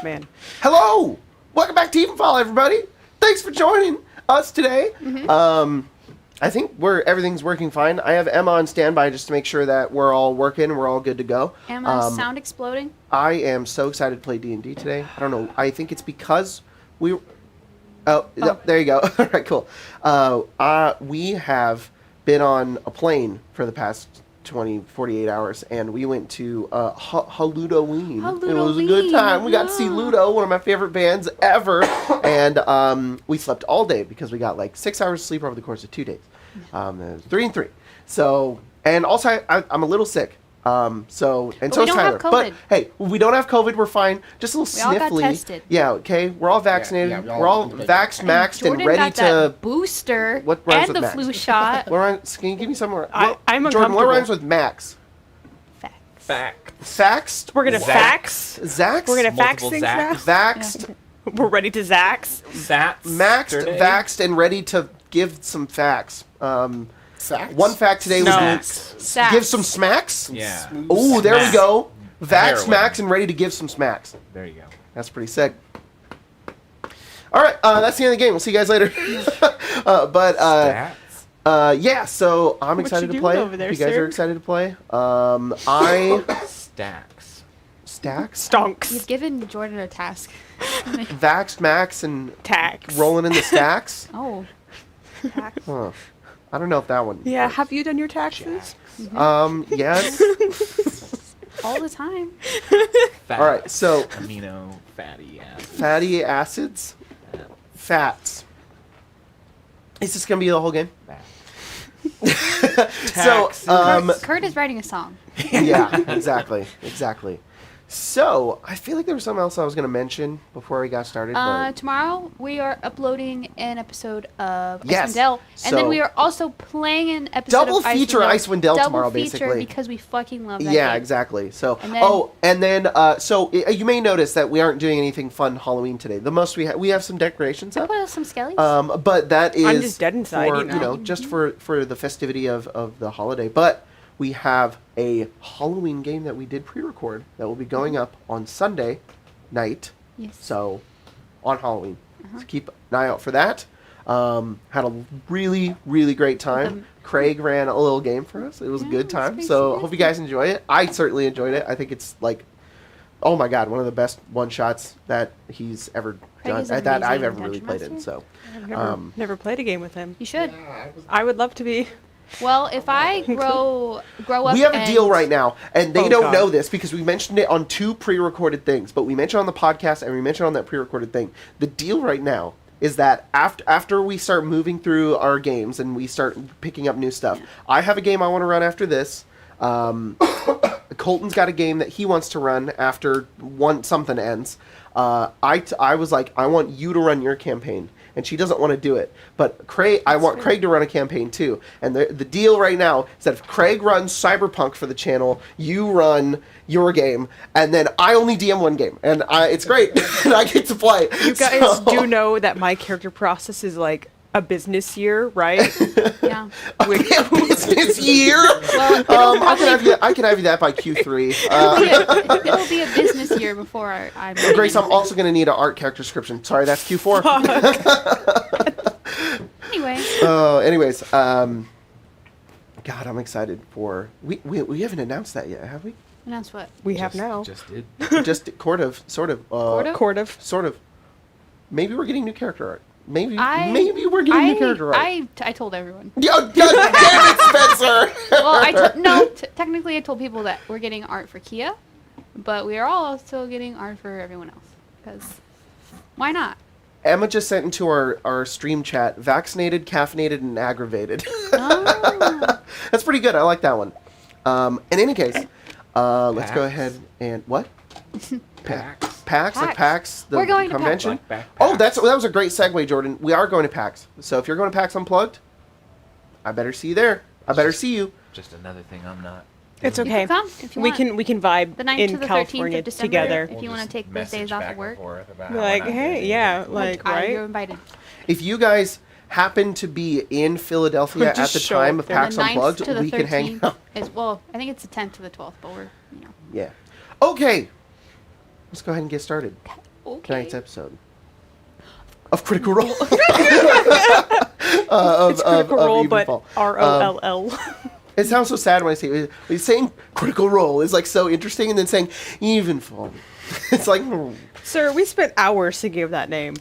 man. Hello! Welcome back to Evenfall, everybody! Thanks for joining us today. I think everything's working fine. I have Emma on standby just to make sure that we're all working, we're all good to go. Emma, sound exploding? I am so excited to play D&D today. I don't know. I think it's because we... Oh, there you go. All right, cool. We have been on a plane for the past 48 hours, and we went to Halloween. It was a good time. We got to see Ludo, one of my favorite bands ever, and we slept all day because we got like 6 hours of sleep over the course of 2 days. 3 and 3. So, and also I'm a little sick. So is Tyler. But hey, we don't have COVID. We're fine. Just a little sniffly. We all got tested. Yeah. Okay. We're all vaccinated. We're all vaxxed, maxed, and ready got to that booster what rhymes and with the max? flu shot. Can you give me some more? I'm Jordan, uncomfortable. what rhymes with max? Faxed. We're gonna fax. Zax. We're gonna fax Multiple things Zax. now. Vaxed. We're ready to Zax. Sats. Maxed, vaxed, and ready to give some facts. Sats? One fact today was Sax. give some smacks. Yeah. Oh, there we go. Vax, Heroin. max, and ready to give some smacks. There you go. That's pretty sick. All right, that's the end of the game. We'll see you guys later. Stats. Yeah. So I'm What excited you to play. doing over there, you guys sir? are excited to play. Stacks. Stacks, Stonks. You've given Jordan a task. vaxed, max, and Tax. rolling in the stacks. Oh. Huh. I don't know if that one. Yeah, have you done your taxes? Yes. All the time. Fats. All right. So Amino fatty acids. fatty acids, fats. Is this gonna be the whole game? So Kurt is writing a song. yeah, exactly. So I feel like there was something else I was gonna mention before we got started. But Tomorrow we are uploading an episode of Yes. Icewind Dale, and then So- we are also playing an episode Double of Icewind feature Dale. Icewind Dale Double tomorrow, feature basically. because we fucking love that yeah, game. exactly. So And then- you may notice that we aren't doing anything fun Halloween today. The most we have some decorations I up. put some skellies. But that is I'm just dead inside, for, you know. just for the festivity of the holiday. But we have a Halloween game that we did pre-record that will be going up on Sunday night. Yes. So on Halloween. So keep an eye out for that. Had a really, really great time. Craig ran a little game for us. It was a good it's time. pretty So sweet. hope you guys enjoy it. I certainly enjoyed it. I think it's like, oh my god, one of the best one-shots that he's ever Craig done. is an That I've amazing ever really dungeon played in. master. So I've never played a game with him. You should. I would love to be. Well, if I grow up, we have a deal right now, and they Oh, don't God. know this because we mentioned it on 2 pre-recorded things, but we mentioned on the podcast and we mentioned on that pre-recorded thing. The deal right now is that after we start moving through our games and we start picking up new stuff, I have a game I want to run after this. Colton's got a game that he wants to run after something ends. I was like, I want you to run your campaign. And she doesn't want to do it. But I want Craig to run a campaign too. And the deal right now is that if Craig runs Cyberpunk for the channel, you run your game, and then I only DM one game. And it's great. And I get to play. You guys do know that my character process is like a business year, right? Yeah. Business year? Well, I can have you that by Q3. it'll be a business year before I'm. Grace, I'm also going to need an art character description. Sorry, that's Q4. Anyway. Anyways, God, I'm excited for... We haven't announced that yet, have we? Announce what? We have now. Just did. Just sort of. Sort of. Maybe we're getting new character art. Maybe we're getting new character art. I told everyone. God damn it, Spencer! Well, technically I told people that we're getting art for Kia, but we are all also getting art for everyone else. Because why not? Emma just sent into our stream chat, vaccinated, caffeinated, and aggravated. Oh. That's pretty good. I like that one. In any case, let's go ahead and... What? PAX, like PAX, the We're going to convention. PAX. Oh, that was a great segue, Jordan. We are going to PAX. So if you're going to PAX Unplugged, I better see you there. I better see you. Just another thing I'm not. It's You okay. can come if you we want. can vibe The 9th in to the 13th California of December. together. If you want to take those days off of work. Be like, hey, yeah, like, right? You're invited. If you guys happen to be in Philadelphia at Just the show time up of there. PAX The 9th Unplugged, to the we can hang 13th out. I think it's the 10th to the 12th, but we're. Yeah. Okay. Let's go ahead and get started. Okay. tonight's episode of Critical Role. It's Critical Role, but Evenfall. ROLL. It sounds so sad when I say it. Saying Critical Role is like so interesting, and then saying Evenfall. It's like, Sir, we spent hours thinking of that name.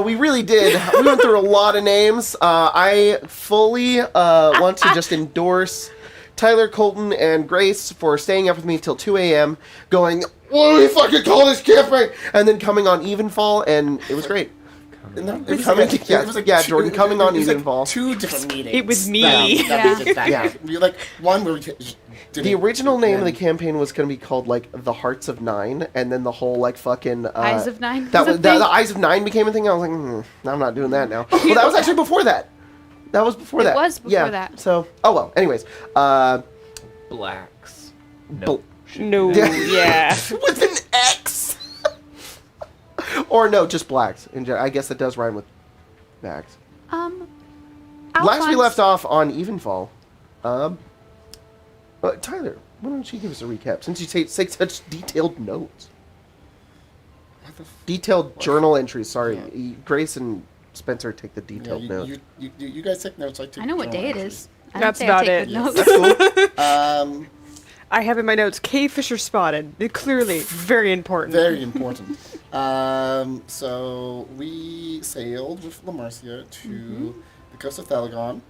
we really did. We went through a lot of names. I fully want to just endorse Tyler, Colton, and Grace for staying up with me till 2 a.m. going, what do we fucking call this campaign? And then coming on Evenfall, and it was great. Jordan coming on Evenfall. Two different meetings. It was me. Yeah. We like one where we did The original name of the campaign was going to be called like the Hearts of Nine, and then the whole like fucking Eyes of Nine. That was was a thing? the Eyes of Nine became a thing. I was like, I'm not doing that now. Well, that was actually before that. That was before that. It was before that. So, oh well. Anyways, Blacks. Bl- No, yeah. with an X. Or no, just blacks. I guess that does rhyme with bags. Last we Alphonse- left off on Evenfall. Tyler, why don't you give us a recap since you take such detailed notes? Detailed journal entries. Sorry, Yeah. Grace and Spencer take the detailed notes. You guys take notes. I take I know what journal day it entries. is. I That's don't say I about take it. good notes. That's cool. I have in my notes, K. Fisher spotted. Clearly, very important. Very important. So we sailed with La Marcia to the coast of Thelagon.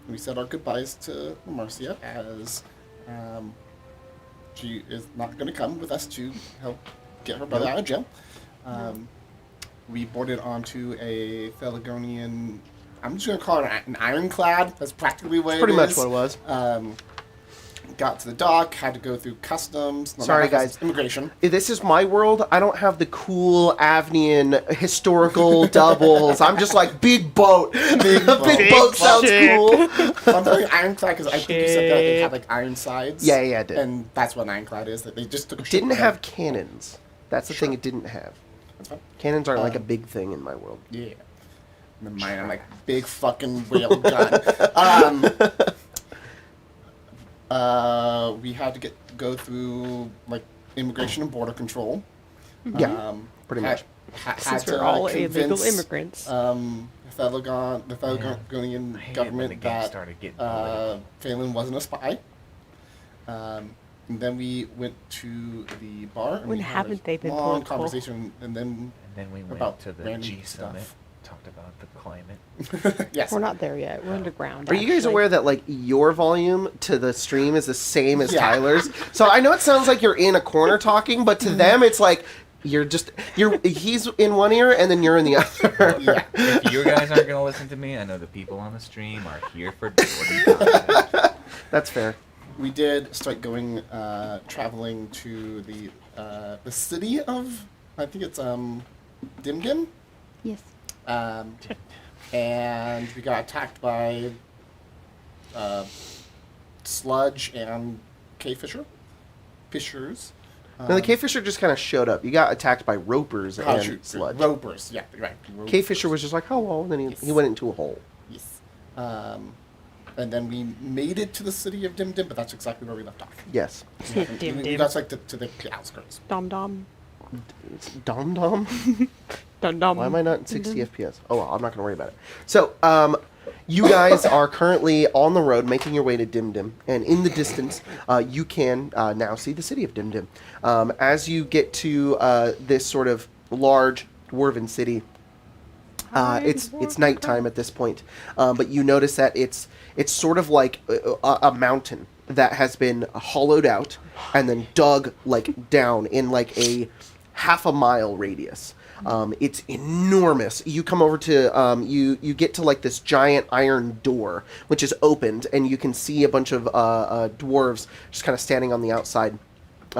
We said our goodbyes to La Marcia as she is not going to come with us to help get her brother out of jail. We boarded onto a Thelagonian, I'm just going to call it an ironclad. That's practically what Pretty it much is. what it was. Got to the dock, had to go through customs. No, Sorry, not customs, guys. Immigration. This is my world. I don't have the cool Avnian historical doubles. I'm just like big boat. Big boat sounds ship. cool. I'm telling ironclad because I think you said that they had like iron sides. Yeah, it did. And that's what an ironclad is. That they just took a ship Didn't with have them. cannons. That's the thing it didn't have. That's fine. Cannons aren't like a big thing in my world. Yeah. And then mine, I'm like big fucking whale gun. We had to go through like immigration and border control. Yeah, pretty much. Since we're all illegal immigrants. The Thelagonian I hate it when the government game that started getting political. Phelan wasn't a spy. And then we went to the bar. And When we had haven't a they been long political? conversation, and then And then we went about to the random G stuff. Summit, talked about the climate. yes, We're not there yet. We're underground. Are you guys actually. aware that like your volume to the stream is the same as Yeah. Tyler's? So I know it sounds like you're in a corner talking, but to them it's like he's in one ear and then you're in the other. Yeah. If you guys aren't going to listen to me, I know the people on the stream are here for Jordan content. That's fair. We did start going traveling to the city of, I think it's Dimdem. Yes. And we got attacked by Sludge and Fishers. No, the K-Fisher just kind of showed up. You got attacked by ropers and sludge. Ropers, yeah, right. K-Fisher was just like, oh, well, and then he went into a hole. Yes. And then we made it to the city of Dimdim, but that's exactly where we left off. Yes. We got like to the outskirts. Dom Dom. It's Dom Dom? Dom Dom. Why am I not in 60 FPS? Oh, well, I'm not going to worry about it. So, you guys are currently on the road making your way to Dimdim, and in the distance, you can now see the city of Dimdim. As you get to this sort of large dwarven city, it's nighttime at this point, but you notice that it's sort of like a mountain that has been hollowed out and then dug like down in like a half a mile radius. It's enormous. You come over to you get to like this giant iron door, which is opened, and you can see a bunch of dwarves just kind of standing on the outside.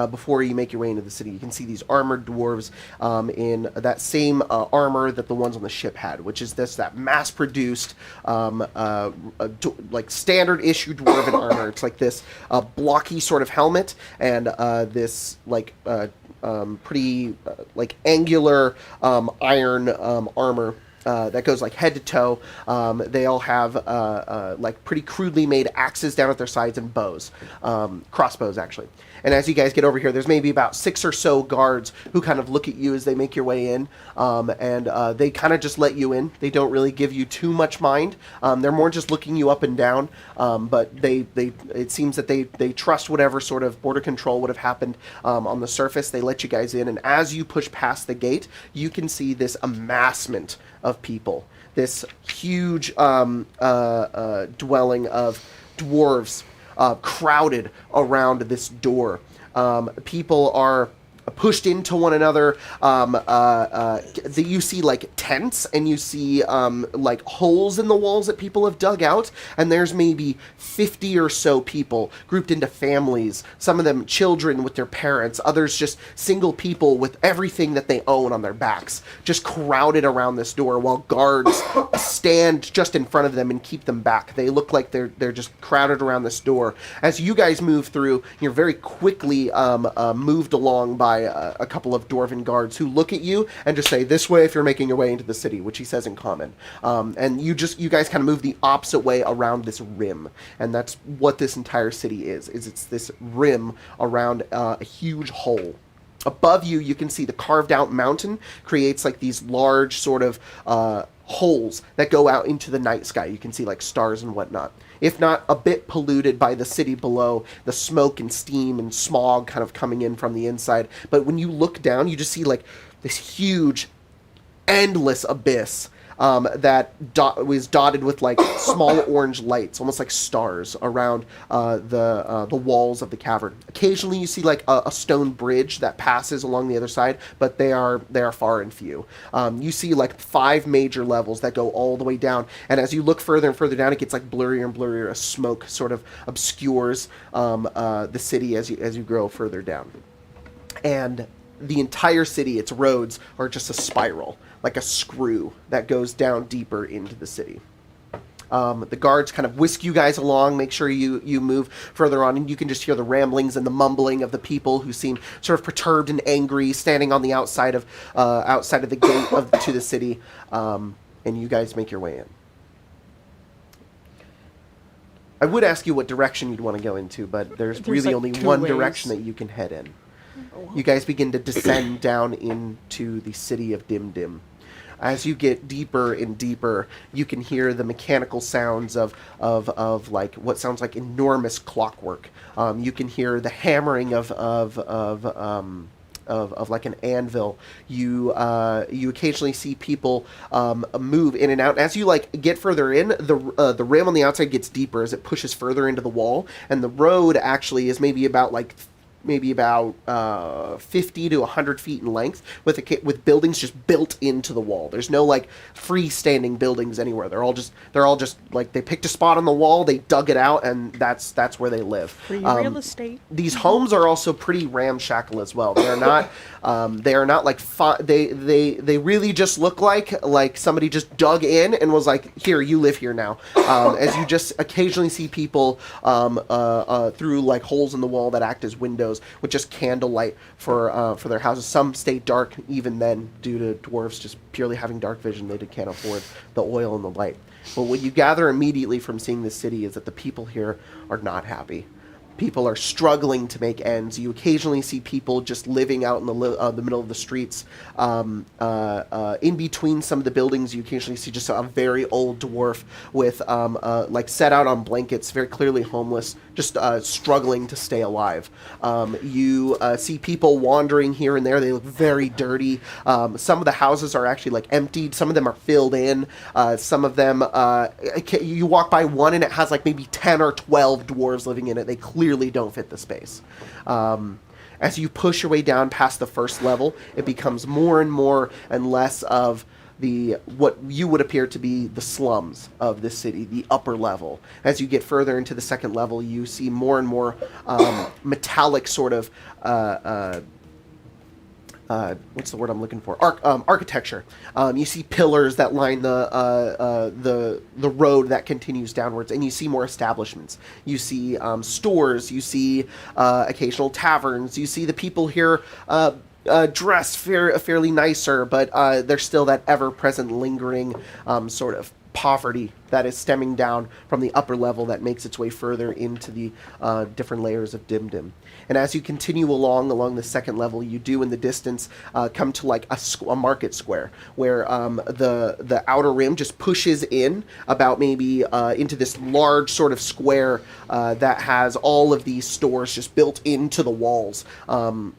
Before you make your way into the city, you can see these armored dwarves in that same armor that the ones on the ship had, which is that mass-produced, like standard-issue dwarven armor. It's like this blocky sort of helmet and this like pretty like angular iron armor. That goes like head to toe. They all have like pretty crudely made axes down at their sides and bows, crossbows actually. And as you guys get over here, there's maybe about 6 or so guards who kind of look at you as they make your way in, and they kind of just let you in. They don't really give you too much mind. They're more just looking you up and down, but it seems that they trust whatever sort of border control would have happened on the surface. They let you guys in, and as you push past the gate, you can see this amassment of people. This huge dwelling of dwarves crowded around this door. People are pushed into one another. You see like tents, and you see like holes in the walls that people have dug out, and there's maybe 50 or so people grouped into families, some of them children with their parents, others just single people with everything that they own on their backs, just crowded around this door while guards stand just in front of them and keep them back. They look like they're just crowded around this door. As you guys move through, you're very quickly moved along by a couple of dwarven guards who look at you and just say, "This way if you're making your way into the city," which he says in common. And you guys kind of move the opposite way around this rim, and that's what this entire city is. It's this rim around a huge hole. Above you, you can see the carved out mountain creates like these large sort of holes that go out into the night sky. You can see like stars and whatnot. If not a bit polluted by the city below, the smoke and steam and smog kind of coming in from the inside. But when you look down, you just see like this huge, endless abyss that was dotted with like small orange lights, almost like stars around the walls of the cavern. Occasionally you see like a stone bridge that passes along the other side, but they are far and few. You see like 5 major levels that go all the way down, and as you look further and further down, it gets like blurrier and blurrier as smoke sort of obscures the city as you grow further down. And the entire city, its roads, are just a spiral, like a screw that goes down deeper into the city. The guards kind of whisk you guys along, make sure you move further on, and you can just hear the ramblings and the mumbling of the people who seem sort of perturbed and angry, standing on the outside of the gate to the city, and you guys make your way in. I would ask you what direction you'd want to go into, but there's really like only 2 one ways. direction that you can head in. You guys begin to descend down into the city of Dimdem. As you get deeper and deeper, you can hear the mechanical sounds of like what sounds like enormous clockwork. You can hear the hammering of like an anvil. You occasionally see people move in and out. As you like get further in, the rim on the outside gets deeper as it pushes further into the wall, and the road actually is maybe about 50 to 100 feet in length, with buildings just built into the wall. There's no like freestanding buildings anywhere. They're all just like they picked a spot on the wall, they dug it out, and that's where they live. Free real estate. These homes are also pretty ramshackle as well. They are not like they really just look like somebody just dug in and was like, "Here, you live here now." As you just occasionally see people through like holes in the wall that act as windows with just candlelight for their houses. Some stay dark even then due to dwarves just purely having dark vision. They can't afford the oil and the light. But what you gather immediately from seeing this city is that the people here are not happy. People are struggling to make ends. You occasionally see people just living out in the middle of the streets. In between some of the buildings, you occasionally see just a very old dwarf with like set out on blankets, very clearly homeless, just struggling to stay alive. You see people wandering here and there. They look very dirty. Some of the houses are actually like emptied. Some of them are filled in. Some of them, you walk by one and it has like maybe 10 or 12 dwarves living in it. They clearly don't fit the space. As you push your way down past the first level, it becomes more and more and less of what you would appear to be the slums of this city, the upper level. As you get further into the second level, you see more and more metallic sort of what's the word I'm looking for? Architecture. You see pillars that line the road that continues downwards, and you see more establishments. You see stores. You see occasional taverns. You see the people here dressed fairly nicer, but there's still that ever-present lingering sort of poverty that is stemming down from the upper level that makes its way further into the different layers of Dimdem. And as you continue along the second level, you do in the distance come to like a market square where the outer rim just pushes in about maybe into this large sort of square that has all of these stores just built into the walls.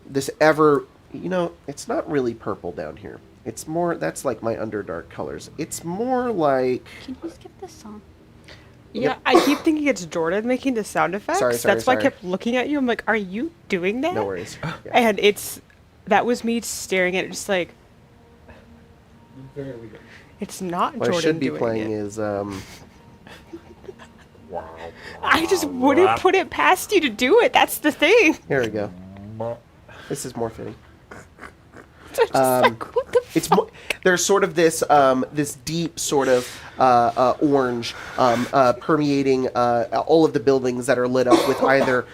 It's not really purple down here. It's more, that's like my underdark colors. It's more like... Can you skip this song? Yeah, I keep thinking it's Jordan making the sound effects. Sorry, That's why I sorry. kept looking at you. I'm like, are you doing that? No worries. Yeah. And that was me staring at it just like, it's not What Jordan I should be doing playing it. is... I just wouldn't put it past you to do it. That's the thing. Here we go. This is more fitting. Just like, what the It's fuck? there's sort of this this deep sort of orange permeating all of the buildings that are lit up with either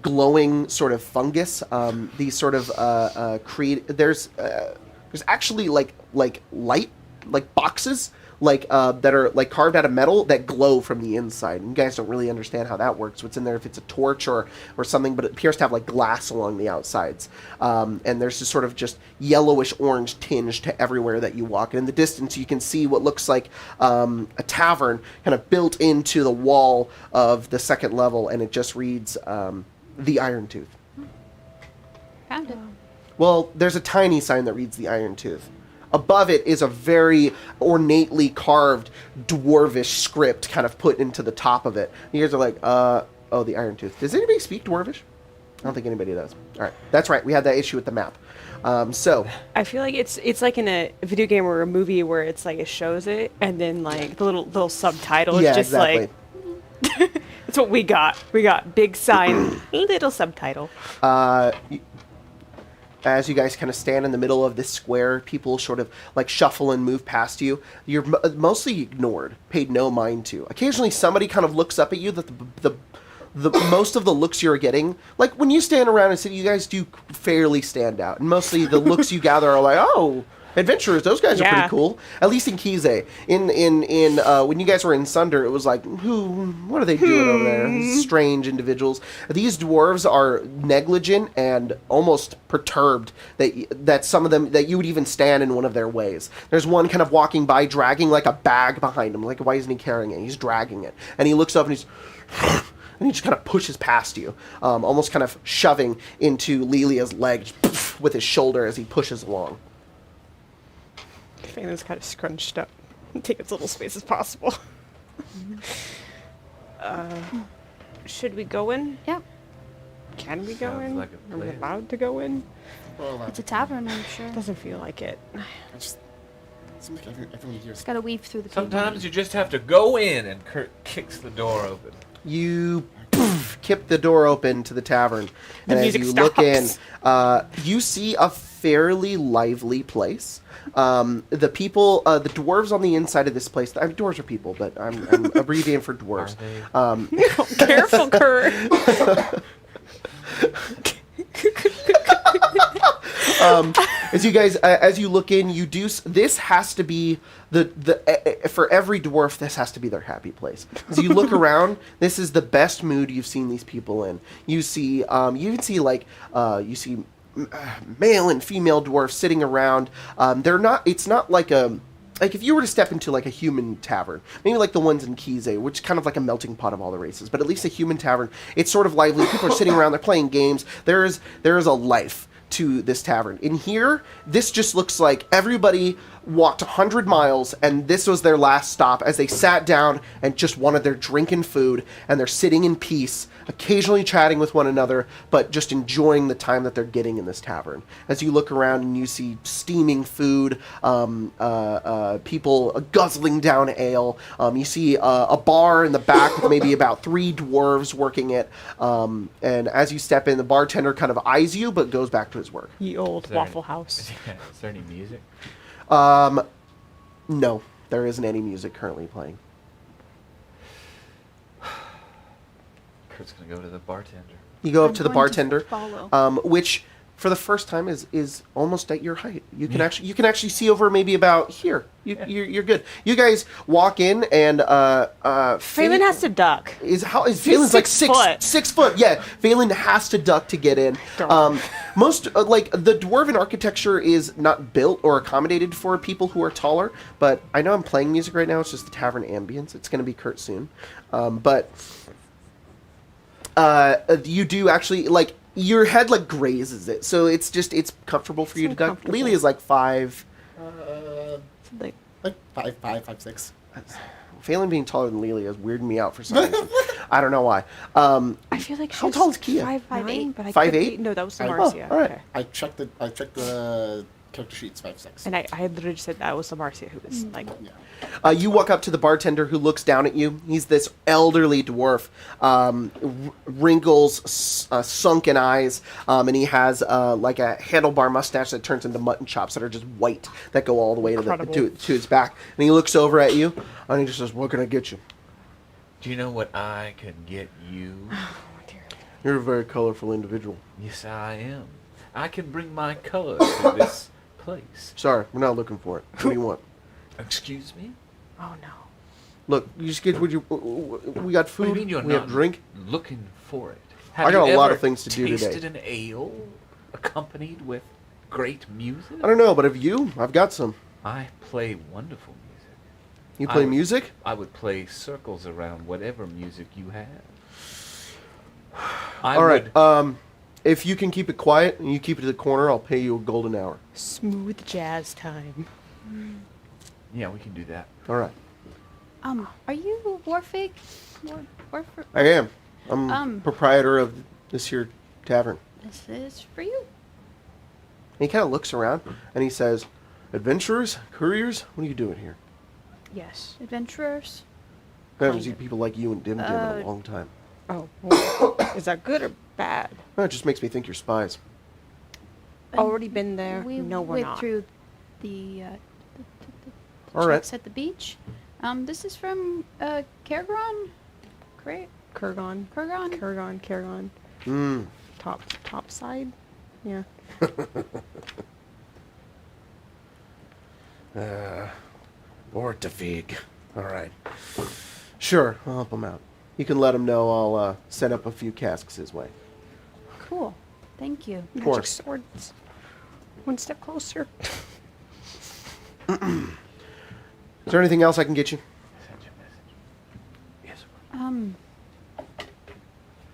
glowing sort of fungus. These sort of there's actually like light boxes that are like carved out of metal that glow from the inside. And you guys don't really understand how that works. What's in there, if it's a torch or something, but it appears to have like glass along the outsides. And there's this sort of just yellowish orange tinge to everywhere that you walk. And in the distance, you can see what looks like a tavern kind of built into the wall of the second level, and it just reads the Iron Tooth. Found it. Well, there's a tiny sign that reads the Iron Tooth. Above it is a very ornately carved dwarvish script kind of put into the top of it. You guys are like, oh, the Iron Tooth. Does anybody speak dwarvish? I don't think anybody does. All right. That's right. We had that issue with the map. So I feel like it's like in a video game or a movie where it's like it shows it and then like the little subtitle is yeah, just exactly. like that's what we got. We got big sign, little subtitle. As you guys kind of stand in the middle of this square, people sort of like shuffle and move past you. You're mostly ignored, paid no mind to. Occasionally somebody kind of looks up at you. That the most of the looks you're getting, like when you stand around and sit, you guys do fairly stand out. And mostly the looks you gather are like, oh, adventurers, those guys are Yeah. pretty cool. At least in Kize. In when you guys were in Sunder, it was like, what are they doing over there? These strange individuals. These dwarves are negligent and almost perturbed that some of them, that you would even stand in one of their ways. There's one kind of walking by, dragging like a bag behind him. Like, why isn't he carrying it? He's dragging it. And he looks up and he's... and he just kind of pushes past you, almost kind of shoving into Lilia's leg with his shoulder as he pushes along. Phelan's kind of scrunched up. Take as little space as possible. Should we go in? Yeah. Can we go Sounds in? like a Are we plan. allowed to go in? Well, It's a tavern, I'm sure. Doesn't feel like it. it seems like everyone here is... Gotta weave through the people. Sometimes you just have to go in, and Kurt kicks the door open. You kick the door open to the tavern, The and as music you look in, stops. you see a fairly lively place. The people, the dwarves on the inside of this place, dwarves are people, but I'm abbreviating for dwarves. Are they? Careful, Kurt. As you look in, you do. This has to be for every dwarf. This has to be their happy place. As you look around, this is the best mood you've seen these people in. You see, you even see you see male and female dwarfs sitting around. They're not. It's not like a. Like, if you were to step into, like, a human tavern, maybe like the ones in Kize, which is kind of like a melting pot of all the races, but at least a human tavern, it's sort of lively. People are sitting around, they're playing games. There is a life to this tavern. In here, this just looks like everybody walked 100 miles, and this was their last stop as they sat down and just wanted their drink and food, and they're sitting in peace, occasionally chatting with one another, but just enjoying the time that they're getting in this tavern. As you look around and you see steaming food, people guzzling down ale, you see a bar in the back with maybe about 3 dwarves working it, and as you step in, the bartender kind of eyes you, but goes back to his work. Ye old Is there Waffle any- House. Is there any music? No, there isn't any music currently playing. Kurt's gonna go to the bartender. You go up I'm to the going to bartender, follow. which for the first time is almost at your height. You can actually see over maybe about here. You're good. You guys walk in and Phelan has to duck. Phelan's like 6 foot. Yeah, Phelan has to duck to get in. Most like the dwarven architecture is not built or accommodated for people who are taller. But I know I'm playing music right now. It's just the tavern ambience. It's going to be Kurt soon, but you do actually like. Your head like grazes it, so it's comfortable for you to duck. Lily is like 5. Like 5'6". Phelan being taller than Lily is weirding me out for some reason. I don't know why. I feel like how tall is Kia? 5'8", but I 5'8"? No, that was the Oh, Marcia. all right. Okay. I checked the character sheets 5'6". And I had literally said that was the Marcia who was like. Yeah. You walk up to the bartender who looks down at you. He's this elderly dwarf, wrinkles, sunken eyes, and he has like a handlebar mustache that turns into mutton chops that are just white that go all the way to his back. And he looks over at you and he just says, "What can I get you?" Do you know what I can get you? You're a very colorful individual. Yes, I am. I can bring my color to this place. Sorry, we're not looking for it. What do you want? Excuse me? Oh no. Look, you just get what you. We got food. What do you mean you're we not have drink. looking for it? I got you a lot ever of things to do today. Tasted an ale accompanied with great music? I don't know, but I've got some. I play wonderful music. You play I would- music? I would play circles around whatever music you have. All right. If you can keep it quiet and you keep it to the corner, I'll pay you a golden hour. Smooth jazz time. Yeah, we can do that. All right. Are you Warfig? Warfig? I am. I'm Um. proprietor of this here tavern. This is for you. And he kind of looks around and he says, "Adventurers, couriers, what are you doing here? Yes. Adventurers. I haven't seen people like you and Dimdem in a long time. Oh. Well, is that good or bad? Well, it just makes me think you're spies." Already been there. We No, we're went not. through the All right. checks at the beach. This is from Kergron. Great. Kurgan. Kurgan. Mm. Top side. Yeah. Ortavig. All right. Sure, I'll help him out. You can let him know I'll set up a few casks his way. Cool. Thank you. Of Magic course. swords. One step closer. Is there anything else I can get you? Send you a message. Yes.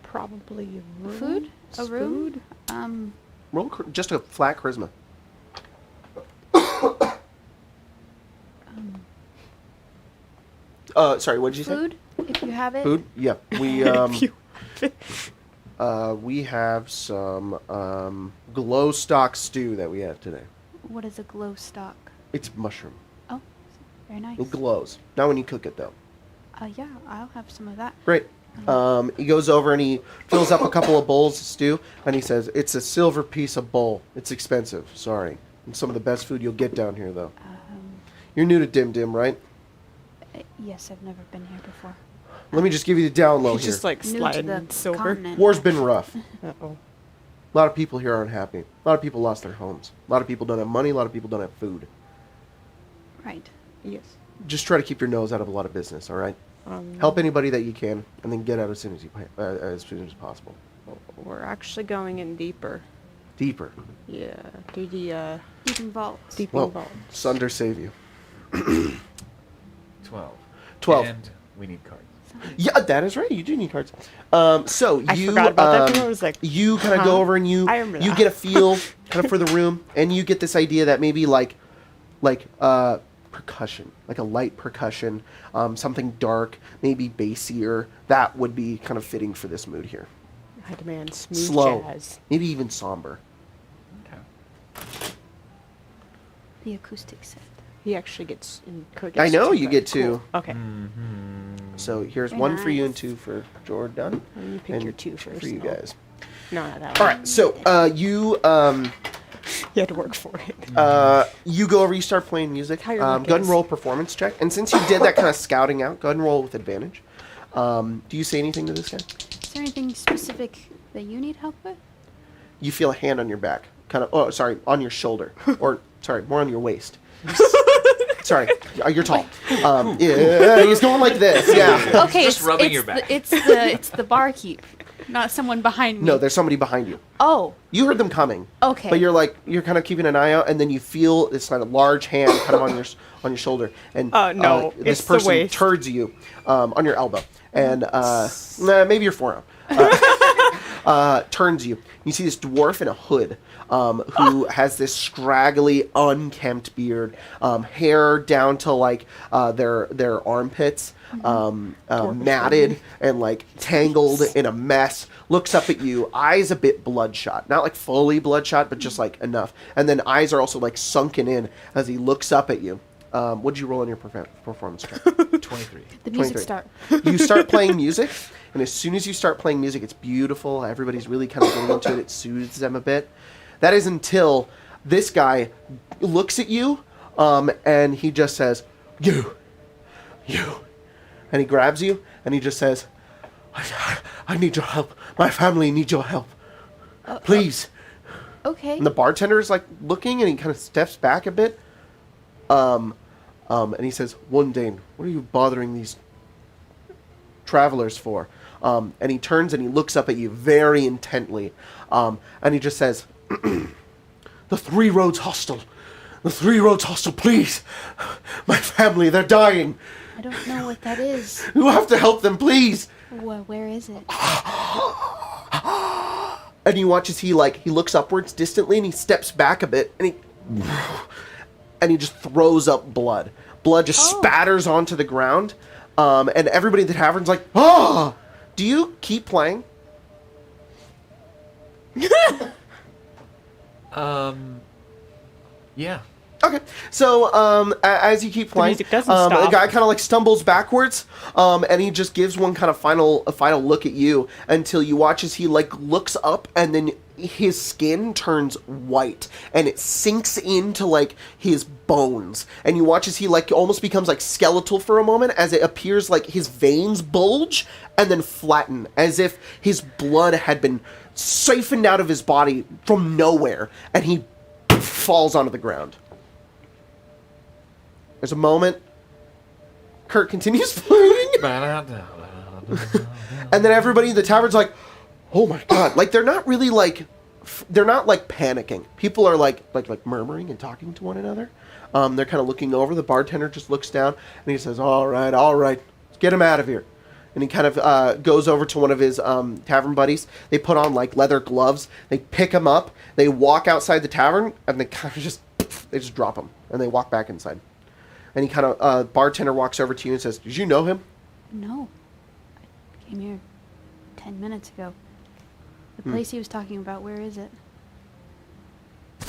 Probably a room. Food? A room? Food? Roll just a flat charisma. Sorry, what did you say? Food, if you have it. Food? Yeah, we have some glow stock stew that we had today. What is a glow stock? It's mushroom. Oh, very nice. It glows. Not when you cook it though. Yeah, I'll have some of that. Great. He goes over and he fills up a couple of bowls of stew, and he says, "It's a silver piece a bowl. It's expensive. Sorry. It's some of the best food you'll get down here, though." You're new to Dimdem, right? Yes, I've never been here before. Let me just give you the down low He's here. just like New to sliding the silver. continent. War's been rough. Uh-oh. A lot of people here aren't happy. A lot of people lost their homes. A lot of people don't have money. A lot of people don't have food. Right. Yes. Just try to keep your nose out of a lot of business, all right? Help anybody that you can, and then get out as soon as possible. We're actually going in deeper. Deeper. Yeah. Through the Even vaults. deep Well, vault. Sunder save you. 12. 12. And we need cards. Yeah, that is right. You do need cards. So I you, forgot about that. I was like, you kind of go over and you I remember you that. get a feel kind of for the room, and you get this idea that maybe like percussion, like a light percussion, something dark, maybe bassier. That would be kind of fitting for this mood here. I demand smooth Slow, jazz. maybe even somber. Okay. The acoustic set. He actually gets. Kurt I gets know two, you but get cool. two. Okay. So here's Very one for you nice. and two for Jordan. And you pick your two for first, you though. guys. No, not that All one. right, so you You had to work for it. you go over, you start playing music. How your Go luck ahead and is. roll a performance check. And since you did that kind of scouting out, go ahead and roll with advantage. Do you say anything to this guy? Is there anything specific that you need help with? You feel a hand on your back. kind of. Oh, sorry, on your shoulder, or sorry, more on your waist. Sorry, you're tall. Yeah, he's going like this. Yeah. Okay, Just rubbing it's your back. It's the barkeep, not someone behind me. No, there's somebody behind you. Oh, You heard them coming. Okay. But you're kind of keeping an eye out, and then you feel this kind of large hand kind of on your shoulder, and No, this it's the person waist. turns you on your elbow, and maybe your forearm. Turns you. You see this dwarf in a hood, who has this scraggly, unkempt beard, hair down to like their armpits, matted and like tangled in a mess. Looks up at you, eyes a bit bloodshot, not like fully bloodshot, but just like enough. And then eyes are also like sunken in as he looks up at you. What'd you roll on your performance check? 23. the music 23. start. You start playing music, and as soon as you start playing music, it's beautiful. Everybody's really kind of getting into it. It soothes them a bit. That is until this guy looks at you, and he just says, you. And he grabs you, and he just says, I need your help. My family needs your help. Please. Okay. And the bartender is like looking, and he kind of steps back a bit. And he says, Wondane, what are you bothering these travelers for? And he turns and he looks up at you very intently. And he just says, the Three Roads Hostel. The Three Roads Hostel, please. My family, they're dying. I don't know what that is. You have to help them, please. Where is it? And you watch as he looks upwards distantly, and he steps back a bit, and he just throws up blood. Blood just spatters onto the ground, and everybody at the tavern's like, "Oh!" Do you keep playing? Yeah. Okay, so as you keep playing, music doesn't stop. the guy kind of like stumbles backwards, and he just gives one kind of final look at you until you watch as he like looks up, and then his skin turns white and it sinks into like his bones, and you watch as he like almost becomes like skeletal for a moment, as it appears like his veins bulge and then flatten, as if his blood had been siphoned out of his body from nowhere, and he falls onto the ground. There's a moment. Kurt continues playing. And then everybody in the tavern's like, oh my god. Like, they're not really like, they're not like panicking. People are like murmuring and talking to one another. They're kind of looking over. The bartender just looks down and he says, all right, let's get him out of here. And he kind of goes over to one of his tavern buddies. They put on like leather gloves. They pick him up. They walk outside the tavern, and they kind of just drop him, and they walk back inside. And he kind of bartender walks over to you and says, "Did you know him?" No. I came here 10 minutes ago. The place he was talking about, where is it?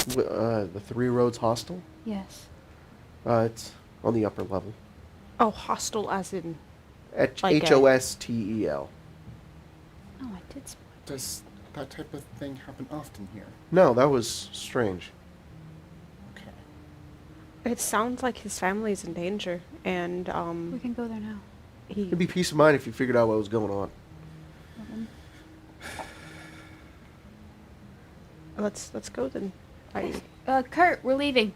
The Three Roads Hostel. Yes. It's on the upper level. Oh, hostel as in... like Hostel. Oh, I did spot. Does that type of thing happen often here? No, that was strange. Okay. It sounds like his family's in danger, and We can go there now. It'd be peace of mind if you figured out what was going on. let's go then. Kurt, we're leaving.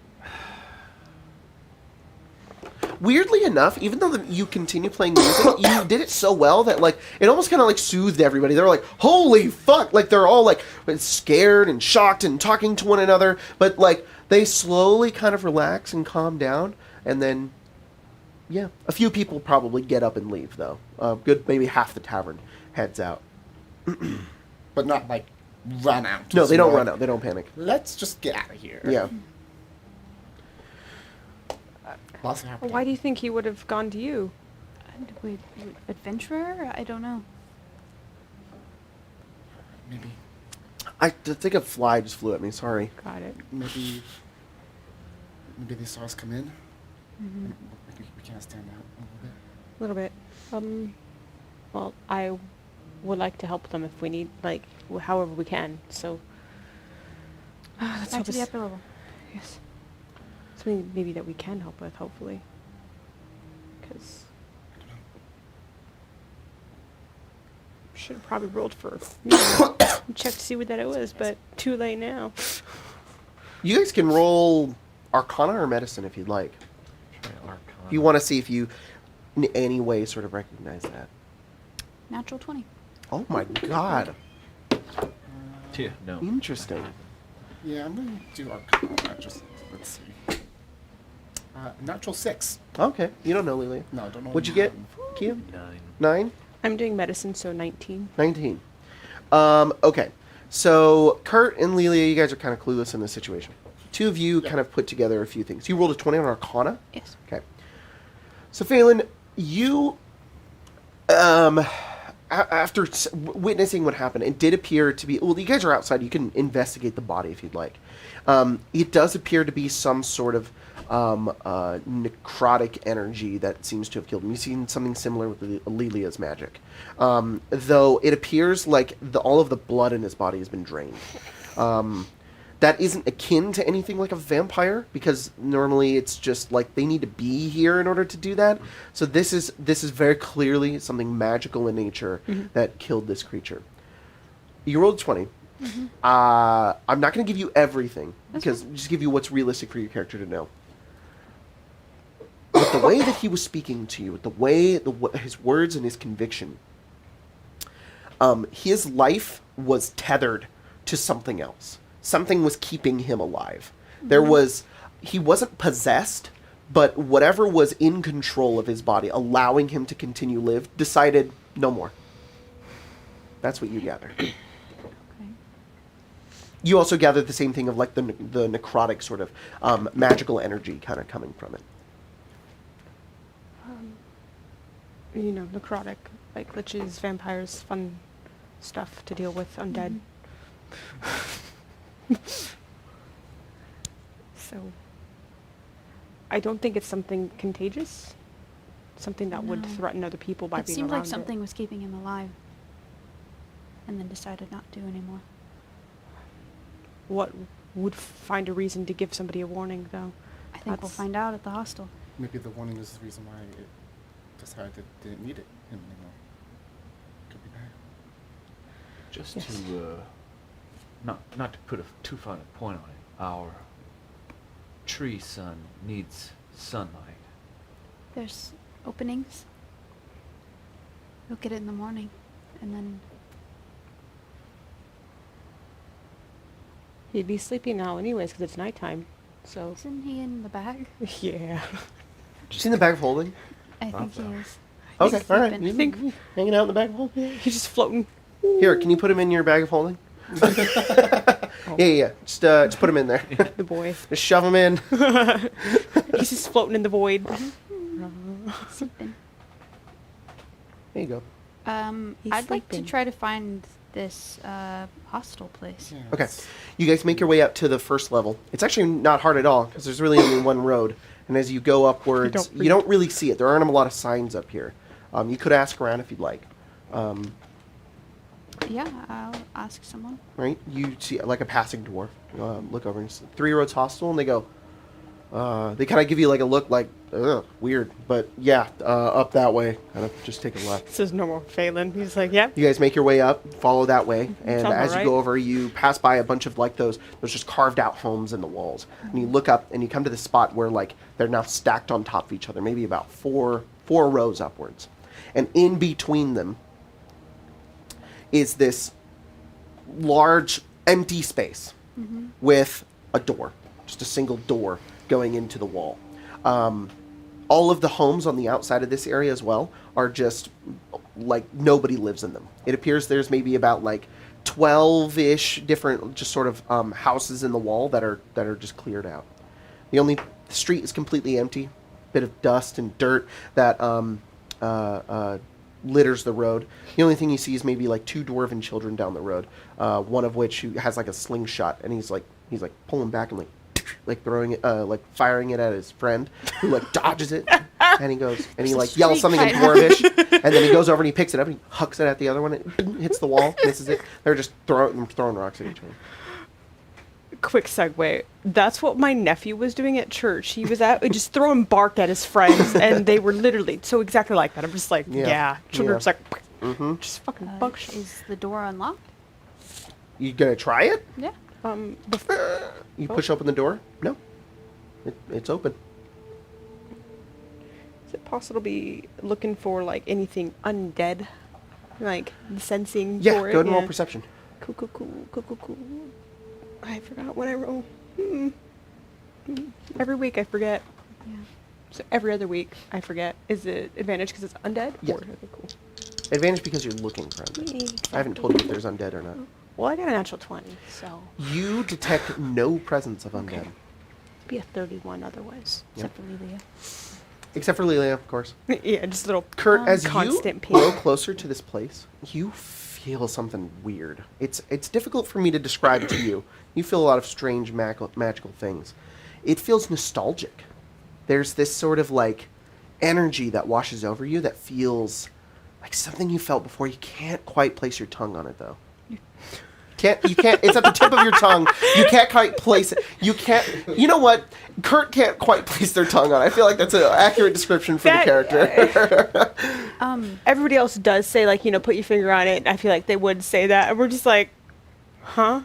Weirdly enough, even though you continue playing music, you did it so well that like it almost kind of like soothed everybody. They were like, "Holy fuck!" Like they're all like scared and shocked and talking to one another, but like they slowly kind of relax and calm down, and then yeah, a few people probably get up and leave though. Good, maybe half the tavern heads out. But not like run out. No, It's they don't more run like, out. They don't panic. Let's just get out of here. Yeah. Lots happening. Why do you think he would have gone to you? Adventurer? I don't know. Maybe I think a fly just flew at me. Sorry. Got it. maybe they saw us come in. And we can't stand out a little bit. A little bit. Well, I would like to help them if we need, like, however we can. So, let's Back hope to the it's- upper level. Yes. Something maybe that we can help with, hopefully. Because should have probably rolled for check to see what that it was, but too late now. You guys can roll Arcana or Medicine if you'd like. Try Arcana. If you want to see if you in any way sort of recognize that. Natural 20. Oh my god. Yeah, no. Interesting. Yeah, I'm going to do Arcana. Just, let's see. Natural 6. Okay. You don't know, Lilia. No, I don't know. What'd you get, Kia? 9. 9? I'm doing medicine, so 19. 19. Okay. So, Kurt and Lilia, you guys are kind of clueless in this situation. Two of you kind of put together a few things. You rolled a 20 on Arcana? Yes. Okay. So, Phelan, you, after witnessing what happened, it did appear to be, well, you guys are outside. You can investigate the body if you'd like. It does appear to be some sort of necrotic energy that seems to have killed him. You've seen something similar with Lilia's magic. Though it appears like all of the blood in his body has been drained. That isn't akin to anything like a vampire, because normally it's just like they need to be here in order to do that. So this is very clearly something magical in nature that killed this creature. You rolled 20. I'm not going to give you everything, because just give you what's realistic for your character to know. But the way that he was speaking to you, his words and his conviction, his life was tethered to something else. Something was keeping him alive. He wasn't possessed, but whatever was in control of his body, allowing him to continue live, decided no more. That's what you gather. Okay. You also gathered the same thing of like the necrotic sort of magical energy kind of coming from it. Necrotic, like liches, vampires, fun stuff to deal with, undead. So, I don't think it's something contagious. Something that would No. threaten other people by It being seemed around like something was keeping him alive. And then decided not to anymore. What would find a reason to give somebody a warning, though? I think we'll That's- find out at the hostel. Maybe the warning is the reason why it decided it didn't need it anymore. Could be bad. Just Yes. to, not to put too fine a point on it, our tree sun needs sunlight. There's openings. You'll get it in the morning. And then He'd be sleeping now anyways, because it's nighttime. So, isn't he in the bag? yeah. Just in the bag of holding? I think so. he is. Okay, He's all right. sleeping. You I think- hanging out in the bag of holding? He's just floating. Here, can you put him in your bag of holding? Yeah. Just put him in there. The boy. Just shove him in. He's just floating in the void. Sleeping. There you go. He's I'd like to sleeping. try to find this hostel place. Yeah, Okay. it's- You guys make your way up to the first level. It's actually not hard at all, because there's really only one road. And as you go upwards, you don't really see it. There aren't a lot of signs up here. You could ask around if you'd like. Yeah, I'll ask someone. Right? You see like a passing dwarf. Look over and see 3 Roads Hostel, and they go, they kind of give you like a look like, ugh, weird. But yeah, up that way. Kind of just take a left. This is normal Phelan. He's like, yeah. You guys make your way up, follow that way, and Sounds as you alright. go over, you pass by a bunch of like those just carved out homes in the walls. And you look up, and you come to the spot where like they're now stacked on top of each other, maybe about four rows upwards. And in between them is this large empty space with a door, just a single door going into the wall. All of the homes on the outside of this area as well are just like nobody lives in them. It appears there's maybe about like 12-ish different just sort of houses in the wall that are just cleared out. The street is completely empty. Bit of dust and dirt that litters the road. The only thing you see is maybe like 2 dwarven children down the road. One of which who has like a slingshot, and he's like pulling back and like throwing it, like firing it at his friend, who like dodges it, and he goes and he like yells something in Street dwarvish, and then he goes over and he picks it up and he hucks it at the other one. It hits the wall, misses it. They're just throwing rocks at each other. Quick segue. That's what my nephew was doing at church. He was just throwing bark at his friends, and they were literally so exactly like that. I'm just like, yeah. Children are just like, just fucking bug shit. Is the door unlocked? You gonna try it? Yeah. You push open the door? No. It's open. Is it possible to be looking for like anything undead? Like sensing Yeah, for it? go ahead and roll perception. Cool. I forgot what I roll. Every week I forget. Yeah. So every other week I forget. Is it advantage because it's undead? Yeah. Okay, cool. Advantage because you're looking for undead. I haven't told you if there's undead or not. Well, I got a natural 20, so You detect no presence of undead. Okay. It'd be a 31 otherwise. Except for Lilia. Except for Lelia, of course. Yeah, just a little Kurt, as you constant grow ping. closer to this place, you feel something weird. It's difficult for me to describe to you. You feel a lot of strange magical things. It feels nostalgic. There's this sort of like energy that washes over you that feels like something you felt before. You can't quite place your tongue on it though. You can't. It's at the tip of your tongue. You can't quite place it. You can't. You know what? Kurt can't quite place their tongue on. I feel like that's an accurate description for the character. Everybody else does say, like, you know, put your finger on it. I feel like they would say that. And we're just like, huh?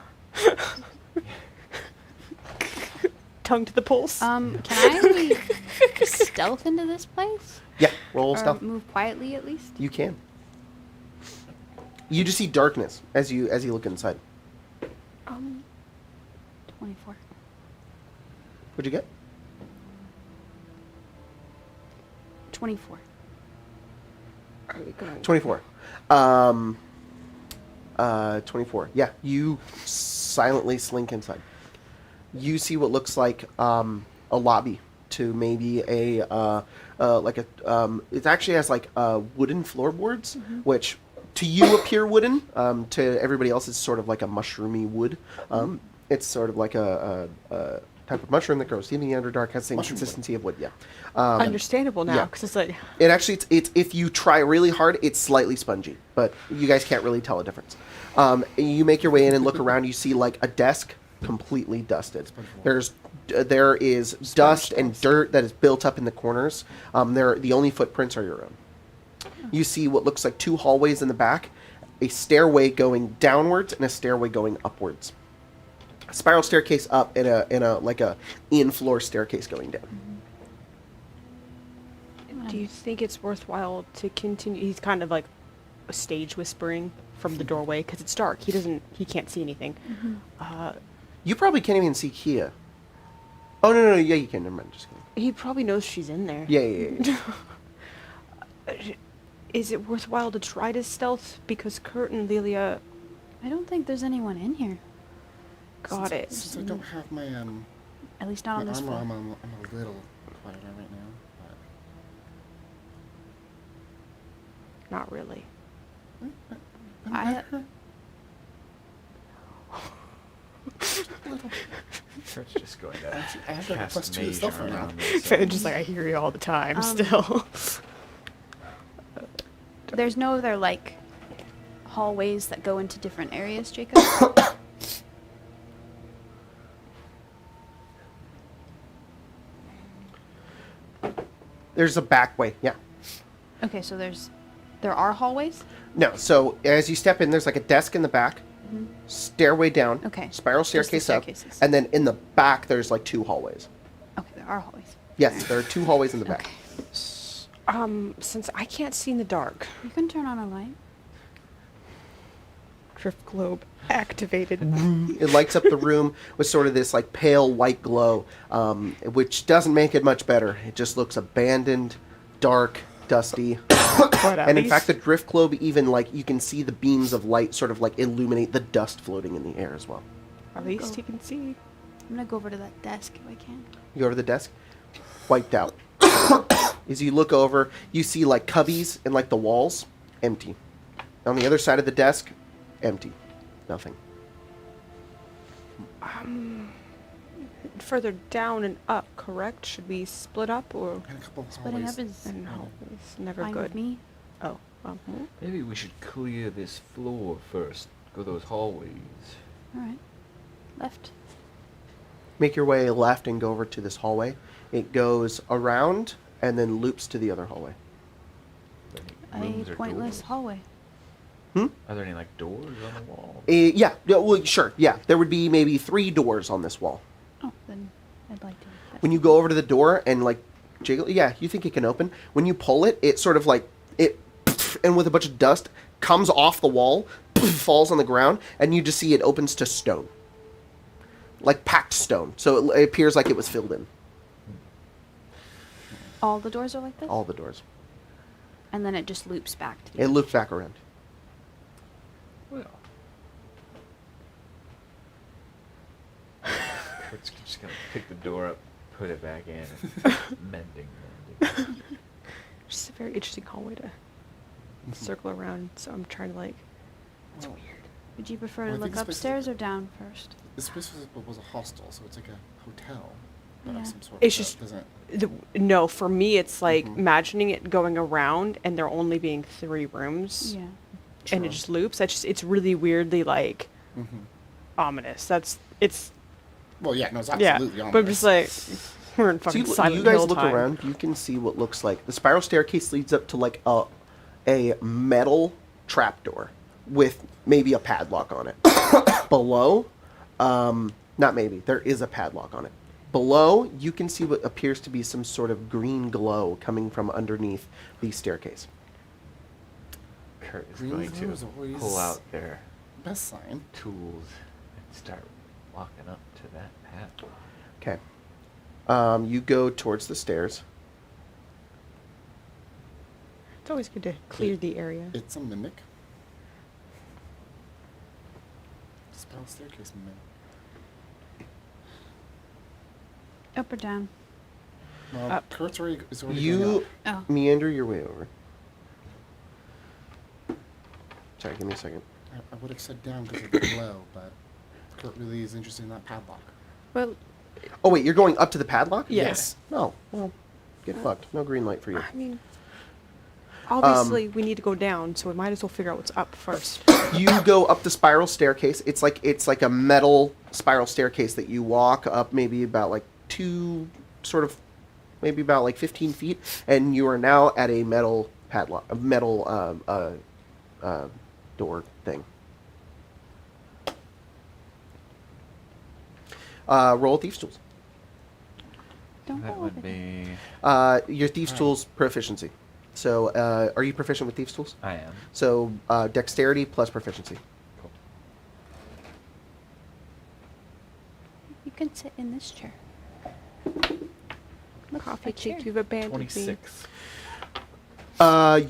Tongue to the pulse. Can I stealth into this place? Yeah, roll Or stealth. move quietly at least? You can. You just see darkness as you look inside. 24. What'd you get? 24. Are we going? 24. 24. Yeah, you silently slink inside. You see what looks like a lobby to maybe it actually has like wooden floorboards, which to you appear wooden. To everybody else, it's sort of like a mushroomy wood. It's sort of like a type of mushroom that grows even in the underdark, has the same consistency of wood. Yeah. Understandable now, yeah. because it's like, It actually, it's if you try really hard, it's slightly spongy, but you guys can't really tell a difference. You make your way in and look around. You see like a desk completely dusted. There is dust and dirt that is built up in the corners. The only footprints are your own. You see what looks like two hallways in the back, a stairway going downwards and a stairway going upwards. A spiral staircase up and a in-floor staircase going down. do you think it's worthwhile to continue? He's kind of like stage whispering from the doorway because it's dark. He can't see anything. You probably can't even see Kia. Oh, no, yeah, you can. Never mind. Just kidding. He probably knows she's in there. Yeah. Is it worthwhile to try to stealth? Because Kurt and Lilia I don't think there's anyone in here. got it. Since I don't have my At least not on my this armor, floor. I'm a little quieter right now. Not really. I, Kurt's just going to Actually, I have like a cast plus 2 to mage stealth right now. around me, so- Finn, just like, I hear you all the time still. there's no other, like, hallways that go into different areas, Jacob? There's a back way. Yeah. Okay, so there are hallways? No. So as you step in, there's like a desk in the back, stairway down, Okay. spiral Just the staircase up, staircases. and then in the back there's like two hallways. Okay, there are hallways. Yes, there are two hallways in the back. Okay. Since I can't see in the dark, You can turn on a light. drift globe activated. It lights up the room with sort of this like pale white glow, which doesn't make it much better. It just looks abandoned, dark, dusty. But at And in least- fact, the drift globe even like you can see the beams of light sort of like illuminate the dust floating in the air as well. At least you can see. I'm gonna go over to that desk if I can. You go to the desk, wiped out. As you look over, you see like cubbies in like the walls, empty. On the other side of the desk, empty. Nothing. Further down and up, correct? Should we split up or? And a couple of Splitting hallways. up is No, it's never fine good. with me. Oh, Maybe we should clear this floor first. Go those hallways. Alright. Left. Make your way left and go over to this hallway. It goes around and then loops to the other hallway. Rooms A or pointless doors? hallway. Hmm? Are there any like doors on the wall? Yeah, well, sure. Yeah, there would be maybe 3 doors on this wall. Oh, then I'd like to. When you go over to the door and like jiggle, yeah, you think it can open. When you pull it, it sort of like it, and with a bunch of dust comes off the wall, falls on the ground, and you just see it opens to stone, like packed stone. So it appears like it was filled in. All the doors are like this? All the doors. And then it just loops back to It loops back around. Well. Kurt's just gonna pick the door up, put it back in, and mending. Just a very interesting hallway to circle around. So I'm trying to like. It's Well, weird. Would you prefer Well, I to think look it's upstairs or basically- down first? This place was a hostel, so it's like a hotel. But Yeah. of some sort. It's so it just- doesn't. No, for me, it's like Mhm. imagining it going around and there only being 3 rooms, Yeah. and it True. just loops. It's really weirdly like Mm-hmm. ominous. It's Well, yeah, no, it's yeah, absolutely but I'm just like we're in So fucking you Silent guys Hill look time. around. You can see what looks like the spiral staircase leads up to like a metal trapdoor with maybe a padlock on it. Below, not maybe, there is a padlock on it. Below, you can see what appears to be some sort of green glow coming from underneath the staircase. Kurt is Green going glow is to always- pull out their Best sign. tools and start walking up to that path. Okay. You go towards the stairs. It's always good to clear the area. It's a mimic. Spiral staircase mimic. Up or down? Well, Up. Kurt's already is already going You up. Oh. meander your way over. Sorry, give me a second. I would have said down because of the glow, but Kurt really is interested in that padlock. Well, Oh wait, you're going up to the padlock? Yeah. Yes. No. Well, get fucked. No green light for you. I mean, obviously we need to go down, so we might as well figure out what's up first. You go up the spiral staircase. It's like a metal spiral staircase that you walk up maybe about like 15 feet, and you are now at a metal padlock, a metal door thing. Roll thieves tools. Don't That go would over there. be. Your thieves Right. tools proficiency. So, are you proficient with thieves tools? I am. So, dexterity plus proficiency. Cool. You can sit in this chair. Look, Coffee a chair. cake, you've abandoned me. 26.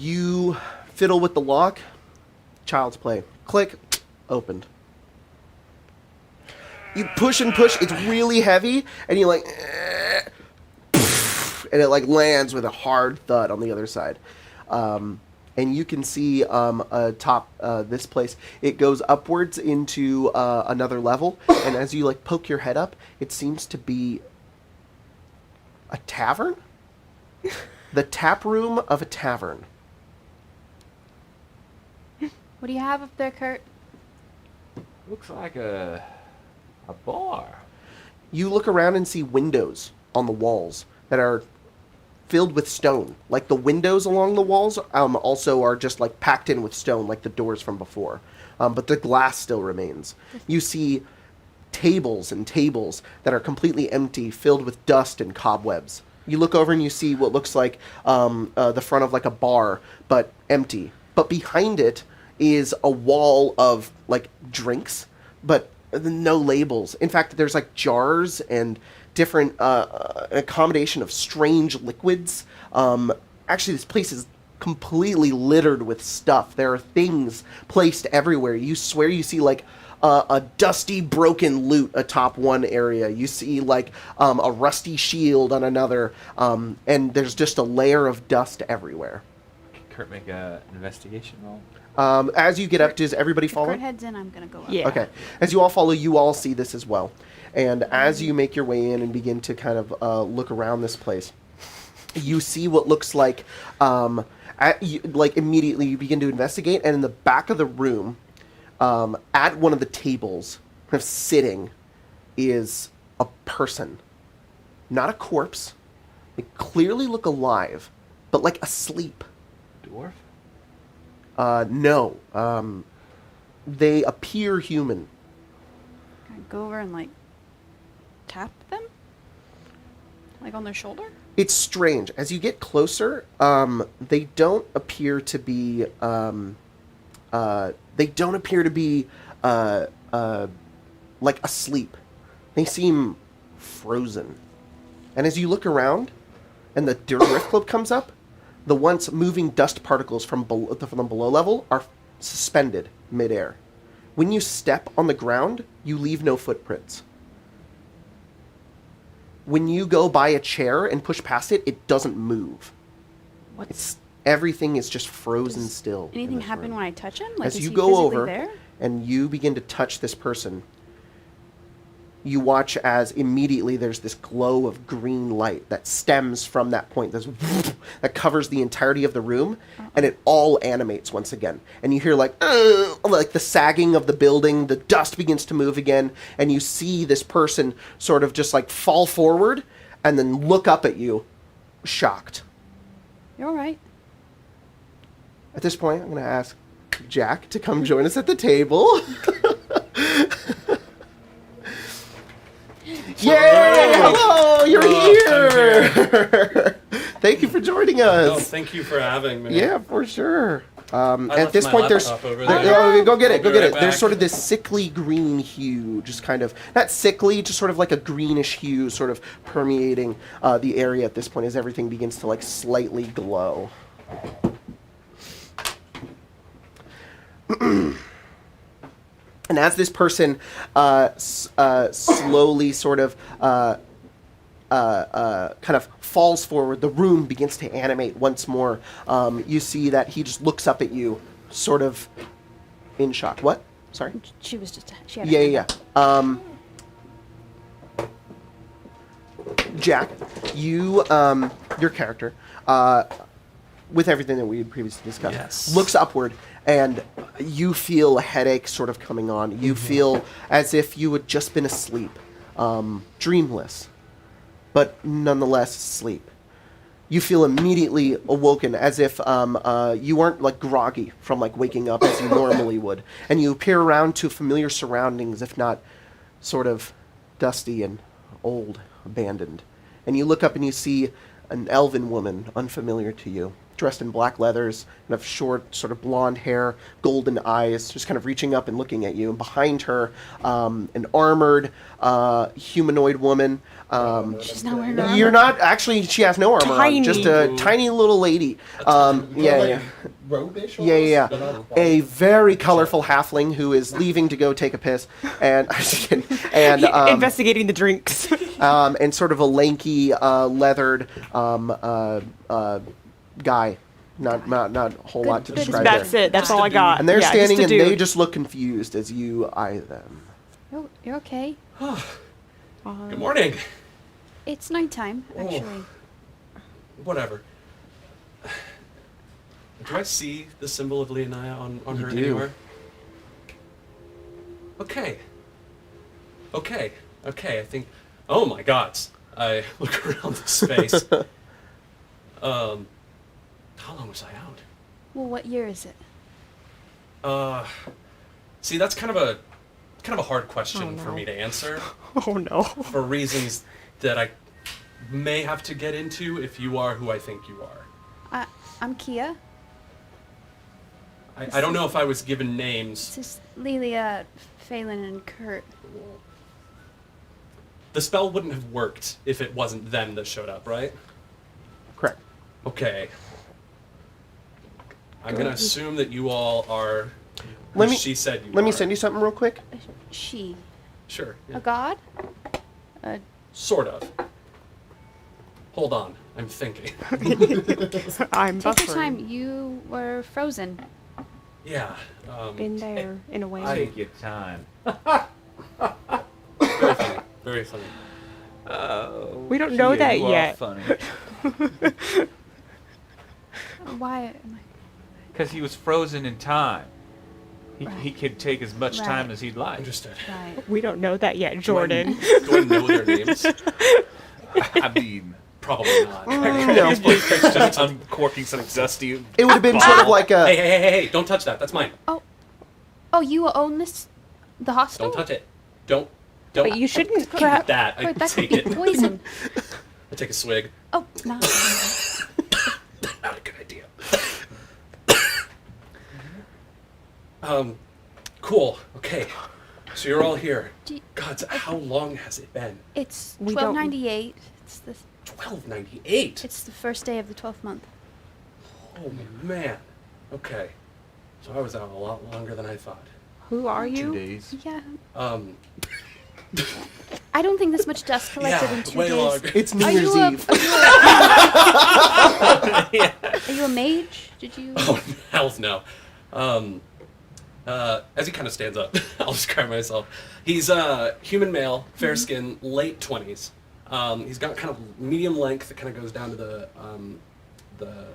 You fiddle with the lock. Child's play. Click. Opened. You push and push. It's really heavy, and you like, and it like lands with a hard thud on the other side. And you can see atop this place, it goes upwards into another level. And as you like poke your head up, it seems to be a tavern. The tap room of a tavern. What do you have up there, Kurt? Looks like a bar. You look around and see windows on the walls that are filled with stone. Like the windows along the walls also are just like packed in with stone, like the doors from before. But the glass still remains. You see tables and tables that are completely empty, filled with dust and cobwebs. You look over and you see what looks like the front of like a bar, but empty. But behind it is a wall of like drinks, but no labels. In fact, there's like jars and different accommodation of strange liquids. Actually, this place is completely littered with stuff. There are things placed everywhere. You swear you see like a dusty, broken lute atop one area. You see like a rusty shield on another, and there's just a layer of dust everywhere. Can Kurt make an investigation roll? As you get up, does everybody If follow? Kurt heads in, I'm gonna go up. Yeah. Okay. As you all follow, you all see this as well. And as you make your way in and begin to kind of look around this place, you see what looks like, immediately you begin to investigate, and in the back of the room, at one of the tables, kind of sitting, is a person. Not a corpse. They clearly look alive, but like asleep. Dwarf? No. They appear human. Can I go over and like tap them? Like on their shoulder? It's strange. As you get closer, they don't appear to be. They don't appear to be like asleep. They seem frozen. And as you look around, and the drift cloak comes up, the once moving dust particles from the below level are suspended midair. When you step on the ground, you leave no footprints. When you go by a chair and push past it, it doesn't move. Everything is just frozen still. Anything happen when I touch him? Like, as is you he go physically over there? and you begin to touch this person, you watch as immediately there's this glow of green light that stems from that point that covers the entirety of the room, and it all animates once again. And you hear like the sagging of the building, the dust begins to move again, and you see this person sort of just like fall forward and then look up at you, shocked. You're all right. At this point, I'm going to ask Jack to come join us at the table. Yay! Hello! You're here! Thank you for joining us. No, thank you for having me. Yeah, for sure. At left this my point, there's laptop over there- there. oh, go get I'll it. Go be get right it. There's back. sort of this sickly green hue, just kind of not sickly, just sort of like a greenish hue, sort of permeating the area at this point as everything begins to like slightly glow. And as this person slowly sort of kind of falls forward, the room begins to animate once more. You see that he just looks up at you, sort of in shock. What? Sorry? She was just. She had. Yeah. Jack, you, your character, with everything that we had previously discussed, Yes. looks upward, and you feel a headache sort of coming on. You feel as if you had just been asleep, dreamless, but nonetheless asleep. You feel immediately awoken, as if you weren't like groggy from like waking up as you normally would, and you appear around to familiar surroundings, if not sort of dusty and old, abandoned. And you look up and you see an elven woman, unfamiliar to you, dressed in black leathers, and of short, sort of blonde hair, golden eyes, just kind of reaching up and looking at you. And behind her, an armored humanoid woman. She's not wearing armor. You're not actually. She has no armor on. Just a tiny little lady. Yeah. Robe-ish Yeah. almost, but not quite. A very colorful halfling who is leaving to go take a piss, and I'm just kidding. And Investigating the drinks. and sort of a lanky, leathered guy. Not a whole lot to Good. describe That's there. it. That's all I got. And they're Yeah, standing just and a they dude. just look confused as you eye them. You're okay. Good morning. It's nighttime, actually. Whatever. Do I see the symbol of Leonia on her do. anywhere? Okay. I think. Oh my God! I look around the space. How long was I out? Well, what year is it? See, that's kind of a hard question Oh, for no. me to answer Oh no. for reasons that I may have to get into if you are who I think you are. I'm Kia. I don't know if I was given names. This is Lelia, Phelan, and Kurt. The spell wouldn't have worked if it wasn't them that showed up, right? Correct. Okay. I'm gonna assume that you all are. Let who me- She said you. Let me are. send you something real quick. She. Sure. A Yeah. god? Sort of. Hold on. I'm thinking. I'm Take buffering. your time. You were frozen. Yeah. Been there in a way. Take your time. Very funny. Very funny. Oh, We don't know Kia, that you are yet. funny. Why am I? Because he was frozen in time. He Right. could take as much Right. time as he'd like. Understood. Right. We don't know that yet, Jordan. Do I know their names? I mean, Probably not. No. Just uncorking some dusty. It would have been sort of like a. Hey! Don't touch that. That's mine. Oh, you own this? The hostel? Don't touch it. Don't. But you shouldn't Keep grab. that. I Wait, that could take be it. poison. I take a swig. Oh, no. Not a good idea. Cool. Okay. So you're all here. God, how long has it been? It's We don't- 1298. It's the 1298. it's the first day of the 12th month. Oh man. Okay. So I was out a lot longer than I thought. Who are 2 you? days. Yeah. Um. I don't think this much dust collected in 2 way days. longer. It's New Are Year's you, Eve. are you a mage? Did you? Oh, hell no. As he kind of stands up, I'll describe myself. He's human male, fair skin, late 20s. He's got kind of medium length that kind of goes down to the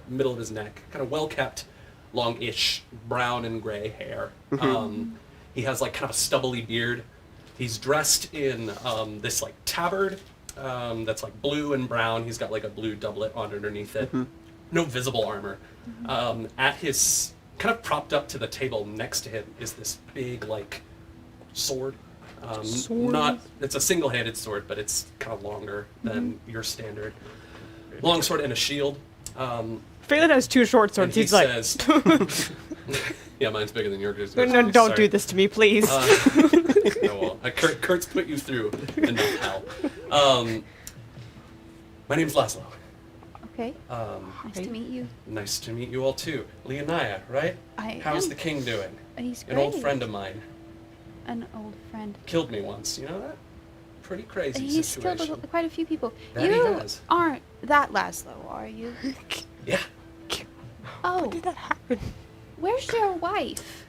middle of his neck. Kind of well kept, long-ish brown and gray hair. He has like kind of a stubbly beard. He's dressed in this like tabard that's like blue and brown. He's got like a blue doublet on underneath it. No visible armor. At his kind of propped up to the table next to him is this big like sword. It's a single-handed sword, but it's kind of longer than your standard long sword, and a shield. Phelan has 2 short swords. And he He's like, says, "Yeah, mine's bigger than yours." no, don't do this to me, please. No, well, Kurt's put you through enough hell. My name's Laszlo. Okay. Nice to meet you. Nice to meet you all too. Leonia, right? How's the king doing? He's An great. old friend of mine. An old friend. Killed me once. You know that? Pretty crazy He's situation. killed quite a few people. That he you has. aren't that Laszlo, are you? Yeah, Oh, Did that happen? where's your wife?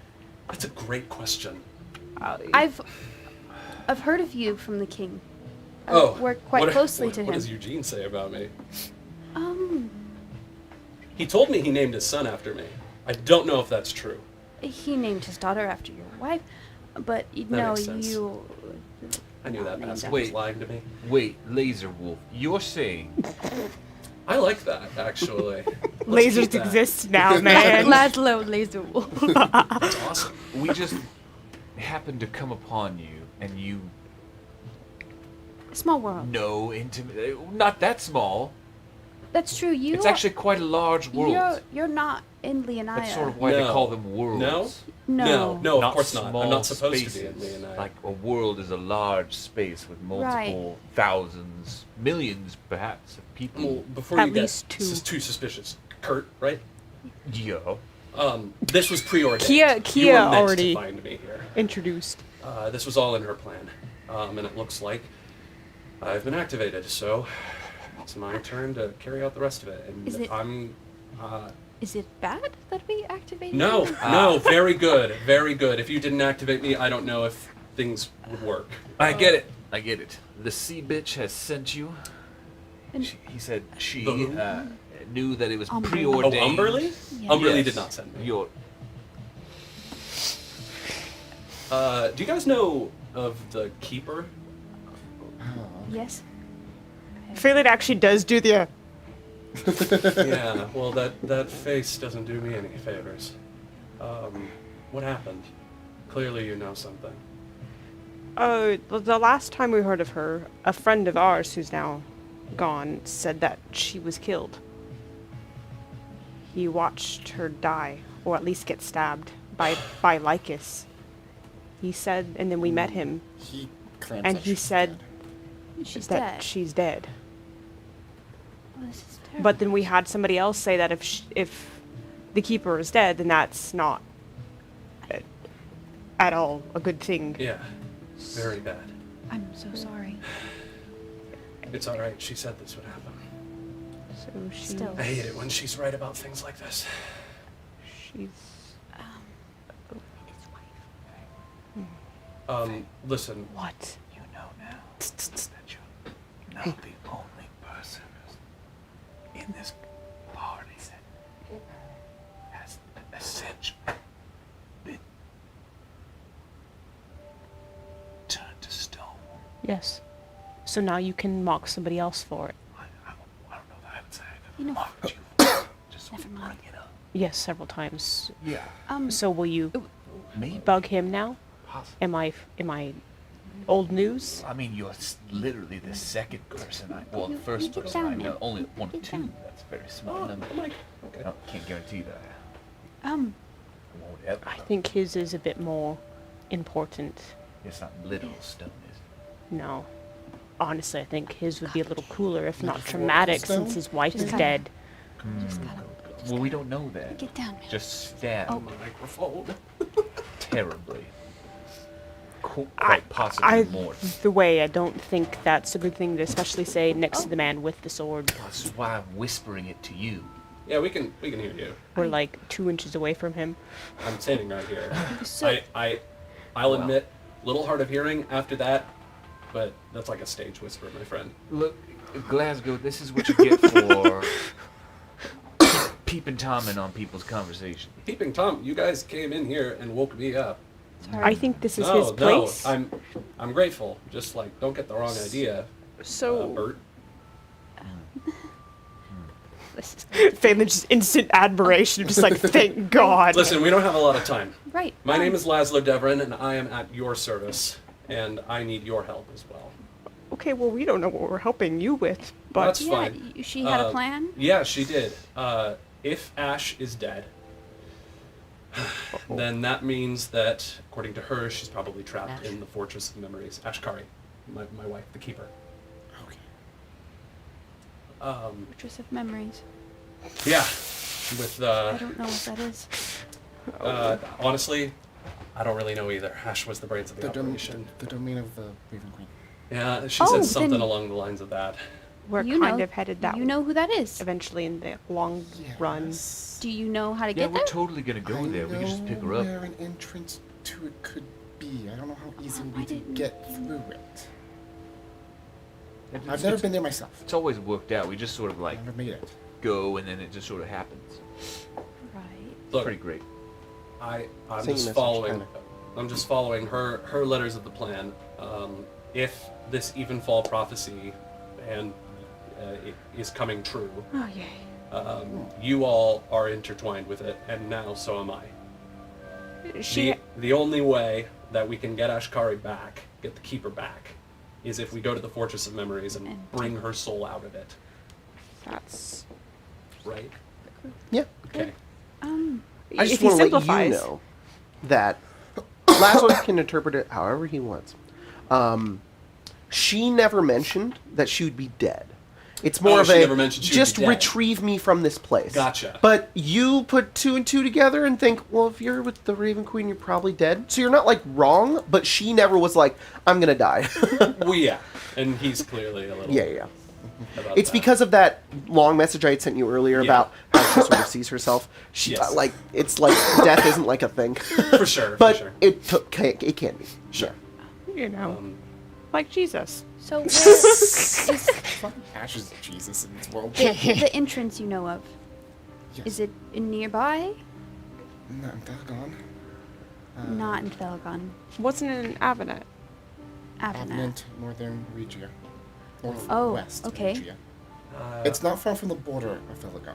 that's a great question. I've heard of you from the king. I've Oh, worked quite what- closely to What him. does Eugene say about me? Um, He told me he named his son after me. I don't know if that's true. he named his daughter after your wife, but no, makes sense. you. I knew that named bastard after- was lying to me. Wait, Laser Wolf, you're saying I like that, actually. Let's Lasers keep that. exist now, man. Laszlo Laser Wolf. That's awesome. we just happened to come upon you and you Small world. know not that small. That's true. You. It's actually quite a large world. You're not in Leonia. That's sort of why they No. call them worlds. No, No. of course not. I'm small not supposed spaces. to be in Leonine. Like a world is a large space with multiple thousands, millions perhaps of people. Well, before At you get least 2. this is too suspicious. Kurt, right? Yeah. This was preordained. Kia You were meant already- to find me here. Introduced. This was all in her plan, and it looks like I've been activated. So it's my turn to carry out the rest of it. And Is it- I'm. Is it bad that we activated? No, you? no, very good, very good. If you didn't activate me, I don't know if things would work. I get it. I get it. The sea bitch has sent you. And- He said she The who? knew that it was Umberly. preordained. Oh, Umberly? Yeah. Umberly Yes. did not send me. Your Do you guys know of the Keeper? Yes. Phelan actually does do the. Yeah, well, that face doesn't do me any favors. What happened? Clearly you know something. The last time we heard of her, a friend of ours who's now gone said that she was killed. He watched her die, or at least get stabbed by Lycus. He said, and then we met him, He claims and that he she's said dead. She's that dead. she's dead. Oh, this is terrible. But then we had somebody else say that if the keeper is dead, then that's not at all a good thing. Yeah, very bad. I'm so sorry. It's alright, she said this would happen. So she, Still. I hate it when she's right about things like this. she's His wife. Listen, what? You know now that you're not the only person in this party that has essentially been turned to stone. Yes. So now you can mock somebody else for it. I You know, Just Never mind. bring it up. Yes, several times. Yeah. So will you Maybe. bug him now? Possibly. Am I old news? I mean, you're literally the second person well, the You first get person I down, know. man. Only one or Get two. down. That's a very small number. Okay. I can't guarantee that I won't ever. I think his is a bit more important. It's not literal stone, is it? No. Honestly, I think his would be a little cooler, if not Metaphorical traumatic, stone? since his wife Just is kinda- dead. Well, we don't know that. get down, man. Just stab Microphone. terribly. I, Quite possibly more. the way I don't think that's a good thing to especially say next to the man with the sword. This is why I'm whispering it to you. Yeah, we can hear you. We're like 2 inches away from him. I'm standing right here. So- I'll admit, little hard of hearing after that, but that's like a stage whisper, my friend. Look, Glasgow, this is what you get for peeping Tomming on people's conversations. Peeping Tom, you guys came in here and woke me up. I think this is no, his place. No, I'm grateful. Just like, don't get the wrong idea, So, Bert. Phelan just instant admiration, just like, thank God. Listen, we don't have a lot of time. Right. My name is Laszlo Devrin, and I am at your service, and I need your help as well. Okay, well, we don't know what we're helping you with, but That's Yeah, fine. she had a plan. Yeah, she did. If Ash is dead, then that means that, according to her, she's probably trapped in the Fortress of Memories. Ashkari, my wife, the Keeper. Okay. Fortress of Memories. Yeah, with I don't know what that is. honestly, I don't really know either. Ash was the brains of the operation. The domain of the Raven Queen. Yeah, she Oh, said something then- along the lines of that. we're You kind know- of headed that You know who that is. eventually in the long run. Yes. Do you know how to Yeah, get we're there? totally gonna go there. We can just pick her up. Where an entrance to it could be. I don't know how easy I we can didn't- get through it. It's- I've never it's- been there myself. It's always worked out. We just sort of like I've never made it. go, and then it just sort of happens. Right. It's Look, pretty great. I'm Same just message, following. kinda. I'm just following her letters of the plan. If this Evenfall prophecy and it is coming true, Oh, yay. you all are intertwined with it, and now so am I. She, The only way that we can get Ashkari back, get the Keeper back, is if we go to the Fortress of Memories and bring her soul out of it. that's... Right? Yeah. Okay. I just if he want to let you simplifies, know that Laszlo can interpret it however he wants. She never mentioned that she would be dead. It's more Oh, of she a never mentioned she would just be dead. retrieve me from this place. Gotcha. But you put 2 and 2 together and think, well, if you're with the Raven Queen, you're probably dead. So you're not like wrong, but she never was like, I'm gonna die. Well, yeah. And he's clearly a little. yeah. About It's that. because of that long message I had sent you earlier Yeah. about how she sort of sees herself. She Yes. like it's like death isn't like a thing, For sure. but for sure. it can be. Sure. you know, like Jesus. So where is Fucking Ash is Jesus in this world. the entrance you know of? Yes. Is it nearby? Not in Dagon. Not in Felgon. Wasn't it an Avenant? Avenant. Avenant, Northern Regia. Oh, Northwest okay. Regia. It's not far from the border of Felgon.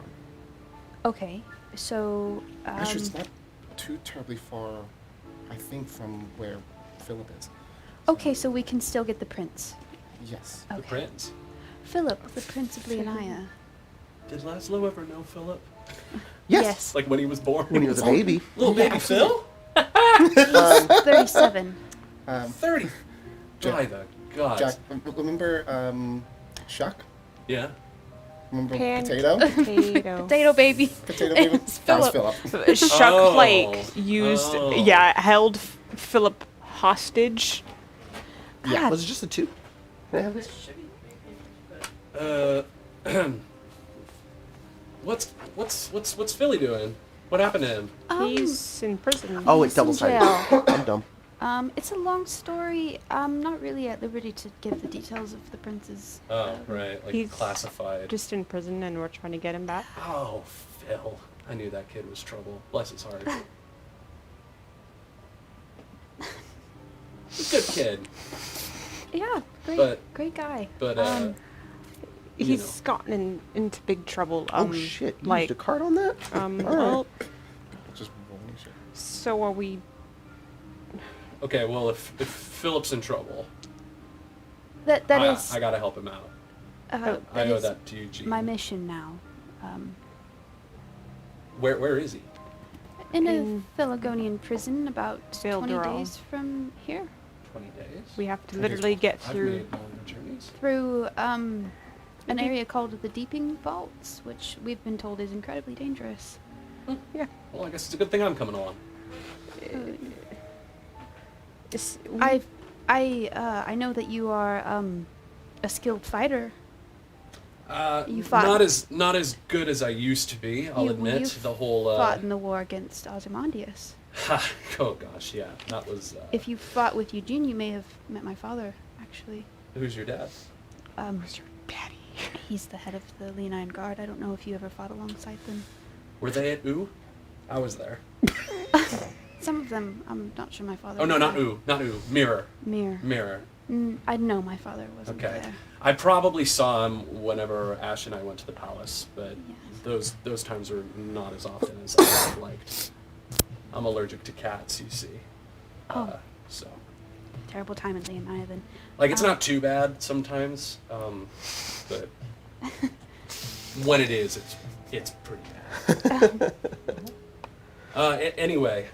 Okay. So Actually, it's not too terribly far, I think, from where Philip is. okay, so we can still get the prince. Yes. The Okay. prince. Philip, the Prince of Leonia. Did Laszlo ever know Philip? Yes. Like when he was born? When he was a baby. Little baby Phil? 37. 30. By the gods. Jack, remember Shuck? Yeah. Remember Pan- Potato? Potato. Potato baby. Potato baby? It's That was Philip. Philip. Shuck Oh. Flake used, held Philip hostage. Yeah. God. Was it just the 2? Can I have this? What's Philly doing? What happened to him? He's in prison. Oh, He's it's double in sided. jail. I'm dumb. It's a long story. I'm not really at liberty to give the details of the prince's. Oh, right. Like He's classified. Just in prison, and we're trying to get him back. Oh, Phil. I knew that kid was trouble. Bless his heart. Good kid. Yeah, great, But- great guy. But He's gotten into big trouble. Oh shit! You like used a card on that? well, Just rolling shit. so are we? Okay, well, if Philip's in trouble, That is. I gotta help him out. That I owe is that to you, Gene. my mission now. Where is he? In a In Philogonian prison about 20 Vildorel. days from here. 20 days. We have to 20 literally days. get I've through. made longer journeys. Through an area called the Deeping Vaults, which we've been told is incredibly dangerous. Yeah. Well, I guess it's a good thing I'm coming along. I know that you are a skilled fighter. You fought. Not as good as I used to be. I'll admit. You The whole. fought in the war against Ozymandias. Oh gosh, yeah, that was. If you fought with Eugene, you may have met my father, actually. Who's your dad? Who's your daddy? He's the head of the Leonine Guard. I don't know if you ever fought alongside them. Were they at Ooh? I was there. Some of them, I'm not sure my father. Oh no, was not there. Ooh, not Ooh. Mirror. Mirror. I know my father wasn't Okay. there. I probably saw him whenever Ash and I went to the palace, but Yes. those times are not as often as I would liked. I'm allergic to cats, you see. Oh. So, Terrible time in Leonine then. like, it's not too bad sometimes, but when it is, it's pretty bad. Anyway,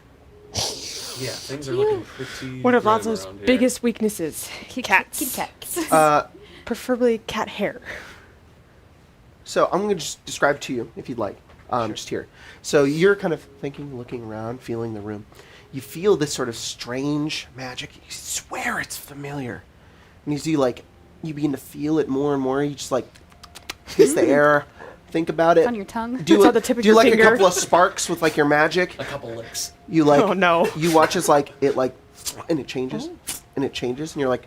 yeah, things are looking pretty. One of grim Laszlo's around here. biggest weaknesses: cats. Kitty cats. Preferably cat hair. So I'm going to just describe to you, if you'd like, just here. So you're kind of thinking, looking around, feeling the room. You feel this sort of strange magic. You swear it's familiar. And you see, like, you begin to feel it more and more. You just, like, taste the air, think about it. It's on your tongue. Do It's it, on the tip of do your like finger. a couple of sparks with, like, your magic. A couple licks. You, like, Oh, no. you watch as, like, it, like, and it changes, and it changes, and you're like,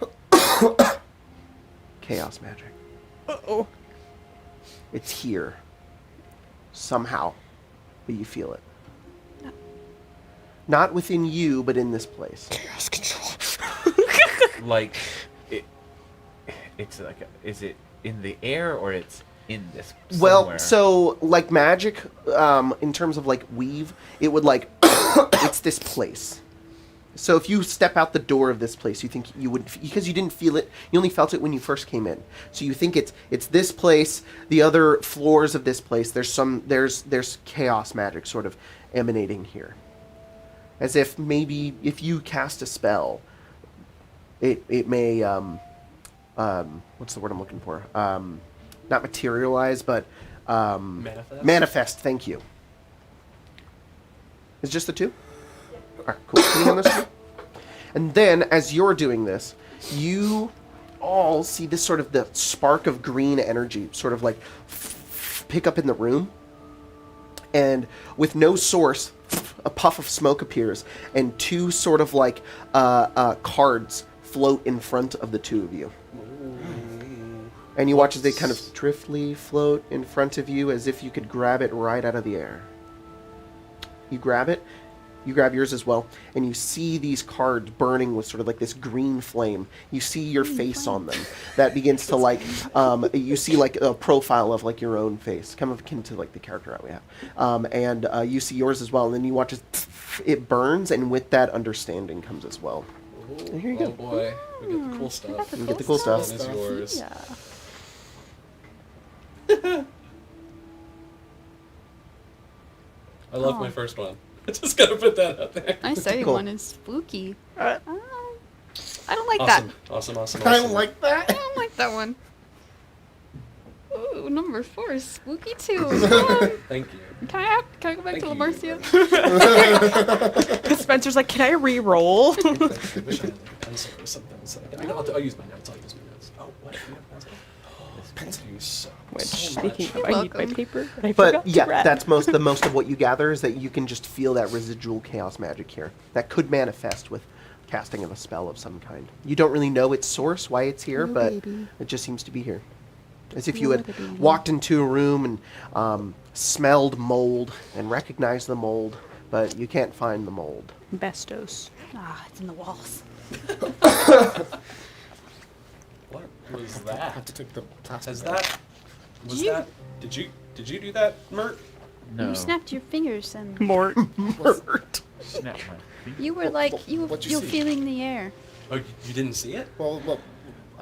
chaos magic. Uh-oh. It's here. Somehow. But you feel it. Not within you, but in this place. Chaos control. Like, it's like, is it in the air or it's in this somewhere? Well, so, like, magic, in terms of, like, weave, it would, like, it's this place. So if you step out the door of this place, you think you would, because you didn't feel it, you only felt it when you first came in. So you think it's this place, the other floors of this place, there's chaos magic sort of emanating here. As if maybe if you cast a spell, it may, what's the word I'm looking for? Not materialize, but manifest, thank you. Is just the two? Alright, cool. Can you hand this to me? And then, as you're doing this, you all see this sort of the spark of green energy sort of like pick up in the room. And with no source, a puff of smoke appears, and two sort of like cards float in front of the two of you. And you watch as they kind of driftly float in front of you as if you could grab it right out of the air. You grab it. You grab yours as well, and you see these cards burning with sort of like this green flame. You see your face on them. That begins to like, you see like a profile of like your own face, kind of akin to like the character art we have. And you see yours as well, and then you watch as it burns, and with that understanding comes as well. And here you go. Oh boy, we get the cool stuff. You get the cool stuff. That is yours. Yeah. I love my first one. I just gotta put that out there. My second Cool. one is spooky. I don't like Awesome, that. awesome. I don't like I that. don't like that one. Ooh, number 4 is spooky too. Come on. Thank you. Can I go back to Thank Lamarcia? Spencer's like, can I re-roll? I wish I had like a pencil or something. So I'll use my notes. Oh, what? You have a pencil? Pencil. You so Which, so speaking much. of, I need my welcome. paper. And I But forgot to yeah, grab. that's the most of what you gather is that you can just feel that residual chaos magic here that could manifest with casting of a spell of some kind. You don't really know its source, why it's here, but it just seems to be here. As if you had walked into a room and smelled mold and recognized the mold, but you can't find the mold. Bestos. Ah, it's in the walls. What was I have that? to take the plastic Has out. that Was that? Did you do that, Mert? No. You snapped your fingers and Mort. Snap my feet. you were like what'd you you're see? feeling the air. Oh, you didn't see it? Well,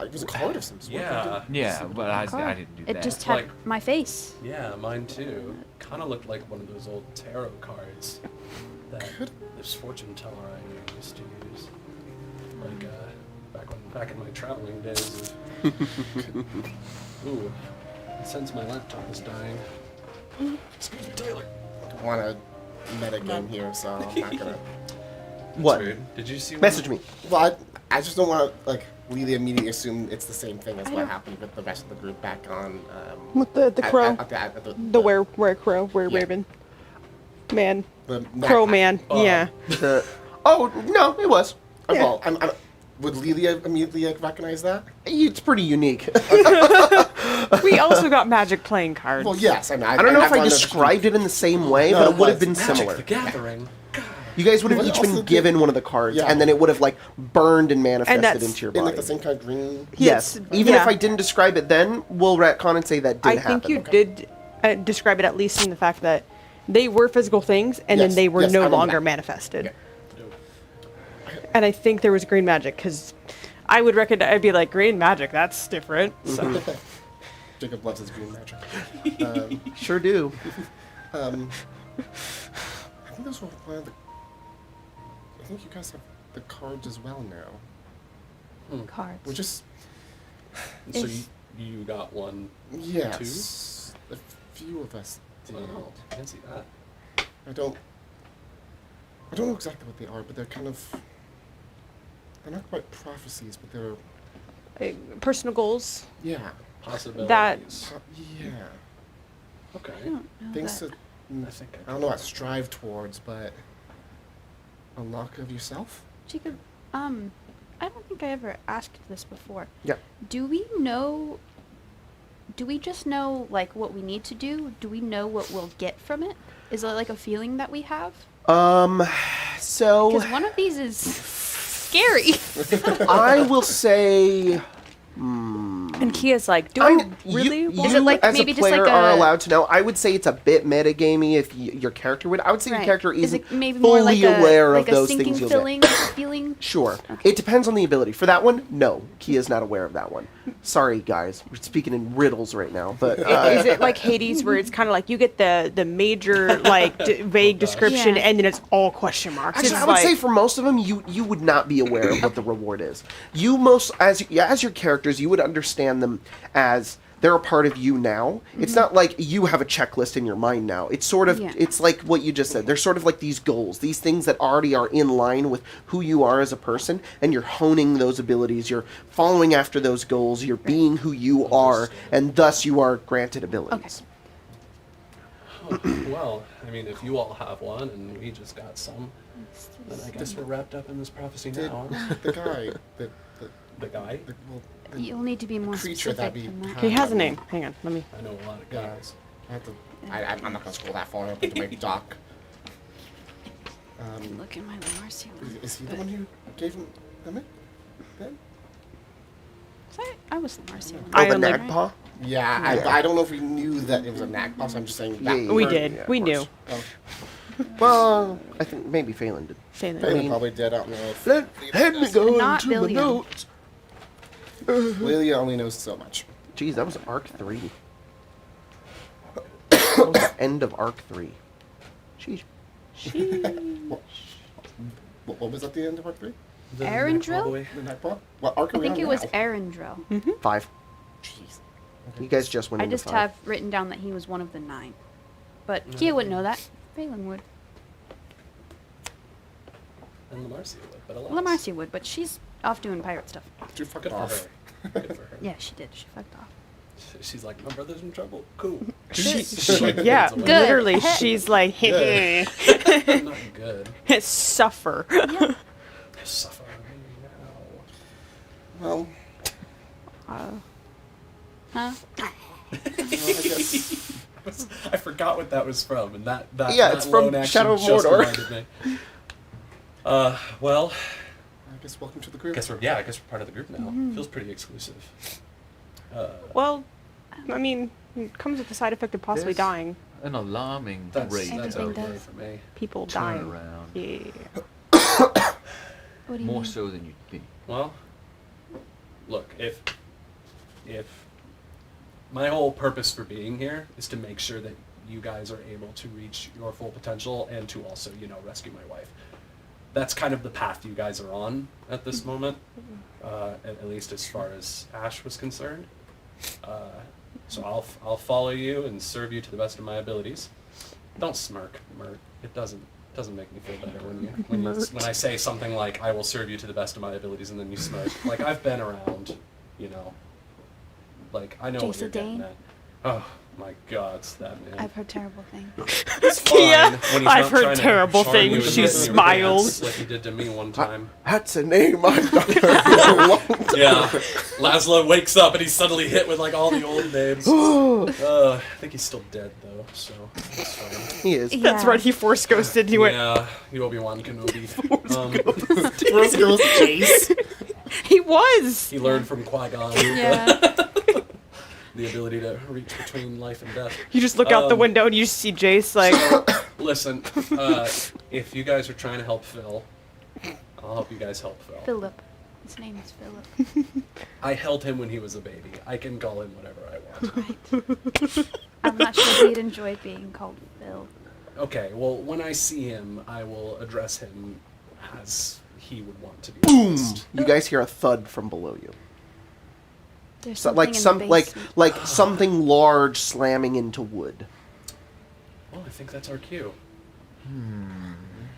it was a card of some sort. Yeah. Yeah, but I didn't do It that. just had Like- my face. Yeah, mine too. Kind of looked like one of those old tarot cards that this fortune teller I used to use, like back in my traveling days. Ooh, since my laptop is dying. Excuse me, Taylor. I want to meta game here, so I'm not gonna. What? Weird. Did you see? Message me. Well, I just don't want to really immediately assume it's the same thing as I what don't- happened with the rest of the group back on. With the crow. At The were crow, were Yeah. raven. Man. the Crow man. Yeah. Oh no, it was. Well, would Lelia immediately recognize that? It's pretty unique. We also got magic playing cards. Well, yes. I mean, I don't know if I described it in the same way, No, but it it would have was. been Magic similar. the Gathering. You guys would have Well, each also been the- given one of the cards, Yeah. and then it would have like burned and manifested that's into your in body. like the same kind of green. Yes. Yes, Even yeah. if I didn't describe it then, we'll retcon and say that did I happen. think you did describe it at least in the fact that they were physical things and Yes, then they were yes, I no remember longer that. manifested. Yeah. And I think there was green magic because I would recognize. I'd be like, green magic. That's different. So. Jacob loves his green magic. Sure do. I think those were one of the. I think you guys have the cards as well now. Cards. We're just So If- you got one. yes. A few of us did. Oh, I can see that. I don't know exactly what they are, but they're kind of. They're not quite prophecies, but they're Personal goals. yeah. Possibilities. Yeah. Okay. I don't know Things that. to I think I don't know what to strive towards, but unlock of yourself. Jacob, I don't think I ever asked this before. Yeah. Do we just know like what we need to do? Do we know what we'll get from it? Is it like a feeling that we have? So Because one of these is scary. I will say And Kia's like, do I'm- I really? You, Is it like as maybe a just player like are a- allowed to know. I would say it's a bit metagamey if your character would. I would say your Right. character Is isn't it maybe fully more like aware like of those a sinking things you'll feeling, get. feeling? Sure. Okay. It depends on the ability. For that one, no. Kia's not aware of that one. Sorry, guys. We're speaking in riddles right now. But Is it like Hades, where it's kind of like you get the major like vague description, Yeah. and then it's all question marks? Actually, It's I would like, say for most of them, you would not be aware of what the reward is. You most as your characters, you would understand them as they're a part of you now. It's not like you have a checklist in your mind now. It's sort of Yeah. it's like what you just said. They're sort of like these goals, these things that already are in line with who you are as a person, and you're honing those abilities. You're following after those goals. You're being who you are, and thus you are granted abilities. Well, I mean, if you all have one and we just got some, then I guess we're wrapped up in this prophecy Did now. the guy The guy? the You'll need to be more creature that specific we than that. he has a name. Hang on, let me. I know a lot of Yeah. guys. I have to. I'm not gonna scroll that far up into my doc. Look at my Marcy one. Is he the one who gave him them it? Then? I was the Marcy one. Oh, I the only- Nagpaw? Yeah, Yeah. I don't know if we knew that it was a Nagpaw, so I'm just saying that. Yeah, We yeah, did. yeah, of We course. knew. Oh, Well, I think maybe Phelan did. Say that. Phelan probably did. I don't know if Let me go Not into my Billion. notes. Lilia only knows so much. Jeez, that was Arc 3. That was the end of Arc 3. Sheesh. What was at the end of Arc 3? The Aaron neck all the drill? way. The Nagpaw? What Arc are I we think on it was now? Arendrell. 5. Jeez. You guys just went I into just 5. have written down that he was one of the 9. But Kia wouldn't know that. Phelan would. And Lamarcia would, but alas. Lamarcia would, but she's off doing pirate stuff. Dude, fuck Good for off. her. Good for her. Yeah, she did. She fucked off. She's like, my brother's in trouble. Cool. Yeah, Good. literally, she's like, Not good. suffer. Suffer me Well, Huh? I guess. now. I forgot what that was from, and that Yeah, that it's from lone action Shadow of just Mordor. reminded me. Well, I guess welcome to the group. I guess we're part of the group now. Feels pretty exclusive. Well, I mean, It comes with the side effect of possibly There's dying. An alarming That's rate Everything okay does. for me. People turn dying. around. Yeah. What do you More mean? so than you'd think. Well, look, if my whole purpose for being here is to make sure that you guys are able to reach your full potential and to also, rescue my wife. That's kind of the path you guys are on at this moment, at least as far as Ash was concerned. So I'll follow you and serve you to the best of my abilities. Don't smirk, Mert. It doesn't make me feel better when I say something like I will serve you to the best of my abilities and then you smirk. Like I've been around, like I know what you're Jason getting Dane? at. Oh my God, it's that man. I've heard terrible things. It's fine Yeah, when he's I've not heard trying to terrible charm you things. and She get in your smiled. pants like he did to me one time. That's a name I've not heard in a long time. Yeah, Laszlo wakes up and he's suddenly hit with like all the old names. I think he's still dead though, so it's fine. He is. That's Yeah. right. He force ghosted. He went. Yeah, you Obi-Wan Kenobi. First goes Jace. He was. He learned from Qui-Gon Yeah. the ability to reach between life and death. You just look out the window and you just see Jace like. Listen, if you guys are trying to help Phil, I'll help you guys help Phil. Philip. His name is Philip. I held him when he was a baby. I can call him whatever I want. Right. I'm not sure he'd enjoy being called Phil. Okay, well, when I see him, I will address him as he would want to be Boom! addressed. You guys hear a thud from below you. There's So, something like in the basement. like something large slamming into wood. Well, I think that's our cue.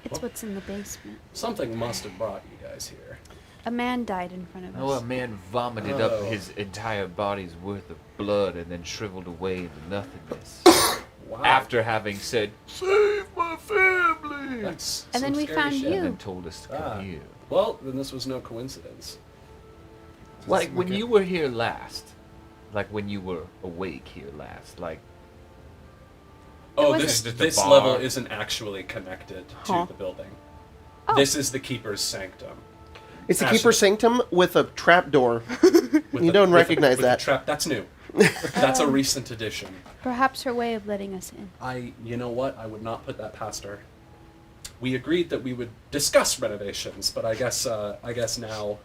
It's what's in the basement. Something must have brought you guys here. A man died in front of us. Oh, a man vomited Oh. up his entire body's worth of blood and then shriveled away into nothingness. Wow. After having said, "Save my family!" That's And then some we scary found shit. you. and then told us to come Ah. here. Well, then this was no coincidence. Like when Okay. you were here last. Like when you were awake here last. Like, Oh, wasn't- this Just a this bar. level isn't actually connected to Huh. the building. Oh. This is the Keeper's Sanctum. It's the Ashley. Keeper's Sanctum with a trapdoor. With You don't recognize with that. trap. That's new. That's a recent addition. Perhaps her way of letting us in. You know what? I would not put that past her. We agreed that we would discuss renovations, but I guess now.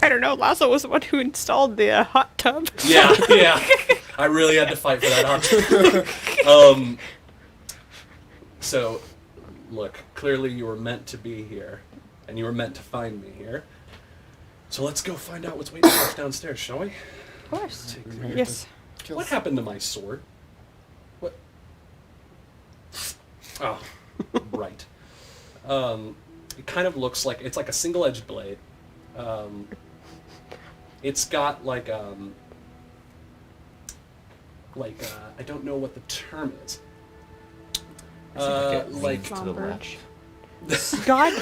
I don't know. Laszlo was the one who installed the hot tub. Yeah. I really had to fight for that option. So, look, clearly you were meant to be here, and you were meant to find me here. So let's go find out what's waiting for us downstairs, shall we? Of course. Yes. What happened to my sword? What? Oh, right. It kind of looks like it's like a single-edged blade. It's got like I don't know what the term is. like to the Lombard. left. God.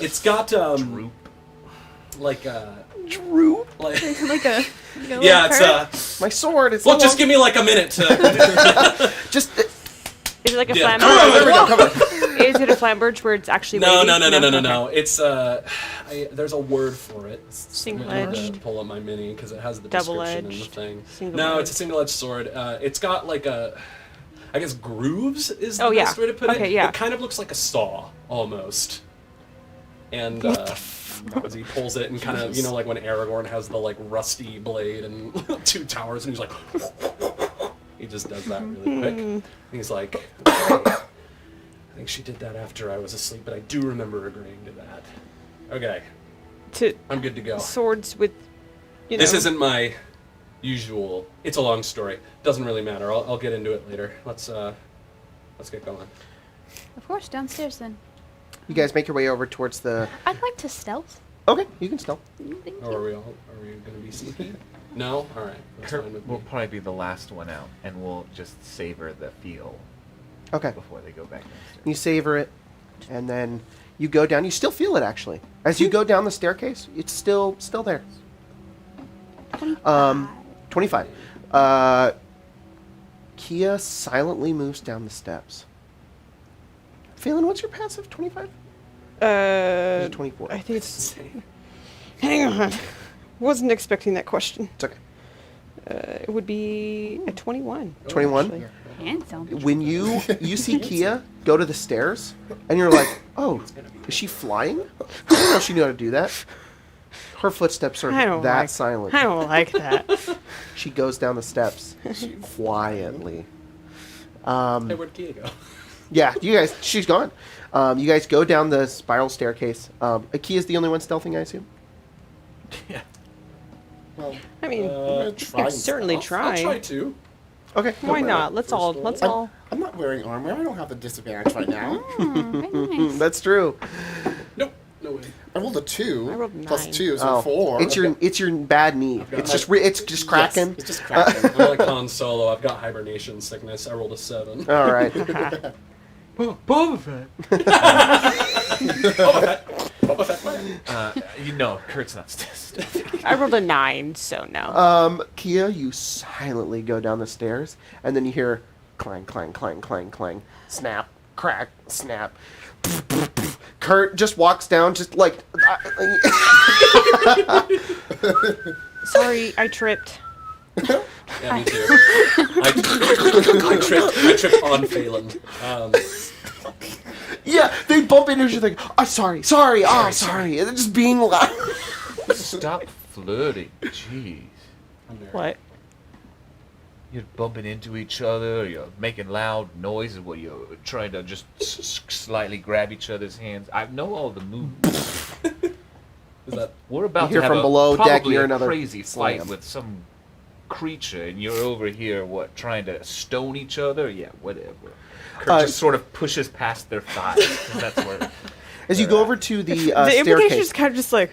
It's got Droop. like Droop. like like a yeah, it's My sword. It's well, so just long. give me like a minute to. Just Is it like a Yeah. flamberge? there we go. Come on. Is it a flamberge where it's actually No, wavy? no, no, no, no, no, Okay. no. It's there's a word for it. Single-edged. I need to pull up my mini because it has the Double-edged. description and the thing. Single-edged. No, it's a single-edged sword. It's got like I guess grooves is the Oh, yeah. best way to put it. Okay, yeah. It kind of looks like a saw almost. And as he pulls it and kind of like when Aragorn has the like rusty blade and two towers and he's like he just does that really quick. And he's like, okay, I think she did that after I was asleep, but I do remember agreeing to that. Okay, To I'm good to go. swords with, This isn't my usual. It's a long story. Doesn't really matter. I'll get into it later. Let's get going. Of course, downstairs then. You guys make your way over towards the. I'd like to stealth. Okay, you can still. Thank Oh, are you. we gonna be sneaky? No. All right. That's Kurt fine with will me. probably be the last one out, and we'll just savor the feel Okay. before they go back downstairs. You savor it, and then you go down. You still feel it actually. As you go down the staircase, it's still there. 25. Kia silently moves down the steps. Phelan, what's your passive? 25? Or is it 24? I think it's. Hang on. Wasn't expecting that question. It's okay. It would be a 21. 21? actually. Handsome. When you see Kia go to the stairs, and you're like, oh, is she flying? I didn't know she knew how to do that. Her footsteps I are don't that like, silent. I don't like that. She goes down the steps quietly. Hey, where'd Kia go? Yeah, she's gone. You guys go down the spiral staircase. Kia's the only one stealthing, I assume? Yeah. Well, I mean, I'm gonna you try. can certainly I'll try. try to. Okay. Why go. not? Let's all. I'm not wearing armor. I don't have the disadvantage right now. Very nice. That's true. Nope. No way. I rolled a 2. I rolled a plus 9. 2, so 4. It's your bad knee. got It's like- just cracking. Yes, it's just cracking. I'm like Han Solo. I've got hibernation sickness. I rolled a 7. All right. Boba Fett. Kurt's not stealthy. I rolled a 9, so no. Kia, you silently go down the stairs, and then you hear clang, clang, clang, clang, clang, snap, crack, snap. Kurt just walks down, just like. Sorry, I tripped. Yeah, me too. I tripped on Phelan. Yeah, they bump into each other. Like, oh, sorry. And they're just being loud. Stop flirting. Jeez. What? You're bumping into each other, you're making loud noises while you're trying to just slightly grab each other's hands. I know all the moves. Is that We're about You hear to have from a, below deck, probably you're a another crazy fight slam. with some creature, and you're over here, trying to stone each other? Yeah, whatever. Kurt just sort of pushes past their thighs, 'cause that's where... As you go over to the The implication is staircase, kind of just like.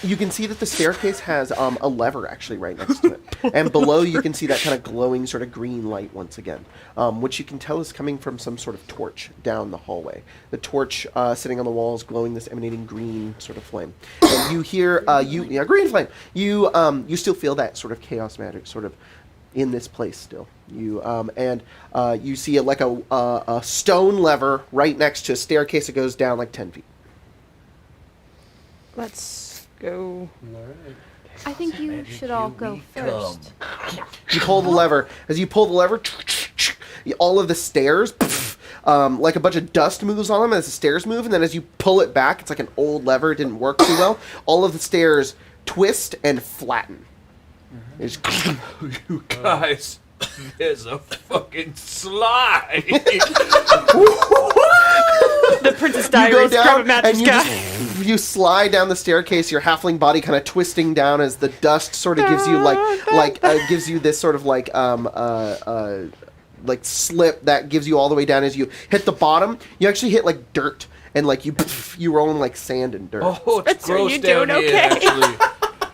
you can see that the staircase has a lever actually right next to it. And below you can see that kind of glowing sort of green light once again, which you can tell is coming from some sort of torch down the hallway. The torch sitting on the walls glowing this emanating green sort of flame. And you hear, green flame. You still feel that sort of chaos magic sort of in this place still. You you see a stone lever right next to a staircase that goes down like 10 feet. Let's go. alright? I think you should all go first. You pull the lever. As you pull the lever, all of the stairs, like a bunch of dust moves on them as the stairs move, and then as you pull it back, it's like an old lever. It didn't work too well. All of the stairs twist and flatten. It's You guys, there's a fucking slide! The Princess you go Diaries down Magic and guy. you slide down the staircase. Your halfling body kind of twisting down as the dust sort of gives you gives you this sort of like slip that gives you all the way down. As you hit the bottom, you actually hit like dirt and like you roll in like sand and dirt. Oh, it's Spencer, gross you down doing here, okay? actually.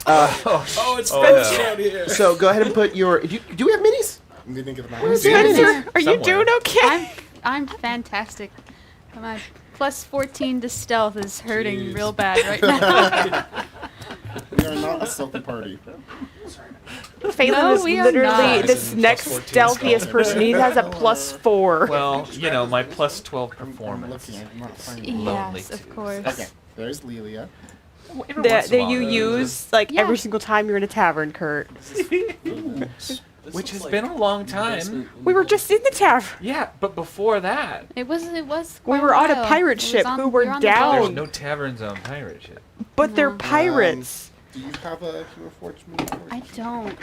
Oh, it's Spencer no. out here. So go ahead and put your. Do we have minis? You didn't get the Where's mountain. the Spencer, are you Somewhere. doing okay? I'm fantastic. My plus 14 to stealth is hurting real bad right now. We are not a stealthy party. Phelan No, is we are literally not. this Plus next 14 stealthiest stealth. person. He has a +4. Well, my plus 12 I'm performance. looking. I'm not finding. Lonely Yes, of too. course. Okay, there's Lelia. That you use like Yeah. every single time you're in a tavern, Kurt. Which has been a long time. We were just in the tavern. Yeah, but before that, It was. We quite were on a while. pirate It was ship on- who we were on the down. there's boat. no taverns on pirate ship. But they're pirates. Do you have a Hero Forge mini? I don't.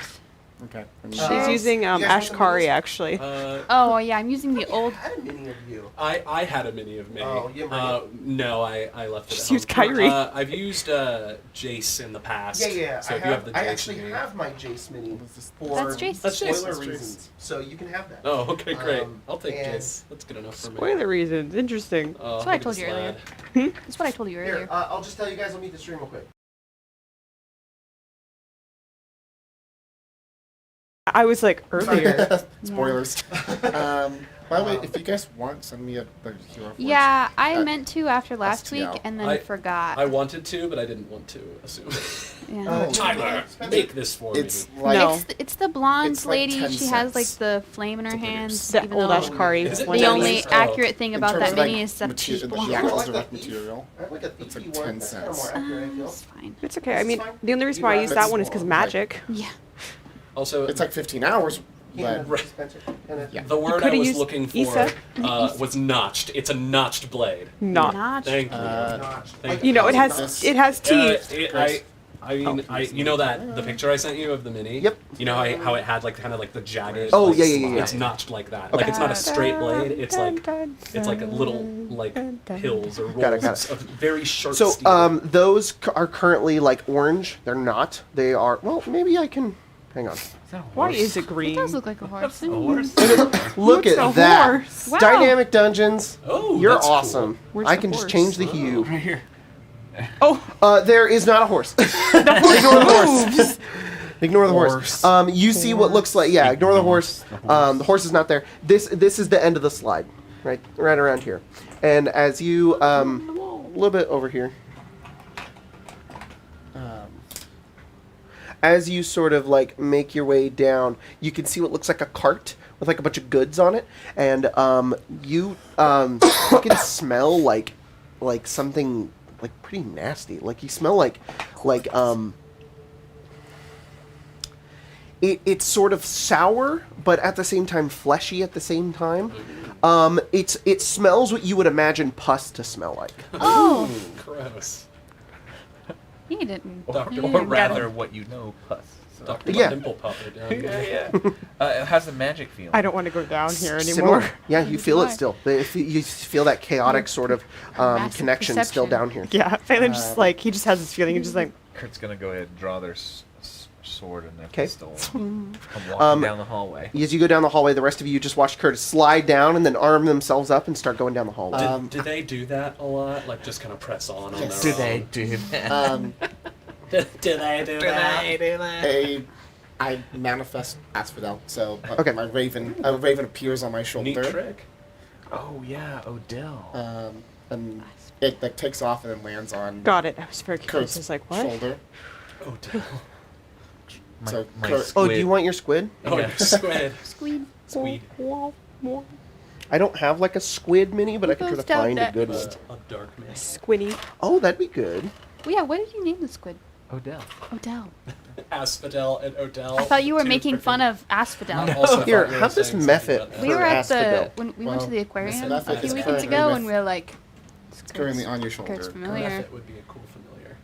Okay. She's using you guys want Ashkari those? actually. Oh yeah, I'm using the old. I had a mini of you. I had a mini of me. Oh, you didn't no, I left it. Just at use home. Kyrie. I've used Jace in the past. Yeah. So I if you have the Jace I actually mini. have my Jace mini for That's Jace. That's Jace. spoiler That's Jace. reasons. So you can have that. Oh, okay, great. I'll take and- Jace. That's good enough for me. Spoiler reasons. Interesting. Oh, That's what I look at told this you earlier. lad. That's what I told you earlier. Here, I'll just tell you guys. I'll meet the stream real quick. I was like, earlier. Spoilers. By the way, if you guys want, send me a hero forge. Yeah, I meant to after last STL. week and then forgot. I wanted to, but I didn't want to assume. Yeah. Tyler, make this for It's me. like No. It's the blonde It's like lady. 10 She has like cents. the flame in her hands. The even old though Ashkari. Is it one The that only was- accurate thing in about terms that of, mini like, is that she's the blonde. actual like direct the- material. I like a It's like thiefy 10 one. That's kinda cents. more accurate, I feel. It's fine. It's okay. I mean, the only reason why I use that one is because magic. Yeah. Also, It's like 15 hours, Yeah, but Spencer. And then- Yeah. the word I coulda was used looking for Issa. was notched. It's a notched blade. Not. Notch. Thank you. Thank You know, it has This- teeth. You know that the picture I sent you of the mini. Yep. You know how it had like kind of like the jagged. Oh, like, yeah. It's notched like that. Like it's not a straight blade. It's like a little like hills or rolls Got it. of very sharp So, steel. those are currently like orange. They're not. They are. Well, maybe I can. Hang on. Why is it It green? does look like a horse. A horse? Look What's at a that. horse? Wow. Dynamic dungeons. Oh, You're that's cool. awesome. Where's I the can just horse? change the hue. Right here. Oh, There is not a horse. Ignore the horse. Ignore the horse. You see what looks like. Yeah, ignore the horse. The horse is not there. This is the end of the slide, right around here. And as you a little bit over here. As you sort of like make your way down, you can see what looks like a cart with like a bunch of goods on it, and you can smell like something like pretty nasty. Like you smell like it's sort of sour, but at the same time fleshy at the same time. It smells what you would imagine pus to smell like. Oh, Gross. he didn't. Or he Or didn't get rather, it. what you know, pus. So. Dr. Yeah. Dimple Puppet. Yeah. How's the magic feeling? I don't want to go down here Similar. anymore. Yeah, you feel it Why? still. You feel that chaotic sort of Massive connection still perception. down here. Yeah, Phelan just like he just has this feeling. He's just like, Kurt's gonna go ahead and draw their sword and their 'Kay. pistol. Come walking down the hallway. As you go down the hallway, the rest of you just watch Curtis slide down and then arm themselves up and start going down the hallway. Do they do that a lot? Like just kind of press on Yes. their Do they own? do that? Do they do that? I manifest Asphodel. So Okay. a raven appears on my Neat shoulder. trick. Oh yeah, Odell. And it like takes off and then lands on got it. I was very curious. Kurt's I was like, what? shoulder. Oh, damn. So my Kurt- Oh, do you squid. want your squid? Oh, Yeah. you're squid. Squeed. Squid. I don't have like a squid mini, but I can try to Goes down find a next. good one. A dark man. Squinty. Oh, that'd be good. Well, yeah. What did you name the squid? Odell. Odell. Asphodel and Odell. I thought you were Two making freaking- fun of Asphodel. I also thought Here, you were have this saying something method. about that. We were for at Asphodel. when we went to the aquarium Mr. a Method few is weekends currently ago, with- and we were like, It's currently on your shoulder. Kurt's familiar. That would be a cool familiar.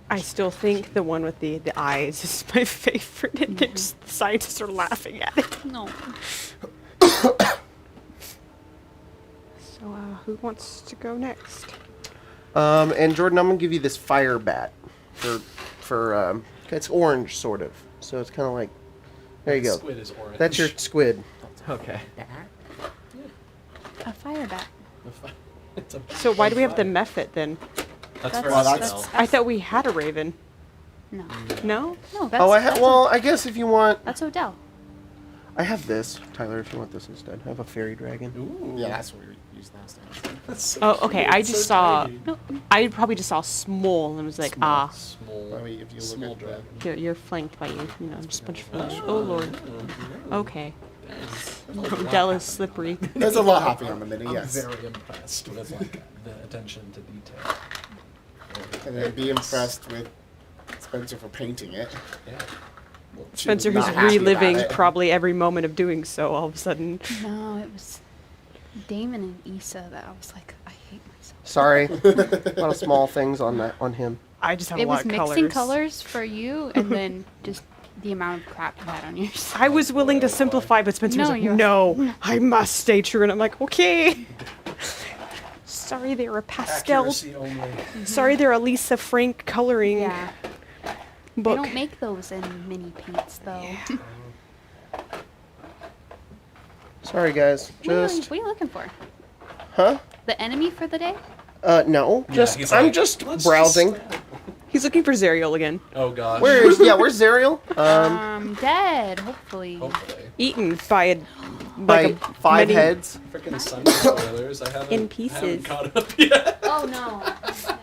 I still think the one with the eyes is my favorite, and then just the scientists are laughing at it. No. So, who wants to go next? And Jordan, I'm gonna give you this fire bat for it's orange sort of, so it's kind of like there you go. Squid is orange. That's your squid. Okay. A fire bat. It's a So why do we have the method then? That's for Well, Asphodel. that's- I thought we had a raven. No. No? No, that's. Oh, that's well, I guess if you want, That's Odell. I have this, Tyler. If you want this instead, I have a fairy dragon. Ooh. Yeah, that's what we used last time. That's so Oh, okay, cute. I So just saw- tiny. No. I probably just saw small and was like, Small, ah, small, By the way, if you look small at the- dragon. you're flanked by you know, just a bunch of flesh. Oh lord. Okay. Yes. Odell is slippery. There's a lot happening on the mini, I'm yes. very impressed with like the attention to detail. And then be impressed with Spencer for painting it. Yeah. Well, she Spencer, was who's not happy about reliving it. probably every moment of doing so, all of a sudden. No, it was Damon and Issa that I was like, I hate myself. Sorry, a lot of small things on him. I just have a It lot was of mixing colors. colors for you, and then just the amount of crap you had on yours. I was willing to simplify, but Spencer was No, like, you're- no, I must stay true. And I'm like, okay. Sorry, they're a pastel. Accuracy only. Sorry, they're a Lisa Frank coloring Yeah. They book. don't make those in mini paints though. Sorry, guys. Just What are you looking for? huh? The enemy for the day? No. Yeah, Just he's I'm like, just "Let's browsing. just- He's looking for Zerial again. Oh gosh. Where's Zerial? Dead, hopefully. Hopefully. Eaten by a By 5 heads. Freaking sun spoilers. I haven't, In pieces. haven't caught up yet. Oh no.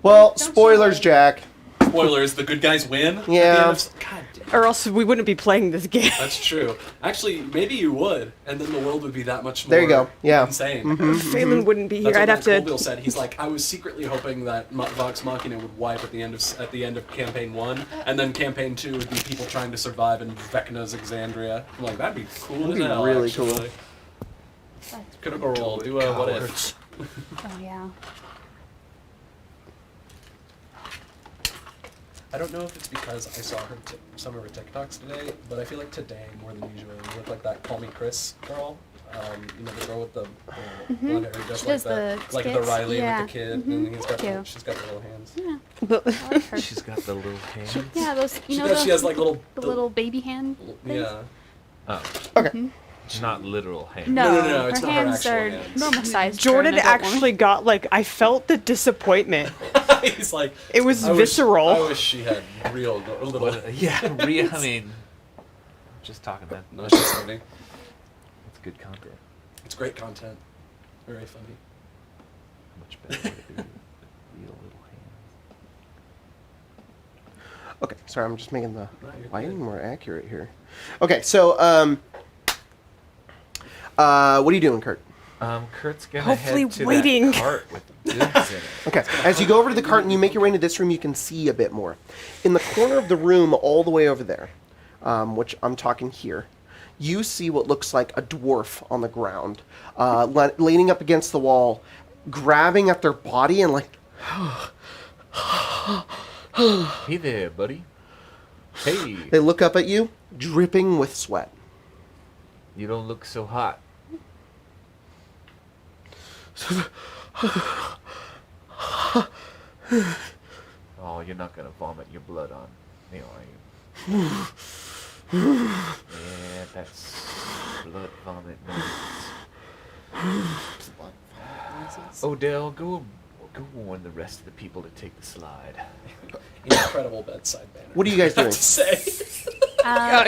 Well, Don't spoilers, show it. Jack. Spoilers, the good guys win. at the Yeah. end of- God damn. Or else we wouldn't be playing this game. That's true. Actually, maybe you would, and then the world would be that much more There you go. Yeah. insane. Phelan wouldn't be here. That's what I'd have Matt to. Colville said. He's like, I was secretly hoping that Vox Machina would wipe at the end of campaign 1, and then campaign 2 would be people trying to survive in Vecna's Exandria. I'm like, that'd be cool That'd as be hell. really actually. cool. Critical Role. Do a what if. Oh yeah. I don't know if it's because I saw her some of her TikToks today, but I feel like today more than usual. You look like that Call Me Chris girl. You know, the girl with the blonde hair, just She like does that, the like the skits, Riley yeah. with the kid, and she's got the little hands. Yeah. But I like her. She's got the little hands. Yeah, those. You She know does. the, She has like little. the little baby hand. things? Yeah. Oh, Okay. it's not literal hands. No, it's her not her hands actual are hands. normal sized. Jordan for an adult actually got like I felt the disappointment. He's like. It was I wish- visceral. I wish she had real little. What, yeah, I mean, just talking, man. No, she's funny. It's good content. It's great content. Very funny. Much better way to do it. Real little hands. Okay, sorry, I'm just making the No, you're lighting good. more accurate here. Okay, so what are you doing, Kurt? Kurt's gonna Hopefully head to waiting. that cart with the goods in it. Okay, as you go over to the cart and you make your way into this room, you can see a bit more. In the corner of the room, all the way over there, which I'm talking here, you see what looks like a dwarf on the ground, leaning up against the wall, grabbing at their body and like, Hey there, buddy. Hey, they look up at you, dripping with sweat. you don't look so hot. Oh, you're not gonna vomit your blood on me, are you? Yeah, that's blood vomit noise. Odell, go warn the rest of the people to take the slide. Incredible bedside banner. What are you guys I doing? have to say.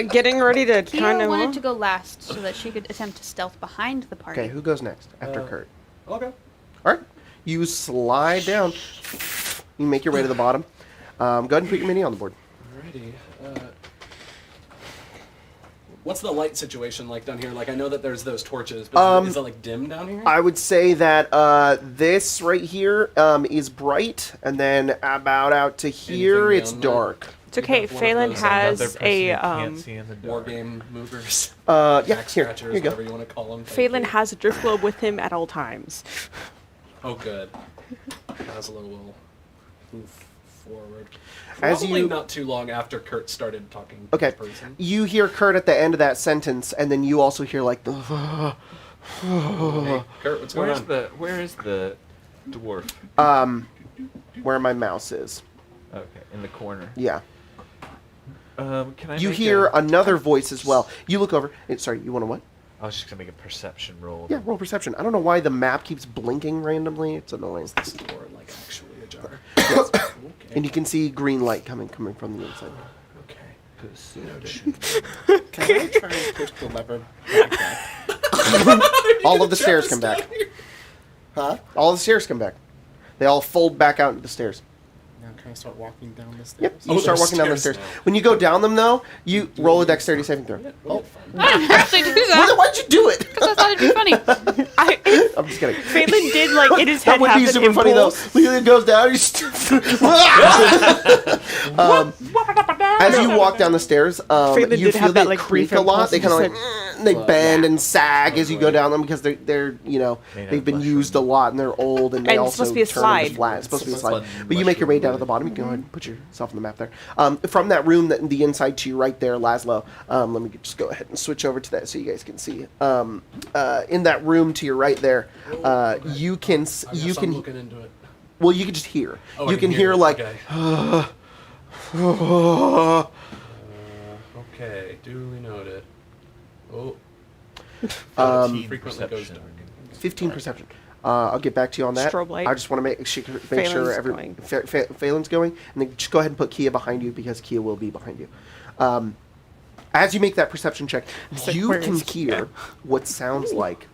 Getting ready to Kia kind of. wanted to go last so that she could attempt to stealth behind the party. Okay, who goes next after Uh, Kurt? Okay. All right, you slide down. You make your way to the bottom. Go ahead and put your mini on the board. Alrighty. What's the light situation like down here? Like, I know that there's those torches, but is it like dim down here? I would say that this right here is bright, and then about out to here, Anything it's down there? dark. It's okay. We have one of Phelan those, Another has person a who can't see in the War dark. game movers. Yeah, Back here scratchers, you go. whatever you want to call them. Phelan has a drift globe with him at all times. Oh, good. Laszlo will move forward. As Probably you- not too long after Kurt started talking to Okay, this person. you hear Kurt at the end of that sentence, and then you also hear like the. Hey, Kurt, what's going on? Where is the dwarf? Where my mouse is. Okay, in the corner. Yeah. Can I? You make hear a, another voice as well. You look over. Sorry, you want to what? I was just gonna make a perception roll. Yeah, roll perception. I don't know why the map keeps blinking randomly. It's annoying. This door, like, actually ajar. Okay. And you can see green light coming from the inside. Okay. Perception. Can I try and push the lever back? All of the stairs come back. Huh? All the stairs come back. They all fold back out into the stairs. Now can I start walking down the stairs? Yep, you Oh, start there's walking down the stairs stairs. now. When you go down them, though, you roll a dexterity saving throw. Oh. I didn't actually do that Why'd you do it? because I thought it'd be funny. I'm just kidding. Phelan did like in his head That would have be an super funny, though. impulse. Look at it goes down. As you walk down the stairs, Phelan you did feel have they that, like, creak brief a lot. impulse. They He kind of just like, they bend and sag as you go down them because they're Made out they've been of used a lot and they're old and they And it's also supposed to be a turn slide. into flat. It's supposed to be a slide. Fun But you make your way mushroom down to the wood. bottom. You can go ahead and put yourself on the map there. From that room, the inside to your right there, Laszlo. Let me just go ahead and switch over to that so you guys can see. In that room to your right there, you can I guess I'm looking into it. well, you can just hear. Oh, I You can hear it. like. Okay. Okay, duly noted. Oh, Um, 15 frequently goes perception. dark. 15 perception. I'll get back to you on that. Strobe light. I just want to make sure Phelan's going. Phelan's going, and then just go ahead and put Kia behind you because Kia will be behind you. As you make that perception check, like, you where can is hear what sounds like.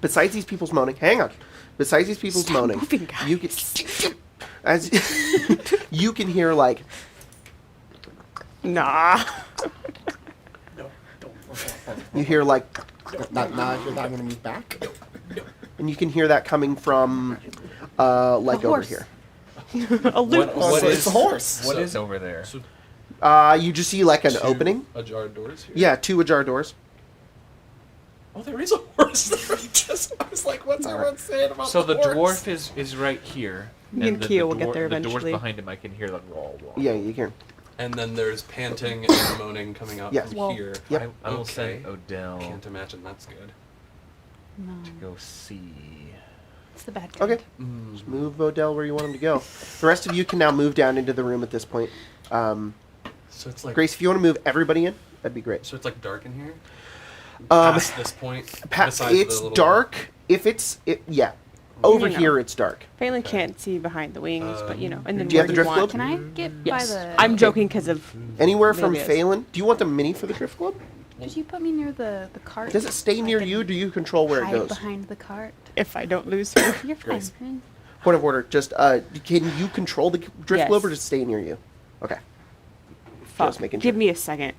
Besides these people's moaning, hang on. Besides these people's Stop moaning, moving, guys. you can you can hear like Nah. No, don't. you hear like, Now I hear that I'm gonna move back. and you can hear that coming from like over horse. here. A loop. Oh, so it's a horse. What So- is over there? You just see like an Two opening. ajar doors here. Yeah, 2 ajar doors. Oh, there is a horse there. I was like, what's everyone saying about So the horse? dwarf is right here. Me and Kia will get there The doors eventually. behind him, I can hear like roll. Yeah, you can. And then there's panting and moaning coming out Yes. from Well- here. Yep. I will Okay. send Odell Can't imagine that's good. No. to go see. It's the bad kind. Okay. Just move Odell where you want him to go. The rest of you can now move down into the room at this point. So it's like Grace, if you want to move everybody in, that'd be great. So it's like dark in here. Um, Past this point, besides the it's little- dark. Yeah. Over You know. here, it's dark. Phelan can't see behind the wings, but you know, and then Do you have where the drift want. globe? Can I get Yes. by the? I'm joking because of. Anywhere from Maybe it is. Phelan. Do you want the mini for the drift globe? Could you put me near the cart? Does it stay so I near can you? Do you control where it hide goes? behind the cart. If I don't lose her. You're fine. man. Point of order. Just can you control the drift Yes. globe or just stay near you? Okay. Fuck. Just making Give sure. me a second.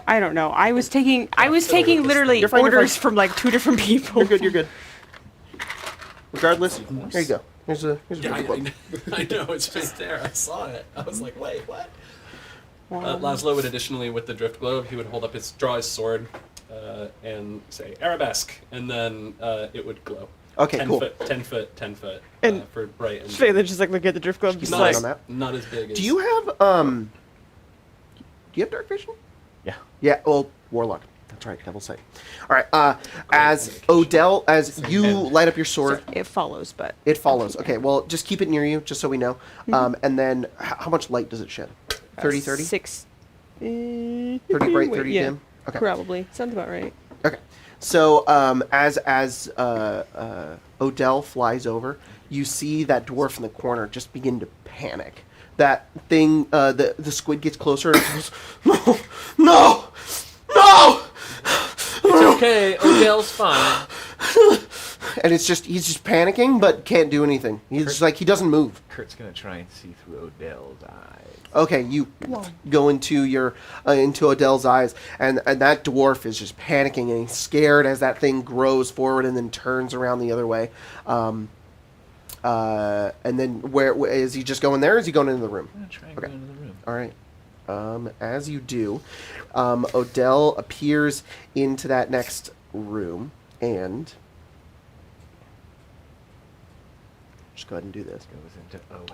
I don't know. I was taking literally You're fine, you're orders fine. from like 2 different people. You're good. You're good. Regardless, here you go. Here's a Yeah, drift globe. I know it's just there. I saw it. I was like, wait, what? Wow. Laszlo would additionally, with the drift globe, he would hold up draw his sword, and say arabesque, and then it would glow. Okay, 10 cool. Foot, 10 foot, 10 foot, And for bright and Phelan just like look at the drift globe, just an eye like on that. not as big as. Do you have dark vision? Yeah. Yeah. Well, warlock. That's right. Devil sight. All right. As Odell, as you light up your sword, it follows, but it follows. Okay. Well, just keep it near you, just so we know. And then, how much light does it shed? 30, 30? 6. 30 bright, 30 yeah, dim. Okay. Probably sounds about right. Okay. So as Odell flies over, you see that dwarf in the corner just begin to panic. That thing, the squid gets closer and goes, no, no, no. It's okay. Odell's fine. And he's just panicking, but can't do anything. He's just like, he doesn't move. Kurt's gonna try and see through Odell's eyes. Okay, you go into into Odell's eyes, and that dwarf is just panicking and he's scared as that thing grows forward and then turns around the other way. And then where is he just going there? Or is he going into the room? I'm gonna try and Okay. go into the room. All right. As you do, Odell appears into that next room, and just go ahead and do this. Goes into hell.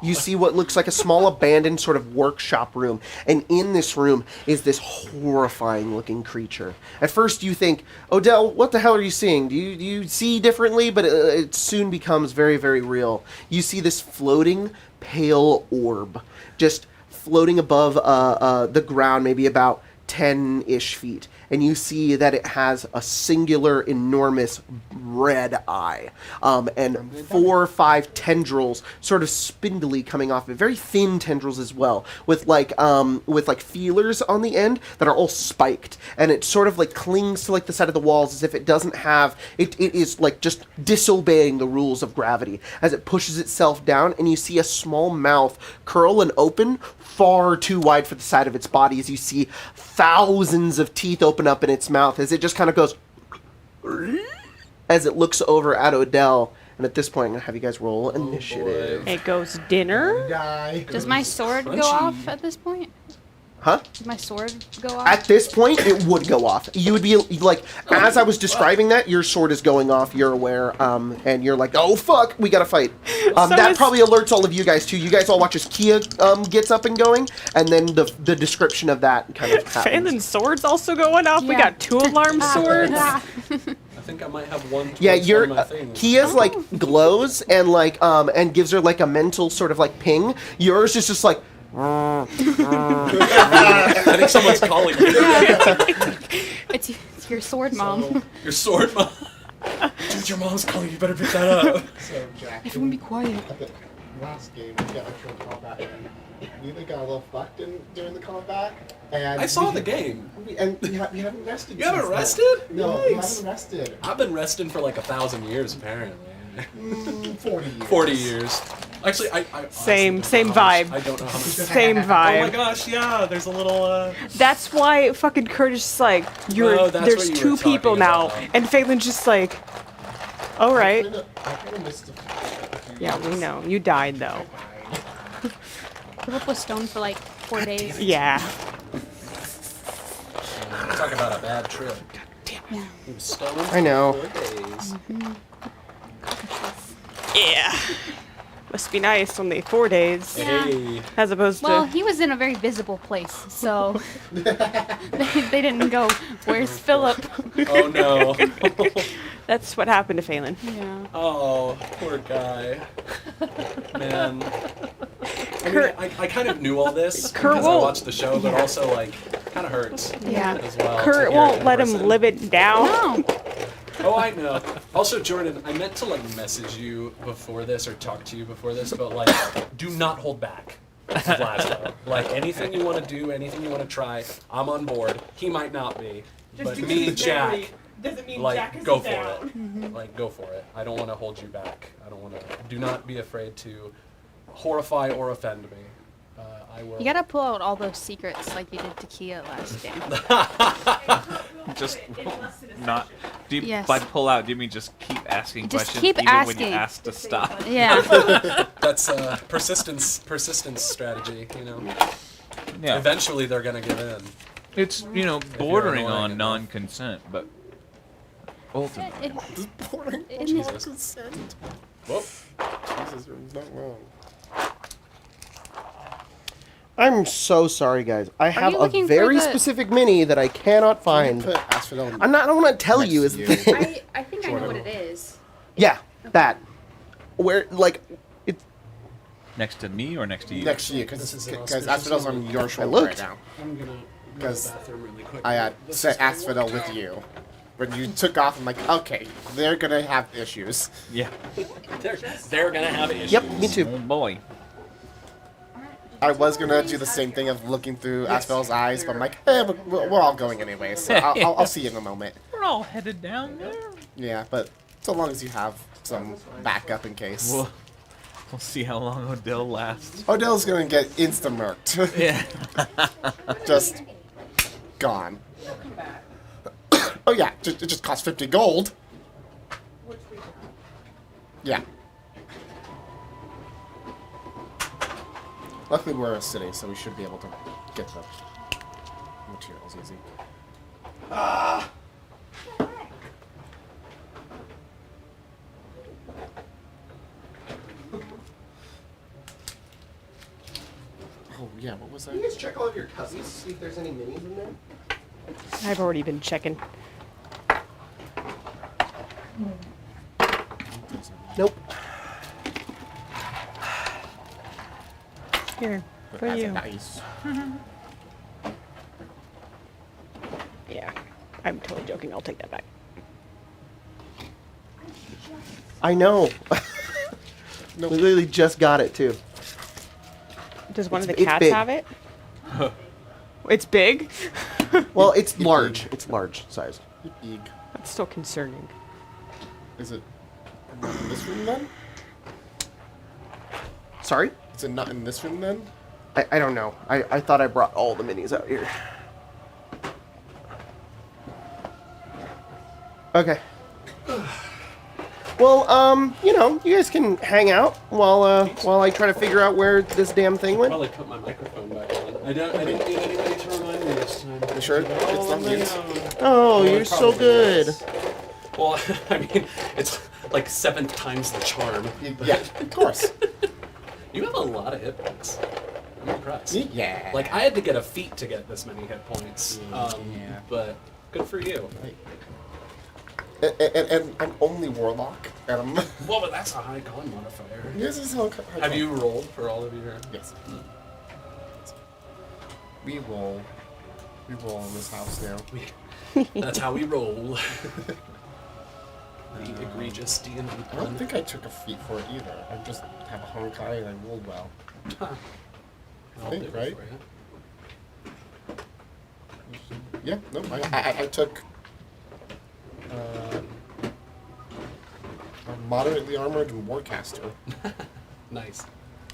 You see what looks like a small abandoned sort of workshop room, and in this room is this horrifying looking creature. At first you think, Odell, what the hell are you seeing? Do you see differently? But it soon becomes very, very real. You see this floating pale orb just floating above the ground, maybe about 10-ish feet, and you see that it has a singular, enormous red eye, and 4 or 5 tendrils, sort of spindly, coming off it. Very thin tendrils as well, with like feelers on the end that are all spiked, and it sort of like clings to like the side of the walls as if it doesn't have. It is like just disobeying the rules of gravity as it pushes itself down, and you see a small mouth curl and open far too wide for the side of its body as you see thousands of teeth open up in its mouth as it just kind of goes as it looks over at Odell. And at this point, I'm going to have you guys roll initiative. It goes dinner. Die. Does my sword go Crunchy. off at this point? Huh? Does my sword go off? At this point, it would go off. You would be like, as I was describing that, your sword is going off, you're aware, and you're like, oh fuck, we gotta fight. That it's- probably alerts all of you guys too. You guys all watch as Kia gets up and going, and then the description of that kind of happens. Phelan's sword's also going off. We Yeah. got 2 alarm swords. I think I might have one. Yeah, towards your one of my things. Kia's like glows and like and gives her like a mental sort of like ping. Yours is just like I think someone's calling you. It's your sword, mom. Your sword, mom. Dude, your mom's calling. You better pick that up. So, Jack, Everyone be quiet. at the last game, we got actual combat, and we got a little fucked during the combat. And I saw the game. we haven't rested. You haven't since then. rested? No, we Yikes. haven't rested. I've been resting for like 1,000 years, apparently. 40 years. 40 years. Actually, I Same honestly don't know vibe. how much- I don't know how much. Same Oh my vibe. gosh, yeah. There's a little. That's why fucking Curtis is like, Oh, that's there's what you two were talking people now, about. and Phelan's just like, all right. I kind of missed a few Yeah, we years. know. You died though. Grew up with Stone for like 4 days. Yeah. Talk about a bad trip. Yeah. He was stoned I know. for 4 days. Yeah. Must be nice only 4 days, Yeah. Hey. as opposed Well, to. he was in a very visible place, so they didn't go, where's Philip? Oh no. That's what happened to Phelan. Yeah. Oh, poor guy. Man. I mean, Kurt- I kind of knew all this Kurt because I won't- watched the show, but also like kind of hurts Yeah. as well. to Kurt hear won't it in let him person. live it down. No. Oh, I know. Also, Jordan, I meant to like message you before this or talk to you before this, but like, do not hold back. This is Laszlo. Like anything you want to do, anything you want to try, I'm on board. He might not be, but me, Jack, doesn't mean like go for it. Like go for it. I don't want to hold you back. I don't want to. Do not be afraid to horrify or offend me. I will. You gotta pull out all those secrets like you did to Kia last game. Just not. Do you, Yes. By pull out, do you mean just keep asking Just questions keep even when asking. you ask to stop? Yeah. That's persistence strategy. You know. Yeah. Eventually, they're gonna give in. It's you're bordering annoying on enough. non-consent, but ultimately. Boring. In Jesus. Consent. Whoop. Jesus, you're not wrong. I'm so sorry, guys. I have you a looking for very the- specific mini that I cannot find. Put Asphodel I'm not. I don't want to tell next you. to Is the you. thing. I think I know what it is. Yeah, that. Where like it's Next to me or next to you? next to you, This is an because auspicious Asphodel's on moment. your shoulder looked. right now. I'm gonna go to the 'Cause bathroom really quick. I had This set is gonna Asphodel work with out. you. When you took off, I'm like, okay, they're gonna have issues. Yeah. They're gonna have issues. Yep, me too. Oh boy. I was gonna do the same thing of looking through Asphodel's eyes, but I'm like, hey, we're all going anyway, so I'll see you in a moment. We're all headed down there. Yeah, but so long as you have some backup in case. We'll see how long Odell lasts. Odell's gonna get insta-murked. Yeah. Just gone. Oh yeah, it just cost 50 gold. Yeah. Luckily we're a city, so we should be able to get the materials easy. Oh yeah, what was that? Can you guys check all of your cousins, see if there's any minis in there? I've already been checking. Nope. Here, for That's you. nice. Yeah, I'm totally joking. I'll take that back. I know. Nope. We literally just got it too. Does one of the It's cats big. have it? It's big? Well, it's large. It's large sized. Eeg. That's still concerning. Is it not in this room then? Sorry? Is it not in this room then? I don't know. I thought I brought all the minis out here. Okay. Well, you know, you guys can hang out while I try to figure out where this damn thing went. Probably put my microphone back on. I didn't need anybody to remind me this time. You sure? I did it all It's not on my mute? own. Oh, Well, you're it so probably good. is. Well, I mean, it's like 7 times the charm. but Yeah, of course. You have a lot of hit points. I'm impressed. Yeah. Like, I had to get a feat to get this many hit points. Yeah. But good for you. And I'm only warlock. And I'm. Well, but that's a high con modifier. This is how. Have you rolled for all of your... Yes. We roll. We roll in this house now. That's how we roll. The egregious D&D I don't pun. think I took a feat for it either. I just have a Honkai and I rolled well. I'll think, do it right? for you. Yeah, no, I took a moderately armored warcaster. Nice.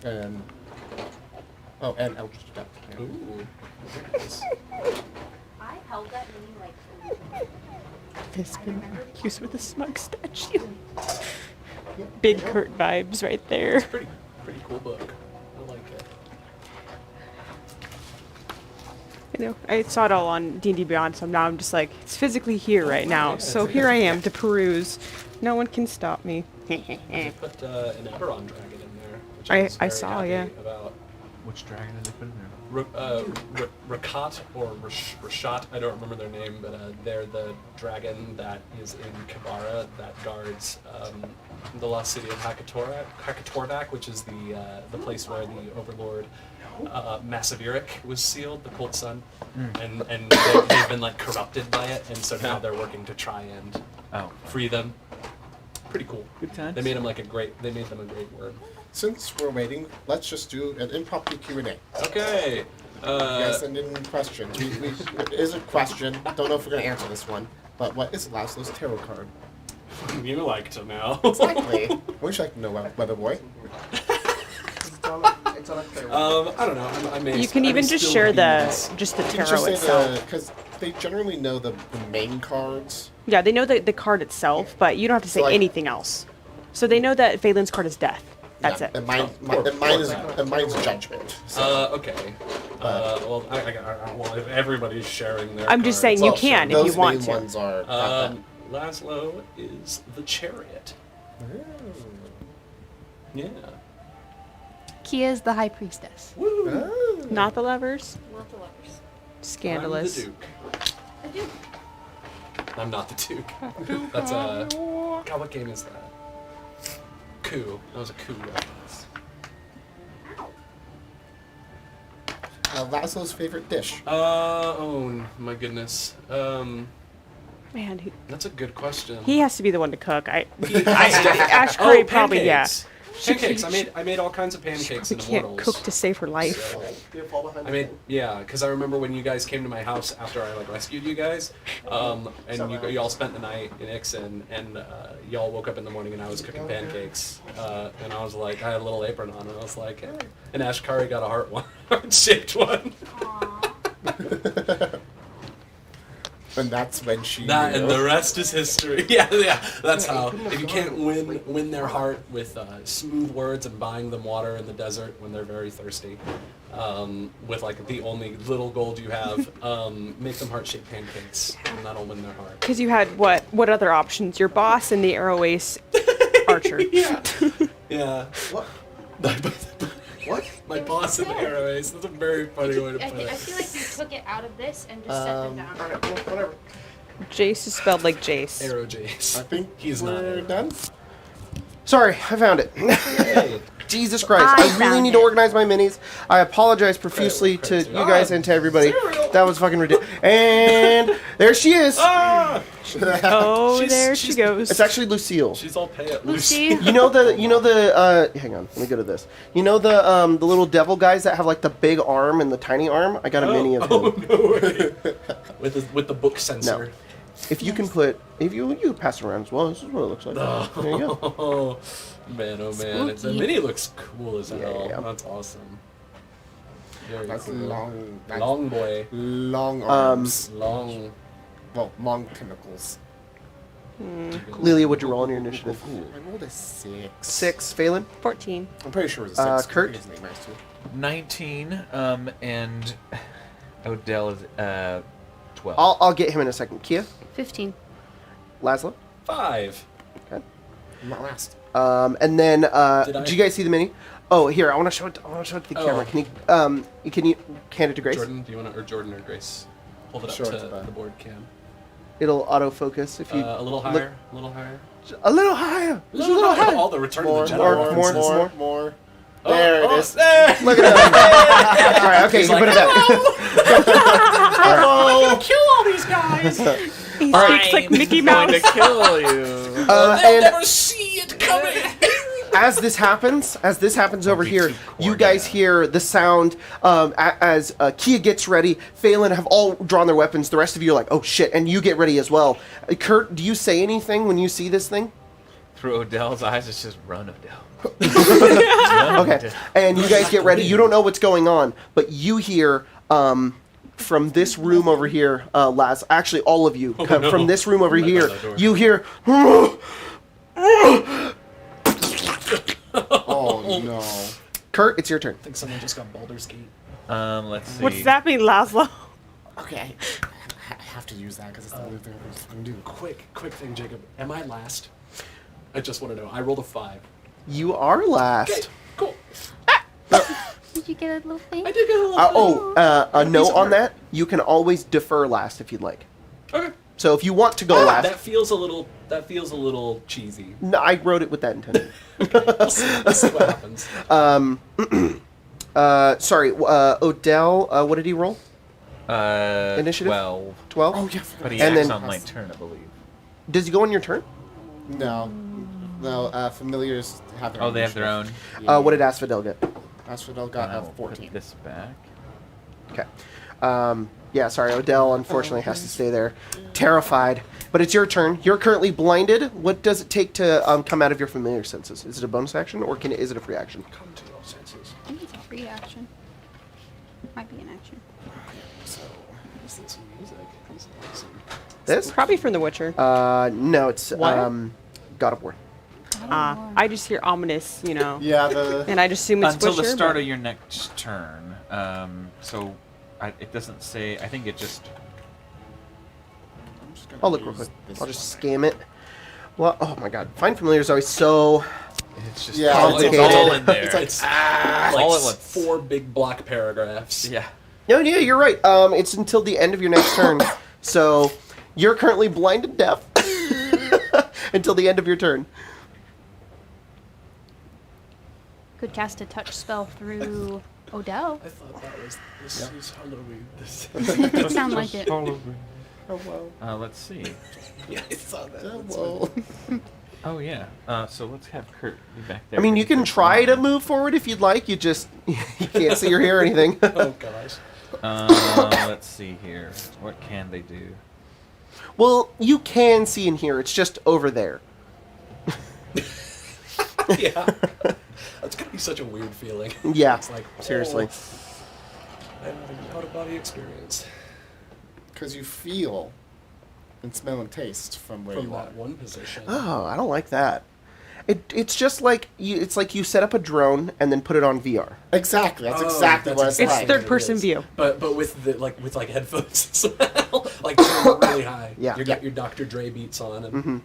And Eldritch Adept. Yeah. Ooh. I held that mini like Fisker. Hughes with a smug statue. Big Kurt vibes right there. Pretty cool book. I like it. You know, I saw it all on D&D Beyond, so now I'm just like, it's physically here right now. So here I am to peruse. No one can stop me. They put an Eberron dragon in there, which I was very saw, happy yeah. about. Which dragon did they put in there? Rakat or Rashat, I don't remember their name, but they're the dragon that is in Kabara that guards the lost city of Hakatordak, which is the place where the overlord Massiveric was sealed, the Cold Sun, and they've been like corrupted by it, and so now they're working to try and free them. Pretty cool. Good times. They made them a great word. Since we're waiting, let's just do an impromptu Q&A. Okay. You guys send in questions. It is a question. Don't know if we're going to answer this one. But what is Laszlo's tarot card? You like to know. Exactly. I wish I could know, Weather Boy. It's on a tarot. I don't know. I may. You can I may even just still share be the this. just the You can tarot just say itself. because they generally know the main cards. Yeah, they know the card itself, but you don't have to say So, like- anything else. So they know that Phelan's card is death. That's Yeah, it. And mine's judgment. So. Okay. Well, well, if everybody's sharing their I'm just cards, saying you Well, can if those you want main to. ones are not bad. Laszlo is the chariot. Yeah. Kia's the high priestess. Woo! Oh. Not the lovers. not the lovers. Scandalous. I'm the Duke. I do. I'm not the Duke. That's God, what game is that? Coup. That was a coup reference. Laszlo's favorite dish. Oh my goodness. Man, That's a good question. he has to be the one to cook. He- Ash Curry probably, yeah. pancakes. Pancakes. I made all kinds of pancakes She in can't Immortals. cook to save her life. So, Do you fall behind I the mean, thing? yeah, because I remember when you guys came to my house after I like rescued you guys, and you all spent the night in Ixon, and y'all woke up in the morning and I was cooking pancakes, and I was like, I had a little apron on, and I was like, hey. And Ash Curry got a heart-shaped one. And that's when she That knew. and the rest is history. Yeah, that's how. If you can't win their heart with smooth words and buying them water in the desert when they're very thirsty, with like the only little gold you have, make them heart-shaped pancakes, and that'll win their heart. Because you had what other options? Your boss and the arrow ace archer. Yeah. What? What? My boss in the arrow ace. That's a very funny way to I put it. feel like you took it out of this and just set them down. Alright, well, whatever. Jace is spelled like Jace. Arrow Jace. I think He's not we're arrow. done. Sorry, I found it. Hey. Jesus Christ. I I really found need it. to organize my minis. I apologize profusely to Crazy. you guys and to everybody. That was fucking ridiculous. And there she is. Ah! Oh, She's- there she she's- goes. It's actually Lucille. She's all pale. Lucy. You know the hang on, let me go to this. You know the little devil guys that have like the big arm and the tiny arm? I got a mini of him. Oh, no way. With the book sensor. If you can put you pass it around as well, this is what it looks like. There you go. Oh man, oh man. The Spooky. mini looks cool as hell. Yeah. That's awesome. Very That's cool. long. That's Long boy. long arms. Long. Well, long tentacles. Lilia, what'd you roll on your initiative? I rolled a 6. 6, Phelan. 14. I'm pretty sure it was a 6. Kurt? His name is too. 19, and Odell is 12. I'll get him in a second. Kia, 15. Laszlo. 5. Okay. I'm not last. And then Did I- did you guys see the mini? Oh, here, I want to show it. I want to show it to the Oh. camera. Can you hand it to Grace? Jordan, do you want to, or Jordan or Grace? Hold it up Sure, to it's fine. the board cam. It'll autofocus if you A little look- higher. A little higher. A little higher. Just a little higher. All the Return More, of the more, Jedi more, references. more, more. There it is. There. Look at that. All right, okay, you can put it back. I'm gonna kill all these guys. He All speaks like Mickey going Mouse. to kill you. They'll and never see it coming. as this happens over be here, too you corny guys now. hear the sound as Kia gets ready. Phelan have all drawn their weapons. The rest of you are like, oh shit, and you get ready as well. Kurt, do you say anything when you see this thing? Through Odell's eyes, it's just run, Odell. Okay, and you guys get ready. You don't know what's going on, but you hear from this room over here, Laz. Actually, all of you come from this room over here. You hear. Oh no. Kurt, it's your turn. I think someone just got Baldur's Gate. Let's see. What's that mean, Laszlo? Okay. I have to use that because it's the only thing I'm gonna do. Quick thing, Jacob. Am I last? I just want to know. I rolled a 5. You are last. Okay, cool. Did you get a little thing? I did get a little. A piece note of on art. that. You can always defer last if you'd like. Okay. So if you want to go last, That feels a little cheesy. no, I wrote it with that intent. Let's see what happens. Sorry, Odell. What did he roll? Initiative? 12. 12. Oh yeah. I forgot. But he And acts then- on my turn, I believe. Does he go on your turn? No. Familiars have their Oh, own. they have their own. Yeah. What did Asphodel get? Asphodel got I a will 14. Put this back. Okay. Yeah, sorry, Odell unfortunately has to stay there, terrified. But it's your turn. You're currently blinded. What does it take to come out of your familiar senses? Is it a bonus action or is it a free action? Come to your senses. I think it's a free action. Might be an action. So, is this music? Is this- This? Probably from The Witcher. No, it's What? God of War. I just hear ominous, Yeah. The. and I just assume it's Until the Witcher, start but- of your next turn. So it doesn't say. I think it just. I'm just gonna I'll look real use quick. this I'll just one. scam it. Well, oh my god. Find familiar is always so... It's just. Yeah, all, it's complicated. all in there. It's like, It's all like at once. 4 big block paragraphs. Yeah. No, yeah, you're right. It's until the end of your next turn. So you're currently blind and deaf until the end of your turn. Could cast a touch spell through Odell. I thought that was this is Halloween. This It did sound like it. oh well. Let's see. yeah, I saw that. Oh well. Oh yeah. So let's have Kurt be back there. I mean, you can try to move forward if you'd like. You just you can't see or hear anything. Oh gosh. Let's see here. What can they do? Well, you can see and hear. It's just over there. Yeah. That's gonna be such a weird feeling. Yeah, It's like seriously. I'm having an out of body experience Because you feel and smell and taste from where from you are. that one position. Oh, I don't like that. It's just like it's like you set up a drone and then put it on VR. Exactly. That's Oh, exactly that's what it's exactly like. third what it person is. view. But with headphones as well. Like turned really high. Yeah. You got your Dr. Dre beats on and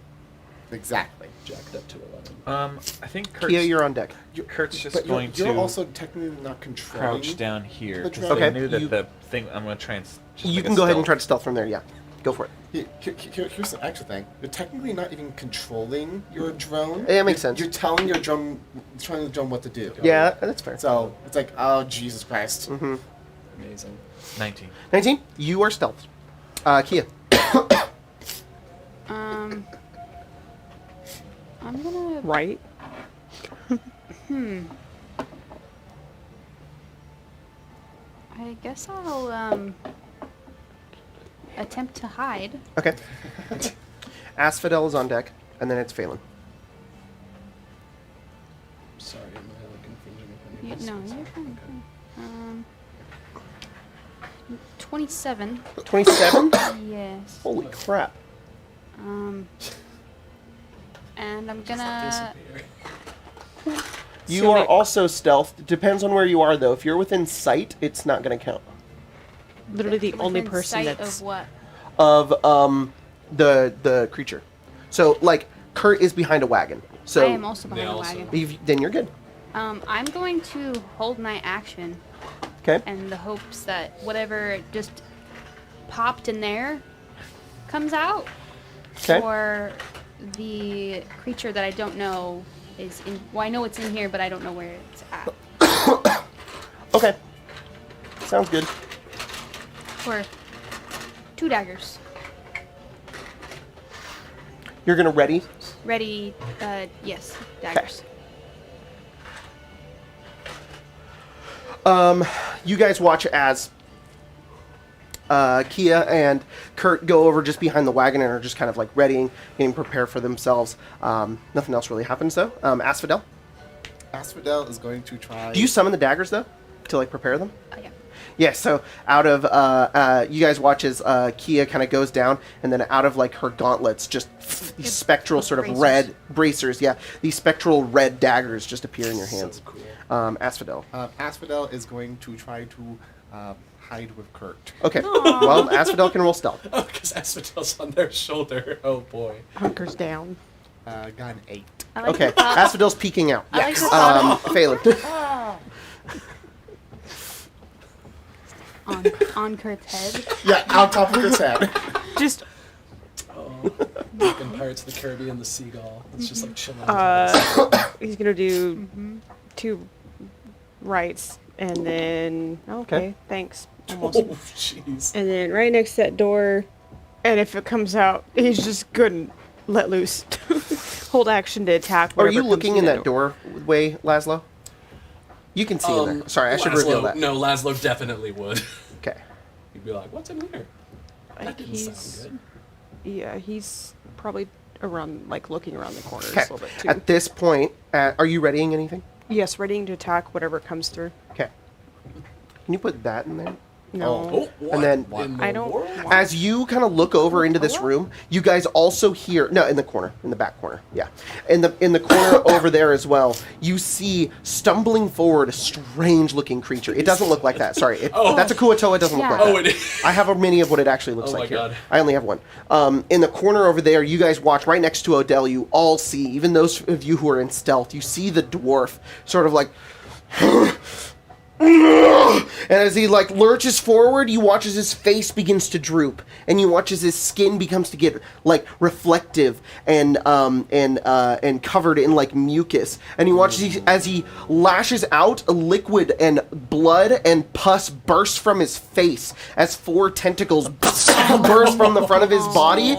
Exactly. jacked up to 11. I think Kurt's, Kia, you're on deck. Kurt's just But going you're to also technically not controlling. crouch down here. the 'cause drone. they Okay, knew that you- the thing. I'm going to try and. Just You make can a go ahead and stealth. try to stealth from there. Yeah, go for it. Here's the actual thing. You're technically not even controlling your drone. Yeah, it makes You're- sense. You're telling your drone, telling the drone what to do. Yeah, that's fair. So it's like, oh Jesus Christ. Mm-hmm. Amazing. 19. 19. You are stealth. Kia. I'm gonna. Right? I guess I'll attempt to hide. Okay. Asphodel is on deck, and then it's Phelan. Sorry, am I confusing with You, any of no, this? you're fine. 27. 27. Yes. Holy crap. And I'm gonna. Disappear. You So are wait- also stealth. It depends on where you are, though. If you're within sight, it's not going to count. Literally the only within person sight that's of what? Of the creature. So like Kurt is behind a wagon. So I am also behind Yeah, the also. wagon. then you're good. I'm going to hold my action Okay. in the hopes that whatever just popped in there comes out. Okay. Or the creature that I don't know is in. Well, I know it's in here, but I don't know where it's at. Okay. Sounds good. For 2 daggers. You're gonna ready. Ready, yes, daggers. You guys watch as Kia and Kurt go over just behind the wagon and are just kind of like readying, getting prepared for themselves. Nothing else really happens though. Asphodel. Asphodel is going to try. Do you summon the daggers though to like prepare them? Yeah. Yeah, so out of, you guys watch as Kia kind of goes down, and then out of, like, her gauntlets, just these spectral sort of bracers. red bracers, yeah, these spectral red daggers just appear in your hands. So cool. Asphodel. Asphodel is going to try to hide with Kurt. Okay, well, Asphodel can roll stealth. Oh, because Asphodel's on their shoulder. Oh boy. Hunkers down. Got an 8. I like Okay, the thought- Asphodel's peeking out. I like the thought Phelan. on Kurt's head. Yeah, on top of Kurt's head. Just Oh, like in Pirates of the Caribbean, the seagull. It's just like chilling. on he's gonna do 2 rights, and then okay, thanks. Almost. Oh, jeez. And then right next to that door, and if it comes out, he's just gonna let loose. Hold action to attack. Are whatever you comes looking through in that doorway, Laszlo? You can see in there. Sorry, I should reveal that. No, Laszlo definitely would. Okay. He'd be like, "What's in here?" That didn't sound good. Yeah, he's probably around, like looking around the corners Okay. a little bit too. At this point, are you readying anything? Yes, readying to attack whatever comes through. Okay. Can you put that in there? No, Oh, what And then- in the I don't world? want. As you kind of look over into this room, you guys also hear in the corner, in the back corner, yeah, in the corner over there as well. You see stumbling forward a strange-looking creature. It doesn't look like that. Sorry, that's a Kuatoa. It doesn't look Yeah. like Oh, that. it is. I have a mini of what it actually looks Oh my like here. God. I only have one. In the corner over there, you guys watch right next to Odell. You all see, even those of you who are in stealth, you see the dwarf sort of like. And as he like lurches forward, you watch as his face begins to droop, and you watch as his skin becomes to get like reflective and covered in like mucus. And you watch as he lashes out, a liquid and blood and pus burst from his face as 4 tentacles burst from the front of his body.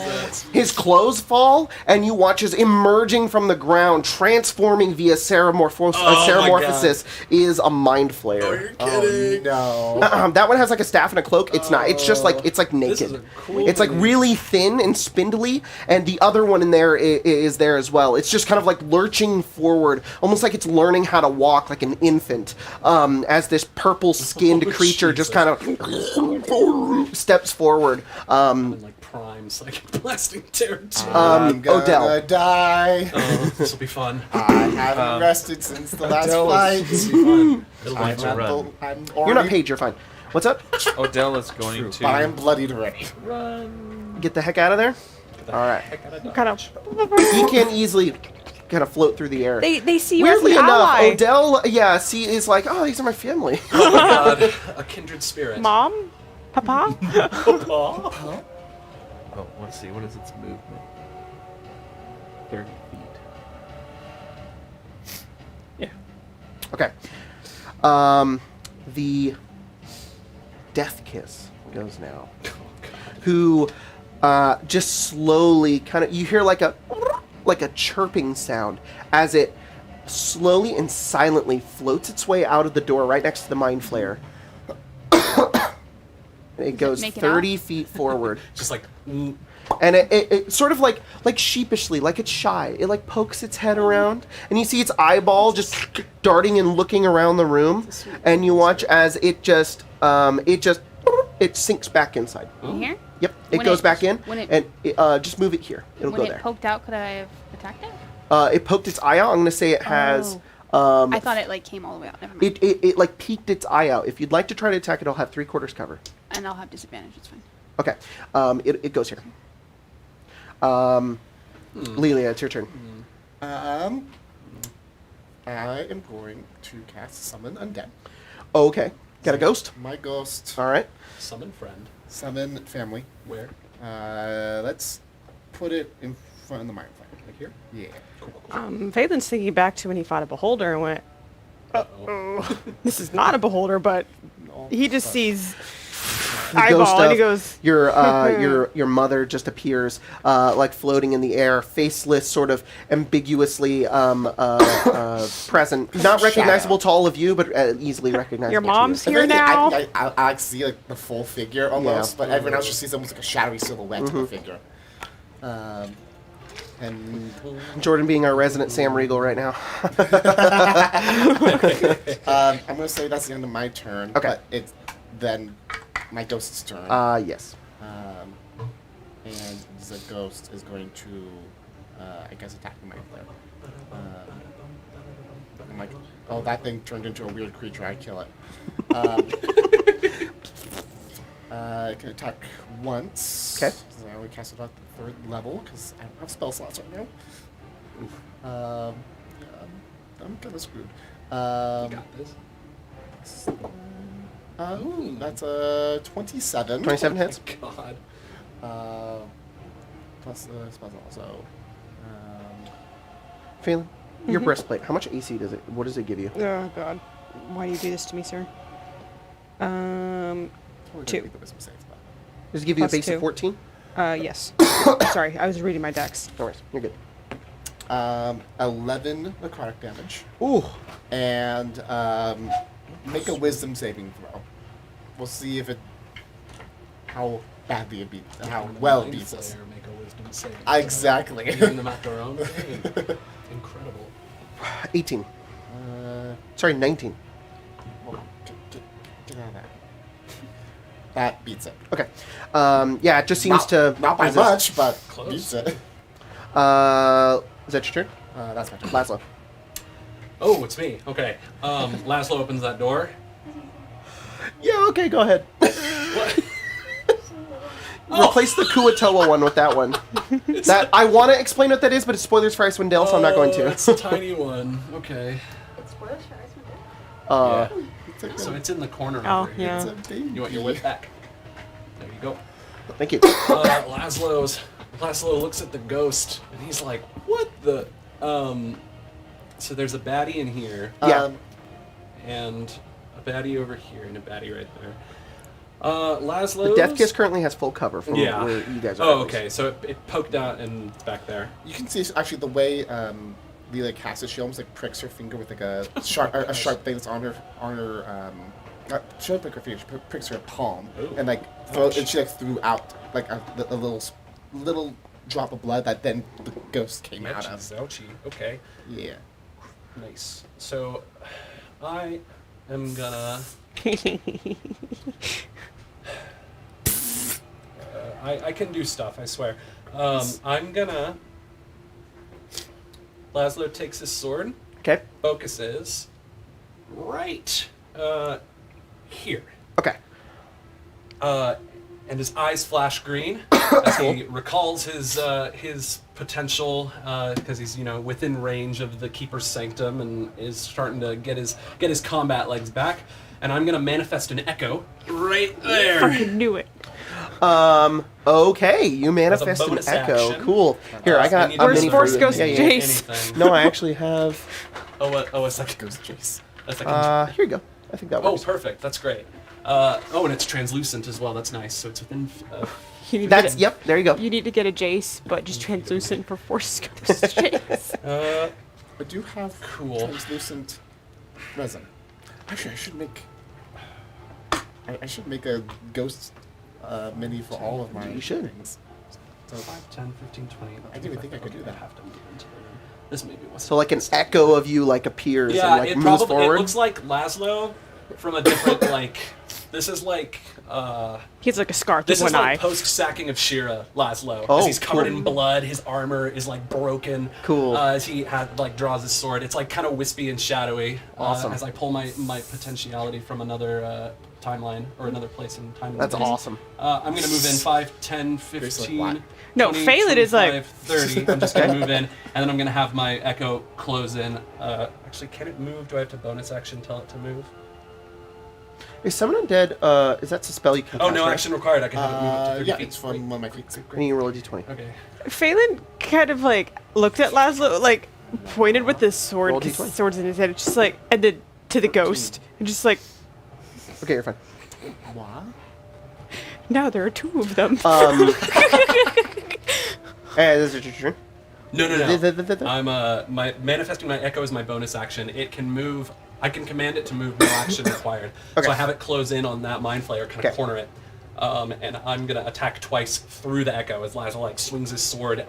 His clothes fall, and you watch as emerging from the ground, transforming via ceramorphosis, is a mind flayer. You're kidding. No. That one has like a staff and a cloak. It's not. It's just like This naked. is a cool It's like mini. really thin and spindly, and the other one in there is there as well. It's just kind of like lurching forward, almost like it's learning how to walk like an infant. As this purple-skinned Oh, creature just Jesus. kind of steps forward. In like prime blasting territory. I'm gonna Odell. die. This will be fun. I haven't rested since the last Odell fight. This will be fun. It'll want to run. I'm You're not already- paid. You're fine. What's up? Odell is going But I am to bloodied already. Get the heck out of there. All right. kind of. He can easily kind of float through the air. They see you Weirdly as an enough, ally. Odell, is like, oh, these are my family. Oh my god, a kindred spirit. Mom, Papa. Aw. Oh, let's see. What is its movement? 30 feet. Yeah. Okay. The Death Kiss goes now. Who just slowly kind of, you hear like a chirping sound as it slowly and silently floats its way out of the door right next to the mind flare. It goes make it 30 feet forward. Just like, And it sort of like sheepishly, like it's shy. It like pokes its head around, and you see its eyeball just darting and looking around the room, and you watch as it sinks back inside. In here? Yep, it When goes it- back in, when it- and just move it here. It'll When go it there. poked out, could I have attacked it? It poked its eye out. I'm gonna say it has. I thought it like came all the way out. Never mind. It like peeked its eye out. If you'd like to try to attack it, it'll have 3/4 cover. And I'll have disadvantage. It's fine. Okay, it goes here. Lelia, it's your turn. I am going to cast Summon Undead. Oh, okay, got a ghost. My ghost. All right. summon friend. Summon family. Where? Let's put it in front of the mind flare. Like here? Yeah. Phelan's thinking back to when he fought a beholder and went, Uh-oh. this is not a beholder, but No, he just but- sees eyeball, and he goes, your mother just appears, like floating in the air, faceless, sort of ambiguously present, not recognizable to all of you, but easily recognizable. Your mom's to you. here now. I see like the full figure almost, but everyone else just sees almost like a shadowy silhouette of the figure. And Jordan being our resident Sam Riegel right now. I'm gonna say that's the end of my turn. Okay. But it's then my ghost's turn. Yes. And the ghost is going to, I guess, attack me right there. I'm like, oh, that thing turned into a weird creature. I kill it. I can attack once. Okay. So I only cast it at the 3rd level because I don't have spell slots right now. Yeah, I'm kind of screwed. You got this. Ooh, that's a 27. 27 hits. God. Plus the spell slot, so. Phelan, your breastplate. How much AC does it? What does it give you? Oh God, why do you do this to me, sir? We're gonna 2. make the wisdom save, but- Does it give you a Plus base 2. of 14? Yes. Sorry, I was reading my decks. No worries. You're good. 11 necrotic damage. Ooh. And make a wisdom saving throw. We'll see if how badly it beats, how well it beats us. Slayer make a wisdom saving. Exactly. Even them at their own game. Incredible. 18. Sorry, 19. Hold on. Get out of that. That beats it. Okay. Yeah, it just seems to... Not by resist. much, but Close. beats it. Is that your turn? That's my turn. Laszlo. Oh, it's me. Okay. Laszlo opens that door. Yeah, okay, go ahead. Replace the Kuatoa one with that one. That I want to explain what that is, but it's spoilers for Icewind Dale, so I'm not going to. It's a tiny one. Okay. Spoilers for Icewind Dale? Yeah. So it's in the corner Oh, over here. yeah. It's a baby. You want your whip back? There you go. Thank you. Laszlo looks at the ghost and he's like, "What the?" So there's a baddie in here Yeah. and a baddie over here and a baddie right there. Laszlo. The Death Kiss currently has full cover from Yeah. where you guys are. Oh, okay. So it poked out and it's back there. You can see actually the way Leela casts it. She almost like pricks her finger with like a sharp thing that's on her she doesn't prick her finger. She pricks her palm Ooh. and like and she like threw out like a little drop of blood that then the ghost came out of. Ouchie, ouchie. Okay. Yeah. Nice. So I am gonna. I can do stuff, I swear. I'm gonna. Laszlo takes his sword, Okay. focuses right here. Okay. And his eyes flash green as he recalls his potential because he's within range of the Keeper's Sanctum and is starting to get his combat legs back. And I'm gonna manifest an echo right there. Fucking knew it. Okay, you manifest an bonus echo. action. Cool. Here, I got we need a to- Where's mini for Force you. Ghost Yeah, yeah. Jace? Anything. No, I actually have. A second. Ghost Jace. A second. Here you go. I think that Oh, works. perfect. That's great. And it's translucent as well. That's nice. So it's within. You need to That's get yep. There you go. You need to get a Jace, but just translucent for Force Ghost Jace. I do have Cool. translucent resin. Actually, I should make a ghost mini for all of my You should. things. So 5, 10, 15, 20. I didn't even think I could do that. I have to move into the room. This maybe was. So like an echo of you like appears Yeah, and like it moves probably forward. it looks like Laszlo from a different like. This is like. He has like a scar through This is one eye. like post-sacking of Shira, Laszlo. Oh, as he's covered cool. in blood, his armor is like broken. Cool. As he draws his sword, it's like kind of wispy and shadowy. Awesome. As I pull my potentiality from another timeline or another place in time. and That's space. awesome. I'm gonna move in 5, 10, Basically like 15. No, 20, Phelan is like- 25, 30. I'm just gonna move in, and then I'm gonna have my echo close in. Actually, can it move? Do I have to bonus action tell it to move? Is Summon Undead, is that a spell you can Oh, cast, no right? action required. I can have it move up to 30 yeah, feet. it's from one of my feet. And you roll a d20. Okay. Phelan kind of like looked at Laszlo, like pointed with his sword, Roll because D20. the sword's in his head. It's just like, and then to the ghost, and just like, Okay, you're fine. What? Now there are 2 of them. This is your turn. No. I'm my manifesting my echo is my bonus action. It can move. I can command it to move. No action required. Okay. So I have it close in on that mind flayer, kind of Okay. corner it. And I'm gonna attack twice through the echo as Laszlo like swings his sword.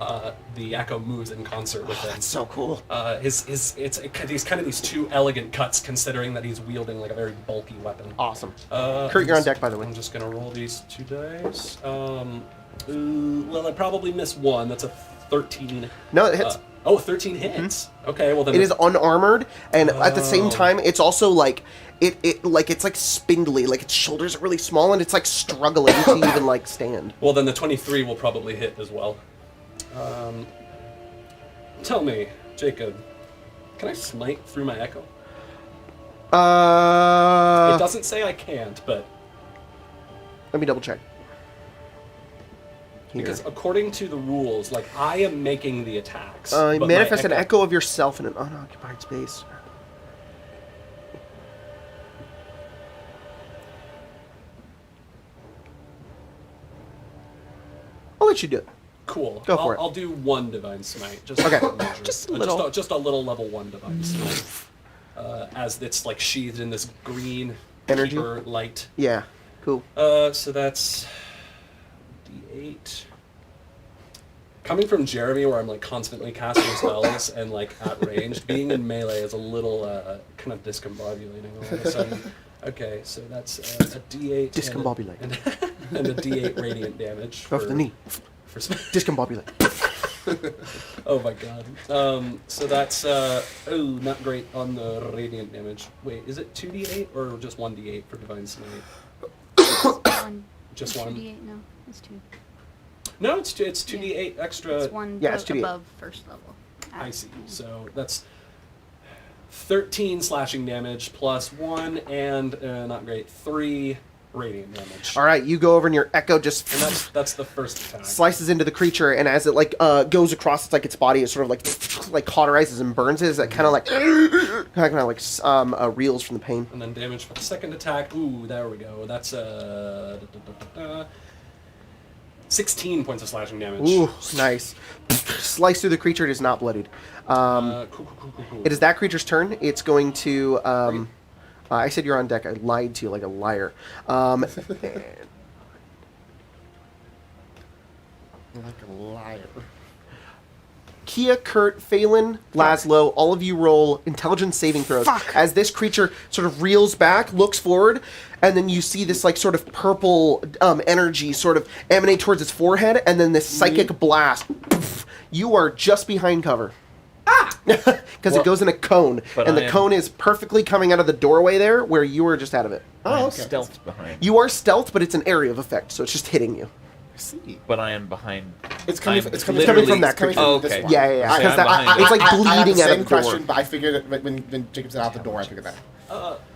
The echo moves in concert with him. That's so cool. He's kind of these 2 elegant cuts, considering that he's wielding like a very bulky weapon. Awesome. Kurt, Kurt, you're on deck, by the way. I'm just gonna roll these 2 dice. Well, I probably miss 1. That's a 13. No, it hits. 13 hits. Okay, well then It is unarmored, and at the same time, it's also like it's like spindly, like its shoulders are really small, and it's like struggling to even like stand. Well, then the 23 will probably hit as well. Tell me, Jacob, can I smite through my echo? It doesn't say I can't, but Let me double check. Here. because according to the rules, like I am making the attacks. but my Manifest an echo of yourself in an unoccupied space. I'll let you do it. Cool. Go for it. I'll do 1 divine smite. Just Okay. for measure. Just a little. Just a little level 1 divine smite. As it's like sheathed in this green Energy? keeper light. Yeah, cool. So that's D8. Coming from Jeremy, where I'm like constantly casting spells and like at range, being in melee is a little kind of discombobulating all of a sudden. Okay, so that's a D8 Discombobulate. and a D8 radiant damage. Off the knee. For Discombobulate. Oh my god. So that's not great on the radiant damage. Wait, is it 2d8 or just 1d8 for divine smite? 1. Just 1. 2d8, no. It's 2. No, it's 2d8 extra. It's 1 Yeah, it's 2d8. above first level. I see. So that's 13 slashing damage plus 1 and not great 3 radiant damage. All right, you go over and your echo just And that's the first attack. slices into the creature, and as it like goes across its body, it sort of like cauterizes and burns it. It kind of like reels from the pain. And then damage for the second attack. Ooh, there we go. That's 16 points of slashing damage. Ooh, nice. Slice through the creature. It is not bloodied. Cool. It is that creature's turn. It's going to. I said you're on deck. I lied to you like a liar. Like a liar. Kia, Kurt, Phelan, Laszlo, all of you roll intelligence saving throws. Fuck. As this creature sort of reels back, looks forward, and then you see this like sort of purple energy sort of emanate towards its forehead, and then this psychic blast. Poof, you are just behind cover. Because it goes in a cone, but and the I am- cone is perfectly coming out of the doorway there, where you were just out of it. Oh, I'm okay. stealth behind. You are stealth, but it's an area of effect, so it's just hitting you. I see. But I am behind. It's coming. I'm It's coming literally- from that. it's coming Coming from- from this okay. one. Yeah, yeah, yeah. I- Because I'm behind it's like I had bleeding the out same of the door. question, but I figured it when Jacob said out the door. I figured that.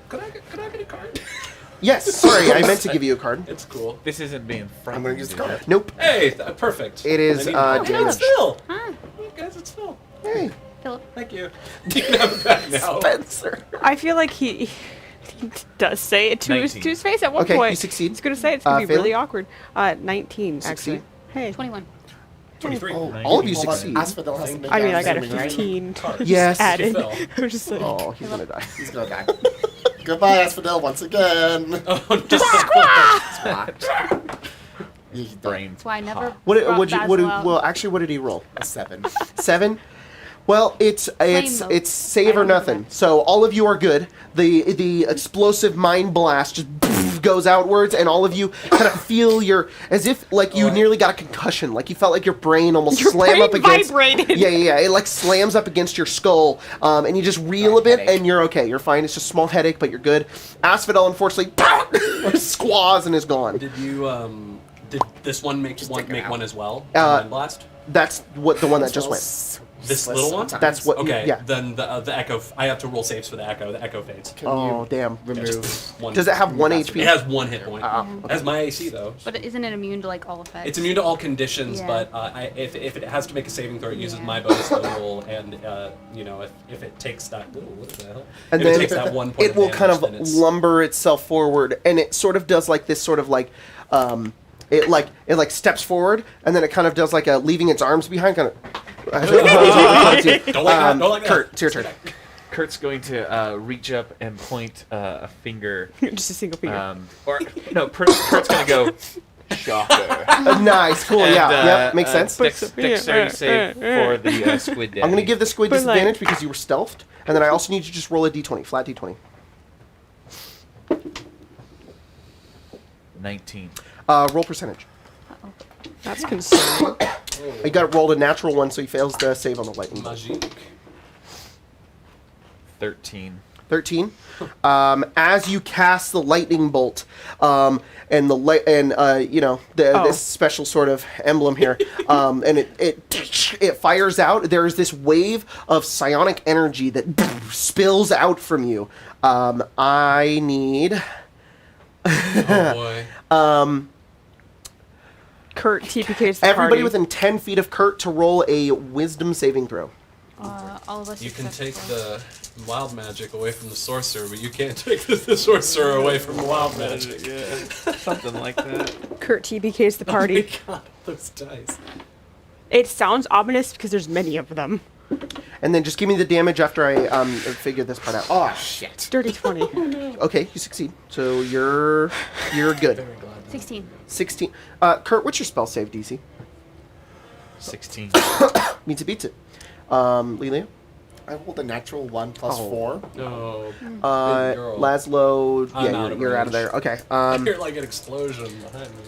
Could I get a card? Yes, sorry, I meant to give you a card. It's cool. This isn't being I'm gonna use the card. Nope. Hey, perfect. It is, I need- damage. it's Phil. Huh? Hey guys, it's Phil. Hey, Philip. Thank you. You can have it back now. Spencer. I feel like he does say it to his 19. face at one Okay, point. you succeed. He's going to say it's going to be Phelan? really awkward. 19, Succeed. actually. Hey. 21. 23. Oh, All of you hold on. succeed. Asphodel has to make I mean, that I got a saving, right? 15. Yes. Added. Phil. I was just like, Oh, he's gonna die. He's gonna die. Goodbye, Asphodel, once again. He's done. brain. That's why I never What? brought What? Basil out. Well, actually, what did he roll? A 7. 7. Well, it's mode. save I or don't remember nothing. that. So all of you are good. The explosive mind blast just goes outwards, and all of you kind of feel as if like you nearly got a concussion. Like you felt like your brain almost Your slammed up brain against. vibrated. Yeah. It like slams up against your skull, and you just reel a bit, headache. and you're okay. You're fine. It's just a small headache, but you're good. Asphodel, unfortunately, squaws and is gone. Did you did this one make Just one take it make out. one as well? Uh, Mind blast. That's what the one that just went. This little one? That's what. Okay. Yeah. Then the echo. I have to roll saves for the echo. The echo fades. Can Oh you damn. remove? One. Does it have 1 It HP? has 1 hit point. Ah, It has my AC though. But isn't it immune to like all effects? It's immune to all conditions, Yeah. but if it has to make a saving throw, it uses Yeah. my bonus roll, and if it takes that, what the hell? And if then it takes that 1 point, it will kind damage, then of it's- lumber itself forward, and it sort of does like this sort of like it steps forward, and then it kind of does like a leaving its arms behind, kind of. Don't like that. Kurt, it's your turn. Kurt's going to reach up and point a finger. Just a single finger. Kurt's going to go, shocker. Nice, cool, yeah, makes sense. Dexterity save for the squid daddy. I'm going to give the squid But, disadvantage because you were stealthed, and then I also need you to just roll a d20, flat d20. 19. Roll percentage. That's concerning. He got rolled a natural one, so he fails to save on the lightning bolt. Magique. 13. 13. As you cast the lightning bolt, and this special sort of emblem here, and it fires out. There is this wave of psionic energy that spills out from you. I need. Oh boy. Kurt TPK's the Everybody party. within 10 feet of Kurt to roll a wisdom saving throw. All of us. You can except take for- the wild magic away from the sorcerer, but you can't take the sorcerer away from the wild magic. Yeah, something like that. Kurt TPK's the party. Oh my god, those dice. It sounds ominous because there's many of them. And then just give me the damage after I figure this part out. Oh, shit. Dirty 20. Okay, you succeed. So you're good. Very glad. 16. 16. Kurt, what's your spell save DC? 16. Means it beats it. Lelia? I rolled a natural 1 plus Oh. 4. No. girl. Laszlo, I'm yeah, out of you're out of range. there. Okay. I hear like an explosion behind me.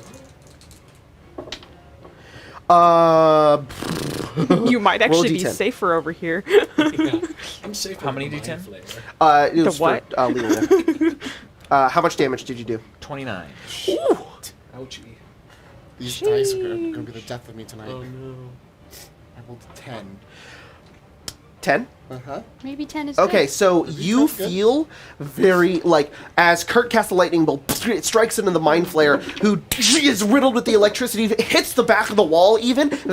You might Roll a actually be D10. safer over here. Yeah. I'm safe. How many with the D10? mind flayer. It was The what? for Lelia. How much damage did you do? 29. Ouchie. These dice are going to be the death of me tonight. Oh no. I rolled 10. 10? Uh-huh. Maybe 10 is Okay, good. so Does it you sound good? feel very, as Kurt casts the lightning bolt, it strikes into the mind flayer, who is riddled with the electricity, it hits the back of the wall even, and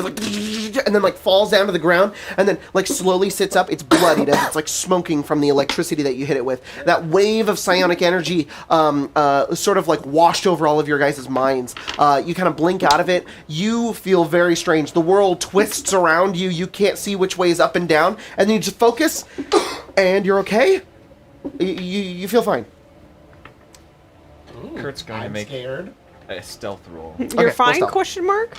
then, falls down to the ground, and then, slowly sits up. It's bloodied as it's, smoking from the electricity that you hit it with. That wave of psionic energy sort of, washed over all of your guys' minds. You kind of blink out of it. You feel very strange. The world twists around you. You can't see which way is up and down, and then you just focus, and you're okay. You feel fine. Kurt's going to I'm make scared. a stealth roll. You're Okay, fine? we'll stop. Question mark.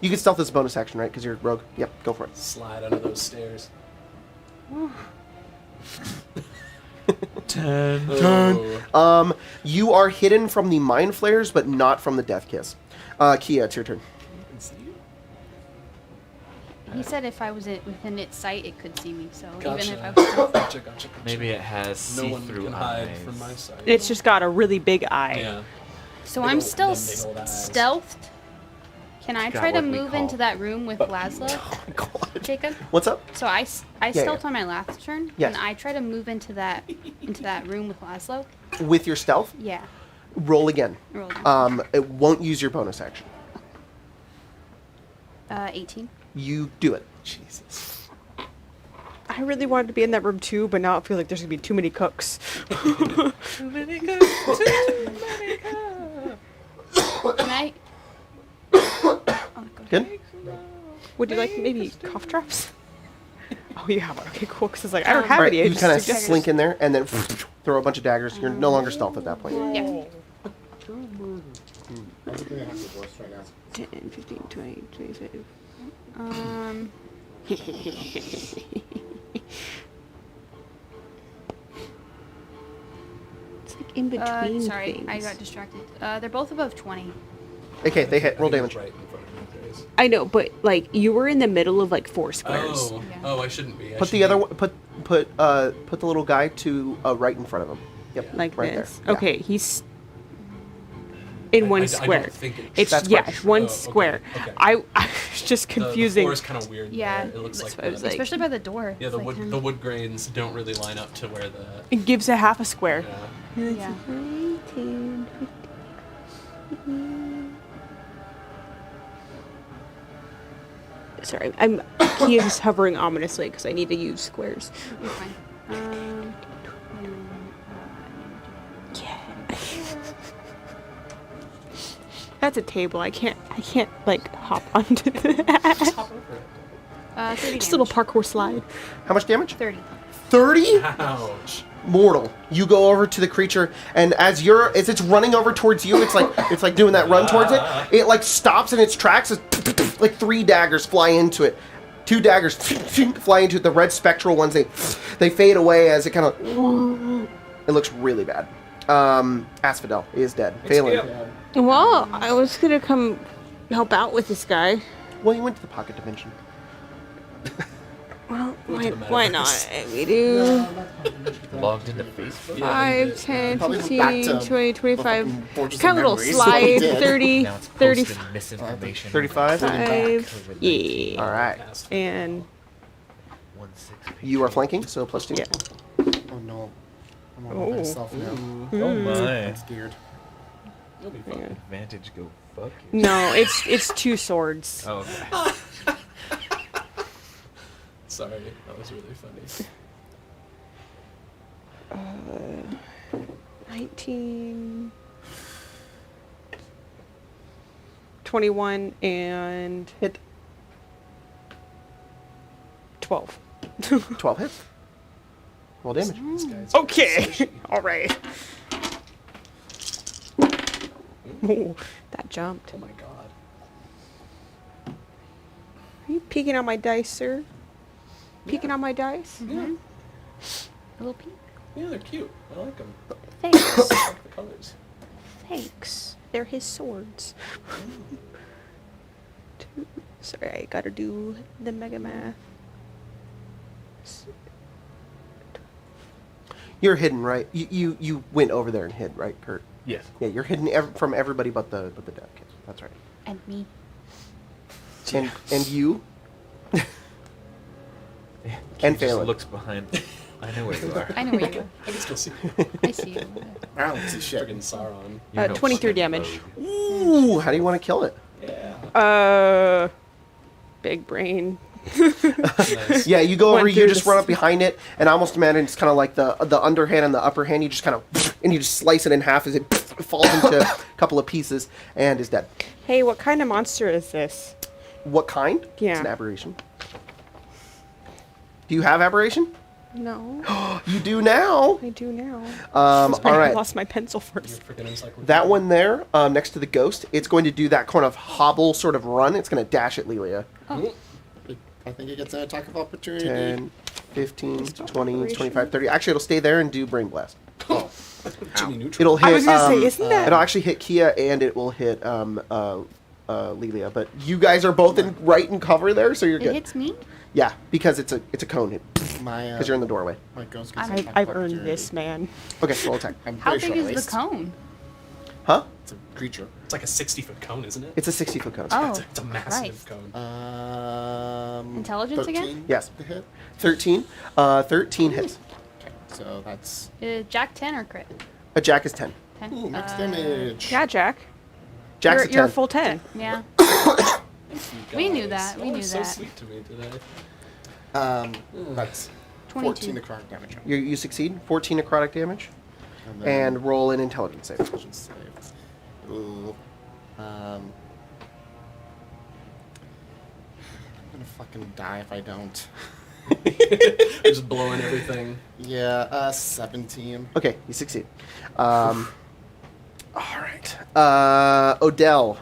You can stealth as a bonus action, right? Because you're rogue. Yep, go for it. Slide under those stairs. 10. Oh. You are hidden from the mind flares, but not from the death kiss. Kia, it's your turn. He said if I was within its sight, it could see me. So Gotcha. even if I was Gotcha. Maybe it has No one see-through can eyes. hide from my sight. It's just got a really big eye. Yeah. So Big I'm old- still them big old eyes. stealthed. Can I Got try to what we move call into that room with Laszlo, Oh my god. Jacob? What's up? So I Yeah, stealthed yeah. on my last turn. Yes. Can I try to move into that room with Laszlo? With your stealth, Yeah. roll again. Roll down. It won't use your bonus action. 18. You do it. Jesus. I really wanted to be in that room too, but now I feel like there's gonna be too many cooks. Can I? Oh, Good? Would you like maybe cough drops? Oh, you have one. Okay, cool. Because I don't have Right, any. I you just kind of suggested- slink in there and then throw a bunch of daggers. You're no longer stealth at that point. Yeah. I think I have the worst right now. 10, 15, 20, 25. It's like in between Sorry, things. I got distracted. They're both above 20. Okay, they hit. Roll I think damage. it's right in front of my face. I know, but you were in the middle of 4 squares. Oh. Yeah. Oh, I shouldn't be. Put the other one. Put the little guy to right in front of him. Yep. Like right this. there. Yeah. Okay, he's in one I square. don't think It's That's yeah, fine. it's one Oh, okay, square. okay. I was just The confusing. floor is kind of weird. Yeah, there. It looks that's like, what I was like. Especially by the door. yeah, It's the like, wood the wood grains don't really line up to where the It gives a half a square. Yeah. Sorry, I'm Kia is hovering ominously because I need to use squares. You're fine. Yeah. That's a table. I can't like hop onto that. Just hop over it. 30 Just a little damage. parkour slide. How much damage? 30. 30? Ouch. Mortal. You go over to the creature, and as it's running over towards you, it's like doing that run towards it. It like stops in its tracks. Like 3 daggers fly into it. 2 daggers fly into it. The red spectral ones, they fade away as it kind of. It looks really bad. Asphodel is dead. Phelan. Well, I was gonna come help out with this guy. Well, you went to the pocket dimension. Well, Went to the why metaverse. not? We do Logged into Facebook. 5, 10, Probably went 15, back to 20, 25. fucking Fortress Kind of of little Memories. slide. We did. 30, Now it's 30, posting misinformation. 35? 5. Yeah. All right. And 1-6. You are flanking, so +2. yeah. Oh no. I'm all Oh. by myself now. Oh my. I'm scared. You'll be fine. Advantage, go fuck you. No, it's 2 swords. Oh, okay. Sorry, that was really funny. 19, 21, and Hit. 12. 12 hits. Roll damage. This guy's Okay. All right. Ooh, that jumped. Oh my god. Are you peeking on my dice, sir? Peeking on my dice? Yeah. A little peek. Yeah, they're cute. I like them. Thanks. I like the colors. Thanks. They're his swords. Sorry, I gotta do the mega math. You're hidden, right? You went over there and hid, right, Kurt? Yes. Yeah, you're hidden from everybody but the dead kid. That's right. And me. And you. And He just Phelan. looks behind. I know where you are. I know where you are. I can still see. I see you. I don't see shit. Friggin' Sauron. You know 23 fucking damage. rogue. Ooh, how do you want to kill it? Yeah. Big brain. Nice. Yeah, you go Went over, you through just the run up behind it, and I almost imagine it's kind of like the underhand and the upper hand. You just kind of, and you just slice it in half as it falls into a couple of pieces and is dead. Hey, what kind of monster is this? What kind? It's Yeah. an aberration. Do you have aberration? No, You do now. I do now. All I right. lost my pencil Your first. freaking encyclopedia. That one there, next to the ghost, it's going to do that kind of hobble sort of run. It's going to dash at Lelia. Oh, I think it gets an attack of opportunity. 10, 15, Stop 20, operation. 25, 30. Actually, it'll stay there and do Brain Blast. Oh. Jimmy Neutron. It'll hit. I was gonna say, isn't that- It'll actually hit Kia and it will hit Lelia. But you guys are both right in cover there, so you're it good. hits me? Yeah, because it's a cone hit. My Because you're in the doorway. my ghost gets an I've- attack I've of earned opportunity. this, man. Okay, roll attack. I'm How pretty big sure is at the least. cone? Huh? It's a creature. It's like a 60-foot cone, isn't it? It's a 60-foot cone. Oh, It's a massive Christ. cone. Intelligence 13 again? Yes. To hit. 13. 13 hits. Okay, so that's Jack 10 or crit? A jack is 10. 10? ooh, max damage. Yeah, Jack. Jack's You're a a 10. full 10. Yeah. You We knew guys. that, we Y'all are knew so that. sweet to me today. That's 22. 14 necrotic damage. You succeed. 14 necrotic damage. And, then And roll an intelligence save. intelligence save. Ooh. I'm gonna fucking die if I don't. Just blowing everything. Yeah, 17. Okay, you succeed. All right. Odell.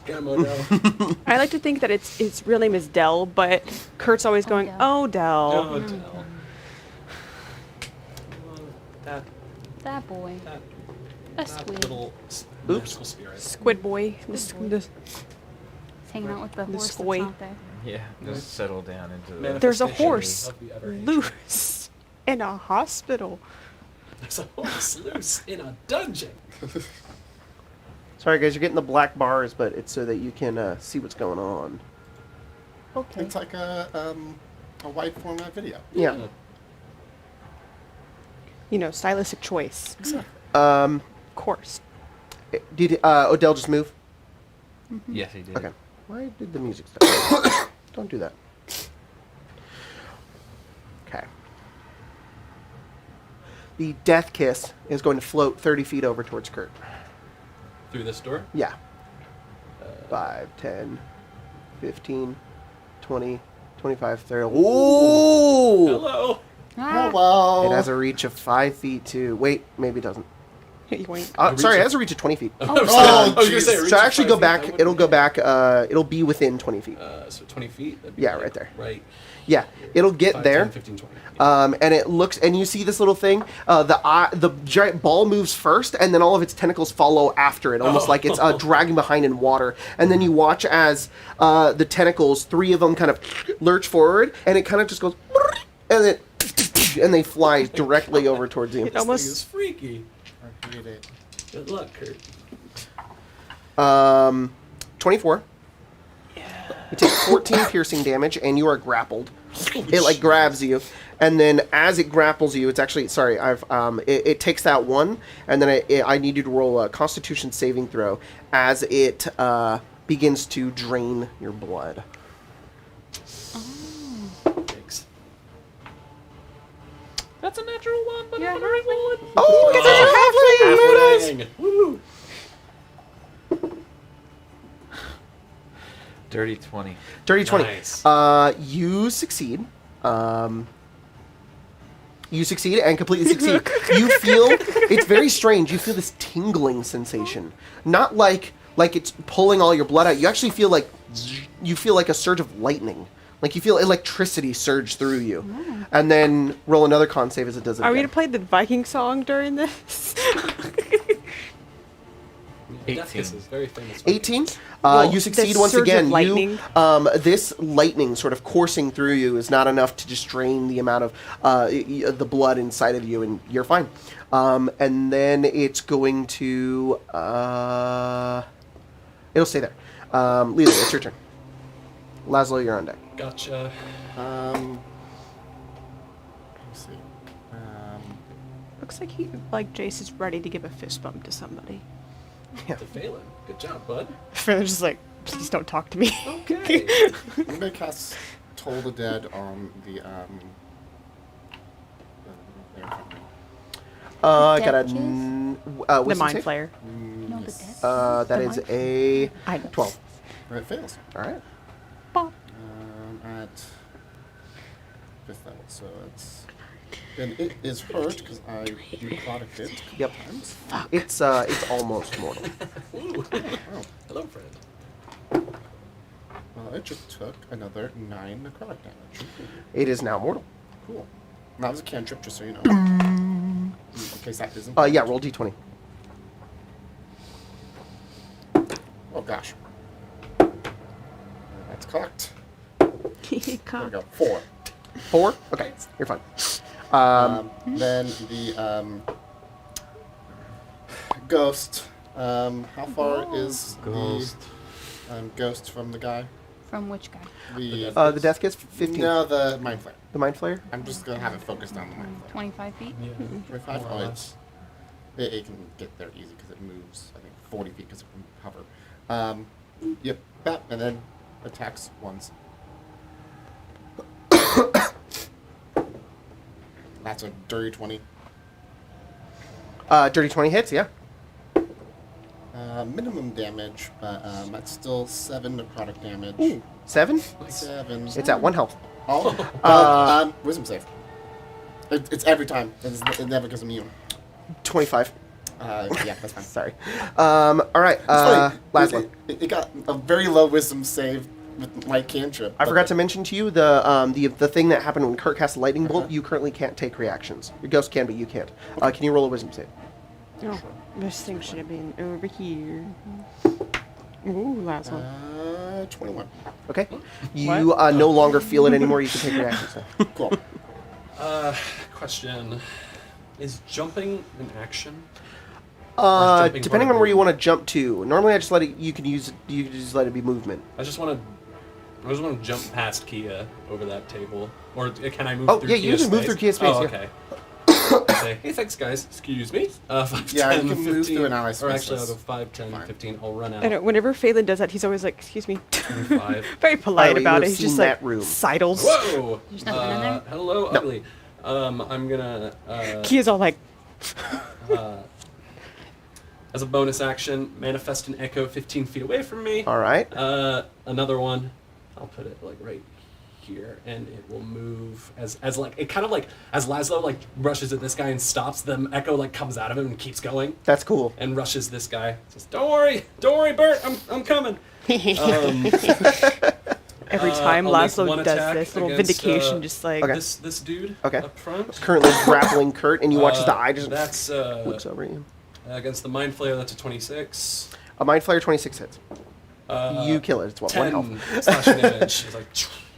Get him, Odell. I like to think that its real name is Dell, but Kurt's always going, Odell. "Oh, Dell." Odell. That That boy. that A squid. little Oops. magical spirit. Squid boy. Squid The- He's hanging out with the horse that's squay. not there. Yeah, just settle down into the. Man, There's a Manifestation horse of the utter loose in a hospital. There's a horse loose in a dungeon. Sorry, guys, you're getting the black bars, but it's so that you can see what's going on. Okay. It's like a wide format video. Yeah. You know, stylistic choice. Um, Of course. did Odell just move? Yes, he did. Okay. Why did the music stop? Don't do that. Okay. The death kiss is going to float 30 feet over towards Kurt. Through this door? Yeah. 5, 10, 15, 20, 25, 30. Ooh! Hello. Ah. Hello. It has a reach of 5 feet too. Wait, maybe it doesn't. Yoink. Sorry, it has a reach of 20 feet. Oh, Oh, I was gonna say, jeez. reach So of actually 5 go feet, back. that It'll wouldn't go be- back. It'll be within 20 feet. So 20 feet? That'd be Yeah, like right there. Right. Yeah, it'll get 5, there. 10, 15, 20. Yeah. And it looks, and you see this little thing. The giant ball moves first, and then all of its tentacles follow after it, almost like it's dragging behind in water. And then you watch as the tentacles, 3 of them, kind of lurch forward, and it kind of just goes, and they fly directly over towards you. It almost This thing is freaky. I hate it. Good luck, Kurt. 24. You take 14 piercing damage, and you are grappled. It like grabs you, and then as it grapples you, it's actually sorry. It takes that 1, and then I need you to roll a Constitution saving throw as it begins to drain your blood. Thanks. That's a natural 1, but I'm gonna re-roll it. Oh, it's a halfling! Woo! Dirty 20. Dirty 20. Nice. You succeed. You succeed and completely succeed. You feel it's very strange. You feel this tingling sensation, not like it's pulling all your blood out. You actually feel like a surge of lightning. Like you feel electricity surge through you, and then roll another con save as it does it Are we again. gonna play the Viking song during this? Death Kisses, very famous. 18. Well, You succeed the once surge of again. lightning. This lightning sort of coursing through you is not enough to just drain the amount of the blood inside of you, and you're fine. And then it's going to it'll stay there. Laszlo, it's your turn. Laszlo, you're on deck. Gotcha. Let me see. Looks like Jace is ready to give a fist bump to somebody. To Phelan. Good job, bud. Phelan's just like, please don't talk to me. Okay. I'm gonna cast Toll the Dead on the I got a Death kiss? The wisdom mind save? flayer. No, the death. That The is mind- a I know. 12. It fails. All right. Bop. At 5th level, so it's. And it is hurt because I necrotic it. a Yep. couple times. It's almost mortal. Ooh. Oh, Hello, friend. well, it just took another 9 necrotic damage. It is now mortal. Cool. That was a cantrip, just so you know. In case that isn't. Yeah, roll d20. Oh gosh. That's cocked. There we go. 4. 4? Okay, you're fine. Then the ghost. How far is Ghost. the ghost from the guy? From which guy? The death kiss, 15. No, the mind flare. The mind flayer? I'm just gonna have it focused on the mind flare. 25 feet? 25. More or Oh, less. it can get there easy because it moves. I think 40 feet because it can hover. Yep. That and then attacks once. That's a dirty 20. Dirty 20 hits, yeah. Minimum damage, but that's still 7 necrotic damage. Ooh, 7? 7. It's at 1 health. Oh, wisdom save. It's every time. It never goes immune. 25. Yeah, that's fine. Sorry. All right, It's funny, Laszlo. it got a very low wisdom save with my cantrip. I forgot to mention to you the thing that happened when Kurt cast lightning bolt. You currently can't take reactions. Your ghost can, but you can't. Can you roll a wisdom save? Oh, this thing should have been over here. Ooh, last one. 21. Okay. You no longer feel it anymore. You can take reactions now. Cool. Question. Is jumping an action? jumping Depending part on where you of want to jump to. Normally, I just let it. You can just let it be movement. I just want to jump past Kia over that table. Or can I move Oh, through yeah, Kia's you just move space? through Kia's space, Oh, yeah. okay. Say, hey, thanks, guys. Excuse me. 5, Yeah, 10, you can 15, move through an ally Or space, actually, I'll that's go 5, 10, fine. 15. I'll run out. I know, whenever Phelan does that, he's always like, excuse me. 25. Very polite By the way, about you it. have He's just seen like, that room. sidles. Whoa! There's nothing in there? Hello, No. ugly. I'm gonna. Kia's all like, As a bonus action, manifest an echo 15 feet away from me. All right. Another one. I'll put it like right here, and it will move as like it kind of like as Laszlo like rushes at this guy and stops. The echo like comes out of him and keeps going. That's cool. And rushes this guy. Says, "Don't worry, Bert. I'm coming." Every time I'll make Laszlo one does attack this little against, vindication, just like Okay. This dude Okay. up front. Currently grappling Kurt, and you watch as the eye just That's looks over at you. against the Mind Flayer. That's a 26. A Mind Flayer 26 hits. You kill it. It's what, 1 10 health. slashing damage. It's like,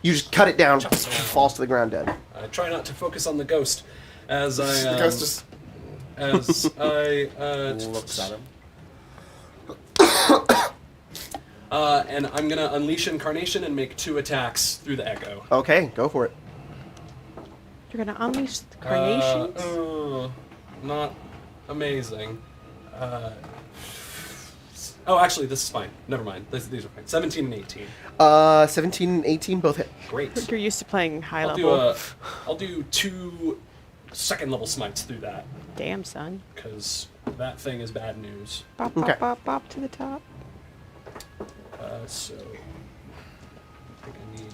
You just cut it down, Chops around. falls to the ground dead. I try not to focus on the ghost as I The ghost just looks at him. And I'm gonna unleash Incarnation and make 2 attacks through the echo. Okay, go for it. you're gonna unleash the carnations. Not amazing. Oh, actually, this is fine. Never mind. These are fine. 17 and 18. 17 and 18 both hit. Great. You're used to playing high I'll level. do 2 second level smites through that Damn, son. because that thing is bad news. Bop, bop, Okay. bop, bop to the top. So I think I need.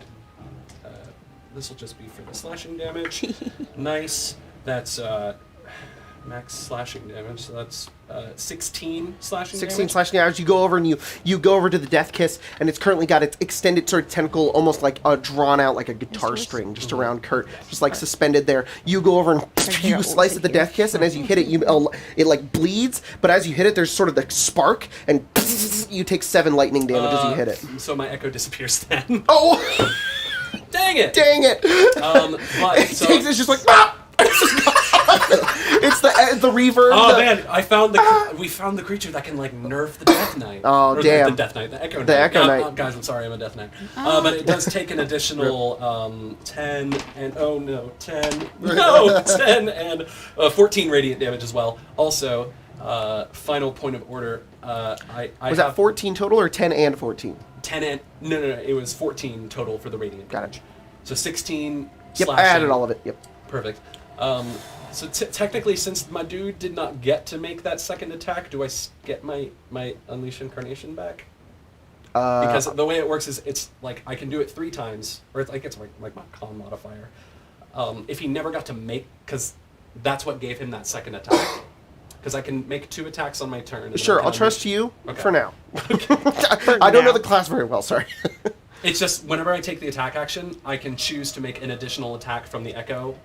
This will just be for the slashing damage. Nice. That's max slashing damage. So that's 16 slashing 16 damage. slashing damage. You go over and you go over to the death kiss, and it's currently got its extended sort of tentacle, almost like drawn out like a guitar string, just around Kurt, just like suspended there. You go over and figure out you what slice was at the in here. death kiss, and as you hit it, it like bleeds. But as you hit it, there's sort of the spark, and you take 7 lightning damage as you hit it. So my echo disappears then. Oh, Dang it! dang it! But, It so, takes it's just like. Ah! It's the reverb. oh the- man, we found the creature that can like nerf the Death Knight. Oh, Or damn. The Death Knight, the Echo Knight. The Echo Knight. Guys, I'm sorry, I'm a Death Knight. But it does take an additional 10 and 10 and 14 radiant damage as well. Also, final point of order. I Was have that 14 total or 10 and 14? 10 and no, it was 14 total for the radiant Got it. damage. So 16. Yep, I slashing. added all of it. Yep. Perfect. So technically, since my dude did not get to make that second attack, do I get my Unleash Incarnation back? Because the way it works is it's like I can do it 3 times, or it's like my con modifier. If he never got to make, because that's what gave him that second attack. Because I can make 2 attacks on my turn. And then I Sure, can I'll trust unleash- you Okay. for now. I don't know now. the class very well, sorry. It's just whenever I take the attack action, I can choose to make an additional attack from the Echo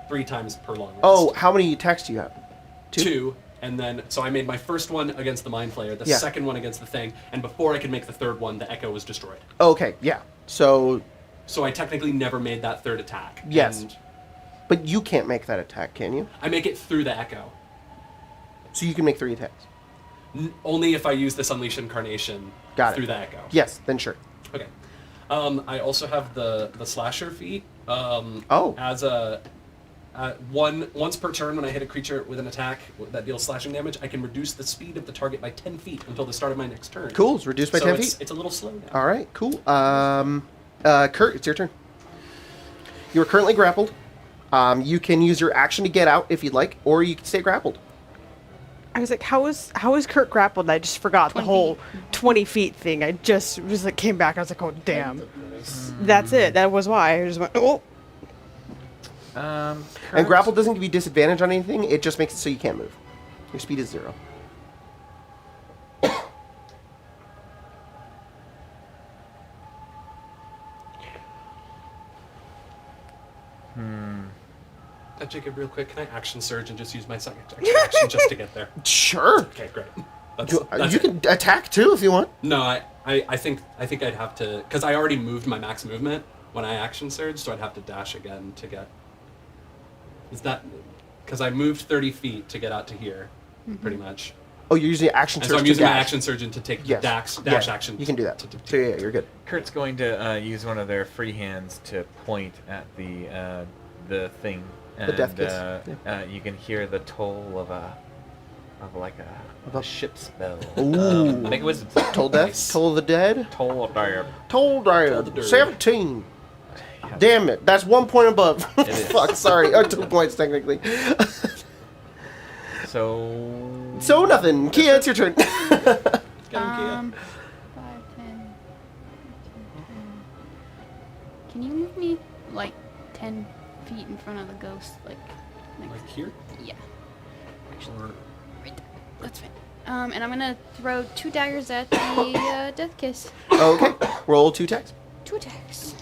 3 times per long rest. Oh, how many attacks do you have? 2, and then so I made my first one against the Mind Flayer, the Yeah. second one against the thing, and before I could make the third one, the Echo was destroyed. Okay, yeah. So, So I technically never made that third attack. Yes. And but you can't make that attack, can you? I make it through the Echo. So you can make 3 attacks. Only if I use this Unleash Incarnation Got it. through the Echo. Yes, then sure. Okay. I also have the Slasher feat. Oh. As a once per turn, when I hit a creature with an attack that deals slashing damage, I can reduce the speed of the target by 10 feet until the start of my next turn. Cool, it's reduced by So 10 it's, feet. it's a little slow now. All right, cool. Kurt, it's your turn. You are currently grappled. You can use your action to get out if you'd like, or you can stay grappled. I was like, how is Kurt grappled? And I just forgot the 20 whole 20 feet thing. I just was like, came back. I was like, oh damn. That's it. That was why I just went. Oh, And grapple doesn't give you disadvantage on anything, it just makes it so you can't move. Your speed is 0. Jacob, real quick, can I action surge and just use my second action just to get there? Sure. Okay, great. That's You it. can attack too if you want. No, I think I'd have to, because I already moved my max movement when I action surged, so I'd have to dash again to get. Is that because I moved 30 feet to get out to here, pretty much. Oh, you're using action And surge so I'm to using my dash. action surge to take Yes. dash Yeah, action. You can do that. to- So yeah, you're good. Kurt's going to use one of their free hands to point at the thing, and The death kiss. you can hear the toll of a ship's bell. Ooh. I think it was Toll death? Nice. Toll of the dead? toll dire. Toll Toll dire. the dirty. 17. Damn it. That's 1 point above. is. Fuck, sorry. 2 points technically. So So nothing. Kia, it's your turn. Get him, Kia. 5, 10, 15, 20. Can you move me like 10 feet in front of the ghost? Like Here? Yeah. Actually, Or right there. That's fine. And I'm gonna throw 2 daggers at the death kiss. Okay. Roll 2 attacks. 2 attacks.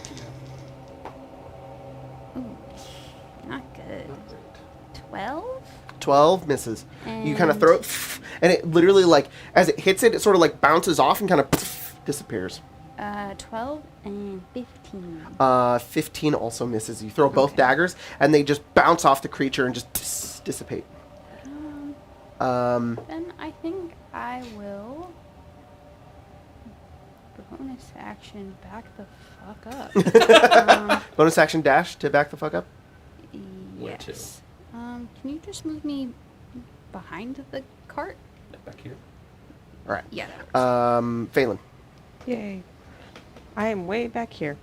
Ooh, not good. 12? 12 misses. You kind of throw it, and it literally, like, as it hits it, it sort of, like, bounces off and kind of disappears. 12 and 15. 15 also misses. You throw both daggers, and they just bounce off the creature and just dissipate. Then I think I will bonus action back the fuck up. Bonus action dash to back the fuck up. Where to? Yes. Can you just move me behind the cart? back here. All right. Yeah. That works. Phelan. Yay. I am way back here.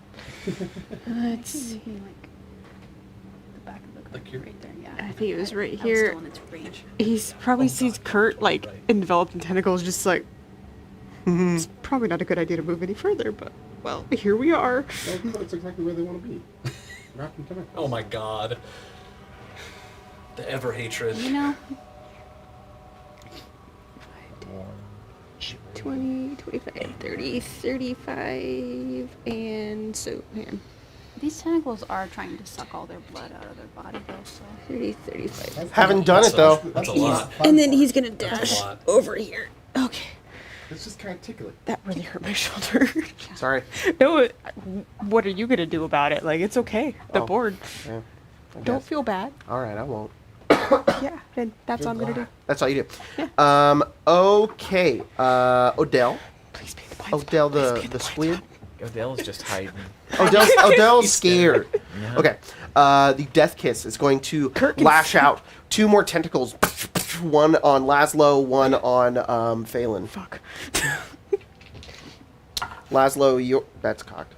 Let's see. Move me, like, the back of the cart. Like here? Right there, yeah. I think it was right I was here. still in its range. He's probably sees Kurt like enveloped in tentacles, just like it's probably not a good idea to move any further, but well, here we are. Well, that's exactly where they want to be. Wrapped in tentacles. Oh my god. The ever hatred. You know, 20, 25, 30, 35, and so, man, these tentacles are trying to suck all their blood out of their body, though. So 30, 35. Haven't done it, though. That's a lot. And then he's gonna That's dash a lot. over here. Okay. Let's just kind of tickle it. That really hurt my shoulder. Sorry. No, what are you gonna do about it? Like, it's okay. The Oh. board. Yeah, I Don't guess. feel bad. All right, I won't. Yeah, then that's all I'm gonna do. That's all you do. Okay. Odell. Please be the blind Odell spot. Please the be the blind squid. Odell's just hiding. Odell's scared. Yeah. Okay. The Death Kiss is going to Kirk can lash see. out. 2 more tentacles. One on Laszlo, one on Phelan. Fuck. Laszlo, that's cocked.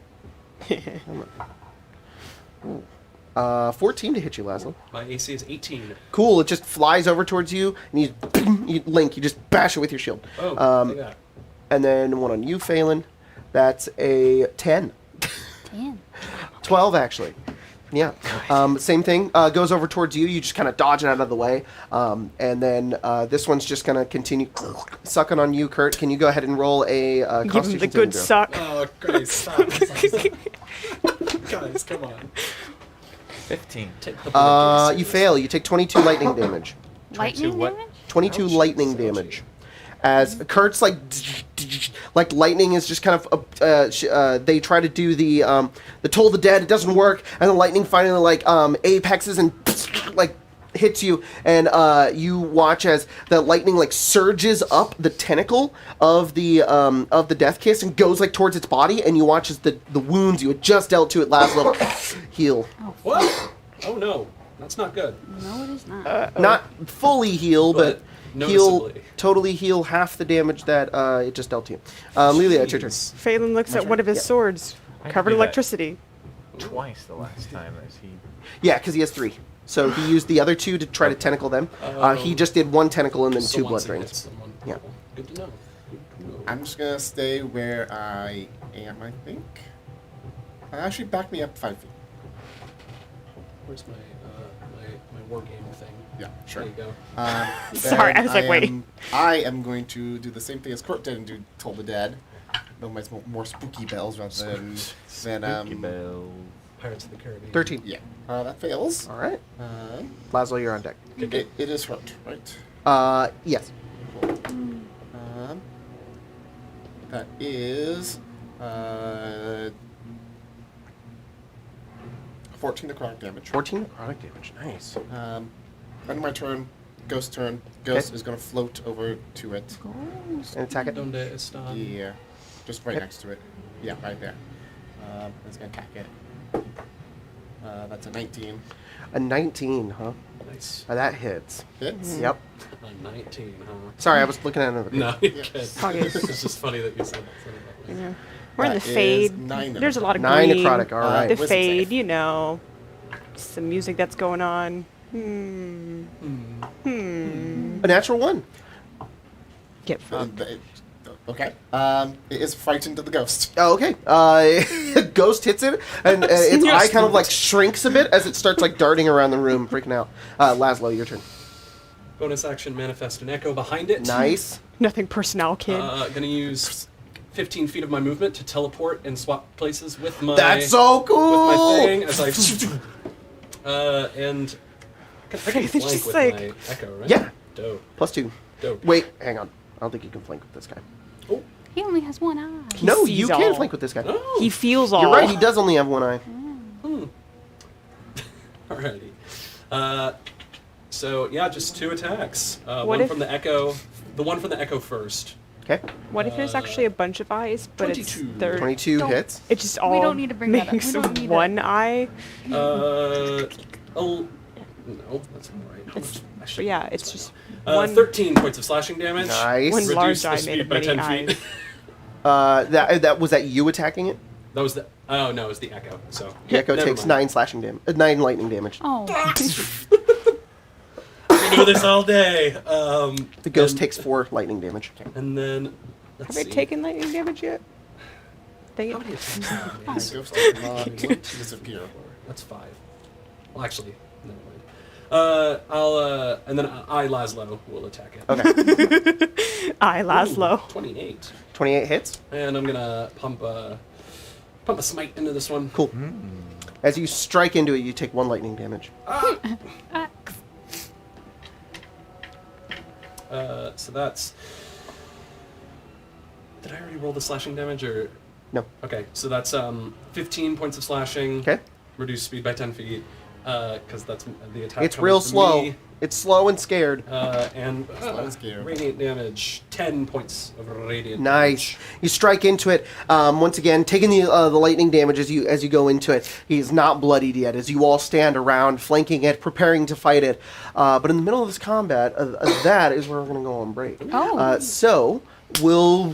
14 to hit you, Laszlo. My AC is 18. Cool. It just flies over towards you, and you just bash it with your shield. Oh, look at that. And then one on you, Phelan. That's a 10. 10. 12, actually. Yeah. Same thing. Goes over towards you. You just kind of dodge it out of the way. And then this one's just going to continue sucking on you, Kurt. Can you go ahead and roll a Give him Constitution the good saving throw? suck. Oh, guys, stop. Guys, come on. 15. Take the bullet, You fail. You take 22 lightning damage. Lightning what? damage? 22 Ouch. lightning damage. As Kurt's like lightning is just kind of they try to do the Toll the Dead, it doesn't work, and the lightning finally like apexes and like hits you, and you watch as the lightning like surges up the tentacle of the Death Kiss and goes like towards its body, and you watch as the wounds you had just dealt to it last level heal. What? Oh no, that's not good. No, it is not. Not fully heal, but heal, noticeably. totally heal half the damage that it just dealt to you. Lilia, it's your turn. Jeez. Phelan looks at one of his Yeah. swords, I covered did in that electricity. Twice the last time as he. Yeah, because he has 3. So he used the other 2 to try to tentacle them. He just did 1 tentacle and then So 2 once blood it drains. hits someone. Yeah. Good to know. Good to know. I'm just gonna stay where I am, I think. Actually, back me up 5 feet. Where's my war game thing? Yeah, sure. There you go. Sorry, Then I was like, wait. I am going to do the same thing as Kurt did and do Toll the Dead. No, my more spooky bells rather than Spooky Bell. Pirates of the Caribbean. 13. yeah. That fails. All right. Uh, Laszlo, you're on deck. it is hurt, right? Yes. That is 14 necrotic damage. 14 product damage. Nice. End of my turn. Ghost turn. Ghost is going to float over to it. And attack it. Donde está? Yeah. Just right Okay. next to it. Yeah, right there. It's going to attack it. That's a 19. A 19, huh? Nice. That hits. Hits? Yep. A 19, huh? sorry, I was looking at another. No, you're good. Okay. It's just funny that you said that. Yeah. We're in the That is fade. 9 There's a lot of 9 green. necrotic. All right. The Wisdom fade, save. you know. Some music that's going on. A natural 1. Get fucked. Okay. It is frightened of the ghost. Oh, okay. Ghost hits it, and its eye kind of like shrinks a bit as it starts like darting around the room, freaking out. Laszlo, your turn. Bonus action, manifest an echo behind it. Nice. Nothing personnel, kid. Gonna use 15 feet of my movement to teleport and swap places with my. That's so cool. With my thing as I. And I can It's flank just with like- my echo, right? Yeah. Dope. +2. Dope. Wait, hang on. I don't think you can flank with this guy. Oh. He only has one eye. No, sees you can all. flank with this guy. Oh. He feels all. You're right. He does only have one eye. Alrighty. So yeah, just 2 attacks. What One if- from the echo. The one from the echo first. Okay. What if there's actually a bunch of eyes, but 22. it's they're 22 Don't- hits. it's just all don't need to bring that up. We makes don't need one eye. Oh, no, that's not right. How much- I But should- yeah, that's it's fine. just 13 points of slashing damage. Nice. one Reduce large the eye speed made of by many 10 eyes. feet. That was that you attacking it? That was the. Oh no, it was the echo. So The echo never takes mind. 9 slashing damage. 9 lightning damage. Oh, We do this all day. The ghost and- takes 4 lightning damage. And then let's Have see. I taken lightning damage yet? Dang How it. many attacks? do I have? The ghost does not disappear. That's 5. Well, actually, never mind. And then I, Laszlo, will attack it. Okay. I, Laszlo. 28. 28 hits. And I'm gonna pump a smite into this one. Cool. As you strike into it, you take 1 lightning damage. So that's. Did I already roll the slashing damage or? No. Okay, so that's 15 points of slashing. Okay. Reduce speed by 10 feet. Because that's the attack. It's coming real from slow. me. It's slow and scared. And Slow and scared. radiant damage. 10 points of radiant. Nice. damage. You strike into it. Once again, taking the lightning damage as you go into it. He's not bloodied yet. As you all stand around, flanking it, preparing to fight it. But in the middle of this combat, that is where we're going to go on break. Oh. So we'll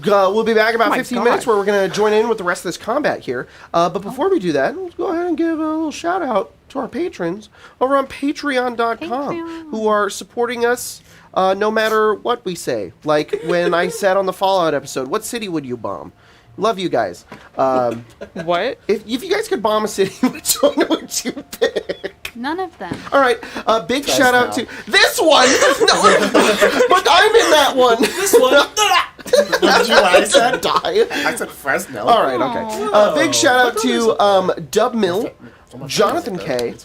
be back in about Oh my 15 God. minutes, where we're going to join in with the rest of this combat here. But before we do that, let's go ahead and give a little shout out to our patrons over on Patreon.com, Patreon. who are supporting us no matter what we say. Like when I said on the Fallout episode, what city would you bomb? Love you guys. What? If you guys could bomb a city, which one would you pick? none of them. All right, big Guys, shout out now. to this one. No, but I'm in that one. This one. What did you I said? Die. I said Fresno. All right, okay. Big shout out to Dub Mill, Jonathan K,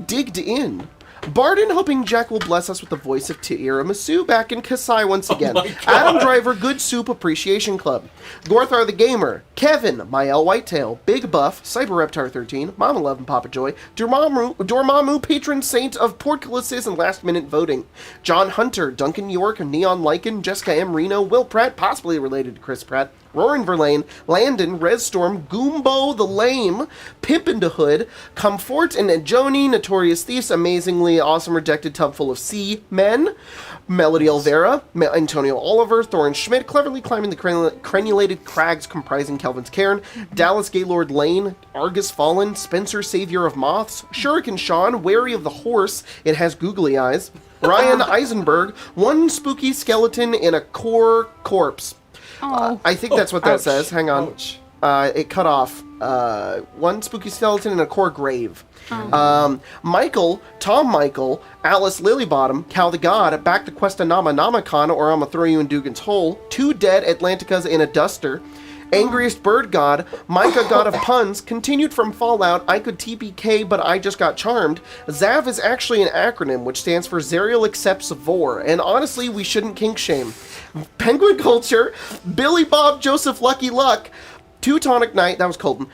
Digged In, Barden, hoping Jack will bless us with the voice of Tiramisu back in Kasai once again. my God. Adam Driver, Good Soup Appreciation Club. Gorthar the Gamer, Kevin, Mael Whitetail, Big Buff, Cyber Reptar 13, Mama Love and Papa Joy, Dormammu, Patron Saint of Portcullises and Last Minute Voting, John Hunter, Duncan York, Neon Lycan, Jessica M. Reno, Will Pratt, possibly related to Chris Pratt, Roaring Verlaine, Landon, Redstorm, Goombo the Lame, Pimp into Hood, Comfort and Joni, Notorious Thieves, Amazingly Awesome Rejected Tub Full of Sea Men, Melody Olvera, Antonio Oliver, Thorin Schmidt, Cleverly Climbing the Crenulated Crags comprising Kelvin's Cairn, Dallas Gaylord Lane, Argus Fallen, Spencer Savior of Moths, Shuriken Sean, Wary of the Horse, it has googly eyes, Ryan Eisenberg, One Spooky Skeleton in a Core Corpse. Oh. I think that's what that ouch. says. Hang on. Ouch. It cut off. One spooky skeleton in a core grave. Michael, Tom Michael, Alice Lilybottom, Cal the God, Back to Questa Nama Namakon, or I'ma throw you in Dugan's hole. 2 dead Atlanticas in a duster. Angriest Bird God, Micah God of Puns, continued from Fallout, I could TPK but I just got charmed. ZAV is actually an acronym which stands for Zerial Accepts Vor, and honestly we shouldn't kink shame. Penguin Culture, Billy Bob Joseph Lucky Luck, Teutonic Knight, that was Colton,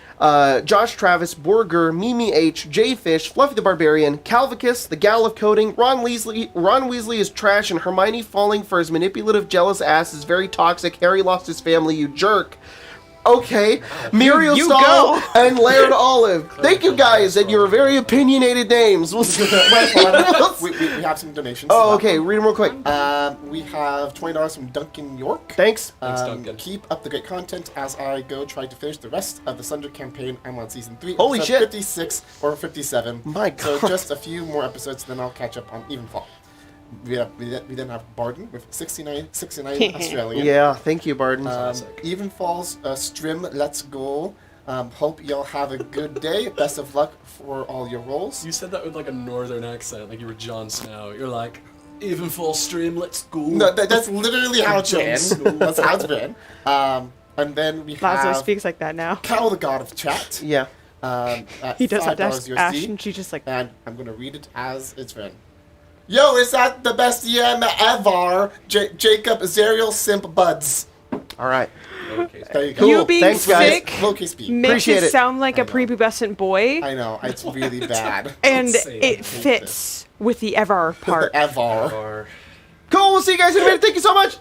Josh Travis, Borger, Mimi H, Jay Fish, Fluffy the Barbarian, Calvicus, The Gal of Coding, Ron Weasley is trash, and Hermione falling for his manipulative, jealous ass is very toxic. Harry lost his family, you jerk. Okay, Muriel You Stahl go. and Laird Olive. Thank you guys, and your very opinionated names. We'll see. we have some donations. Oh, okay, read them real quick. We have $20 from Duncan York. Thanks. Thanks, Duncan. Keep up the great content as I go try to finish the rest of the Sunder campaign. I'm on season 3. Holy episode shit. 56 or 57. My So God. just a few more episodes, then I'll catch up on Evenfall. We then have Barden with 69 Australian. Yeah, thank you, Barden. Evenfall's Strim, let's go. Hope y'all have a good day. Best of luck for all your rolls. You said that with like a northern accent, like you were Jon Snow. You're like, Evenfall stream, let's go. No, that's literally how it's Jon been. Snow. That's how it's been. And then we Laszlo have speaks like that now. Cal, the god of chat. Yeah. At He does $5 that to Ash, USD. and she just like, And I'm gonna read it as it's written. Yo, is that the best EM ever? Jacob Zerial Simp Budz. All right. There you go. Cool. you being Thanks, guys. sick Low-key speed. makes Appreciate it it. sound like I a know. prepubescent boy, I know, it's really bad. and say it it. fits with the ever part. Ever. Or Cool. We'll see you guys in a minute. Thank you so much.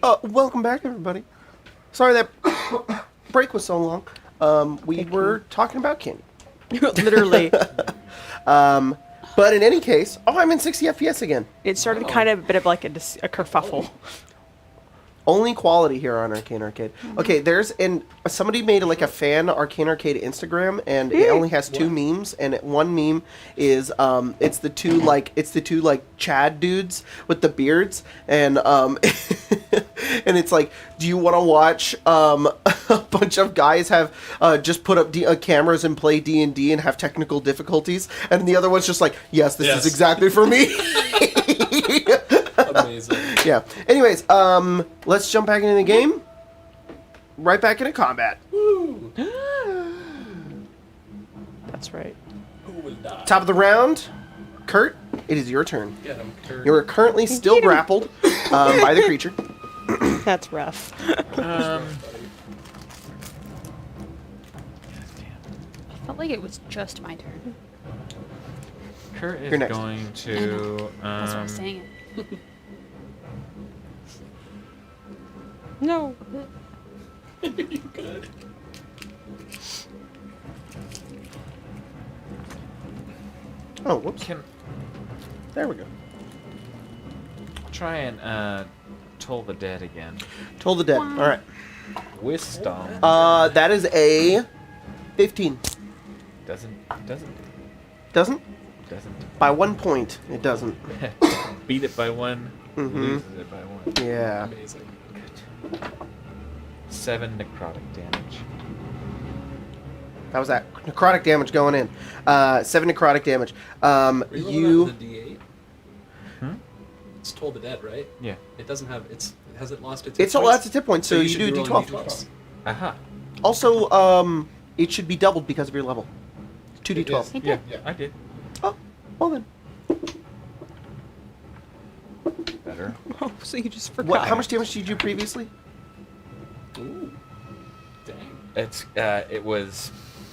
Welcome back, everybody. Sorry that break was so long. We were talking about candy. Literally. But in any case, I'm in 60 FPS again. It started kind of a bit of like a kerfuffle. Only quality here on Arcane Arcade. Okay, somebody made like a fan Arcane Arcade Instagram, and it only has 2 memes. And one meme is it's the two Chad dudes with the beards, and and it's like, do you want to watch a bunch of guys have just put up cameras and play D&D and have technical difficulties? And the other one's just like, yes, this is exactly for me. Amazing. Yeah. Anyways, let's jump back into the game. Right back into combat. Woo. That's right. Who will die? Top of the round, Kurt. It is your turn. Get him, Kurt. You are currently still grappled by the creature. That's rough. I felt like it was just my turn. Kurt is You're next. going to. That's what I was saying. No. You good? Oh, whoops. There we go. Try and toll the dead again. Toll the dead. All right. Wisdom. That is a 15. Doesn't. Doesn't? By 1 point, it doesn't. Beat it by 1. Loses it by 1. Yeah. Amazing. 7 necrotic damage. That was that. Necrotic damage going in. 7 necrotic damage. Are you rolling that with a D8? It's Toll the Dead, right? Yeah. It doesn't have. Has it lost its? It's lots of tip points, so you should do be a rolling D12. Aha. Also, it should be doubled because of your level. 2d12. It Yeah, did. I did. Oh, well then. Better. Oh, so you just forgot. How much damage did you do previously? Ooh. Dang. It's it was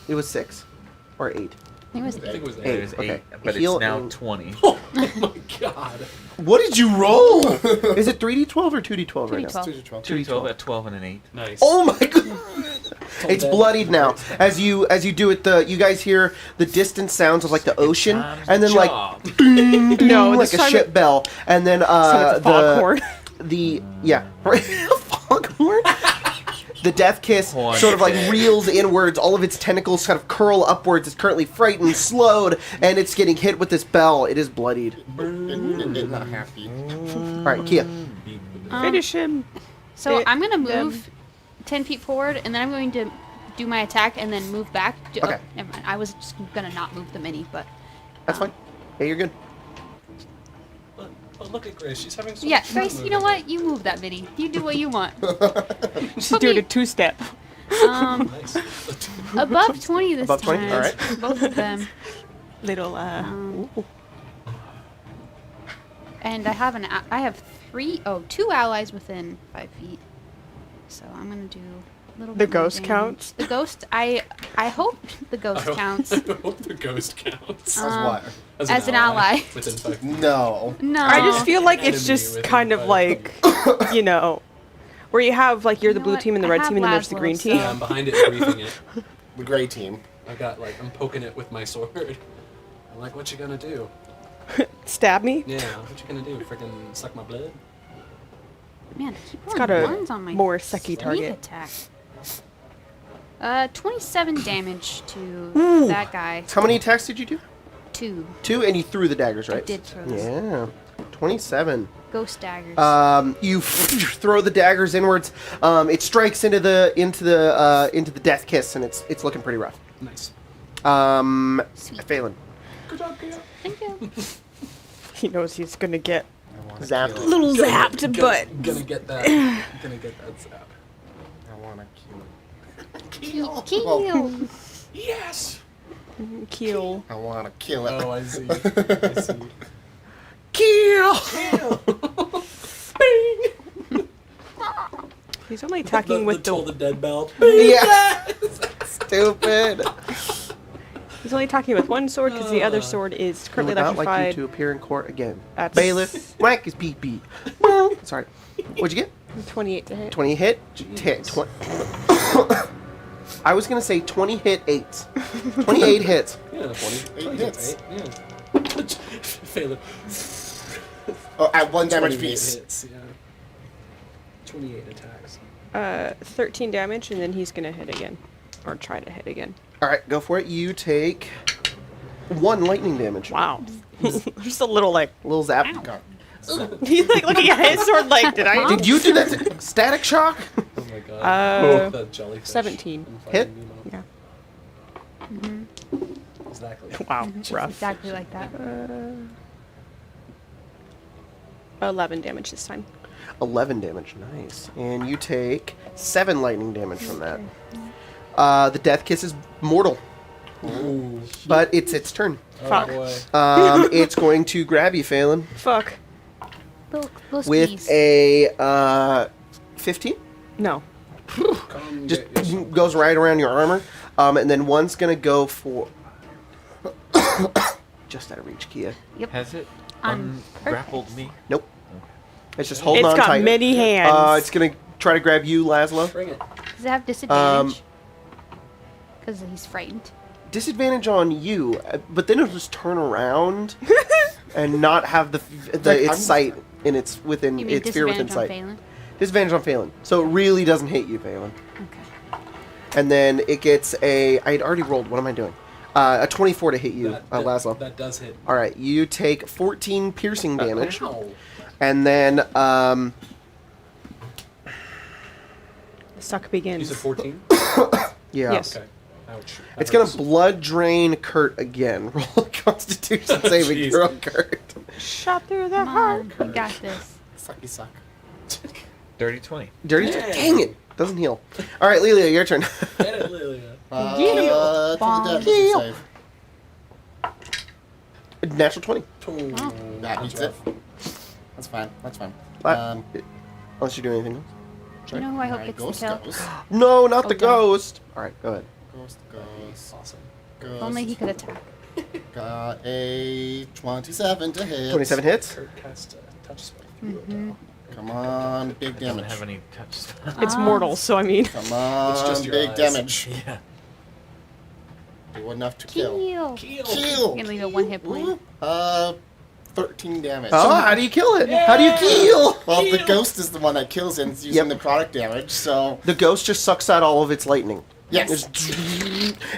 It was 6 or 8. It was I think it was 8. Eight. it was 8, Okay. but Heal it's now and- 20. Oh my god. What did you roll? Is it 3d12 or 2d12 right now? 2d12. 2d12. 2d12 at 12 and an 8. Nice. Oh my god! It's bloodied now. As you do it, you guys hear the distant sounds of like the ocean, and then like ding, ding, No, like this a time ship bell, and then So it's a foghorn. Foghorn. The death kiss Horn sort of like dead. reels inwards. All of its tentacles kind of curl upwards. It's currently frightened, slowed, and it's getting hit with this bell. It is bloodied. Not happy. All right, Kia. Finish him. So It- I'm gonna move 10 feet forward, and then I'm going to do my attack and then move back. Okay. Oh, never mind. I was just gonna not move the mini, but That's fine. Hey, you're good. But look at Grace. She's having so yeah, much fun Grace. You moving know it. what? You move that mini. You do what you want. She's doing a 2-step. Nice. Above 20 this Above 20? time. All right. Both of them. Little, Ooh. And I have 2 allies within 5 feet. So I'm gonna do a little The bit more ghost damage. counts? The ghost. I hope the ghost counts. I hope the ghost counts. As what? As an ally. Within 5 feet. No. No. I just feel like it's Enemy just within kind of 5 like, you know, where you have like you're the know blue what? team and the I red have team and then there's the Laszlo, green so- team. Yeah, I'm behind it, briefing it. The gray team. I'm poking it with my sword. I'm like, what you gonna do? Stab me. Yeah, what you gonna do? Freaking suck my blood? Man, I keep It's rolling got a ones on my more sucky sneak target. attack. 27 damage to Ooh. that guy. How many attacks did you do? 2 2, and you threw the daggers, right? did throw those. Yeah. 27. Ghost daggers. You throw the daggers inwards. It strikes into the death kiss, and it's looking pretty rough. Nice. Sweet. Phelan. Thank you. He knows he's gonna get Zapped. a little zapped, but Gonna get that. Gonna get that zap. I want to Kill. Yes. keel. I want to kill it. Oh, I see. I see. Kill! He's only attacking with Toll the. the dead belt. Yeah. Stupid. He's only attacking with one sword because the other sword is I currently would not like you electrified. to appear in court again. That's- Bailiff, whack his pee-pee. Sorry. What'd you get? 28 to hit. 20 hit. I was gonna say 20 hit 8. 28 hits. Yeah, 8 hits. Yeah. Phelan. Oh, at 1 damage 28 piece. hits, yeah. 28 attacks. 13 damage, and then he's gonna hit again, or try to hit again. All right, go for it. You take 1 lightning damage. Wow. Just a little like. Little zap. God. He's like looking at his sword like, did I? Did you do that? Static shock? Oh my god. The jellyfish. 17. from Hit? Finding Nemo. Yeah. Exactly. Wow. Rough. Exactly like that. 11 damage this time. 11 damage. Nice. And you take 7 lightning damage from that. The death kiss is mortal, Ooh. but it's its turn. Fuck. Oh boy. It's going to grab you, Phelan, Fuck. Little with skis. a 15. No. Come Just get yourself. goes right around your armor. And then one's going to go for... just out of reach, Kia. Has it I'm grappled perfect. me? Nope. It's just holding It's on got tight. many hands. It's going to try to grab you, Laszlo. Bring it. Does it have disadvantage? Because he's frightened. Disadvantage on you, but then it'll just turn around and not have its sight in its within You mean its fear within disadvantage on sight. Phelan? Disadvantage on Phelan, so it really doesn't hit you, Phelan. Okay. And then it gets I'd already rolled. What am I doing? A 24 to hit you, Laszlo. That does hit. All right, you take 14 piercing damage, Ow. and then Suck begins. You said 14? yeah, Yes. Okay. Ouch. it's gonna blood drain Kurt again. Roll a Constitution saving Jeez. throw, Kurt. Shot through the Come heart. on, we got this. Sucky suck. Dirty 20. Dirty. Dang. Dang it! Doesn't heal. All right, Lilia, your turn. Get it, Lilia. To the dead Heal. save. Natural 20. Oh. That beats it. That's fine. That's fine. Unless you do anything else. Do you know who I hope my gets the ghost kill? goes. No, not the Oh, God. ghost. All right, go ahead. Ghost goes. Awesome. Ghost. Only he could attack. Got a 27 to hit. 27 hits. Kurt cast a touch spell. Come on, big Doesn't damage. have any touch stuff. It's mortal, so I mean. Come on, It's just your big eyes. damage. Yeah. Do enough to kill. Kill. Kill. You're gonna leave a 1 hit point. 13 damage. Oh, how do you kill it? How do you kill? Well, the ghost is the one that kills it. It's using Yep. the product damage, so The ghost just sucks out all of its lightning. yes.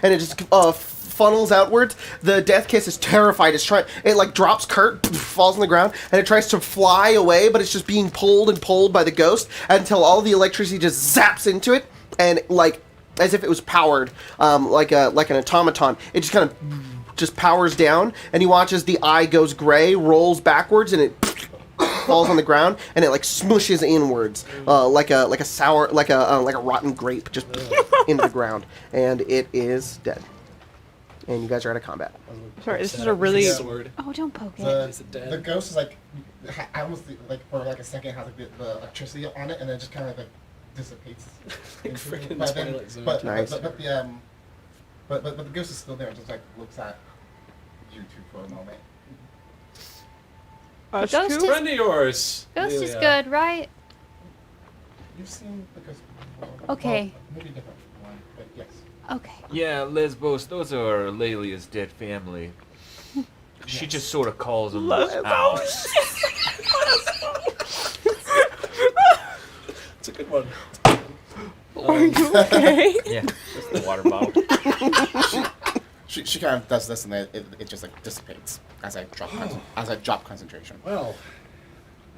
And it just funnels outwards. The death kiss is terrified. It like drops Kurt, falls on the ground, and it tries to fly away, but it's just being pulled and pulled by the ghost until all the electricity just zaps into it, and like as if it was powered, like an automaton. It just kind of just powers down, and he watches the eye goes gray, rolls backwards, and it falls on the ground, and it like smushes inwards, like a rotten grape, just into the ground, and it is dead. And you guys are out of combat. Sorry, this is a really. Sword. Oh, don't poke it. The, Is it dead? the ghost is like, I almost like for like a second has like the electricity on it, and then it just kind of like dissipates. Like into it. freaking But then- Twilight Zone. Nice. But the ghost is still there. It just like looks at you two for a moment. Us Ghost two? Friend of yours. Ghost is Lilia. good, right? You've seen the ghost. Okay. Well, maybe a different one, but yes. Okay. Yeah, Lesbos, those are Lelia's dead family. She just sort of calls them out. It's a good one. Okay. Yeah, just the water bottle. She kind of does this, and then it just like dissipates as I drop concentration. Well,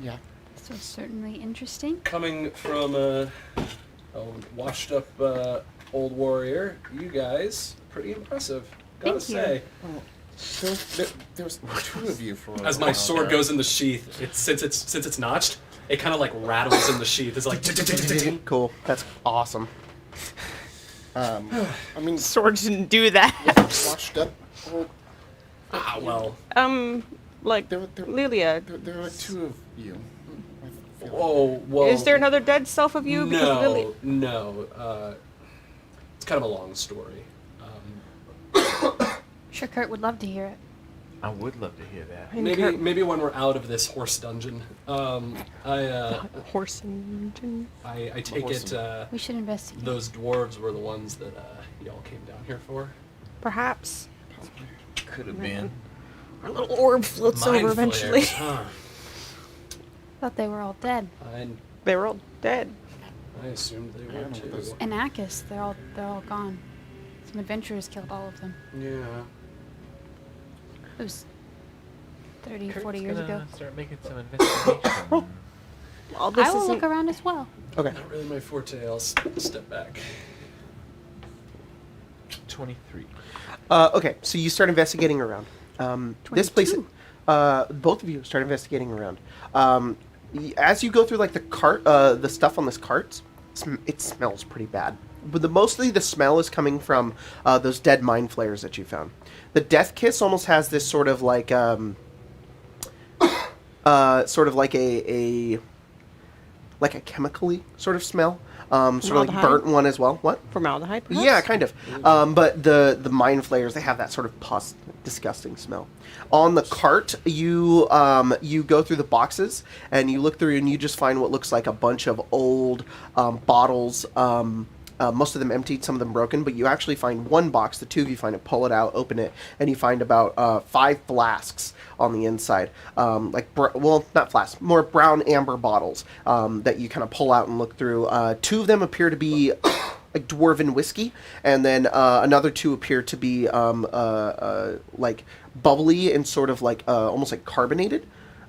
Yeah. This was certainly interesting. coming from a washed up old warrior, you guys, pretty impressive. Gotta Thank you. say. There's two of you for. As my sword goes in the sheath, since it's notched, it kind of like rattles in the sheath. It's like Cool. That's awesome. I mean, Swords didn't do that. washed up. Old, well. Like there Lilia. are like two of you. I feel. Oh, whoa. Is there another dead self of you? Because Lily. No. It's kind of a long story. Sure, Kurt would love to hear it. I would love to hear that. Maybe when we're out of this horse dungeon. Horse engine. I take it We should investigate. those dwarves were the ones that y'all came down here for. Perhaps. Could have been. Our little orb floats Mind over eventually. flayers, huh? Thought they were all dead. They were all dead. I assumed they were too. And Akis, they're all gone. Some adventurers killed all of them. Yeah. It was 30, Kurt's 40 years gonna ago. Start making some investigation. All this I will isn't- look around as well. Okay. Not really my forte. I'll step back. 23. Okay, so you start investigating around. This place, 22. both of you start investigating around. As you go through like the cart, the stuff on this cart, it smells pretty bad. But mostly the smell is coming from those dead mind flayers that you found. The Death Kiss almost has this sort of like a chemically sort of smell. Sort of like Formaldehyde? burnt one as well. What? Formaldehyde, perhaps? Yeah, kind of. But the mind flayers, they have that sort of pus, disgusting smell. On the cart, you go through the boxes and you look through and you just find what looks like a bunch of old bottles. Most of them emptied, some of them broken, but you actually find one box. The two of you find it, pull it out, open it, and you find about 5 flasks on the inside. Not flasks, more brown amber bottles that you kind of pull out and look through. 2 of them appear to be like dwarven whiskey, and then another 2 appear to be like bubbly and sort of like almost like carbonated.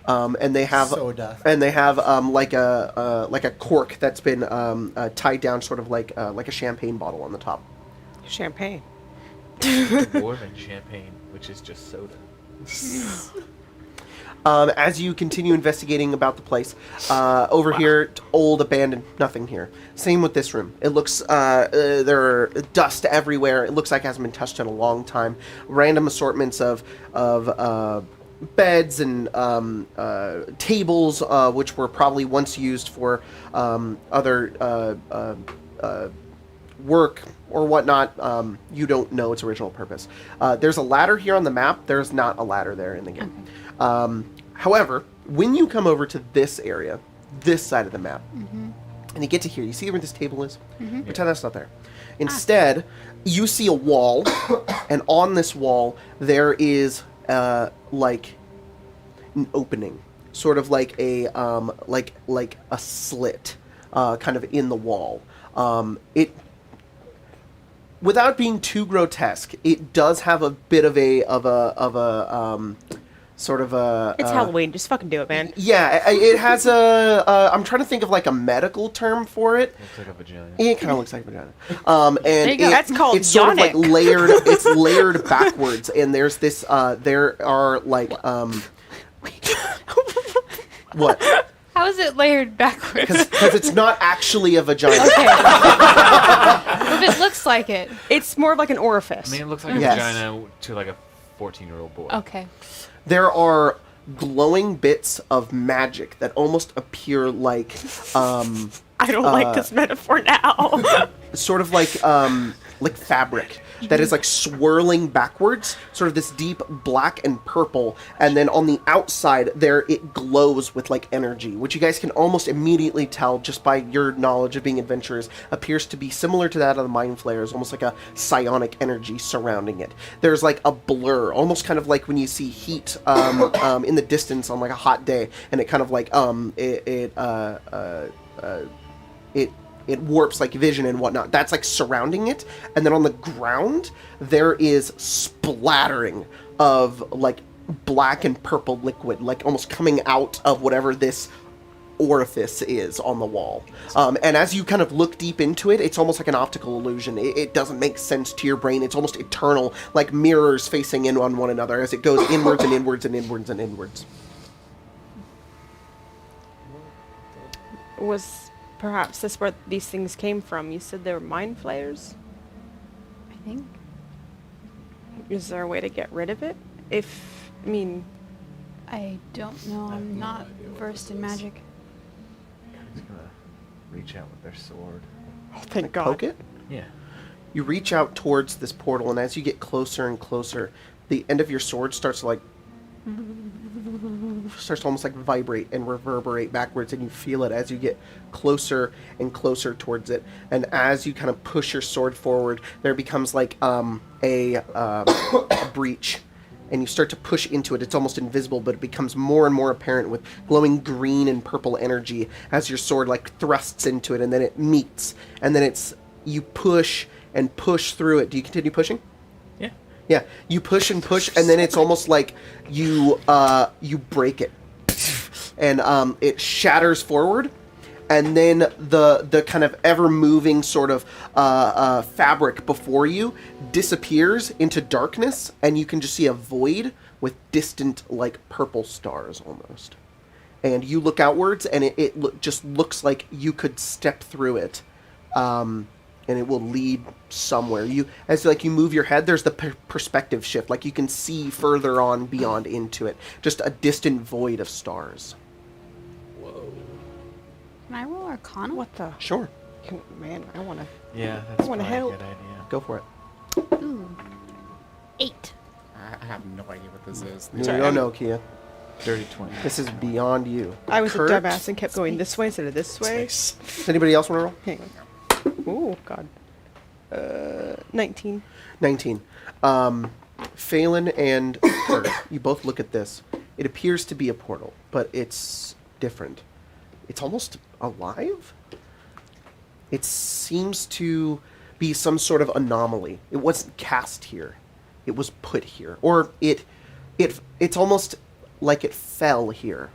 And they have Soda. and they have like a cork that's been tied down, sort of like a champagne bottle on the top. Champagne. Dwarven champagne, which is just soda. As you continue investigating about the place, over here, old, abandoned, nothing here. Same with this room. It looks, there are dust everywhere. It looks like it hasn't been touched in a long time. Random assortments of beds and tables, which were probably once used for other work or whatnot. You don't know its original purpose. There's a ladder here on the map. There's not a ladder there in the game. Okay. However, when you come over to this area, this side of the map, and you get to here, you see where this table is? Pretend that's not there. Instead, you see a wall, and on this wall, there is like an opening, sort of like a like a slit, kind of in the wall. It, without being too grotesque, it does have a bit of a sort of a. It's Halloween. Just fucking do it, man. Yeah, it has a. I'm trying to think of like a medical term for it. Looks like a vagina. It kind of looks like a vagina. And you go. That's called it's sort of like yonic. layered. It's layered backwards, and there's this. There are like. What? How is it layered backwards? Because it's not actually a vagina. Okay. If it looks like it. It's more of like an orifice. I mean, it looks like a Yes. vagina to like a 14-year-old boy. Okay. There are glowing bits of magic that almost appear like, I don't like this metaphor now. sort of like fabric that is like swirling backwards, sort of this deep black and purple, and then on the outside there it glows with like energy, which you guys can almost immediately tell just by your knowledge of being adventurers appears to be similar to that of the mind flayers, almost like a psionic energy surrounding it. There's like a blur, almost kind of like when you see heat in the distance on like a hot day, and it kind of like it warps like vision and whatnot. That's like surrounding it. And then on the ground, there is splattering of like black and purple liquid, like almost coming out of whatever this orifice is on the wall. And as you kind of look deep into it, it's almost like an optical illusion. It doesn't make sense to your brain. It's almost eternal, like mirrors facing in on one another as it goes inwards and inwards and inwards and inwards. Was perhaps this where these things came from? You said they were mind flayers? I think. Is there a way to get rid of it? I I don't know. I'm no not idea what versed this in is. magic. He's gonna reach out with their sword. oh, thank God. Poke it? Yeah. You reach out towards this portal, and as you get closer and closer, the end of your sword starts to like starts to almost like vibrate and reverberate backwards, and you feel it as you get closer and closer towards it. And as you kind of push your sword forward, there becomes like a breach, and you start to push into it. It's almost invisible, but it becomes more and more apparent with glowing green and purple energy as your sword like thrusts into it, and then it meets, and then you push and push through it. Do you continue pushing? Yeah. Yeah, you push and push, and then it's almost like you break it, and it shatters forward, and then the kind of ever-moving sort of fabric before you disappears into darkness, and you can just see a void with distant, like, purple stars almost. And you look outwards, and it just looks like you could step through it. And it will lead somewhere. As you move your head, there's the perspective shift. Like you can see further on beyond into it. Just a distant void of stars. Whoa. Can I roll Arcana? What the? Sure. Man, I want to. Yeah, that's wanna probably a help. good idea. Go for it. Ooh. 8. I have no idea what this is. You don't know, Kia. Dirty 20. This is beyond you. I was Kurt? a dumbass and kept going this way instead of this way. Space. Does anybody else want to roll? Hang on. Oh, God. 19. 19. Phelan and Kurt, you both look at this. It appears to be a portal, but it's different. It's almost alive? It seems to be some sort of anomaly. It wasn't cast here. It was put here. Or it's almost like it fell here.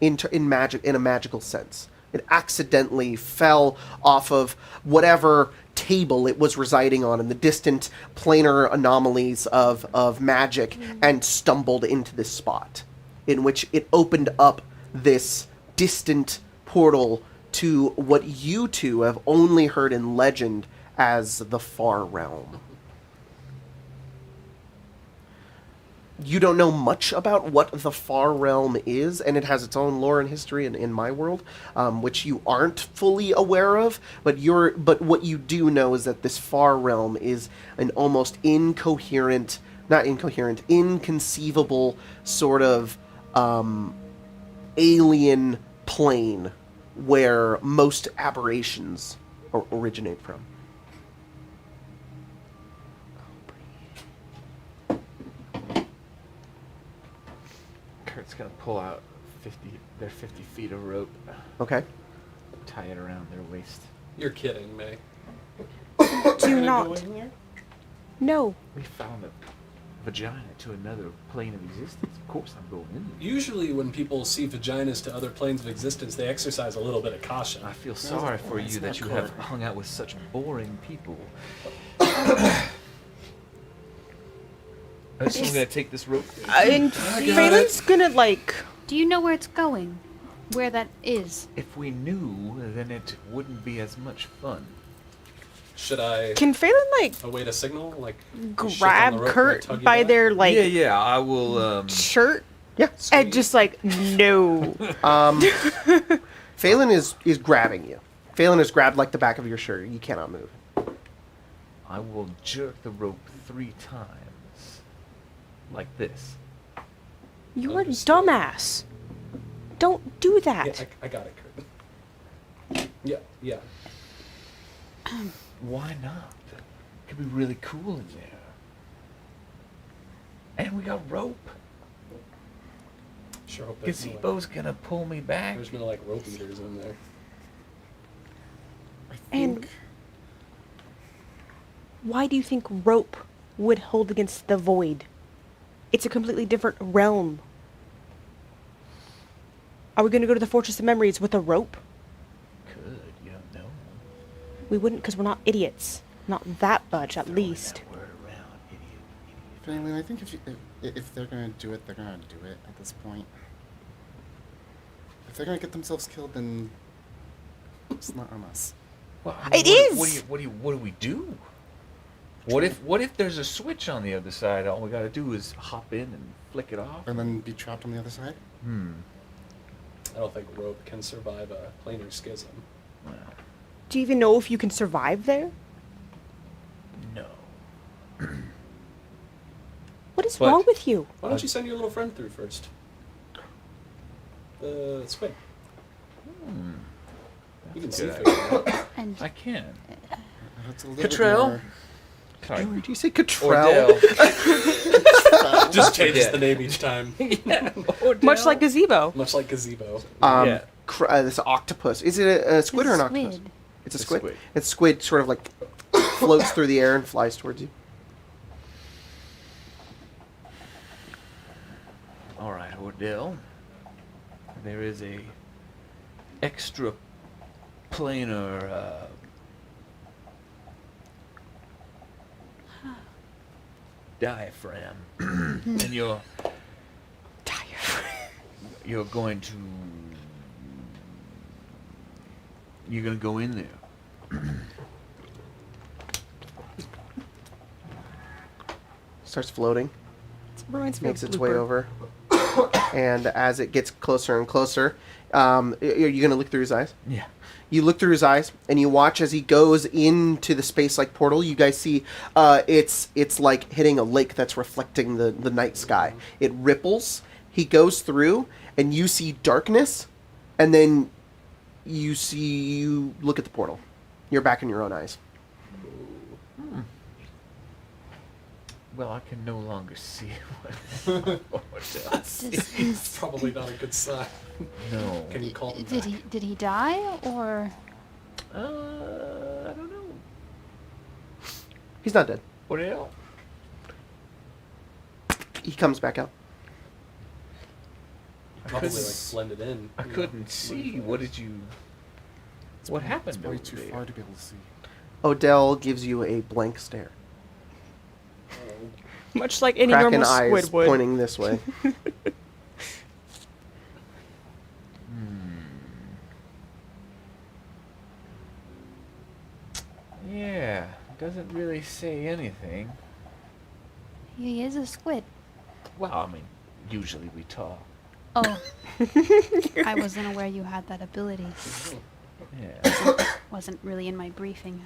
In a magical sense. It accidentally fell off of whatever table it was residing on in the distant planar anomalies of magic and stumbled into this spot, in which it opened up this distant portal to what you two have only heard in legend as the Far Realm. You don't know much about what the Far Realm is, and it has its own lore and history in my world, which you aren't fully aware of. But what you do know is that this Far Realm is an almost inconceivable sort of alien plane where most aberrations originate from. Kurt's gonna pull out 50 feet of rope, Okay. tie it around their waist. You're kidding me. Do not. No. We found a vagina to another plane of existence. Of course I'm going in there. Usually when people see vaginas to other planes of existence, they exercise a little bit of caution. I feel sorry for that's you not that you correct. have hung out with such boring people. I'm gonna take this rope. And Phelan's gonna, like... Do you know where it's going? Where that is? If we knew, then it wouldn't be as much fun. Should I Can Phelan, like, await a signal? Like grab Kurt by their, like, Yeah, I will, shirt? Yeah. And just, like, no. Phelan is grabbing you. Phelan is grabbed like the back of your shirt. You cannot move. I will jerk the rope 3 times. Like this. You're a Understood. dumbass. Don't do Yeah, that. I got it, Kurt. Yeah. Why not? Could be really cool in there. And we got rope. Sure hope there's no, Gazebo's gonna pull me back. there's no like rope eaters in there. And why do you think rope would hold against the void? It's a completely different realm. Are we going to go to the Fortress of Memories with a rope? Could, you don't know. We wouldn't, because we're not idiots. Not that much, at least. That word around, idiot. Family, I think if they're gonna do it, they're gonna do it at this point. If they're gonna get themselves killed, then it's not on us. Well, It what is! What do we do? What if there's a switch on the other side? All we gotta do is hop in and flick it off. And then be trapped on the other side? I don't think rope can survive a planar schism. Well, Do you even know if you can survive there? no. What is What? wrong with you? Why don't you send your little friend through first? The squid. You can see Good through it. And I can. That's a little bit Cottrell? more- Sorry. Did you say Cottrell? Ordell. Just changes Yeah. the name each time. Much like gazebo. Much like gazebo. Yeah. This octopus. Is it a squid or an octopus? squid. It's a It's a squid. squid. It's squid sort of like floats through the air and flies towards you. All right, Ordell. There is a extra planar diaphragm, and you're going to go in there. Starts floating. Reminds me Makes of its way Blooper. over. And as it gets closer and closer, are you going to look through his eyes? Yeah. You look through his eyes, and you watch as he goes into the space-like portal. You guys see it's like hitting a lake that's reflecting the night sky. It ripples. He goes through, and you see darkness, and then you look at the portal. You're back in your own eyes. Well, I can no longer see what Ordell. It's probably not a good sign. No. Can you call him Did back? he die or? I don't know. He's not dead. Ordell? He comes back out. Probably couldn't- like blended in. I couldn't see. What did you... What happened It's way over too there? far to be able to see. Odell gives you a blank stare. Much like any Kraken normal eyes squid would. pointing this way. Yeah, doesn't really say anything. He is a squid. Well, I mean, usually we talk. Oh. I wasn't aware you had that ability. Yeah. Wasn't really in my briefing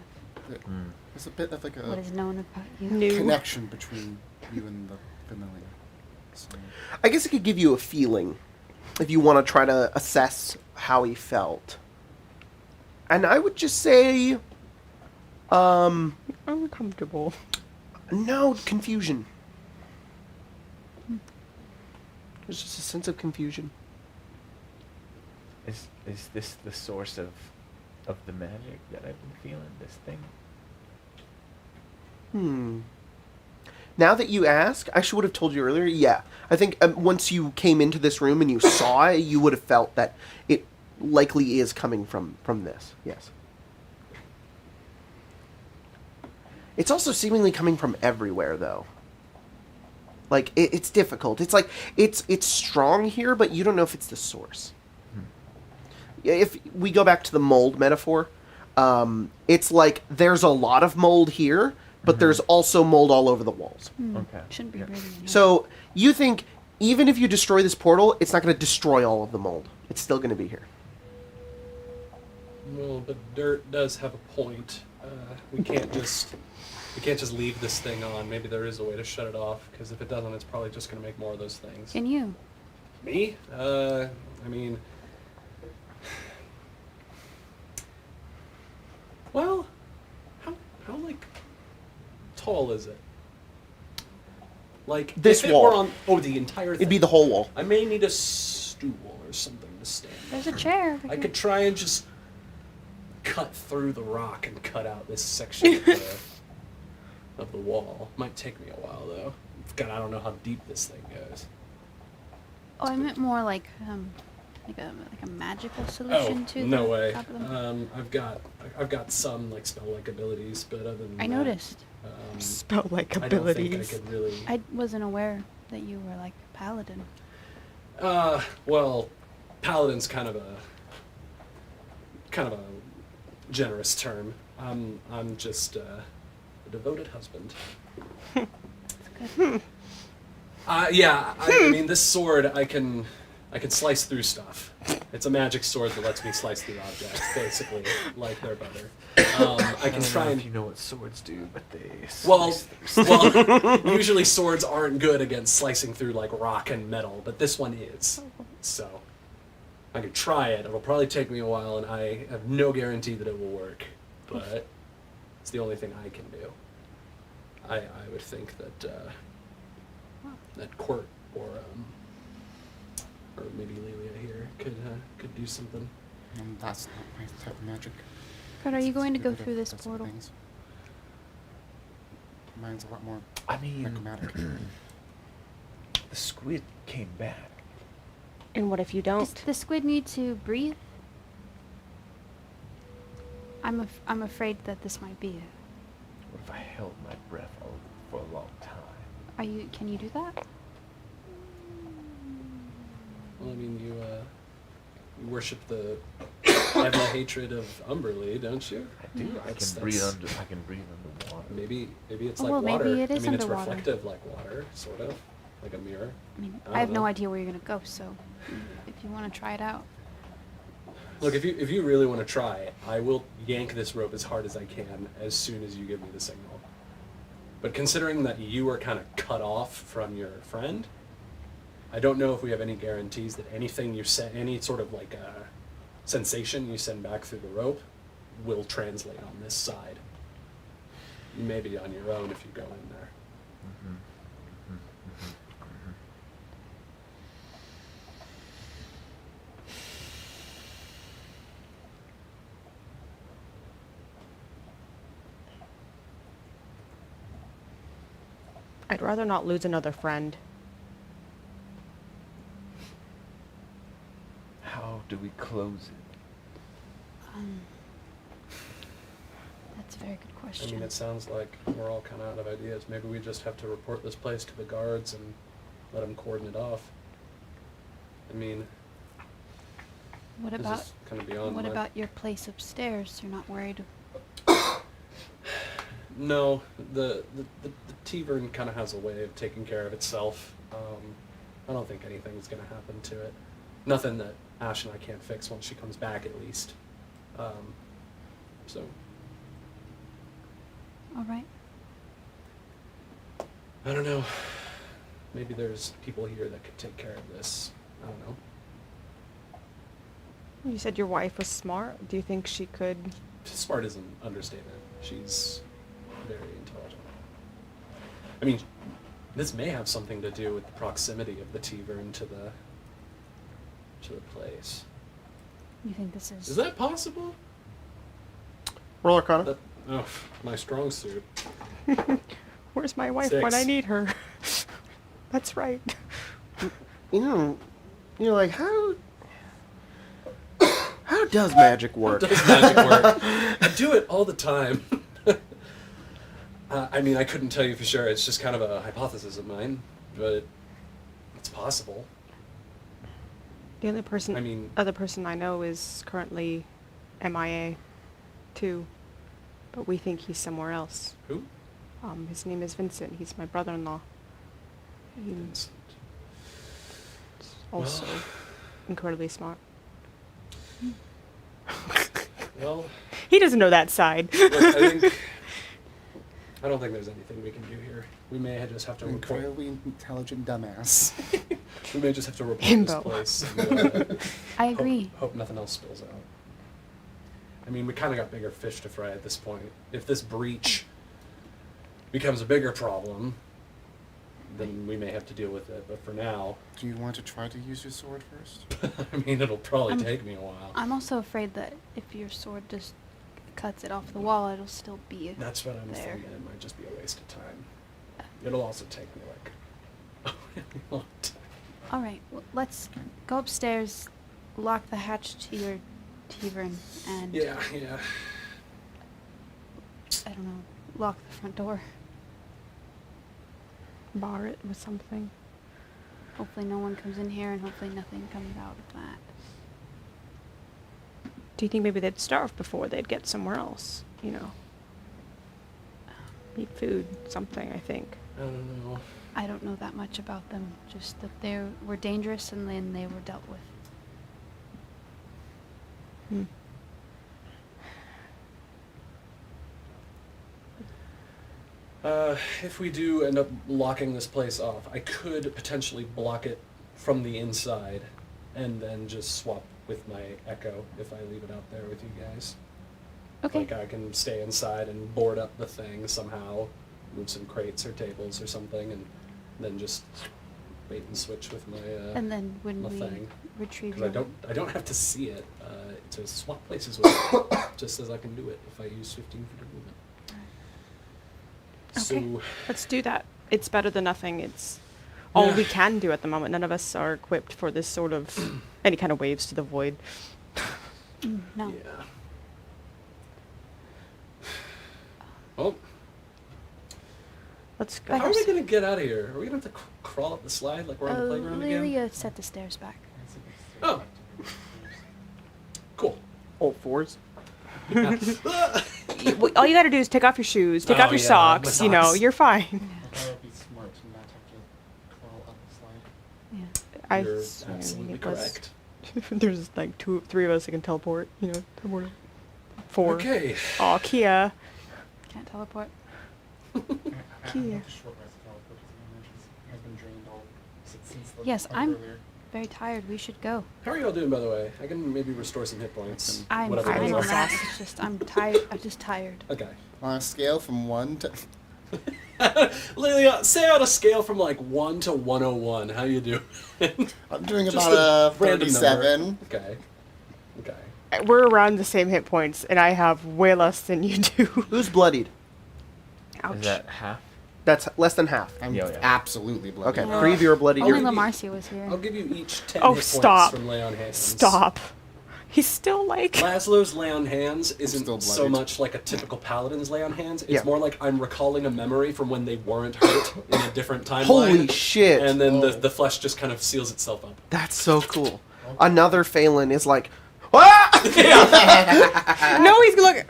There's a bit of like of what a is known about you. New. connection between you and the familiar. So, I guess it could give you a feeling if you want to try to assess how he felt. And I would just say, Uncomfortable. no, confusion. There's just a sense of confusion. Is this the source of the magic that I've been feeling? This thing? Now that you ask, I should have told you earlier. Yeah, I think once you came into this room and you saw it, you would have felt that it likely is coming from this. Yes. It's also seemingly coming from everywhere, though. Like it's difficult. It's like it's strong here, but you don't know if it's the source. If we go back to the mold metaphor, it's like there's a lot of mold here, but there's also mold all over the walls. Okay. Shouldn't be breathing in. So you think even if you destroy this portal, it's not going to destroy all of the mold. It's still going to be here. Well, but dirt does have a point. We can't just leave this thing on. Maybe there is a way to shut it off, because if it doesn't, it's probably just going to make more of those things. Can you? Me? I mean... Well, how like, tall is it? Like, This if it wall. were on... Oh, the entire thing. It'd be the whole wall. I may need a stool or something to stand on. There's a chair. over I here. could try and just cut through the rock and cut out this section of the wall. Might take me a while though. God, I don't know how deep this thing goes. Oh, I meant more like a magical solution to no the way. top of them. I've got some like spell-like abilities, but other than I that, noticed. Spell-like I don't think I abilities. could really. I wasn't aware that you were like a paladin. Well, paladin's kind of a generous term. I'm just a devoted husband. Good. Yeah, I mean, this sword, I can slice through stuff. It's a magic sword that lets me slice through objects, basically, like they're butter. I can try and... You know what swords do, but they... Well, usually swords aren't good against slicing through like rock and metal, but this one is. So, I can try it. It'll probably take me a while, and I have no guarantee that it will work. But it's the only thing I can do. I would think that that Court or maybe Lelia here could do something. That's not my type of magic. Fred, are you going to go Get rid of through this that sort of portal? things. Mine's a lot more I mean, necromantic. the squid came back. And what if you Does don't? the squid need to breathe? I'm afraid that this might be it. What if I held my breath for a long time? Can you do that? Well, I mean, you worship the ever hatred of Umberly, don't you? I do. I That's- can breathe that's- underwater. Maybe it's Oh, like well, water. maybe it is I mean, it's underwater. reflective like water, sort of, like a mirror. I mean, I I have don't no know. idea where you're gonna go, so if you want to try it out. Look, if you really want to try, I will yank this rope as hard as I can as soon as you give me the signal. But considering that you are kind of cut off from your friend, I don't know if we have any guarantees that anything you send, any sort of like sensation you send back through the rope, will translate on this side. You may be on your own if you go in there. I'd rather not lose another friend. How do we close it? That's a very good I question. mean, it sounds like we're all kind of out of ideas. Maybe we just have to report this place to the guards and let them cordon it off. I mean, what this about is kind of beyond what my... about your place upstairs? You're not worried? No, the tavern kind of has a way of taking care of itself. I don't think anything's going to happen to it. Nothing that Ash and I can't fix once she comes back, at least. So, All right. I don't know. Maybe there's people here that could take care of this. I don't know. You said your wife was smart. Do you think she could? Smart is an understatement. She's very intelligent. I mean, this may have something to do with the proximity of the tavern to the place. You think this is? Is that possible? Roll Arcana. That, oh, my strong suit. Where's my wife when I 6. need her? That's right. You know, you're like, how does magic work? How does magic work? I do it all the time. I mean, I couldn't tell you for sure. It's just kind of a hypothesis of mine, but it's possible. The only person, I mean- other person I know is currently MIA, too. But we think he's somewhere else. Who? His name is Vincent. He's my brother-in-law. He's Vincent. also Well. incredibly smart. Well, He doesn't know that side. look, I don't think there's anything we can do here. We may just have to report. Incredibly intelligent dumbass. We may just have to report Himbo. this place. And, I agree. Hope nothing else spills out. I mean, we kind of got bigger fish to fry at this point. If this breach becomes a bigger problem, then we may have to deal with it. But for now, Do you want to try to use your sword first? I mean, it'll probably I'm- take me a while. I'm also afraid that if your sword just cuts it off the wall, it'll still be That's what I'm there. thinking. It might just be a waste of time. It'll also take me like a really long time. All right, let's go upstairs, lock the hatch to your tavern, and Yeah. I don't know, lock the front door. Bar it with something. Hopefully no one comes in here, and hopefully nothing comes out of that. Do you think maybe they'd starve before they'd get somewhere else? You know, need food, something. I think. I don't know. I don't know that much about them, just that they were dangerous and then they were dealt with. If we do end up locking this place off, I could potentially block it from the inside and then just swap with my Echo if I leave it out there with you guys. Okay. Like I can stay inside and board up the thing somehow, move some crates or tables or something, and then just bait and switch with my And then when my we thing. retrieve Because your... I don't have to see it to swap places with it, just as I can do it if I use 15 feet of movement. Okay. So Let's do that. It's better than nothing. It's all Yeah. we can do at the moment. None of us are equipped for this sort of any kind of waves to the void. No. yeah. Well, Let's go. But how are we gonna get out of here? Are we gonna have to crawl up the slide like we're on the playground again? Lilia set the stairs back. Oh, cool. All fours. All you gotta do is take off your shoes, take Oh, off your yeah, socks. my You know, socks. you're fine. I thought it would be smart to not have to crawl up the slide. I You're swear, absolutely Nicholas. correct. There's like three of us that can teleport. You know, teleport. 4. Okay. Aw, Kia. Can't teleport. I Kia. have to short rest because my energies has been drained all since the Yes, of I'm earlier. very tired. We should go. How are you all doing, by the way? I can maybe restore some hit points. and I'm whatever fine those on are. that. It's just I'm tired. I'm just tired. Okay. On a scale from 1 to... Lilia, say on a scale from like 1 to 101, how you doing? I'm doing Just about a random 37. number. Okay. Okay. We're around the same hit points, and I have way less than you do. Who's bloodied? Ouch. Is that half? That's less than half. I'm Yeah, yeah. absolutely bloody. Okay, Yeah. Creve, you're bloodied. I'll Only give you- Lamarcia was here. I'll give you each 10 Oh, hit points stop. from lay on hands. Stop. He's still like. Laszlo's lay on hands isn't Still so bloodied. much like a typical paladin's lay on hands. It's Yeah. more like I'm recalling a memory from when they weren't hurt in a different timeline. Holy shit! And then Oh. the flesh just kind of seals itself up. That's so cool. Another Phelan is like, ah! No, he's look.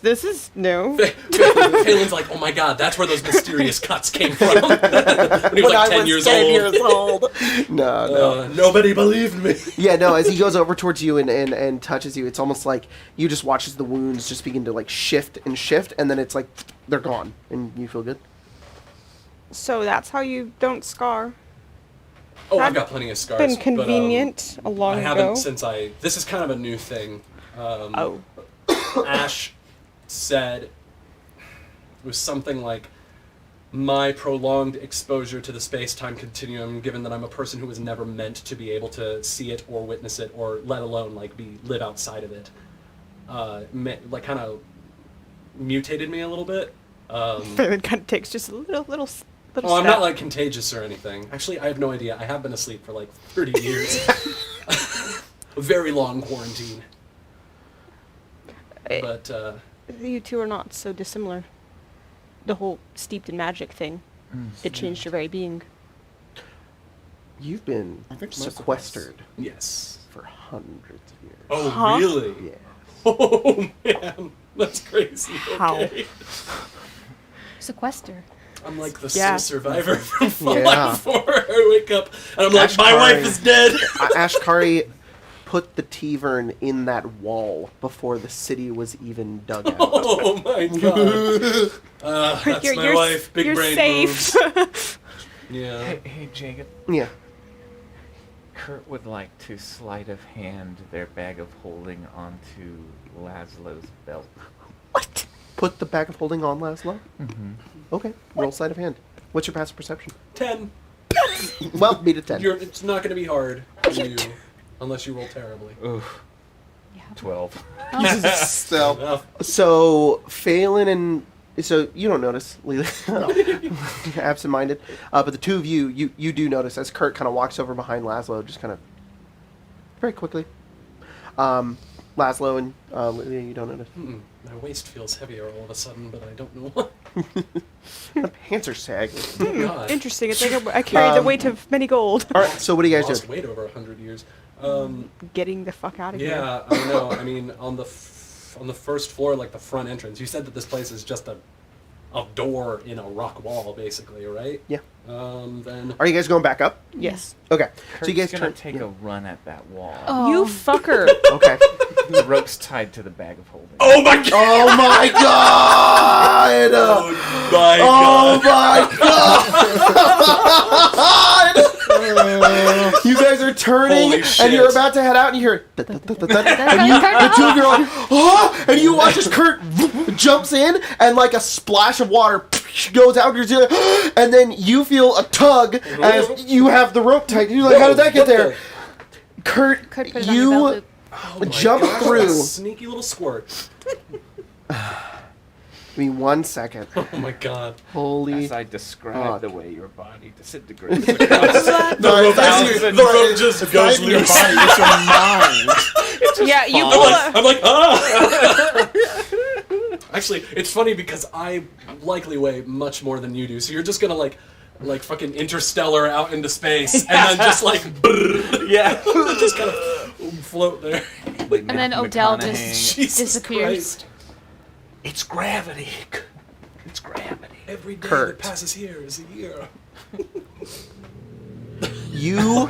This is new. Phelan's like, oh my god, that's where those mysterious cuts came from. When he was like 10 years old. No. Nobody believed me. Yeah, no, as he goes over towards you and touches you, it's almost like you just watch as the wounds just begin to like shift, and then it's like they're gone, and you feel good. So that's how you don't scar. Oh, I've That'd got plenty of scars. Been but, convenient a long I haven't ago. since this is kind of a new thing. Oh. Ash said it was something like my prolonged exposure to the space-time continuum, given that I'm a person who was never meant to be able to see it or witness it, or let alone like live outside of it, like kind of mutated me a little bit. Phelan kind of takes just a little Oh, I'm step. not like contagious or anything. Actually, I have no idea. I have been asleep for like 30 years. A very long quarantine. But You two are not so dissimilar. The whole steeped in magic thing. It changed your very being. You've been I think most of us- sequestered yes. for hundreds of years. Oh, Huh? really? Yeah. Oh man, that's crazy. How? Okay. Sequester. I'm like the Yeah. sole survivor from Fallout Yeah. 4. I wake up and I'm like, Ashkari. my wife is dead. Ashkari put the tavern in that wall before the city was even dug out. Oh my god. That's You're- my you're wife. Big you're brain safe. moves. Yeah. Hey, Jacob. Yeah. Kurt would like to sleight of hand their bag of holding onto Laszlo's belt. What? Put the bag of holding on Laszlo? Mm-hmm. Okay. Roll sleight of hand. What's your passive perception? 10. Well, beat a 10. It's not going to be hard for you unless you roll terribly. Oof. Yeah. 12. So, Enough. So, Phelan and... So, you don't notice, Leela. Absent-minded. But the two of you do notice as Kurt kind of walks over behind Laszlo, just kind of... Very quickly. Laszlo and Leela, you don't notice. My waist feels heavier all of a sudden, but I don't know why. My pants are sagging. Oh god. Interesting. It's like I carry the weight of many gold. All right, so what do you guys Lost do? weight over 100 years. Getting the fuck out of here. Yeah, I don't know. I mean, on the first floor, like the front entrance, you said that this place is just a door in a rock wall, basically, right? Yeah. Then Are you guys going back up? Yes. Okay. Kurt's So you guys gonna turn. take a run at that wall. Oh. You fucker. Okay. The rope's tied to the bag of holding. oh my god! Oh my god! Oh my Oh my god! You guys are turning, Holy and shit. you're about to head out, and you hear, and the two of you are like, oh! And you watch as Kurt jumps in, and like a splash of water goes out, and then you feel a tug as you have the rope tight. You're like, how did that get there? Kurt, Kurt put it on your belt you loop. Oh my jump God, through. Sneaky little squirt. Give me 1 second. Oh my god. Holy. As I describe fuck. the way your body disintegrates. The rope just goes in your loose. body, it's your mind. Yeah, you I'm pull like, I'm like, ah! Actually, it's funny because I likely weigh much more than you do, so you're just gonna like fucking interstellar out into space, and then just like, Yeah. just kind of float there. Like And then Odell McConaughey. just Jesus disappears. Christ. It's gravity. It's gravity. Every day Kurt. that passes here is a year. You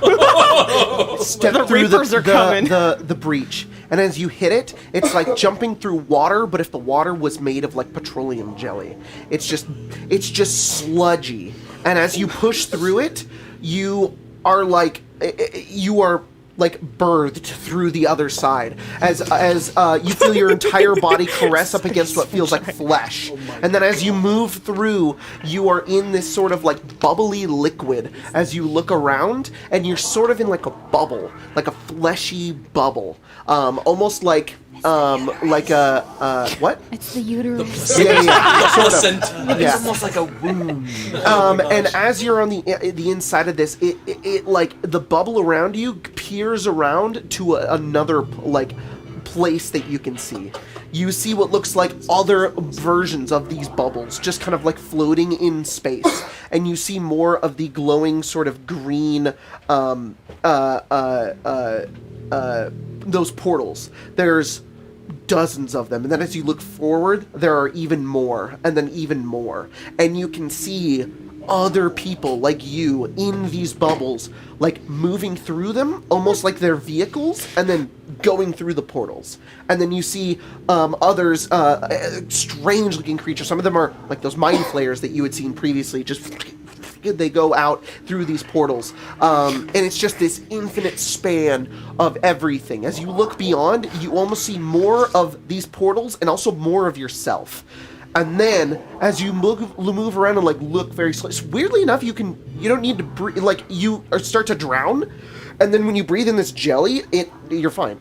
step The through Reapers are coming. the breach, and as you hit it, it's like jumping through water. But if the water was made of like petroleum jelly, it's just sludgy. And as you push through it, you are like birthed through the other side as you feel your entire body caress up against what feels like flesh. And then as you move through, you are in this sort of like bubbly liquid as you look around, and you're sort of in like a bubble, like a fleshy bubble, almost like a what? It's the uterus. Yeah, sort of. Placenta. Yeah. Almost like a wound. And as you're on the inside of this, it like the bubble around you peers around to another like place that you can see. You see what looks like other versions of these bubbles, just kind of like floating in space, and you see more of the glowing sort of green those portals. There's dozens of them, and then as you look forward, there are even more, and then even more, and you can see other people like you in these bubbles, like moving through them almost like they're vehicles, and then going through the portals. And then you see others, strange looking creatures. Some of them are like those mind flayers that you had seen previously, just they go out through these portals, and it's just this infinite span of everything. As you look beyond, you almost see more of these portals and also more of yourself. And then, as you move around and like look very slowly, weirdly enough, you don't need to breathe. Like you start to drown, and then when you breathe in this jelly, you're fine,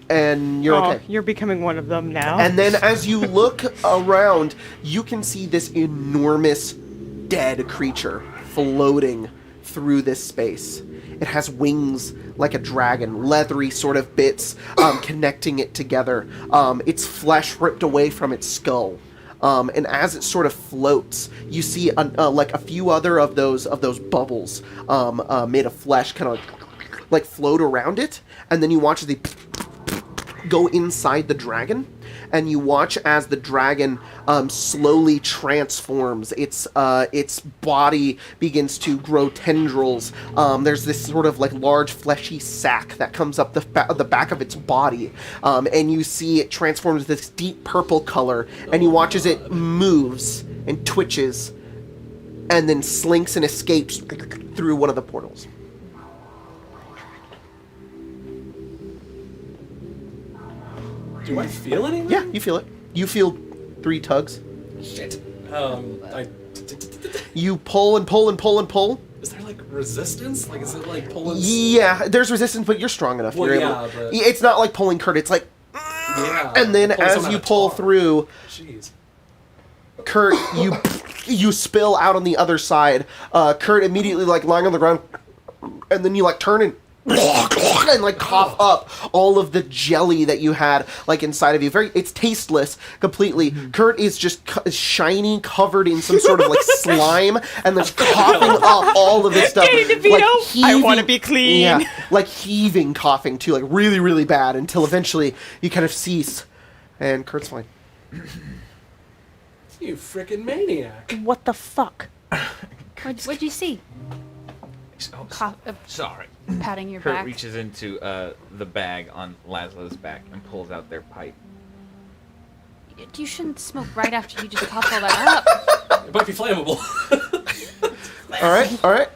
and you're okay. You're becoming one of them now. And then as you look around, you can see this enormous dead creature floating through this space. It has wings like a dragon, leathery sort of bits connecting it together. Its flesh ripped away from its skull. And as it sort of floats, you see like a few other of those bubbles made of flesh kind of like float around it, and then you watch as they go inside the dragon, and you watch as the dragon slowly transforms. Its body begins to grow tendrils. There's this sort of like large fleshy sac that comes up the back of its body, and you see it transforms this deep purple color, and you watch as it moves and twitches, and then slinks and escapes through one of the portals. Do I feel anything? Yeah, you feel it. You feel 3 tugs. Shit. You pull and pull and pull and pull. Is there like resistance? Like, is it like pulling? Yeah, there's resistance, but you're strong enough. Well, You're yeah, able. but- It's not like pulling Kurt. It's like, Yeah. and then Pull as someone you out of pull tar. through, Jeez. Kurt, you spill out on the other side. Kurt immediately like lying on the ground, and then you like turn and like cough up all of the jelly that you had like inside of you. It's tasteless completely. Kurt is just shiny, covered in some sort of like slime, and then coughing up all of this stuff. Danny DeVito, I wanna be clean. Yeah, like heaving, coughing too, like really, really bad, until eventually you kind of cease, and Kurt's fine. You freaking maniac. What the fuck? What'd you see? Oh, sorry. Patting your Kurt back. reaches into the bag on Laszlo's back and pulls out their pipe. You shouldn't smoke right after you just pop all that up. It might be flammable. All right.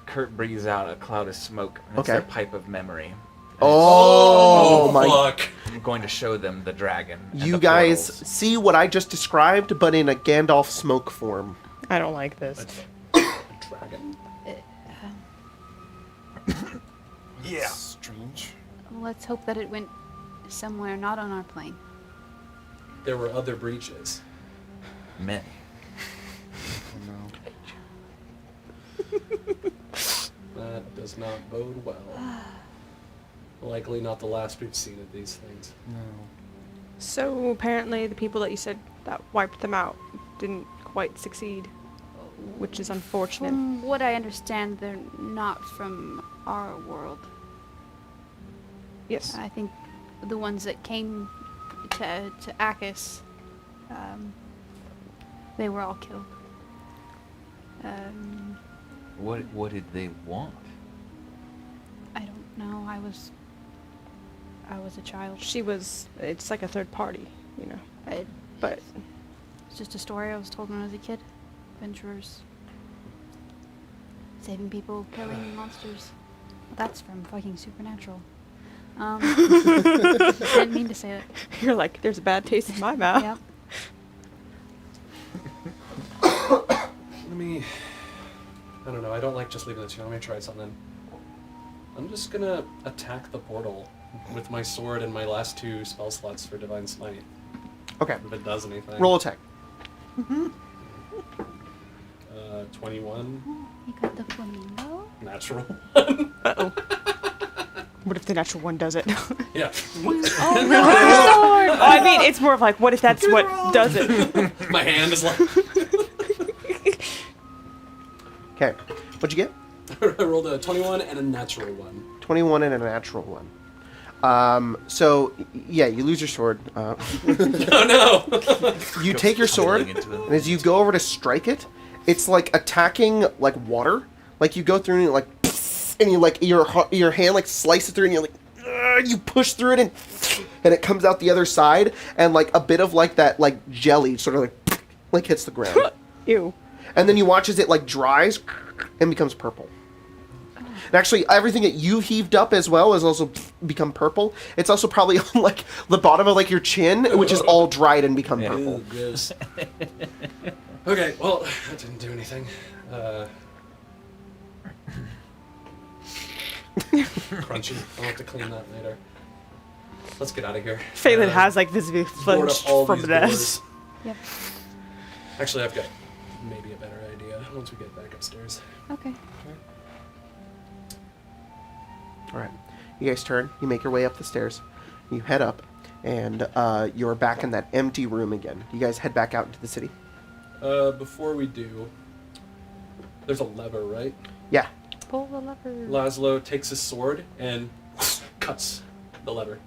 Kurt breathes out a cloud of smoke. And it's Okay. their pipe of memory. Oh my! Fuck. I'm going to show them the dragon. And You the guys portals. see what I just described, but in a Gandalf smoke form. I don't like this. Dragon. Yeah. Strange. Let's hope that it went somewhere not on our plane. There were other breaches. Men. Oh, no. That does not bode well. Likely not the last we've seen of these things. No. So apparently the people that you said that wiped them out didn't quite succeed, which is unfortunate. From what I understand, they're not from our world. Yes. I think the ones that came to Akis, they were all killed. What did they want? I don't know. I was a child. It's like a third party, you know. But It's just a story I was told when I was a kid. Adventurers. Saving people, killing monsters. That's from fucking Supernatural. Didn't mean to say it. you're like, there's a bad taste in my mouth. Yep. I don't know, I don't like just leaving it to you. Let me try something. I'm just gonna attack the portal with my sword and my last 2 spell slots for Divine Smite. Okay. If it does anything. Roll attack. 21. You got the flamingo? Natural. Uh-oh. What if the natural one does it? Yeah. Oh, no, sword! I mean, it's more of like, what if that's what does it? My hand is like... Okay. What'd you get? I rolled a 21 and a natural 1. 21 and a natural one. So, yeah, you lose your sword. Oh no! You take your sword, Tumbling into it. and as you go over to strike it, it's like attacking like water. Like you go through and you're like, and you like your hand like slices through, and you're like, you push through it, and it comes out the other side, and like a bit of like that like jelly sort of like hits the ground, Ew. and then you watch as it like dries and becomes purple. And actually, everything that you heaved up as well has also become purple. It's also probably on like the bottom of like your chin, which is all dried and become purple. Ooh, gross. Okay, well, that didn't do anything. Crunchy. I'll have to clean that later. Let's get out of here. Phelan has like visibly board up flinched all from these this. doors. Yep. Actually, I've got maybe a better idea once we get back upstairs. Okay. All right. You guys turn. You make your way up the stairs. You head up, and you're back in that empty room again. You guys head back out into the city. Before we do, there's a lever, right? Yeah. Pull the lever. Laszlo takes his sword and cuts the lever.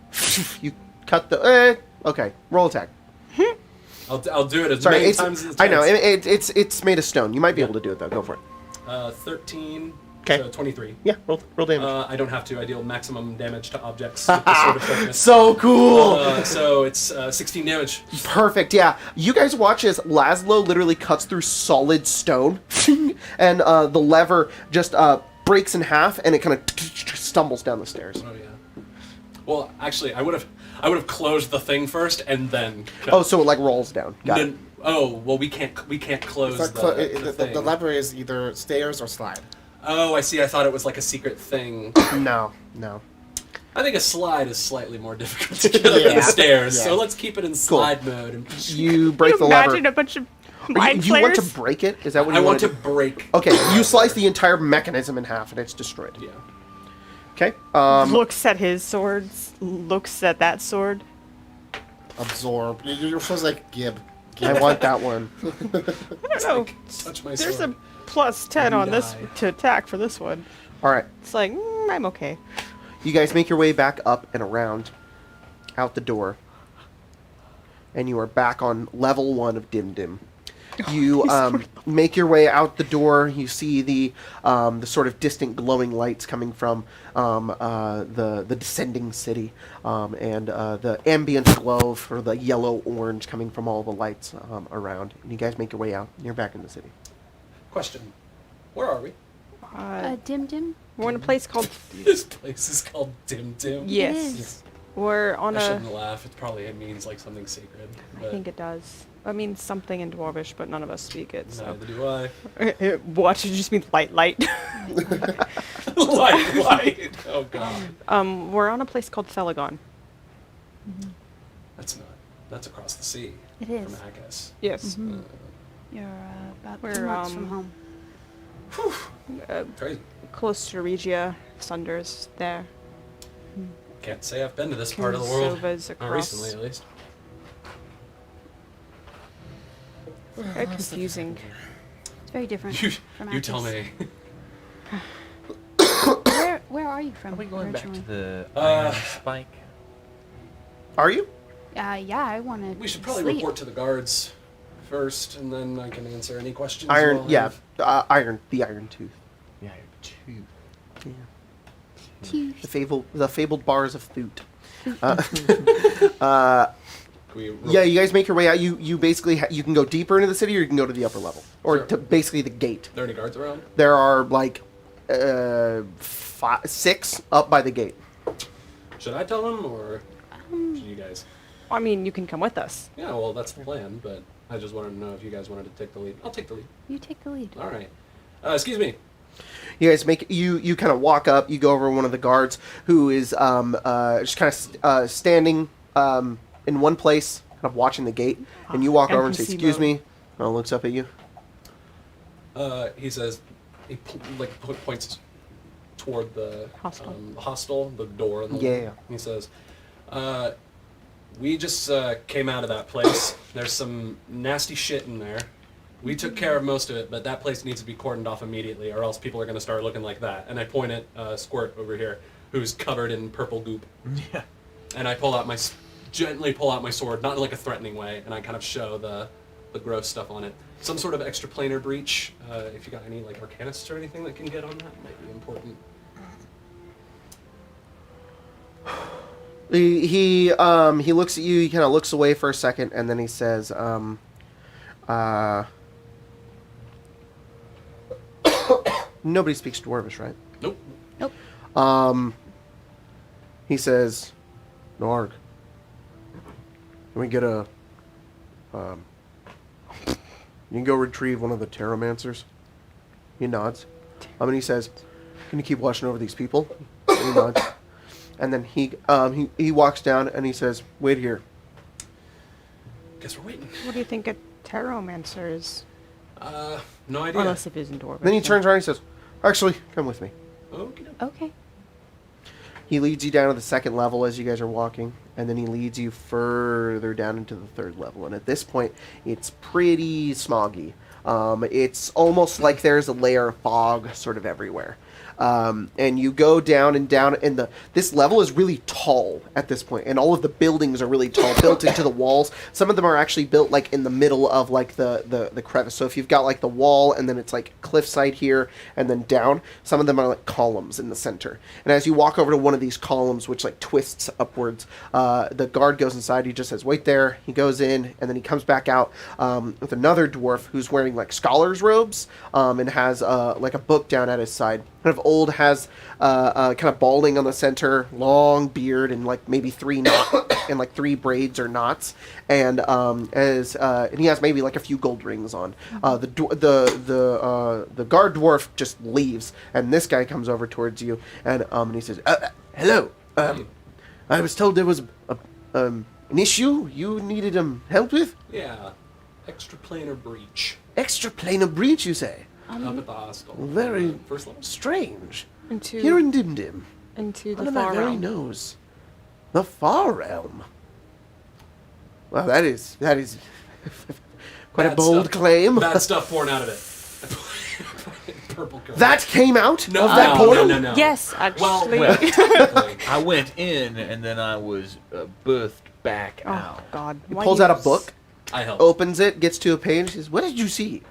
You cut the. Okay. Roll attack. I'll do it as Sorry. many It's. times as it I know. takes. It's made of stone. You might be able to do it though. Go for it. 13. 'Kay. So 23. Yeah. Roll damage. I don't have to. I deal maximum damage to objects with the sword of quickness. So cool. So it's 16 damage. Perfect, yeah. You guys watch as Laszlo literally cuts through solid stone, and the lever just breaks in half, and it kind of stumbles down the stairs. Oh yeah. Well, actually, I would have closed the thing first and then. Oh, so it like rolls down. Got it. Oh well, we can't close It's not the thing. the lever is either stairs or slide. Oh, I see. I thought it was like a secret thing. No. I think a slide is slightly more difficult to get up Yeah. the stairs, Yeah. so let's keep it in slide mode. And You break Can the you lever. imagine a bunch of Are mind you want to flayers? break it? Is that what I you want to do? break. Okay, you slice the entire mechanism in half, and it's destroyed. Yeah. Okay. Looks at his swords, looks at that sword. Absorb. You're supposed to like gib. I want that one. I don't know. Touch my There's sword. a plus 10 on this Die. to attack for this one. All right. It's like, I'm okay. You guys make your way back up and around, out the door, and you are back on level 1 of Dimdem. You make your way out the door. You see the sort of distant glowing lights coming from the descending city, and the ambient glow for the yellow-orange coming from all the lights around. And you guys make your way out. You're back in the city. Question. Where are we? Dimdem? We're in a place called... This place is called Dimdem. Yes. It is. We're on I a... shouldn't laugh. It means like something sacred. I But think it does. I mean something in Dwarvish, but none of us speak it, so... neither do I. Watch, it just means light. Light. Oh god. We're on a place called Thelagon. That's across the sea. It is. From Haggis. Yes. You're about We're, 2 months from home. Crazy. Close to Regia, Sunders, there. Can't say I've been to this part of the world. Kunsova's Not across. recently, at least. Very confusing. It's very different from You tell Haggis. me. Where are you from Are we going back to originally? the Iron Spike? Are you? Yeah, I want to We should probably sleep. report to the guards first, and then I can answer any questions. Iron, you all yeah, have. the Iron Tooth. Yeah, two. Yeah. Cute. The fabled bars of Thoot. Yeah, You guys make your way out. You basically you can go deeper into the city, or you can go to the upper level, or Sure. to basically the gate. there any guards around? There are like 6 up by the gate. Should I tell them, or should you guys? I mean, you can come with us. Yeah, well, that's the plan, but I just wanted to know if you guys wanted to take the lead. I'll take the lead. You take the lead. All right. Excuse me. You guys make you kind of walk up. You go over one of the guards who is just kind of standing in one place, kind of watching the gate, and you walk over and say, NPC "Excuse mode. me." And looks up at you. He says, points toward the hostel, the door. And the Yeah. He says, we just came out of that place. There's some nasty shit in there. We took care of most of it, but that place needs to be cordoned off immediately, or else people are going to start looking like that. And I point at Squirt over here, who's covered in purple goop. Yeah. And I gently pull out my sword, not in like a threatening way, and I kind of show the gross stuff on it. Some sort of extraplanar breach. If you got any like arcanists or anything that can get on that, might be important. He looks at you. He kind of looks away for a second, and then he says, "Nobody speaks Dwarvish, right?" Nope. He says, "Norg, can we get a you can go retrieve one of the Terramancers?" He nods. And he says, "Can you keep watching over these people?" He nods. And then he walks down and he says, "Wait here." Guess we're waiting. What do you think a Tarotmancer is? No idea. Unless if it isn't Dwarvish. Then he turns around and he says, "Actually, come with me." Okay. Okay. He leads you down to the 2nd level as you guys are walking, and then he leads you further down into the 3rd level. And at this point, it's pretty smoggy. It's almost like there's a layer of fog sort of everywhere. And you go down and down, and this level is really tall at this point, and all of the buildings are really tall, built into the walls. Some of them are actually built like in the middle of like the crevice. So if you've got like the wall, and then it's like cliffside here, and then down, some of them are like columns in the center. And as you walk over to one of these columns, which like twists upwards, the guard goes inside. He just says, "Wait there." He goes in, and then he comes back out with another dwarf who's wearing like scholar's robes, and has like a book down at his side. Kind of old, has kind of balding on the center, long beard, and like maybe 3 braids or knots, and and he has maybe like a few gold rings on. The guard dwarf just leaves, and this guy comes over towards you, and he says, "Hello. I was told there was an issue you needed help with. Yeah. Extraplanar breach. Extraplanar breach, you say? Up at the hostel. Very First level. strange. Into Here in Dimdem, into the under my far very realm. nose, the far realm. Well, that is quite a Bad bold stuff. claim. Bad stuff pouring out of it. Purple coat. That came out No, of that portal. no. Yes, actually. Well, technically. I went in and then I was birthed back Oh out. God! He Why pulls do out you a book I help. opens it, gets to a page, says, "What did you see?"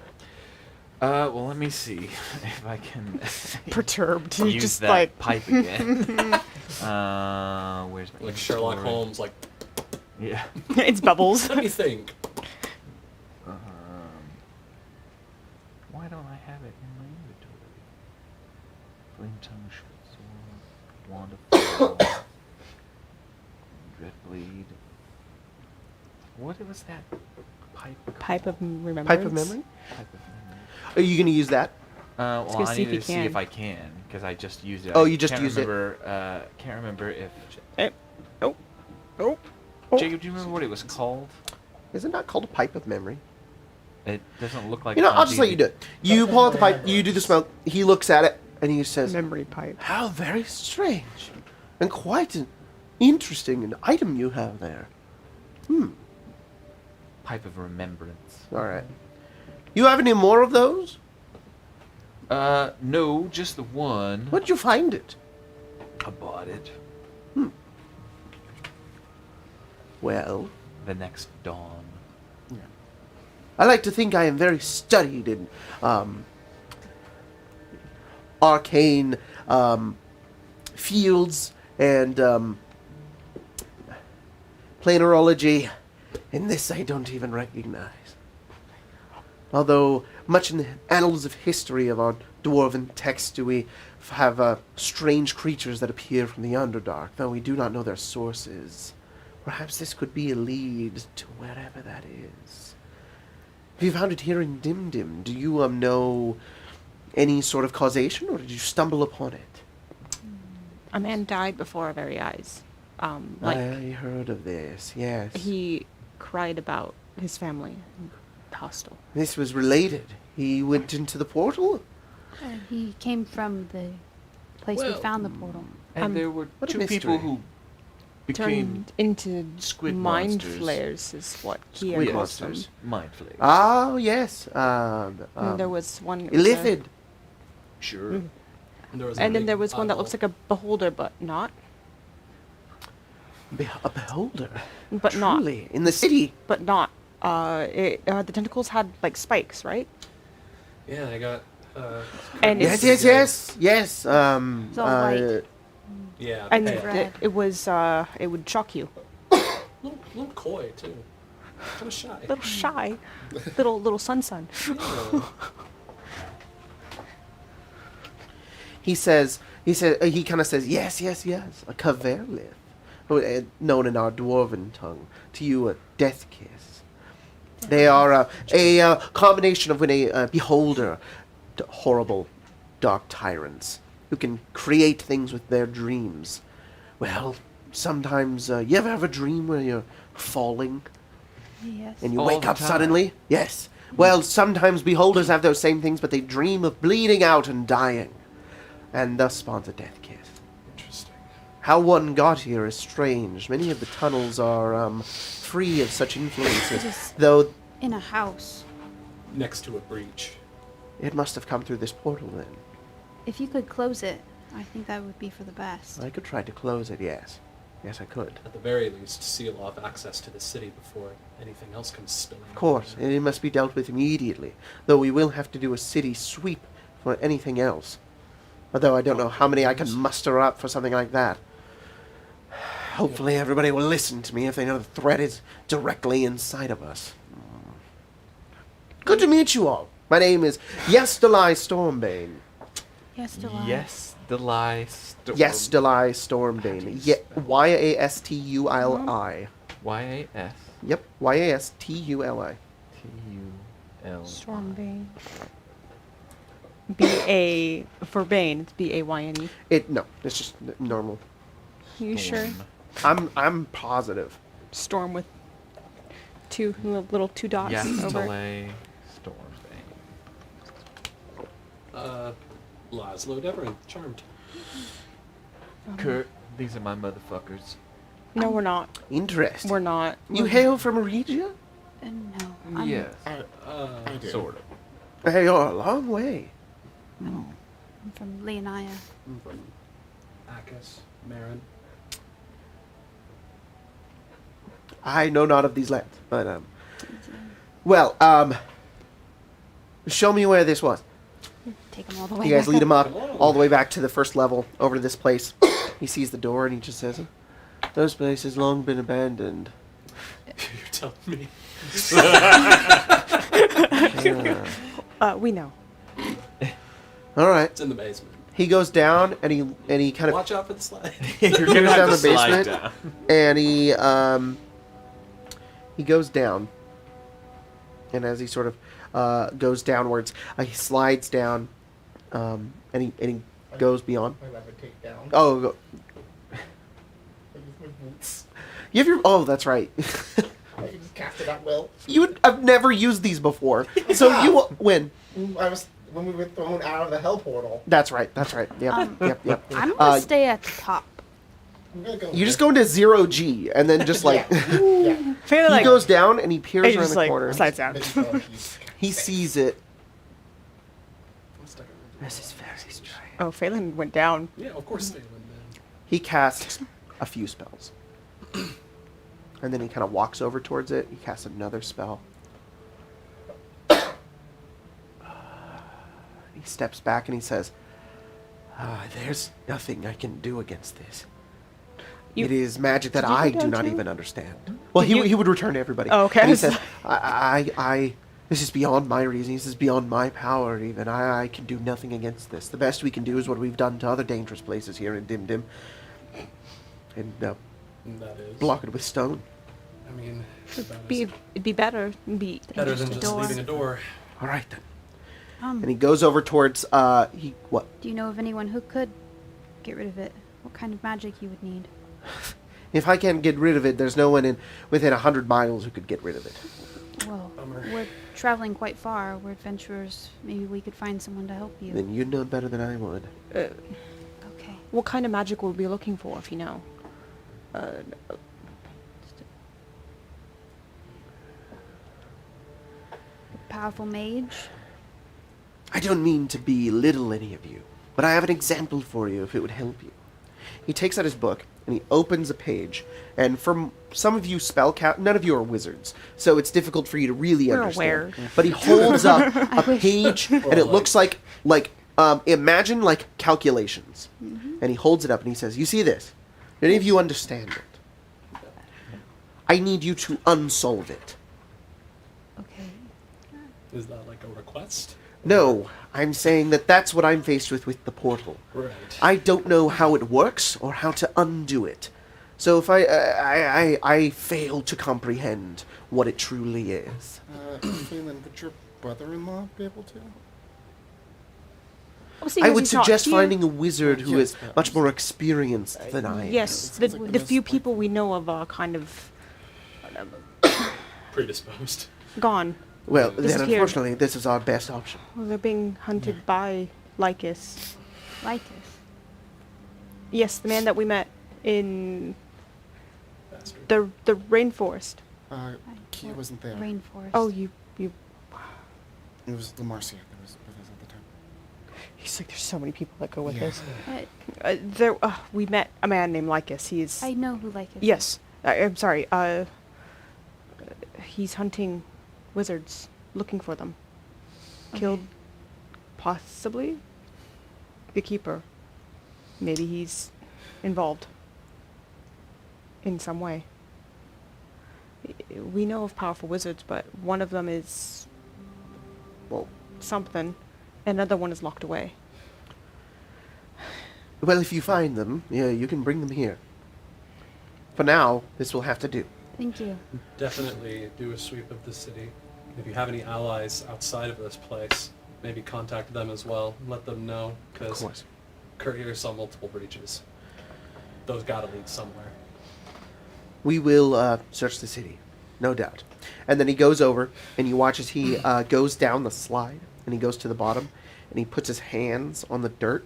Well, let me see if I can Perturbed. You use just that like pipe again. Where's my Like Sherlock inventory? Holmes, like, Yeah. it's bubbles. let me think. Why don't I have it in my inventory? Flame tongue, short sword, wand of fire, dread blade. What was that? Pipe. Pipe of remembrance. Pipe of memory. Pipe of memory. Are you going to use that? Well, gonna I see if need you to see can. if I can, because I just used it. Oh, I you just can't used it. remember, can't remember if... Oh. Oh. Jacob, do you remember what it was called? Is it not called a pipe of memory? It doesn't look like... You know, on I'll just let you do it. You pull out the pipe, you do the smoke, he looks at it, and he says, Memory pipe. "How very strange. And quite an interesting item you have there." Pipe of remembrance. All right. You have any more of those? No, just the one. Where did you find it? I bought it. Well, The next dawn. I like to think I am very studied in arcane fields and planerology, and this I don't even recognize. Although much in the annals of history of our dwarven text do we have strange creatures that appear from the underdark, though we do not know their sources. Perhaps this could be a lead to wherever that is. If you found it here in Dimdem, do you know any sort of causation, or did you stumble upon it? A man died before our very eyes. I heard of this, yes. He cried about his family in the hostel. This was related. He went into the portal? He came from the place we Well, found the portal. And there were what a two people mystery. who became Turned into squid mind monsters. flares is what he squid calls them. monsters. Mind flayers. Oh, yes. And there was one. it was a- Illithid. Sure. And, there was a And then big there was one that looks like a beholder, but not. A beholder. But not. Truly. In the city. But not. The tentacles had like spikes, right? Yeah, I got. And Yes, it's- yes, yes. Yes. It's all white. Yeah, And pale. Red. it was. It would shock you. Little coy too. Kind of shy. Little shy. little sun. Yeah. he kind of says, yes, yes, yes. A caverlith. Known in our dwarven tongue. To you, a death kiss. They are a combination of when a beholder, horrible, dark tyrants who can create things with their dreams. Well, sometimes you ever have a dream where you're falling Yes. and you All wake the up time. suddenly? Yes. Well, sometimes beholders have those same things, but they dream of bleeding out and dying, and thus spawns a death kiss. Interesting. How one got here is strange. Many of the tunnels are free of such influences, Just- though In a house. Next to a breach. it must have come through this portal then. If you could close it, I think that would be for the best. I could try to close it, yes. Yes, I could. At the very least, seal off access to the city before anything else comes spilling. Of course, it must be dealt with immediately, though we will have to do a city sweep for anything else. Although I don't know how many I can muster up for something like that. Hopefully everybody will listen to me if they know the threat is directly inside of us. Good to meet you all. My name is Yesdelai Stormbane. Yes, Delilah. Yes, the lie. Yesdelai Stormbane. Y-A-S-T-U-L-I. Y-A-S. Yep, Y-A-S-T-U-L-I. T-U-L. Stormbane. B-A for Bane. It's B-A-Y-N-E. No, it's just normal. You sure? I'm positive. Storm with two little two dots Yes, over. it. delay. Stormbane. Laszlo, Devon, charmed. Kurt, these are my motherfuckers. No, we're not. Interesting. We're not. You We're- hail from Regia? No. I'm- Yes, I do. sort of. Hey, you're a long way. I'm from Leonia. From Akis, Marin. I know not of these lands, but Well, show me where this was. Take them all the way. You guys back lead him up Whoa. all the way back to the first level, over to this place. He sees the door and he just says, "Those places long been abandoned." You're telling me. We know. All right. It's in the basement. He goes down and he kind of Watch out for the slide. You're goes gonna down have the to slide basement. down. and he goes down, and as he sort of goes downwards, he slides down, and he goes beyond. I would take down. Oh, go. I use my boots. You have your. Oh, that's right. I can just cast it at will. I've never used these before, so you will win. When we were thrown out of the hell portal. That's right. That's right. Yep. Yep. I'm gonna stay at the top. I'm gonna go. You just go into 0G, and then just like Yeah. Fairly he like goes down and he peers and around just the like corner. slides down. He sees it. I'm stuck in This is very strange. Oh, Phelan went down. Yeah, of course they would, man. He casts a few spells. And then he kind of walks over towards it. He casts another spell. He steps back and he says, "There's nothing I can do against this. You- It is magic that Did you go I do down not too? even understand." Well, Did you- he would return to everybody. Oh, okay. And he says, this is beyond my reason. This is beyond my power even. I can do nothing against this. The best we can do is what we've done to other dangerous places here in Dimdem. And That is. block it with stone. I mean, It'd be better. It'd be better just than a just door. leaving a door. All right then. Um, And he goes over towards what? do you know of anyone who could get rid of it? What kind of magic you would need? If I can't get rid of it, there's no one within 100 miles who could get rid of it. Well, Bummer. we're traveling quite far. We're adventurers. Maybe we could find someone to help you. Then you'd know better than I would. Okay. What kind of magic would we be looking for, if you know? Powerful mage. I don't mean to belittle any of you, but I have an example for you if it would help you. He takes out his book and he opens a page, and for some of you none of you are wizards, so it's difficult for you to really We're understand. aware. But he holds up a wish. page, and it looks like imagine like calculations, and he holds it up and he says, "You see this? Do any of you understand it? I need you to unsolve it." Okay. Is that like a request? No, I'm saying that's what I'm faced with the portal. Right. I don't know how it works or how to undo it. So if I fail to comprehend what it truly is. Phelan, would your brother-in-law be able to? I would suggest finding a wizard who Yes, is much more experienced than I am. Yes, It sounds the like the the few best, people we know of are kind of Predisposed. gone. Well, then Disappeared. unfortunately, this is our best option. Well, they're being hunted by Lycus. Lycus. Yes, the man that we met in Bastard. the rainforest. Kia wasn't there. Rainforest. Oh, you. It was Lamarcia that was with us at the time. He's like, there's so many people that go with Yeah. us. We met a man named Lycus. He's I know who Lycus is. yes. I'm sorry. He's hunting wizards, looking for them. Okay. Killed, possibly, the keeper. Maybe he's involved in some way. We know of powerful wizards, but one of them is, well, something. Another one is locked away. Well, if you find them, yeah, you can bring them here. For now, this will have to do. Thank you. Definitely do a sweep of the city. If you have any allies outside of this place, maybe contact them as well. Let them know, Of because course. couriers saw multiple breaches. Those gotta lead somewhere. We will search the city, no doubt. And then he goes over, and you watch as he goes down the slide, and he goes to the bottom, and he puts his hands on the dirt,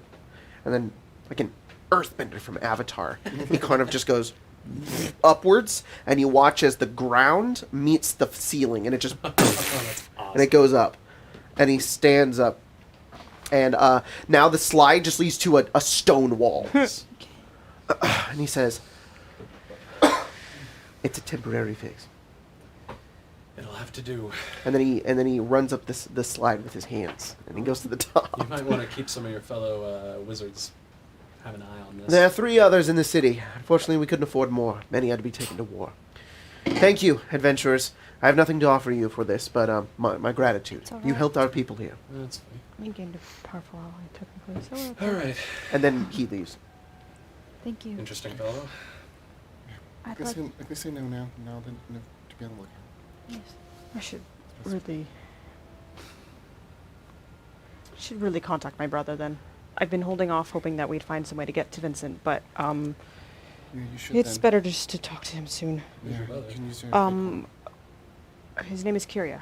and then, like an earthbender from Avatar, he kind of just goes upwards, and you watch as the ground meets the ceiling, and it just, Oh, that's awesome. and it goes up, and he stands up, and now the slide just leads to a stone wall, and he says, "It's a temporary fix." It'll have to do. And then he runs up this slide with his hands, and he goes to the top. You might want to keep some of your fellow wizards. Have an eye on this. There are 3 others in the city. Unfortunately, we couldn't afford more. Many had to be taken to war. Thank you, adventurers. I have nothing to offer you for this, but my gratitude. It's all You right. helped our people here. That's fine. We gained a powerful ally, technically. So All right. And then he leaves. Thank you. Interesting fellow. I I guess thought, I say no now. Now then, no, to be on the lookout. yes. I should really contact my brother then. I've been holding off, hoping that we'd find some way to get to Vincent, but Yeah, you should. it's then. better just to talk to him soon. Who's your Yeah, brother? you can use your His name is Kyria.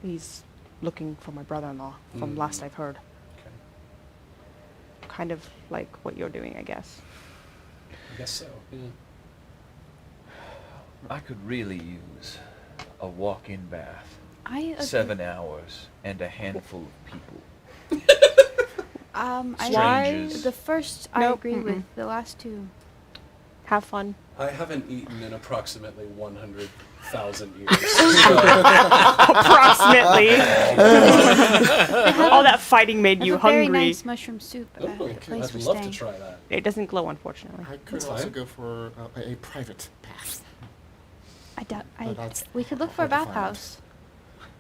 He's looking for my brother-in-law, from last I've heard. Okay. Kind of like what you're doing, I guess. I guess so. Yeah. I could really use a walk-in bath, I agree. 7 hours, and a handful of people. I Strangers. the first I Nope, agree mm-mm. with. The last 2. Have fun. I haven't eaten in approximately 100,000 years. Approximately. All that fighting made Have you a very hungry. nice mushroom soup at Oh, the place I'd we're love staying. to try that. It doesn't glow, unfortunately. I could That's also fine. go for a private bath. I doubt. that's We could look for a hard to find. bathhouse.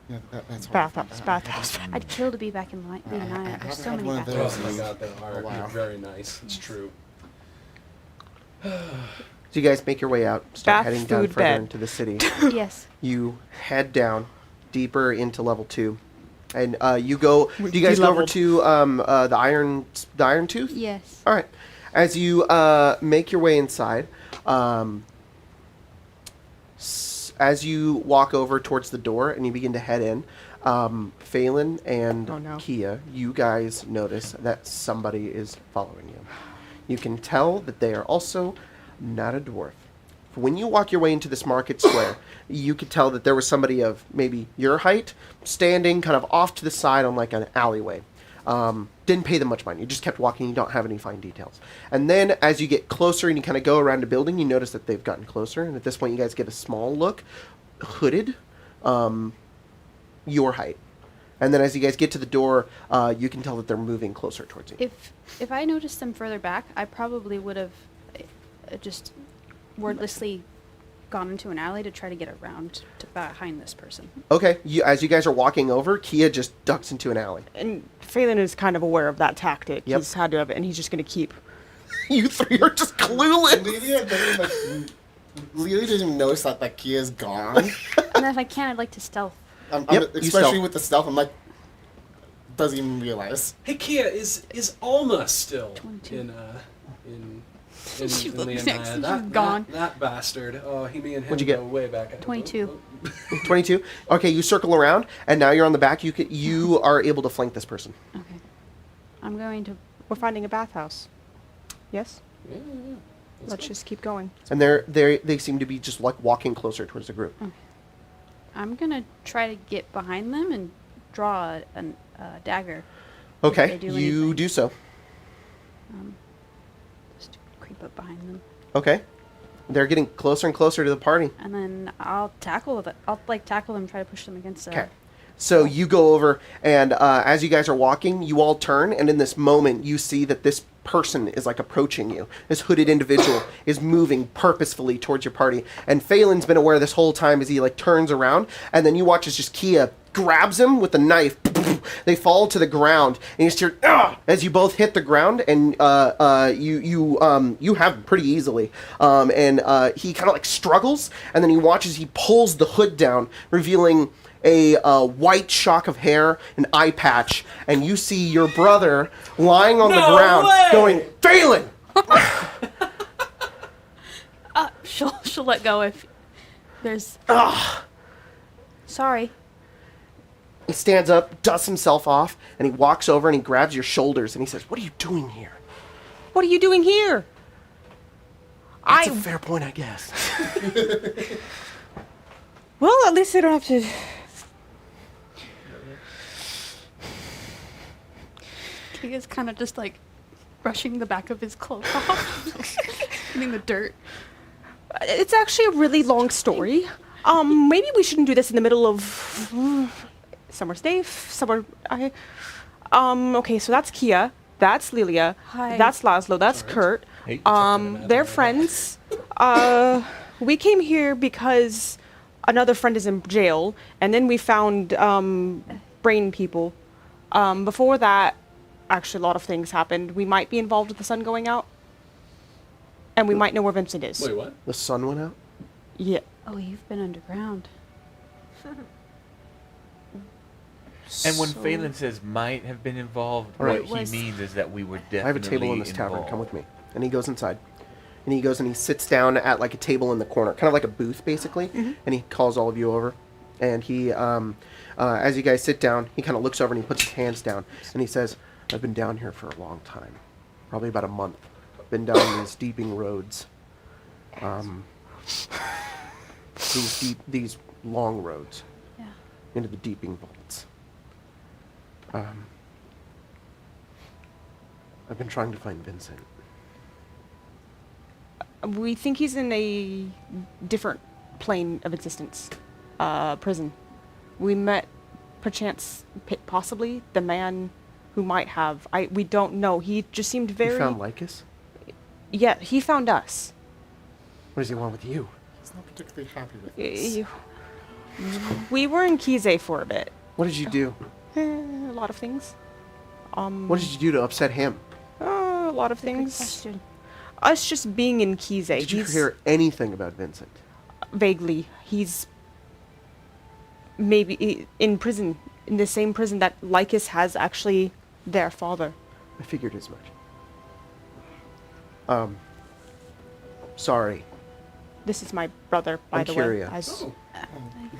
Yeah, that's hard. Bathhouse, bathhouse. I'd kill to be back in line. There's haven't so had many one of bathrooms. those. Oh my god, they are. wow. You're very nice. It's true. So you guys make your way out, start Bath, heading down food, further bed. into the city. Yes. You head down deeper into level 2, and you go. Do you guys go over De-leveled. to the Iron Tooth? Yes. All right. As you make your way inside, as you walk over towards the door and you begin to head in, Phelan and Oh, no. Kia, you guys notice that somebody is following you. You can tell that they are also not a dwarf. When you walk your way into this market square, you could tell that there was somebody of maybe your height standing kind of off to the side on like an alleyway. Didn't pay them much mind. You just kept walking. You don't have any fine details. And then as you get closer and you kind of go around a building, you notice that they've gotten closer. And at this point, you guys get a small look, hooded, your height. And then as you guys get to the door, you can tell that they're moving closer towards you. If I noticed them further back, I probably would have just wordlessly gone into an alley to try to get around to behind this person. Okay, as you guys are walking over, Kia just ducks into an alley. And Phelan is kind of aware of that tactic. Yep. He's had to have it, and he's just going to keep. You 3 are just clueless. Lelia didn't even notice that Kia's gone. And then if I can, I'd like to stealth. Yep, you especially stealth. with the stealth, I'm like, doesn't even realize. Hey Kia, is Alma still 22. in She the looks Anaya? next and That, she's gone. That bastard. Oh, me and him What'd you get? go way back. 22. 22. Okay, you circle around, and now you're on the back. You are able to flank this person. Okay. I'm going to. We're finding a bathhouse. Yes? Yeah. Let's just keep going. And they seem to be just like walking closer towards the group. I'm gonna try to get behind them and draw a dagger. Okay, they do you anything. do so. Just creep up behind them, Okay. They're getting closer and closer to the party. and then I'll tackle them. I'll tackle them, try to push them against. Okay. So you go over, and as you guys are walking, you all turn, and in this moment, you see that this person is like approaching you. This hooded individual is moving purposefully towards your party, and Phelan's been aware this whole time as he like turns around, and then you watch as just Kia grabs him with a knife. They fall to the ground, and you just hear as you both hit the ground, and you have him pretty easily. And he kind of like struggles, and then he watches. He pulls the hood down, revealing a white shock of hair, an eye patch, and you see your brother lying on the ground, going, "Phelan!" She'll let go if there's. Sorry. He stands up, dusts himself off, and he walks over and he grabs your shoulders and he says, "What are you doing here?" What are you doing here? That's a fair point, I guess. Well, at least I don't have to. He is kind of just like brushing the back of his cloak off, getting the dirt. It's actually a really long story. Maybe we shouldn't do this in the middle of somewhere safe, somewhere. Okay, so that's Kia, that's Lilia, Hi. that's Laszlo, that's Kurt. Hey. They're friends. We came here because another friend is in jail, and then we found brain people. Before that, actually, a lot of things happened. We might be involved with the sun going out, and we might know where Vincent is. Wait, what? The sun went out? Yeah. Oh, you've been underground. And when So- Phelan says might have been involved, All right. what he means is that we were definitely I have a table in this tavern. involved. Come with me. And he goes inside. And he goes and he sits down at like a table in the corner, kind of like a booth basically. And he calls all of you over. And he, as you guys sit down, he kind of looks over and he puts his hands down. And he says, I've been down here for a long time. Probably about a month. Been down these deeping roads. These long roads Yeah. into the deeping vaults. I've been trying to find Vincent. We think he's in a different plane of existence. Prison. We met, perchance, possibly, the man who might have. We don't know. He just seemed very... You found Lycus? Yeah, he found us. What does he want with you? He's not particularly happy with this. We were in Kize for a bit. What did you do? A lot of things. What did you do to upset him? A lot of Good things. question. Us just being in Kize. Did you he's hear anything about Vincent? vaguely. He's maybe in prison, in the same prison that Lycus has actually their father. I figured as much. Sorry. This is my brother, by I'm the curious. way. As, Oh,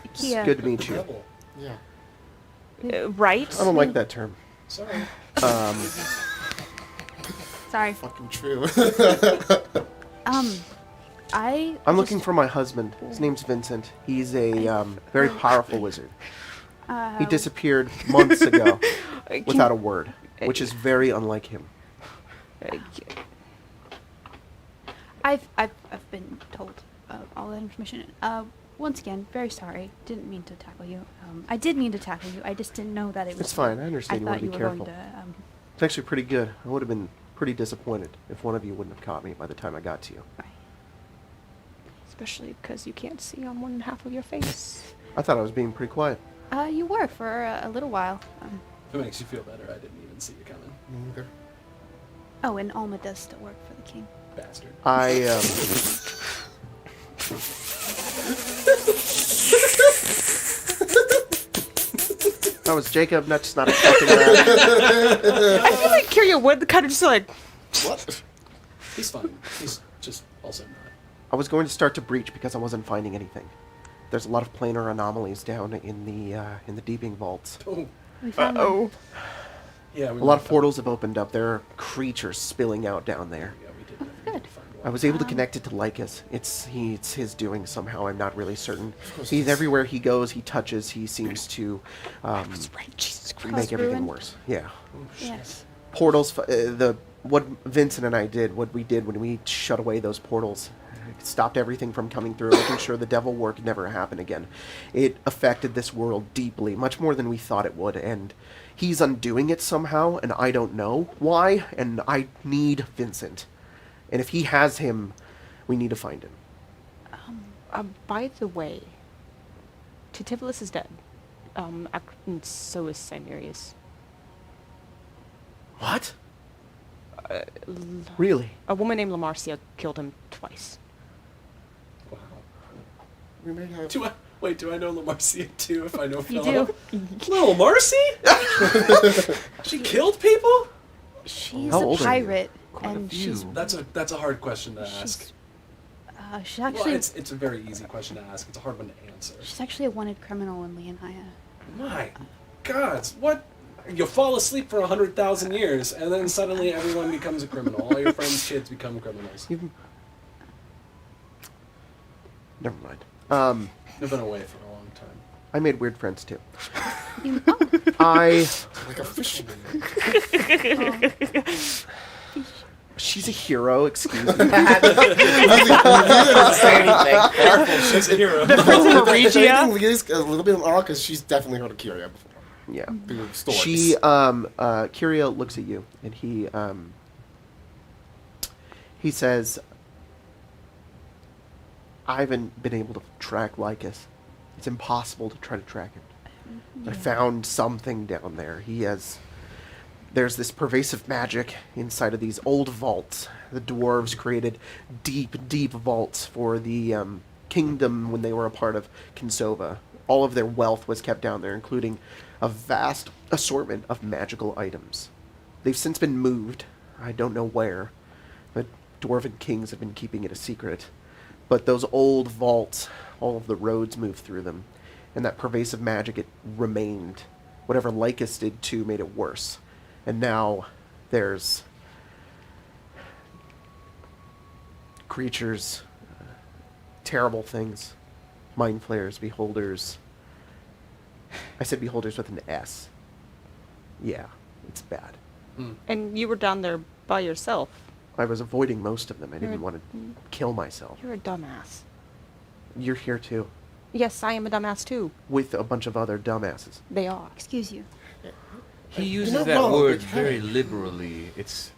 It's Kia. good to meet you. rebel. Yeah. right? I don't like that term. Sorry. Sorry. Fucking true. I'm looking for my husband. His name's Vincent. He's a very powerful wizard. He disappeared months ago without a word, which is very unlike him. I've been told all that information. Once again, very sorry. Didn't mean to tackle you. I did mean to tackle you. I just didn't know that it was. It's fine. I understand you want thought to you be were careful. going to. It's actually pretty good. I would have been pretty disappointed if one of you wouldn't have caught me by the time I got to you. Right. Especially because you can't see on one half of your face. I thought I was being pretty quiet. You were for a little while. If it makes you feel better, I didn't even see you coming. Me neither. Oh, and Alma does still work for the king. Bastard. That was Jacob not expecting that. I feel like Kirya would kind of just like. What? He's fine. He's just also not. I was going to start to breach because I wasn't finding anything. There's a lot of planar anomalies down in the deeping vaults. Oh. We found Oh. Yeah, A lot of portals have opened up. There are creatures spilling out down there. Yeah, we did. good. Find I was able to connect it to Lycus. It's his doing somehow. I'm not really certain. He's everywhere he goes. He touches. He seems to That's right. Jesus Christ. make everything ruined. worse. Yeah. Yes. Portals. What Vincent and I did. What we did when we shut away those portals. Stopped everything from coming through, making sure the devil work never happened again. It affected this world deeply, much more than we thought it would, and he's undoing it somehow, and I don't know why, and I need Vincent. And if he has him, we need to find him. By the way, Titivolus is dead. And so is Cimerius. What? Really? A woman named Lamarcia killed him twice. Wow. We may have. Do I know Lamarcia too? If I know You Philip. do. Little Marcy? She killed people? She's How a old are you? pirate, Quite a and few. That's a hard question to ask. she's Well, actually it's a very easy question to ask. It's a hard one to answer. she's actually a wanted criminal in Leonhaya. My God, what? You fall asleep for 100,000 years, and then suddenly everyone becomes a criminal. All your friends' kids become criminals. Never mind. They've been away for a long time. I made weird friends too. Oh, I. Like a fish. She's a hero. Excuse me. You didn't say anything. Careful, she's a hero. The Prince of If Regia. anything, Leah's a little bit in awe because she's definitely heard of Kyria before. Yeah. Through stories. She, Kyria looks at you, and he says, I haven't been able to track Lycus. It's impossible to try to track him. I found something down there. There's this pervasive magic inside of these old vaults. The dwarves created deep, deep vaults for the kingdom when they were a part of Kinsova. All of their wealth was kept down there, including a vast assortment of magical items. They've since been moved. I don't know where. The dwarven kings have been keeping it a secret. But those old vaults, all of the roads moved through them. And that pervasive magic, it remained. Whatever Lycus did too made it worse. And now there's creatures, terrible things, mind flayers, beholders. I said beholders with an S. Yeah, it's bad. And you were down there by yourself. I was avoiding most of them. I didn't want to kill myself. You're a dumbass. You're here too, Yes, I am a dumbass too. with a bunch of other dumbasses. They are. Excuse you. He You're uses not that wrong, word but very hey. liberally. He's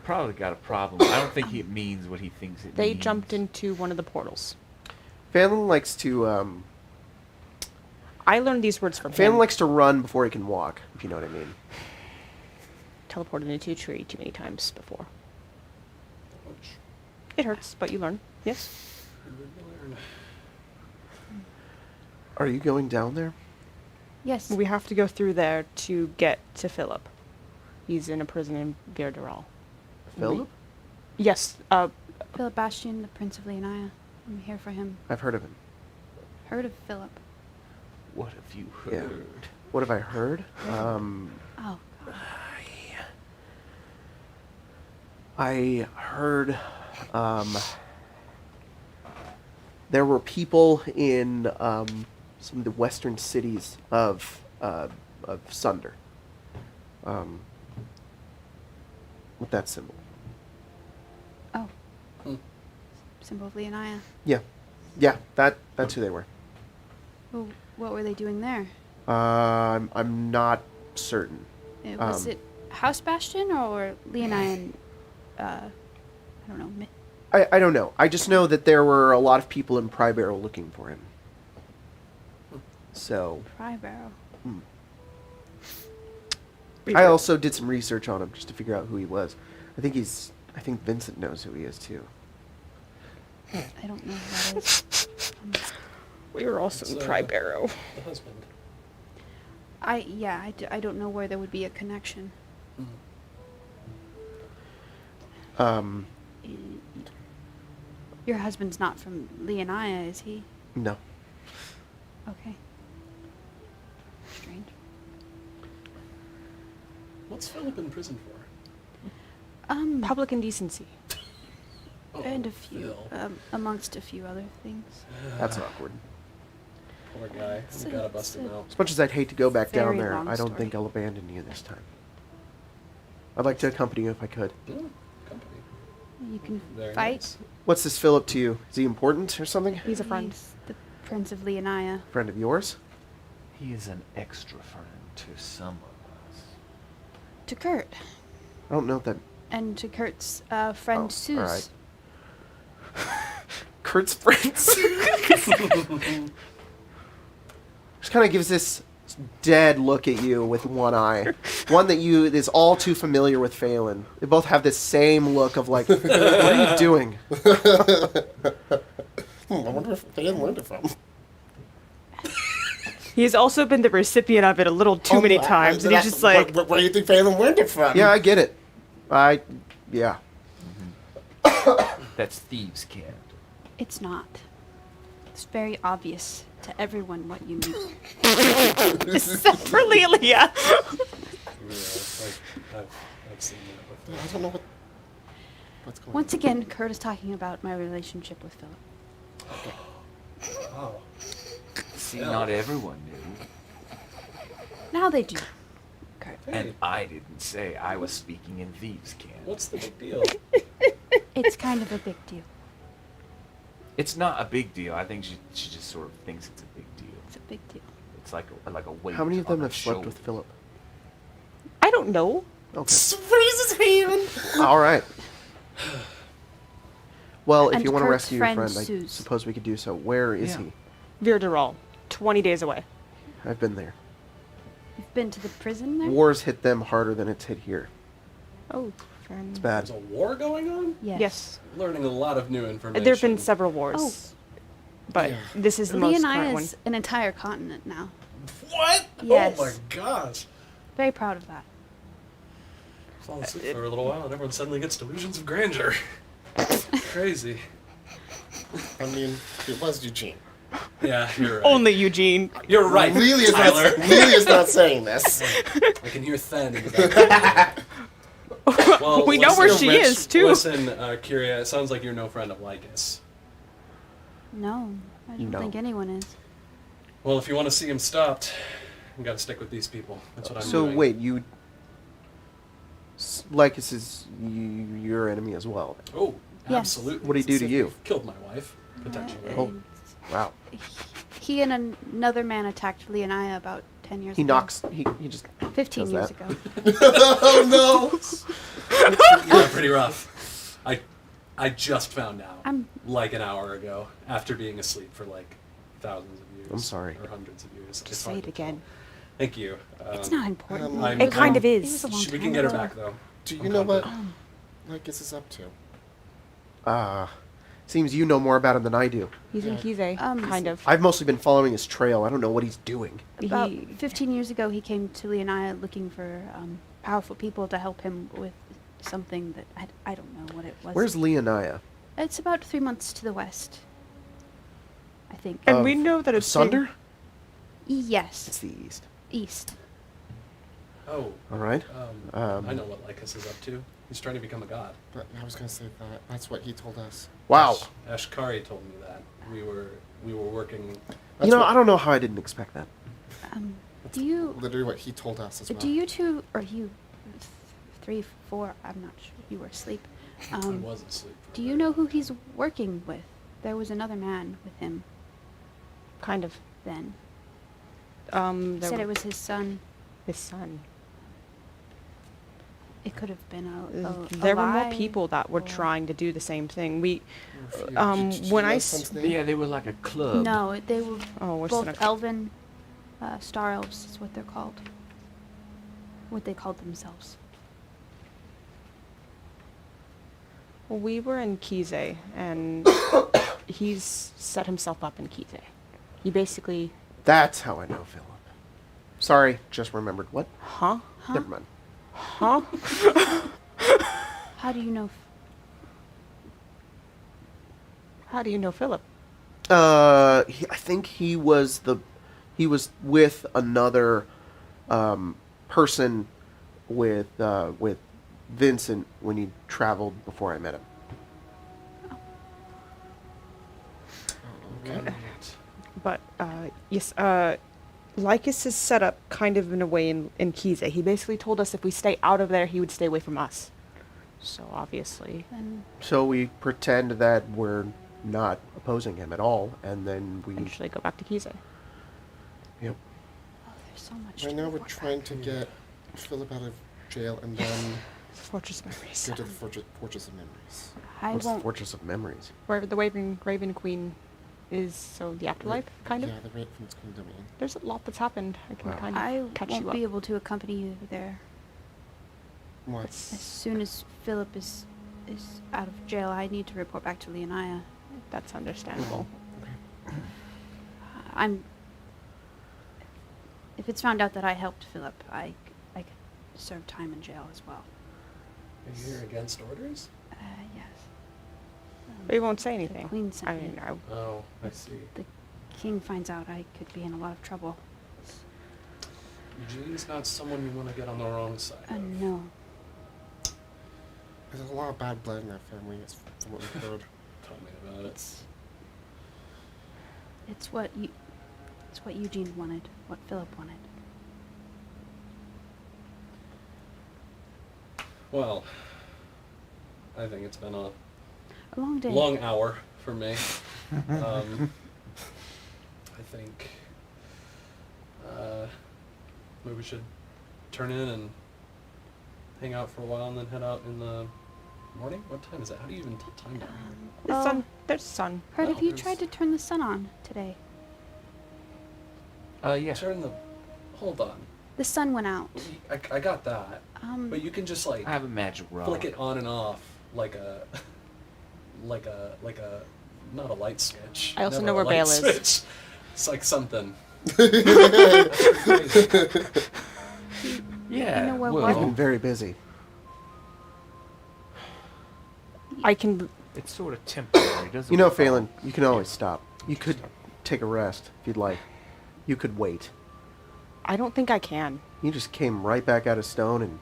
probably got a problem. I don't think it means what he thinks it They means. jumped into one of the portals. Phantom likes to I learned these words from Phantom him. likes to run before he can walk, if you know what I mean. Teleported into a tree too many times before. It hurts, but you learn. Yes. Are you going down there? Yes. We have to go through there to get to Philip. He's in a prison in Verderal. Philip? Yes. Philip Bastion, the Prince of Leonia. I'm here for him. I've heard of him. Heard of Philip? What have you Yeah. heard? What have I heard? Oh, God. I heard there were people in some of the western cities of Sunder. With that symbol. Oh. Symbol of Leonia. Yeah. Yeah, that's who they were. Well, what were they doing there? I'm not certain. Was it House Bastion or Leonine? I don't know. I don't know. I just know that there were a lot of people in Pry Barrel looking for him. So Pry Barrel. I also did some research on him just to figure out who he was. I think Vincent knows who he is too. I don't know who that is. We were also in So- Prybarrow. The husband. I don't know where there would be a connection. Your husband's not from Leonia, is he? No. Okay. Strange. What's Philip in prison for? Public indecency. And a few, Phil. amongst a few other things. That's awkward. Poor guy. It's We a- gotta bust it's him a- out. As much as I'd hate to go back down Very there, long I don't story. think I'll abandon you this time. I'd like to accompany you if I could. Company. You can Very fight. nice. What's this Philip to you? Is he important or something? He's a friend. He's the Prince of Leonia. Friend of yours? He is an extra friend to some of us. To Kurt. I don't know if that. And to Kurt's friend Oh, Suze. all right. Kurt's friends. Just kind of gives this dead look at you with one eye. One that is all too familiar with Phelan. They both have this same look of like, what are you doing? I wonder if Phelan learned it from. He's also been the recipient of it a little too many times, and he's just like, where do you think Phelan learned it from? Yeah, I get it. Yeah. That's thieves' cant. It's not. It's very obvious to everyone what you mean. except for Lelia. Yeah, I've seen that before. I don't know what's going Once again, Kurt is talking about my relationship with Philip. Oh. See, Yeah. not everyone knew. Now they do. Kurt. Hey, And I didn't say I was speaking in thieves' cant. what's the big deal? It's kind of a big deal. It's not a big deal. I think she just sort of thinks it's a big deal. It's a big deal. It's like a weight. How many of on them her have slept shoulder. with Philip? I don't know. Okay. Raise his hand. All right. Well, if And you want to Kurt's rescue your friend, friend, I Suze. suppose we could do so. Where is Yeah. he? Virderall, 20 days away. I've been there. You've been to the prison there? Wars hit them harder than it's hit here. Oh, friend. It's bad. There's a war going on? Yes. Yes. Learning a lot of new information. There have been several wars. Oh. But Yeah. this is the most current Leonina one. is an entire continent now. What? Yes. Oh my gosh. Very proud of that. Fall asleep for a little while and everyone suddenly gets delusions of grandeur. Crazy. I mean, it was Eugene. Yeah, you're right. Only Eugene. You're right, Lily is Tyler. not. Lily is not saying this. I can hear Then in the background. Well, We know listen- where she Rich. is, too. Listen, Kyria, it sounds like you're no friend of Lycus. No, I don't No. think anyone is. Well, if you want to see him stopped, you gotta stick with these people. That's what I'm So doing. wait, you. Lycus is your enemy as well. Oh, Yes. absolutely. What'd he do to Since you? you've Killed my wife, potentially. Oh. Wow. He and another man attacked Leonina about 10 years He ago. knocks. He just. 15 does years that. ago. Oh Yeah, pretty rough. I just found out I'm- like an hour ago after being asleep for like thousands of years. I'm sorry. Or hundreds of years. It's Say hard it to tell. again. Thank you. It's not important. I'm- It kind of It was is. a long We time can get her ago. back though. Do you I'm know what confident. Lycus is up to? Seems you know more about him than I do. He's in Kize, kind of. I've mostly been following his trail. I don't know what he's doing. About He- 15 years ago, he came to Leonina looking for powerful people to help him with something that I don't know what it was. Where's Leonia? It's about 3 months to the west, I think. And we Of know that it's Sunder? It's Yes, the east. east. Oh, All right. I know what Lycus is up to. He's trying to become a god. But I was gonna say that. That's what he told us. Wow. Ashkari told me that. We were working. That's You know, what- I don't know how I didn't expect that. That's Do you literally what he told us as well. do you two or you 3, 4? I'm not sure. You were asleep. I was asleep. for Do a you bit. know who he's working with? There was another man with him kind of. then. There Said it was his son. his son. It could have been a There were more lie, people that were or- trying to do the same thing. We, Did you when know I his s- son's name? Yeah, they were like a club. No, they were oh, we're both gonna, elven, star elves is what they're called. What they called themselves. we were in Kize, and he's set himself up in Kize. He basically, That's how I know Philip. Sorry, just remembered. What? huh? Never mind. Huh? How do you know? How do you know Philip? I think he was with another person with Vincent when he traveled before I met him. Okay. But yes, Lycus is set up kind of in a way in Kize. He basically told us if we stay out of there, he would stay away from us. So obviously, Then So we pretend that we're not opposing him at all, and then we. eventually go back to Kize. Yep. oh, there's so much. Right now we're report trying back. to get Philip out of jail and then Fortress of Memories. go to the Fortress of Memories. I What's the won't. Fortress of Memories? Where the Raven Queen is, so the afterlife, kind of. Yeah, the Raven's Queen domain. There's a lot that's happened. I can Wow. kind I of catch won't you up. be able to accompany you there. What? As soon as Philip is out of jail, I need to report back to Leonina. That's understandable. I'm. If it's found out that I helped Philip, I could serve time in jail as well. Are you here against orders? Yes. But he won't say The anything. Queen sent I me. mean, Oh, I see. The king finds out, I could be in a lot of trouble. Eugene's not someone you want to get on the wrong side of. No. There's a lot of bad blood in that family, it's from what we've heard. Tell me about it. It's what Eugene wanted, what Philip wanted. Well, I think it's been a A long day. long hour for me. I think maybe we should turn in and hang out for a while and then head out in the morning. What time is it? How do you even tell time down here? The Oh. sun. There's sun. Kurt, have you there's- tried to turn the sun on today? Yeah. Turn the. Hold on. The sun went out. I got that. Um, But you can just like I have a magic rod. flick it on and off like a not a light switch. I also Never know a where light Bale is. switch. It's like something. Yeah. You know where well, I've been very busy. I can. it's sort of temporary, doesn't You know, it? Phelan, you can always stop. You could take a rest if you'd like. You could wait. I don't think I can. You just came right back out of stone and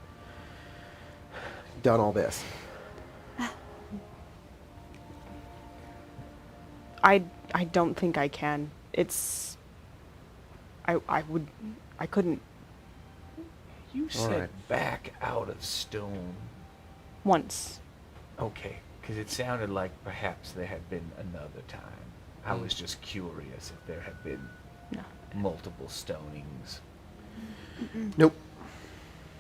done all this. I don't think I can. It's. I couldn't You said right. back out of stone. once. Okay, because it sounded like perhaps there had been another time. I was just curious if there had been No. multiple stonings. Nope.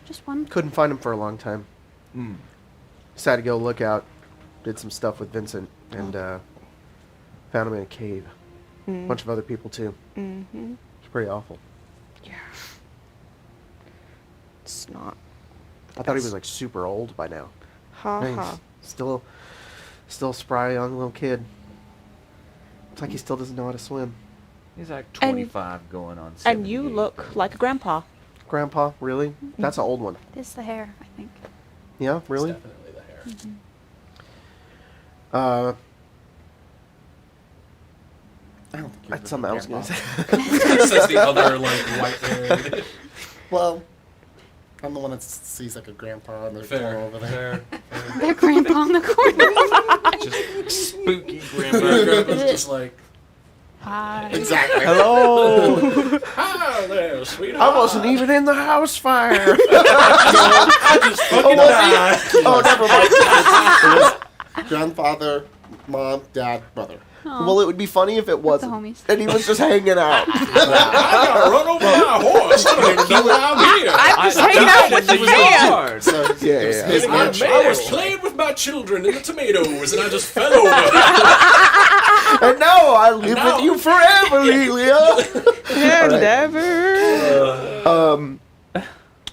just one. Couldn't find him for a long time. Mm. Decided to go look out. Did some stuff with Vincent and found him in a cave. A bunch of other people too. Mm-hmm. It's pretty awful. Yeah. It's not. I thought he was like super old by now. Ha Nice. ha. Still spry young little kid. It's like he still doesn't know how to swim. He's like And- 25 going on 78. And you look like a grandpa. Grandpa, really? That's an old one. It's the hair, I think. Yeah, It's really? definitely the hair. I don't think That's something I was gonna say. Says the other like white-haired. Well, I'm the one that sees like a grandpa in the corner Fair. over there. Fair. Their grandpa in the corner. Just spooky My grandma. grandpa's just like, Hi. Exactly. Hello! hi there, sweetheart. I wasn't even in the house fire! I just fucking died. Oh, never mind. Grandfather, mom, dad, brother. Aw. Well, it would be funny if it wasn't. homies. And he was just hanging out. I got run over by a horse. I don't even know why I'm here. I'm just hanging out with the fan. So Yeah, it was yeah. his I mansion. was playing with my children in the tomatoes, and I just fell over. And now I live Now- with you forever, Lelia! And ever.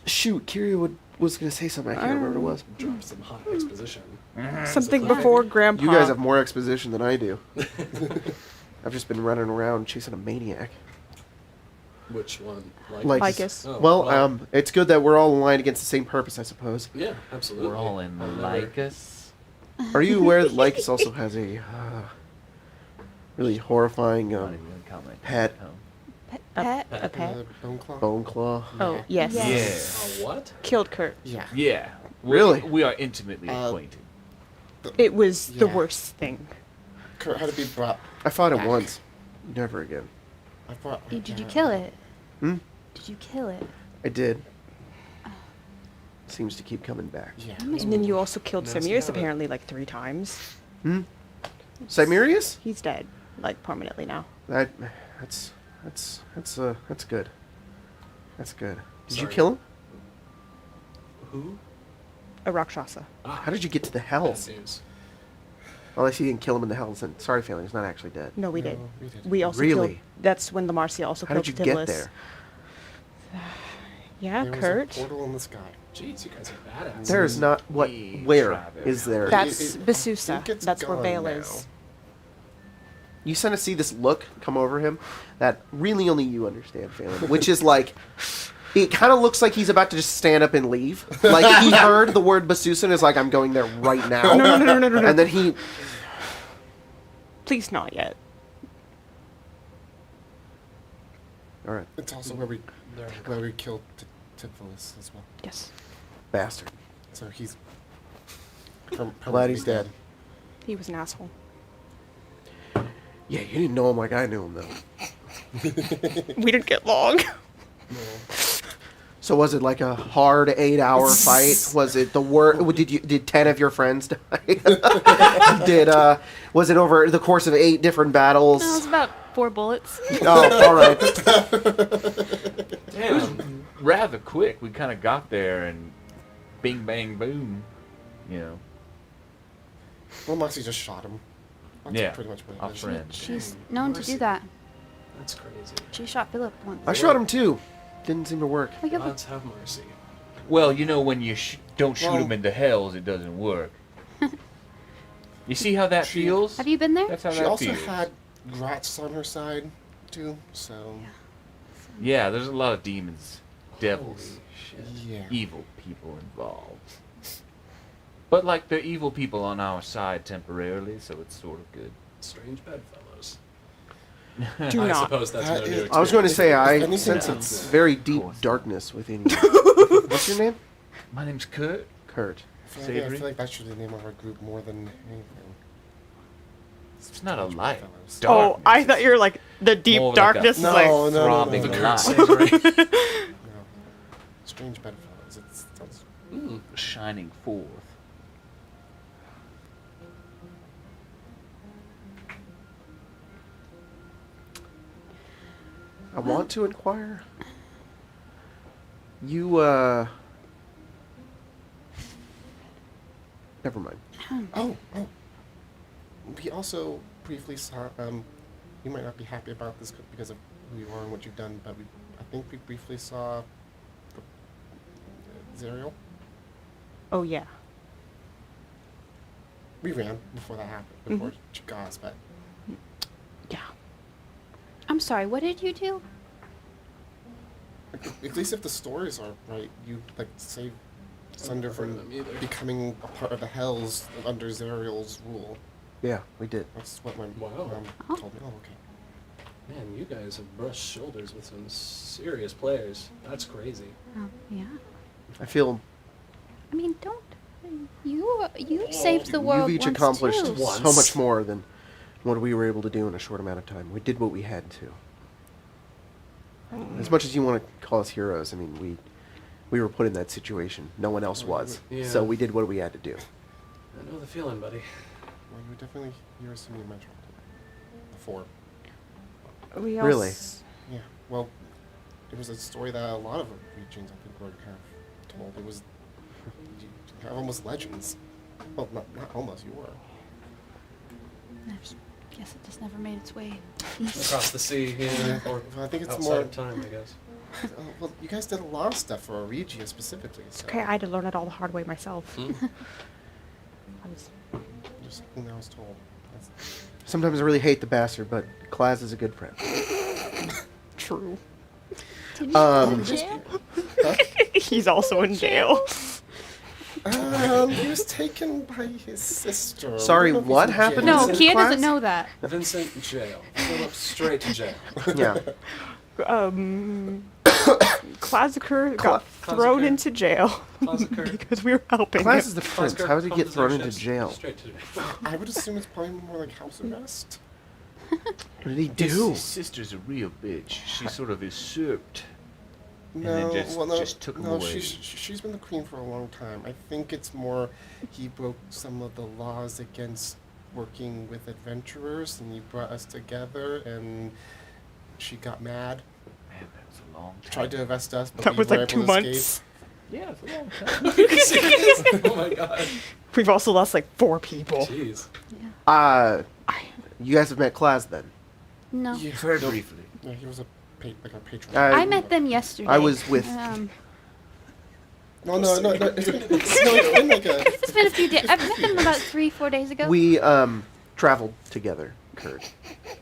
Shoot, Kira was gonna say something. I can't remember what it was. Drop some hot exposition. Something before grandpa. You guys have more exposition than I do. I've just been running around chasing a maniac. Which one? Like- Lycus. Oh, Well, it's good that we're all aligned against the same purpose, I suppose. yeah, absolutely. We're all in I've never- Lycus. Are you aware that Lycus also has a really horrifying Not even gonna comment. pet Pet? A pet? Bone claw? bone claw? Oh, yes. Yes. What? Killed Kurt. Yeah. Yeah. Really? We are intimately acquainted. It was the Yeah. worst thing. Kurt had to be brought. I fought it Back. once. Never again. I brought. Did you kill it? Hmm? Did you kill it? I did. Seems to keep coming back. Yeah. And then you also killed Nasty Samiris habit. apparently like 3 times. Hmm? Cymerius? He's dead, like permanently now. That's good. That's good. Did you Sorry. kill him? Who? A Rakshasa. How did you get to the hells? Bad news. Unless you didn't kill him in the hells, then sorry, family, he's not actually dead. No, we No, did. we did. We also Really? killed. That's when the Marcia also How killed did you get Tibullus. there? Yeah, There was Kurt. a portal in the sky. Jeez, you guys are badass. There is not what. We Where try very is there? That's It Basusa. gets That's where gone Vale now. is. You kind of see this look come over him that really only you understand, Phelan, which is like, it kind of looks like he's about to just stand up and leave. Like he heard the word Basusa and is like, I'm going there right now. No. And then he, Please not yet. all right, It's also where we killed Tibullus as well. Yes. bastard. So he's. Glad he's dead. He was an asshole. Yeah, you didn't know him like I knew him though. We didn't get long. So was it like a hard 8-hour fight? Was it the worst? Did 10 of your friends die? Was it over the course of 8 different battles? No, it was about 4 bullets. Oh, all right. Yeah, it was rather quick. We kind of got there and bing, bang, boom. You know. Well, Moxie just shot him. That's Yeah, pretty much what our it is. friend. She's known to Mercy. do that. That's crazy. She shot Philip once. I shot him too. Didn't seem to work. We got Gods have mercy. Well, you know, when you don't shoot Well- them into hells, it doesn't work. You see how that She- feels? Have you been there? That's how She that also feels. had rats on her side, too, so... Yeah, there's a lot of demons, devils, Holy shit. Yeah. evil people involved. But, like, they're evil people on our side temporarily, so it's sort of good. Strange bedfellows. Do I not. suppose that's That no new is- I was going to say, I Anything sense else? a very deep darkness within you. What's your name? My name's Kurt. Kurt. I Savory. feel like that should be the name of our group more than anything. It's not a light. Fellows. Oh, I thought you were like the deep More like a darkness. No, is like, no, no, throbbing no. light. Savory. No. Strange bedfellows. It sounds... Mm. Shining forth. I want to inquire. You, never mind. Oh. We also briefly saw, you might not be happy about this because of who you are and what you've done, but I think we briefly saw Zerial. oh yeah. We ran before that happened, before she got us, but Yeah. I'm sorry, what did you do? at least if the stories are right, you like saved Sunder heard of from them either. becoming a part of the Hells under Zerial's rule. Yeah, we did. That's what my Wow. mom told me. Oh, okay. Man, you guys have brushed shoulders with some serious players. That's crazy. Oh, yeah. I feel I mean, don't. You saved the world you've each once accomplished too. Once. so much more than what we were able to do in a short amount of time. We did what we had to. As much as you want to call us heroes, I mean, we were put in that situation. No one else was. Yeah. So we did what we had to do. I know the feeling, buddy. Well, you were definitely heroes to me in my childhood. Before. We Really? Yeah. Well, it was a story that a lot of regions, I think, were kind of told. It was almost legends. Well, not almost. You were. I just guess it just never made its way. Across the sea, yeah. Or Well, I think it's outside more. of time, I guess. Well, you guys did a lot of stuff for Regia specifically. So Okay, I had to learn it all the hard way myself. Hmm? I was, just something I was told. That's, Sometimes I really hate the bastard, but Klaz is a good friend. true. Did you Um, go to jail? He's also in jail. he was taken by his sister. We Sorry, don't know if what he's in happened? jail. No, Vincent Kia class? doesn't know that. Vincent, jail. Philip, straight to jail. Yeah. Classicer got thrown Classicer. into jail Classicer. because we were helping Klaz him. is the prince. How did he get thrown into jail? Straight to jail. I would assume it's probably more like house arrest. What did he His, do? his sister's a real bitch. She sort of usurped. No, then just- well, no, just took him no, away. she's been the queen for a long time. I think it's more he broke some of the laws against working with adventurers, and he brought us together, and she got mad, Man, that was a long time. tried to arrest us, but That we was were like able 2 to months. escape. Yeah, it's a long time. Serious? Oh my god. We've also lost like 4 people. Jeez. You guys have met Klaz then? No. Yeah, Very no, briefly. yeah, he was like a patron. I met them yesterday. I was with- No, it's been like a. It's been a few days. I've met them about 3-4 days ago. We traveled together, Kurt,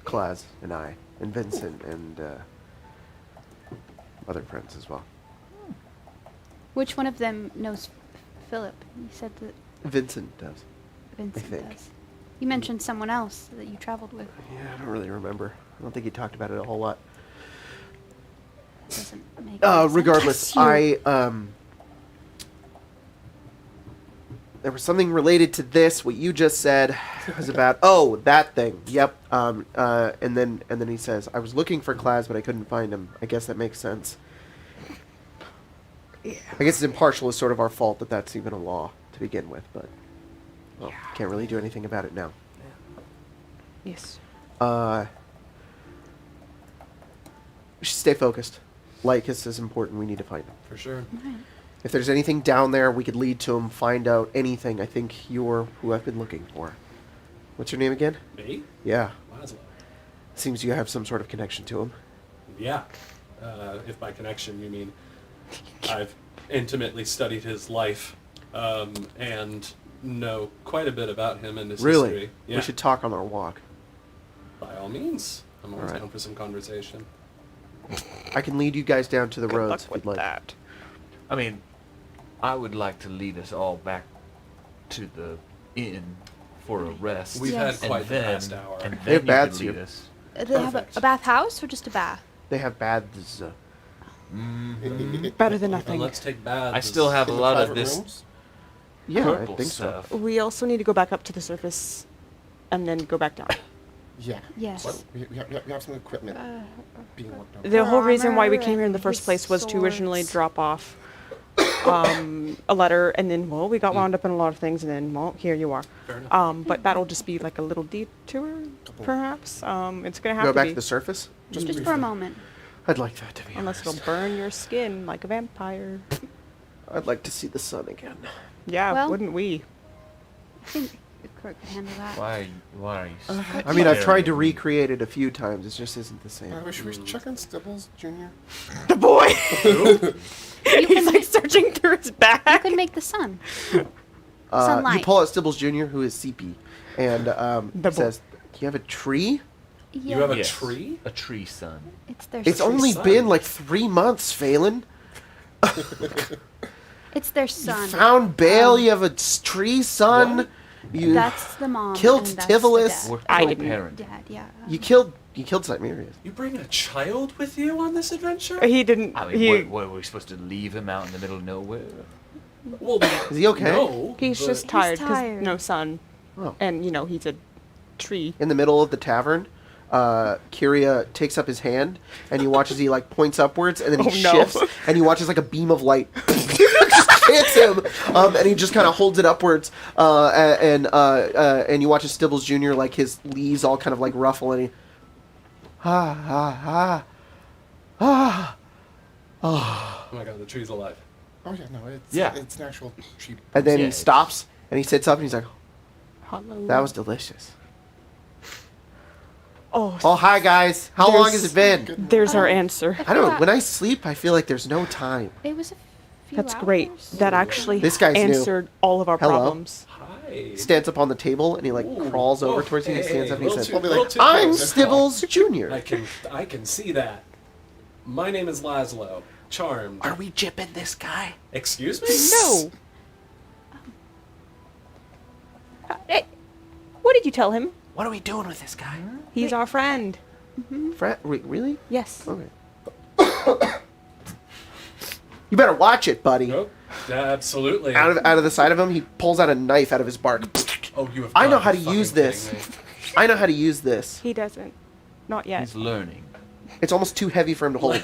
Klaz, and I, and Vincent, and other friends as well. Which one of them knows Philip? You said that Vincent does. Vincent think. does. You mentioned someone else that you traveled with. Yeah, I don't really remember. I don't think he talked about it a whole lot. Doesn't make any sense. Regardless, Bless there was something related to this. What you just said was about that thing. Yep. And then he says, I was looking for Klaz, but I couldn't find him. I guess that makes sense. I guess impartial is sort of our fault that that's even a law to begin with, but well, can't really do anything about it now. Yes. We should stay focused. Lycus is important. We need to find him. For sure. If there's anything down there, we could lead to him, find out anything. I think you're who I've been looking for. What's your name again? Me? Yeah. Laszlo. Seems you have some sort of connection to him. Yeah. If by connection you mean I've intimately studied his life and know quite a bit about him and his Really? history. Yeah. We should talk on our walk. By all means. I'm always Alright. down for some conversation. I can lead you guys down to the Good roads luck if with you'd like. that. I mean, I would like to lead us all back to the inn for a rest. We've Yes. had quite the past hour. And They have then you baths could lead here. us. Do they have Perfect. a bathhouse or just a bath? They have baths. Better than And nothing. let's take baths. I still have a In the lot of private this rooms? Yeah, I purple think so. stuff. We also need to go back up to the surface and then go back down. Yeah. Yes. What? We have some equipment being worked on. The whole Her reason why we armor came here in the and first his place was to originally swords. drop off a letter, and then, well, we got wound up in a lot of things, and then, well, here you are. Fair enough. But that'll just be like a little detour, perhaps. It's gonna have Go to back be, to the surface? Just for briefly. a moment. I'd like that, to be unless honest. it'll burn your skin like a vampire. I'd like to see the sun again. Yeah, Well- wouldn't we? I think Kurt could handle that. Why are you? I mean, I've tried to staring? recreate it a few times. It just isn't the same. Should we check on Stibbles Jr.? The boy. You He's can, like searching through his you back. can make the sun. You Sunlight. pull out Stibbles Jr., who is CP, and The says, "Do you have a tree?" Yeah. You have a Yes, tree? A tree, son. It's their It's son. only son. been like 3 months, Phelan. It's their You son. found Bale. You have a tree, son. What? You That's the mom. killed and that's the Tivolis. dad. We're I didn't. co-parent. Dad, yeah. you killed Cymerius. You bringing a child with you on this adventure? He didn't. I mean, he, what, were we supposed to leave him out in the middle of nowhere? Well, Is he okay? No, he's but- just tired because tired. no sun, Oh. and he's a tree. In the middle of the tavern, Kyria takes up his hand, and you watch as he like points upwards, and then he Oh, no. shifts, and you watch as like a beam of light just hits him, and he just kind of holds it upwards, and you watch as Stibbles Jr. like his leaves all kind of like ruffle, and he Oh my god, the tree's alive. Oh yeah, no, it's Yeah. it's an actual sheep. and then Yeah, he stops, and he sits up, and he's like, Hello. "That was delicious." Oh, Oh, hi guys. How long has it been? there's our answer. I don't know. When I sleep, I feel like there's no time. It was a few That's hours. great. That actually This guy's new. answered all of our Hello. problems. Hi. Stands up on the table, and he like Ooh. crawls over Oh, towards you and hey, stands up, and he little says, too- Probably little like, too "I'm close, that's all. Stibbles Jr." I can see that. My name is Laszlo. Charmed. Are we jipping this guy? Excuse me? No. Hey, what did you tell him? What are we doing with this guy? He's our friend. Really? Yes. Okay. You better watch it, buddy. Nope. Absolutely. Out of the side of him, he pulls out a knife out of his bark. Oh, you have. I know got how be to fucking use this. kidding me. I know how to use this. He doesn't. Not yet. He's learning. It's almost too heavy for him to hold,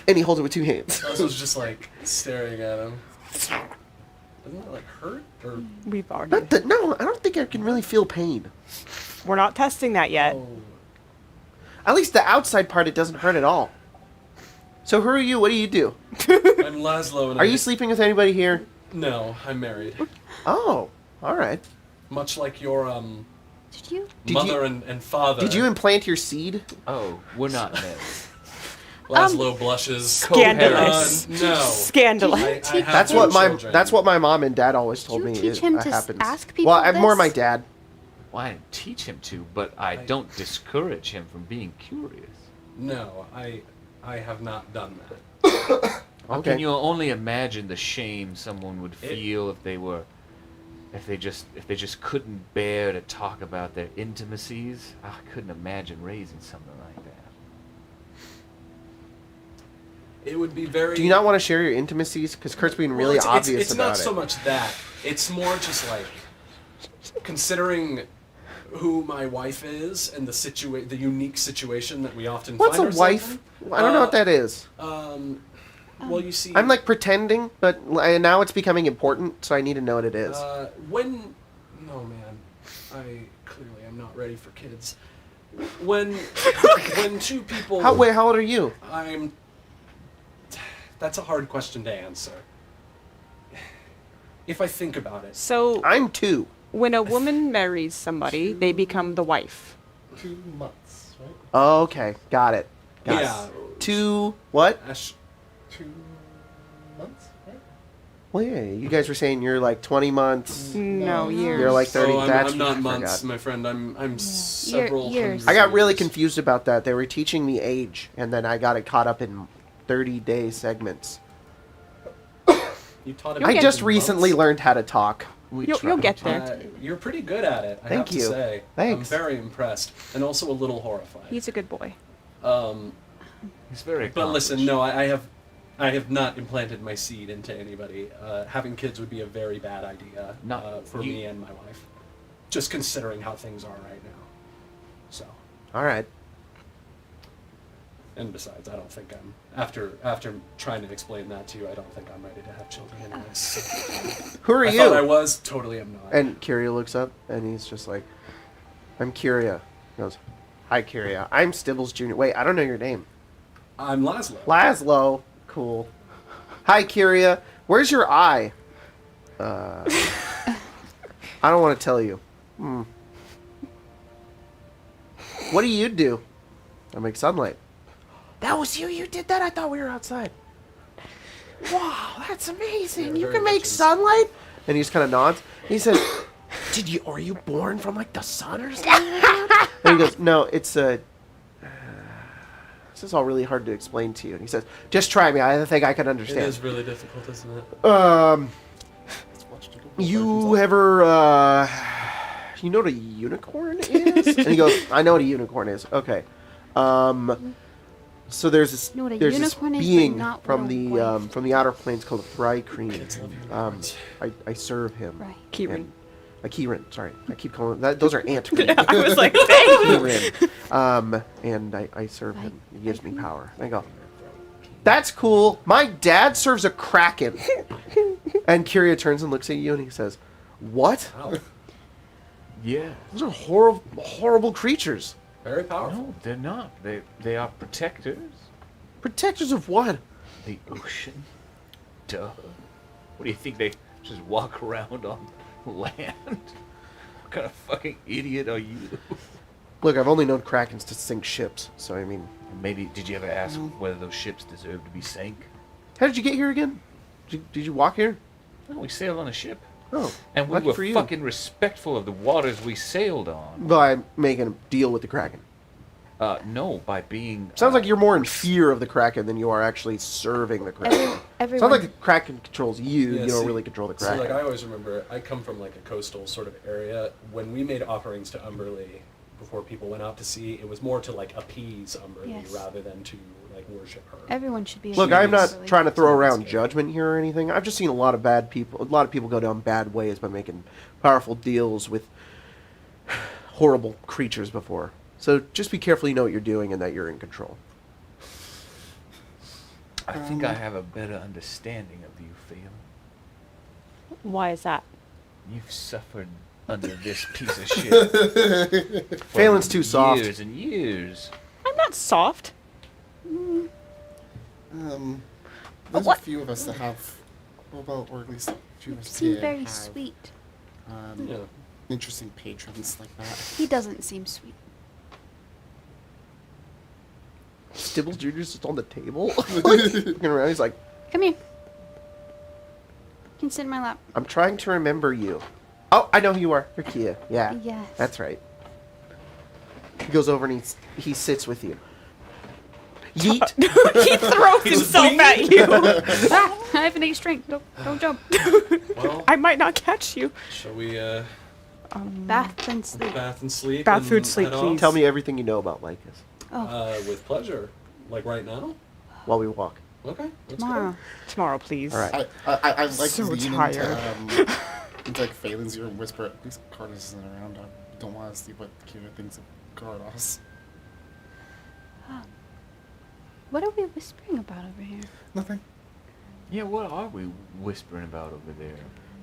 and he holds it with 2 hands. I was just like staring at him. Doesn't that like hurt? Or We've already. No, I don't think I can really feel pain. We're not testing that yet. oh, At least the outside part, it doesn't hurt at all. So who are you? What do you do? I'm Laszlo. And Are you sleeping with anybody here? No, I'm married. Oh, all right. Much like your Did you? Did mother and father. Did you implant your seed? Oh, we're not men. Laszlo blushes. Scandalous. No. Scandalous. I have That's no what my children. that's what my mom and dad always told you me. teach him to happens. ask people Well, I'm more this? my dad. Well, I didn't teach him to, but I don't discourage him from being curious. No, I have not done that. How Okay. can you only imagine the shame someone would feel if they just couldn't bear to talk about their intimacies? I couldn't imagine raising something like that. It would be very. Do you not want to share your intimacies? Because Kurt's being really it's, obvious it's about not it. so much that. It's more just like considering who my wife is and the unique situation that we often What's find a ourselves wife? in. I don't know what that is. Well, you see, I'm like pretending, but now it's becoming important, so I need to know what it is. No, man, I clearly am not ready for kids. When two people. How old are you? That's a hard question to answer. If I think about it. So I'm 2. when a woman marries somebody, they become the wife. 2 months, right? Oh, okay, got it. Yeah. 2 what? 2 months, right? Well, yeah, you guys were saying you're like 20 months. No, years. You're like 30. Oh, That's I'm not I months, forgot. my friend. I'm several years. hundreds I got of really years. confused about that. They were teaching me age, and then I got it caught up in 30-day segments. You taught him You'll I get just in recently months? learned how to talk. You'll get there. You're pretty good at it, I Thank have you. to say. Thanks. I'm very impressed, and also a little horrified. He's a good boy. He's very. But listen, accomplished. no, I have not implanted my seed into anybody. Having kids would be a very bad idea No, for me and my wife, just considering how things are right now. So, All right. and besides, I don't think I'm after trying to explain that to you. I don't think I'm ready to have children anyways. Who are I you? thought I was. Totally, am not. And Kyria looks up, and he's just like, I'm Kyria. He goes, hi, Kyria. I'm Stibbles Jr. Wait, I don't know your name. I'm Laszlo. Laszlo. Cool. Hi, Kyria. Where's your eye? I don't want to tell you. What do you do? I make sunlight. That was you? You did that? I thought we were outside. Wow, that's amazing. Yeah, You very can make much sunlight? And he just kind of nods. He says, are you born from like the sun or something? And he goes, no, it's a... This is all really hard to explain to you. And he says, just try me. I think I can It understand. is really difficult, isn't it? You ever, you know what a unicorn is? And he goes, I know what a unicorn is. Okay. So there's this, You know what a there's this unicorn is, but being not from what a the, wife. from the outer planes called a Thry-Kreen. Kids love unicorns. I serve him. Right. Kieran. A Kieran, sorry. I keep calling that, those are ant Kreen. I was like, dang. Kieran. And I serve him. He gives me power. I go, that's cool. My dad serves a kraken. And Kyria turns and looks at you and he says, what? Wow. Yeah. Those are horrible, horrible creatures. Very powerful. No, they're not. They are protectors. Protectors of what? The ocean. Duh. What do you think they just walk around on land? What kind of fucking idiot are you? Look, I've only known krakens to sink ships, so I mean... Maybe, did you ever ask whether those ships deserve to be sank? How did you get here again? Did you walk here? No, we sailed on a ship. Oh, And we lucky were for you. fucking respectful of the waters we sailed on. By making a deal with the kraken. No, by being... Sounds like you're more in fear of the kraken than you are actually serving the kraken. Everyone. Sounds like the kraken controls you. Yeah, you don't see- really control the So, kraken. like, I always remember, I come from, like, a coastal sort of area. When we made offerings to Umberlee before people went out to sea, it was more to, like, appease Umberlee Yes. rather than to, like, worship her. Everyone should be. Look, ashamed I'm not of trying to throw Sounds around good. judgment here or anything. I've just seen a lot of bad people. A lot of people go down bad ways by making powerful deals with horrible creatures before. So just be careful you know what you're doing and that you're in control. I think I have a better understanding of you, Phelan. Why is that? You've suffered under this piece of shit. for Phelan's too soft. Years and years. I'm not soft. There's What? a few of us that have, well, or at least a few of You us seem did very have, sweet. Yeah. interesting patrons like that. He doesn't seem sweet. Stibbles Jr.'s just on the table. Looking around, he's like, Come here. You can sit in my lap. I'm trying to remember you. Oh, I know who you are. You're Kia. Yeah. Yes. That's right. He goes over and he sits with you. Yeet. He throws himself at you. I have an 8 strength. Don't jump. Well, I might not catch you. shall we, Bath and sleep. bath and sleep? Bath, and food, sleep, head off? please. Tell me everything you know about Lycus Oh, With pleasure. Like right now? while we walk. Okay. Let's tomorrow. Go. Tomorrow, please. All right. I like So lean tired. into like Phelan's ear and whisper, at least Cardos isn't around. I don't want to see what Kira thinks of Cardos. What are we whispering about over here? Nothing. Yeah, what are we whispering about over there?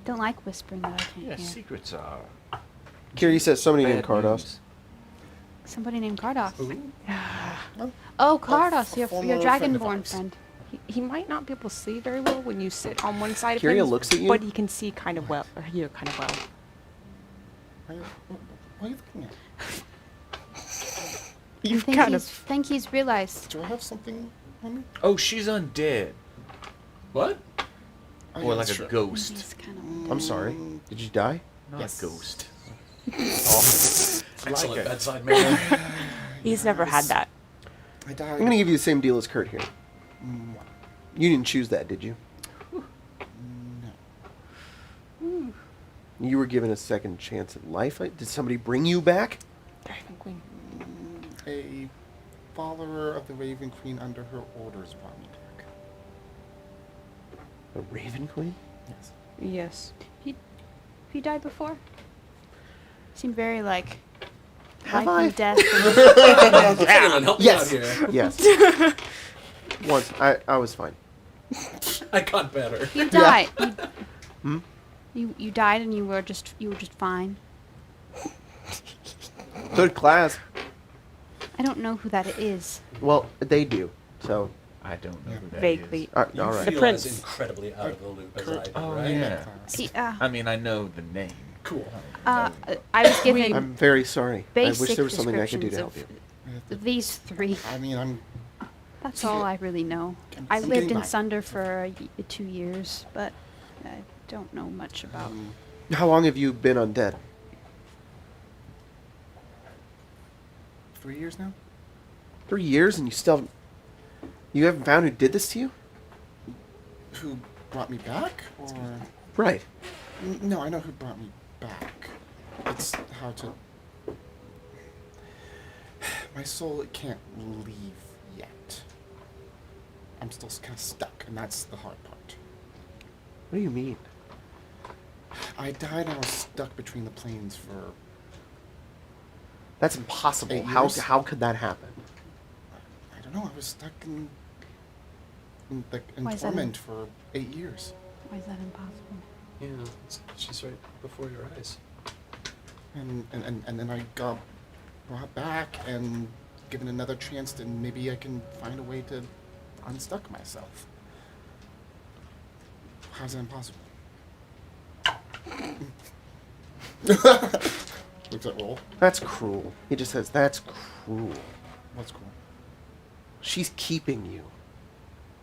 Don't like whispering that I can't Yeah, hear. secrets are. Kiri says somebody named Bad Cardos. news. Somebody named Cardos. Ooh. Oh, Cardos, your former friend of dragonborn ours. friend. He might not be able to see very well when you sit on one side of Kyria him, looks at you. but he can see kind of well, or hear kind of well. What are you looking at? You've think kind think he's realized. Do I have something on me? Oh, she's undead. What? Oh, Or yeah, like that's a true. ghost. He's kind of. I'm sorry. Did you die? Not Yes. a ghost. Excellent it. bedside manner. He's never had that. I died. I'm gonna give you the same deal as Kurt here. What? You didn't choose that, did you? No. You were given a second chance at life. Did somebody bring you back? Dragon Queen. A follower of the Raven Queen under her orders brought me back. The Raven Queen? Yes. Yes. Have you died before? Seemed very like. Have life I? and death. Anyone, help me Yes. out here. Yes. Once. I was fine. I got better. You died. Hmm? You died and you were just fine. Third class. I don't know who that is. Well, they do. So, I don't know who that is. Vaguely. all You right. The feel prince. as incredibly out of the loop as Kurt- I do, Oh, right? yeah. He, uh, I mean, I know the name. Cool. I was given I'm very sorry. I basic wish there was something I could do to descriptions help you. of these three. I mean, I'm. That's all I really know. I I'm lived getting in by. Sunder for 2 years, but I don't know much about. How long have you been undead? 3 years now? 3 years and you haven't found who did this to you? Who brought me back? Or. Right. No, I know who brought me back. It's how to. My soul it can't leave yet. I'm still kind of stuck, and that's the hard part. What do you mean? I died and I was stuck between the planes for. That's impossible. 8 How years? how could that happen? I don't know. I was stuck in Why is that torment for 8 years. Why is that impossible? Yeah, she's right before your eyes. And then I got brought back and given another chance, to maybe I can find a way to unstuck myself. How's that impossible? Looks at roll. That's cruel. He just says, that's cruel. What's cool? She's keeping you.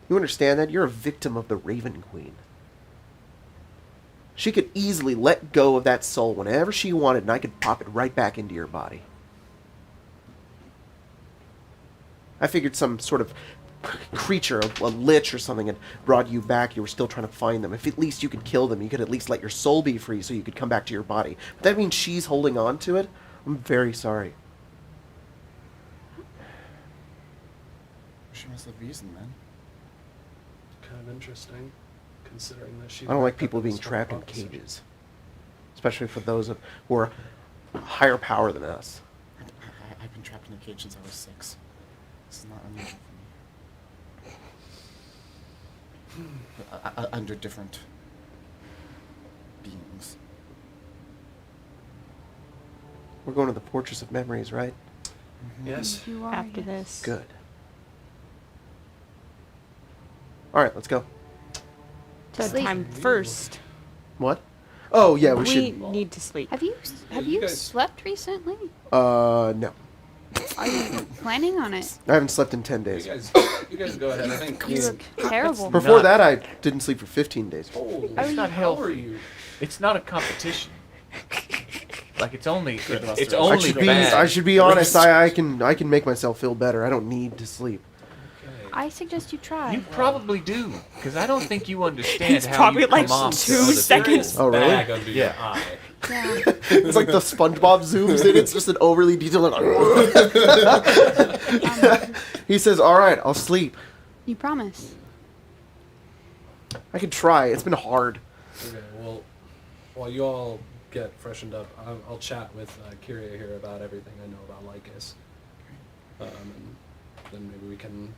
You understand that? You're a victim of the Raven Queen. She could easily let go of that soul whenever she wanted, and I could pop it right back into your body. I figured some sort of creature, a lich or something, had brought you back. You were still trying to find them. If at least you could kill them, you could at least let your soul be free so you could come back to your body. But that means she's holding on to it? I'm very sorry. She must have reason, man. Kind of interesting, considering that she. I don't like backed people up being with trapped in prophecy. cages. Especially for those who are higher power than us. I've been trapped in a cage since I was 6. This is not unusual for me. Under different beings. We're going to the Fortress of Memories, right? Yes. You are After yes. this. Good. Alright, let's go. To sleep. Bedtime first. What? Oh, yeah, we we should... need to sleep. Have you you guys- slept recently? No. Are you planning on it? I haven't slept in 10 days. You guys go ahead. I think. You look terrible. Before Not- that, I didn't sleep for 15 days. Oh, It's not how healthy. are you? It's not a competition. Like it's only Good it's mustard. only bad. I should be honest, I can make myself feel better. I don't need to sleep. I suggest you try. You probably do, because I don't think you understand It's how probably you like come off to 2 other seconds. people. Oh, really? Bag under your Yeah. eye. Yeah. It's like the SpongeBob zooms in. It's just an overly detailed... He says, alright, I'll sleep. You promise. I can try. It's been hard. Okay. Well, while you all get freshened up, I'll chat with Kyria here about everything I know about Lycus. And then maybe we can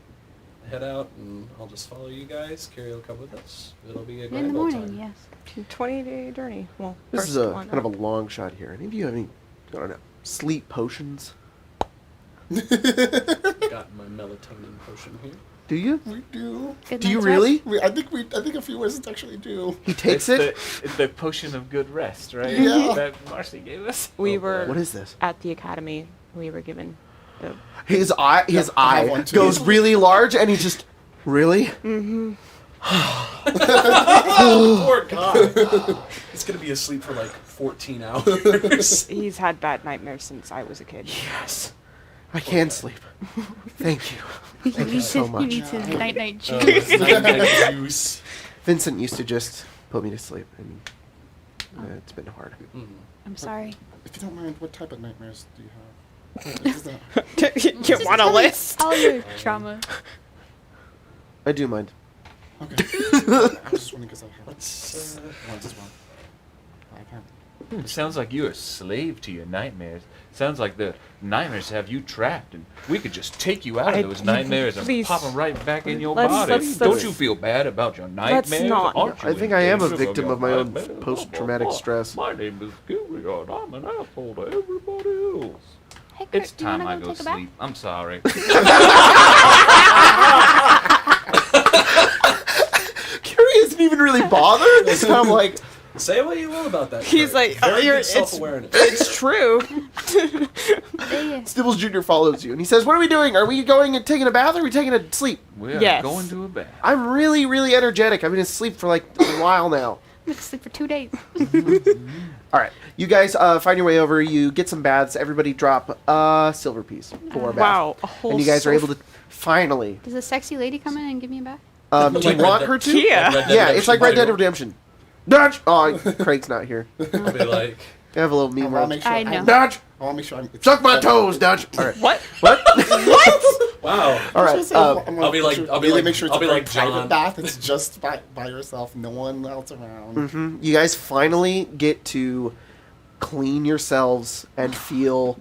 head out, and I'll just follow you guys. Carrie will come with us. It'll be a In grand the old morning, time. yes. 20-day journey. Well, This is first a one kind of a up. long shot here. Any of you have any, I don't know, sleep potions? Got my melatonin potion here. Do you? We do. Good Do you night's really? I think a few wizards actually do. He takes It's it? the potion of good rest, right? Yeah. That Marcy gave us. We Oh, were What is this? at the academy. We were given the. His eye I have one too. goes really large, and he just, really? Poor guy. He's gonna be asleep for like 14 hours. He's had bad nightmares since I was a kid. Yes. I can sleep. Thank you. Thank you so He much. needs his night-night juice. Night-night juice. Vincent used to just put me to sleep, and it's been hard. Mm. I'm sorry. If you don't mind, what type of nightmares do you have? Is that- You want a list? All your trauma. I do mind. Okay. I was just wondering because I have Let's, ones as well. I can't. It sounds like you're a slave to your nightmares. Sounds like the nightmares have you trapped, and we could just take you out of those nightmares and please. pop them right back in your Let's- body. let's- Don't let's- you feel bad about your nightmares? not. Aren't you I think I am a in danger victim your of my own nightmares? post-traumatic stress. My name is Gilly, and I'm an asshole to everybody else. Hey, Kurt, It's do you time I wanna go take a bath? sleep. I'm sorry. Carrie isn't even really bothered. It's kind of like, say what you will about that. He's Kurt. like, oh, very you're- good self-awareness. It's true. They, Stibbles Jr. follows you, and he says, what are we doing? Are we going and taking a bath, or are we taking a sleep? We're Yes. going to a bath. I'm really, really energetic. I've been asleep for like a while now. I'm gonna sleep for 2 days. All right, you guys find your way over. You get some baths. Everybody drop a silver piece for a bath. Wow, a whole And you guys are able silver- to finally. Does a sexy lady come in and give me a bath? Do you Like want Red her Dead- to? Yeah. Red Dead Yeah, it's like Red Dead Redemption. Redemption. Dodge! Oh, Craig's not here. I'll be like, I have a little I meme want where to make sure. I know. Dodge! I want to make sure I'm. Suck my toes, Dodge! All right. What? What? wow. All right. I'll be like- I'll be like- make sure it's I'll be a very like private John. bath. It's just by yourself, no one else around. You guys finally get to clean yourselves and feel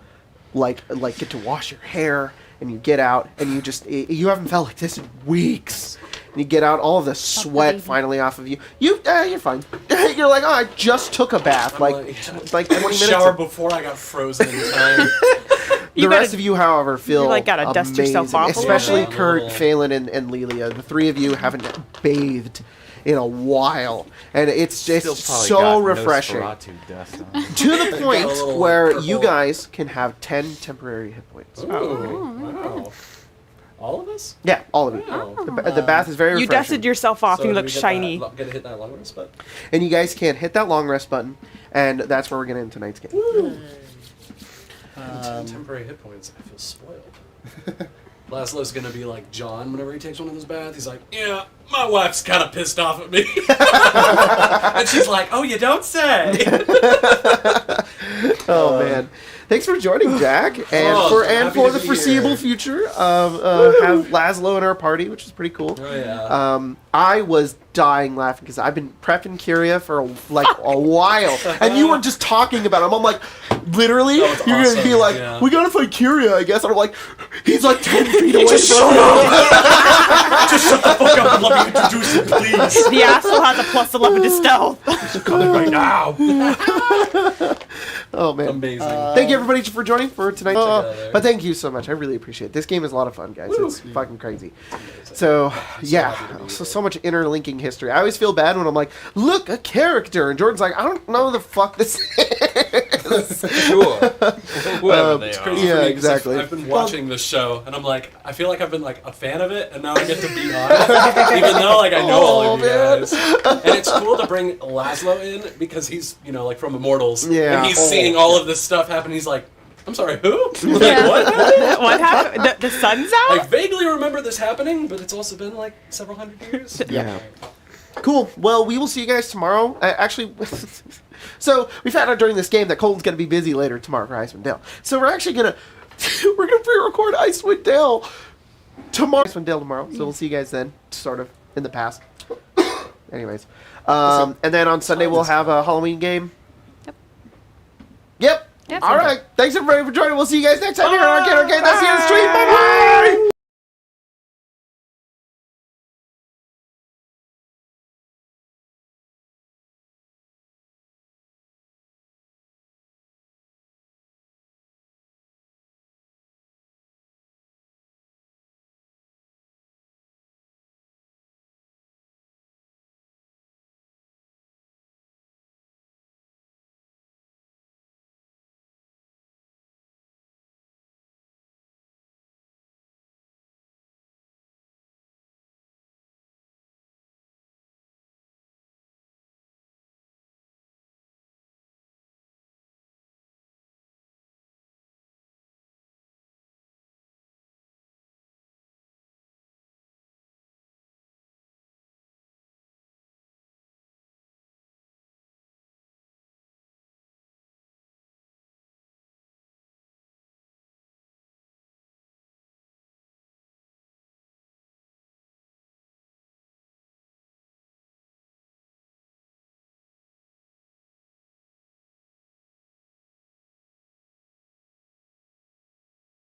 like get to wash your hair, and you get out and you haven't felt like this in weeks. And you get out, all of the sweat baby. finally off of you. You're fine. You're like, oh, I just took a bath, like 20 minutes. shower before I got frozen in time. The You rest gotta- of you, however, feel like, gotta dust yourself amazing, off a little especially bit? Kurt, Yeah. Phelan, and Lelia. The three of you haven't bathed in a while, and it's Still just probably so got refreshing. Nosferatu dust on it. To the point little where purple. you guys can have 10 temporary hit points. Ooh, wow. All of us? Yeah, all of you. Wow. The bath is very You refreshing. dusted yourself off So and you do look we get shiny. That, get to hit that long rest button? And you guys can hit that long rest button, and that's where we're going to end tonight's game. 10 temporary hit points. I feel spoiled. Laszlo's gonna be like John whenever he takes one of those baths. He's like, yeah, my wife's kind of pissed off at me. And she's like, oh, you don't say. Oh, man. Thanks for joining, Jack, and Oh, for happy to the be foreseeable here. future, have Laszlo in our party, which is pretty cool. Oh, yeah. I was dying laughing because I've been prepping Kyria for a while, and you were just talking about him. I'm like, literally, That was you're gonna be awesome, like, yeah. we gotta fight Kyria, I guess. And I'm like, he's like 10 feet away Just from shut me. Just shut the fuck up and let me introduce him, please. The asshole has a plus 11 to stealth. Coming right now. Oh man, Amazing. thank you everybody for joining for tonight. there. But thank you so much. I really appreciate it. This game is a lot of fun, guys. Woo. It's fucking crazy. So yeah, happy to be so much interlinking history. I always feel bad when I'm like, look, a character, and Jordan's like, I don't know the fuck this is. Sure. Whoever they It's are. crazy Yeah, for me 'cause exactly. I've been watching this show, and I'm like, I feel like I've been like a fan of it, and now I get to be on it, even though like I know all of you man. guys. And it's cool to bring Laszlo in because he's like from Immortals, Yeah. and he's seeing all of this stuff happen. He's like, I'm sorry, who? Like, Yeah. what? What happened? The sun's I out? vaguely remember this happening, but it's also been like several hundred years. Yeah. Cool. Well, we will see you guys tomorrow. Actually, so we found out during this game that Colton's going to be busy later tomorrow for Icewind Dale. So we're actually going to pre-record Icewind Dale tomorrow. Icewind Dale tomorrow. So we'll see you guys then, sort of in the past. Anyways, and then on Sunday we'll have a Halloween game. Yep. Yep. All right. Thanks everybody for joining. We'll see you guys next time here on Arcade Arcade. That's the end of the stream. Bye bye.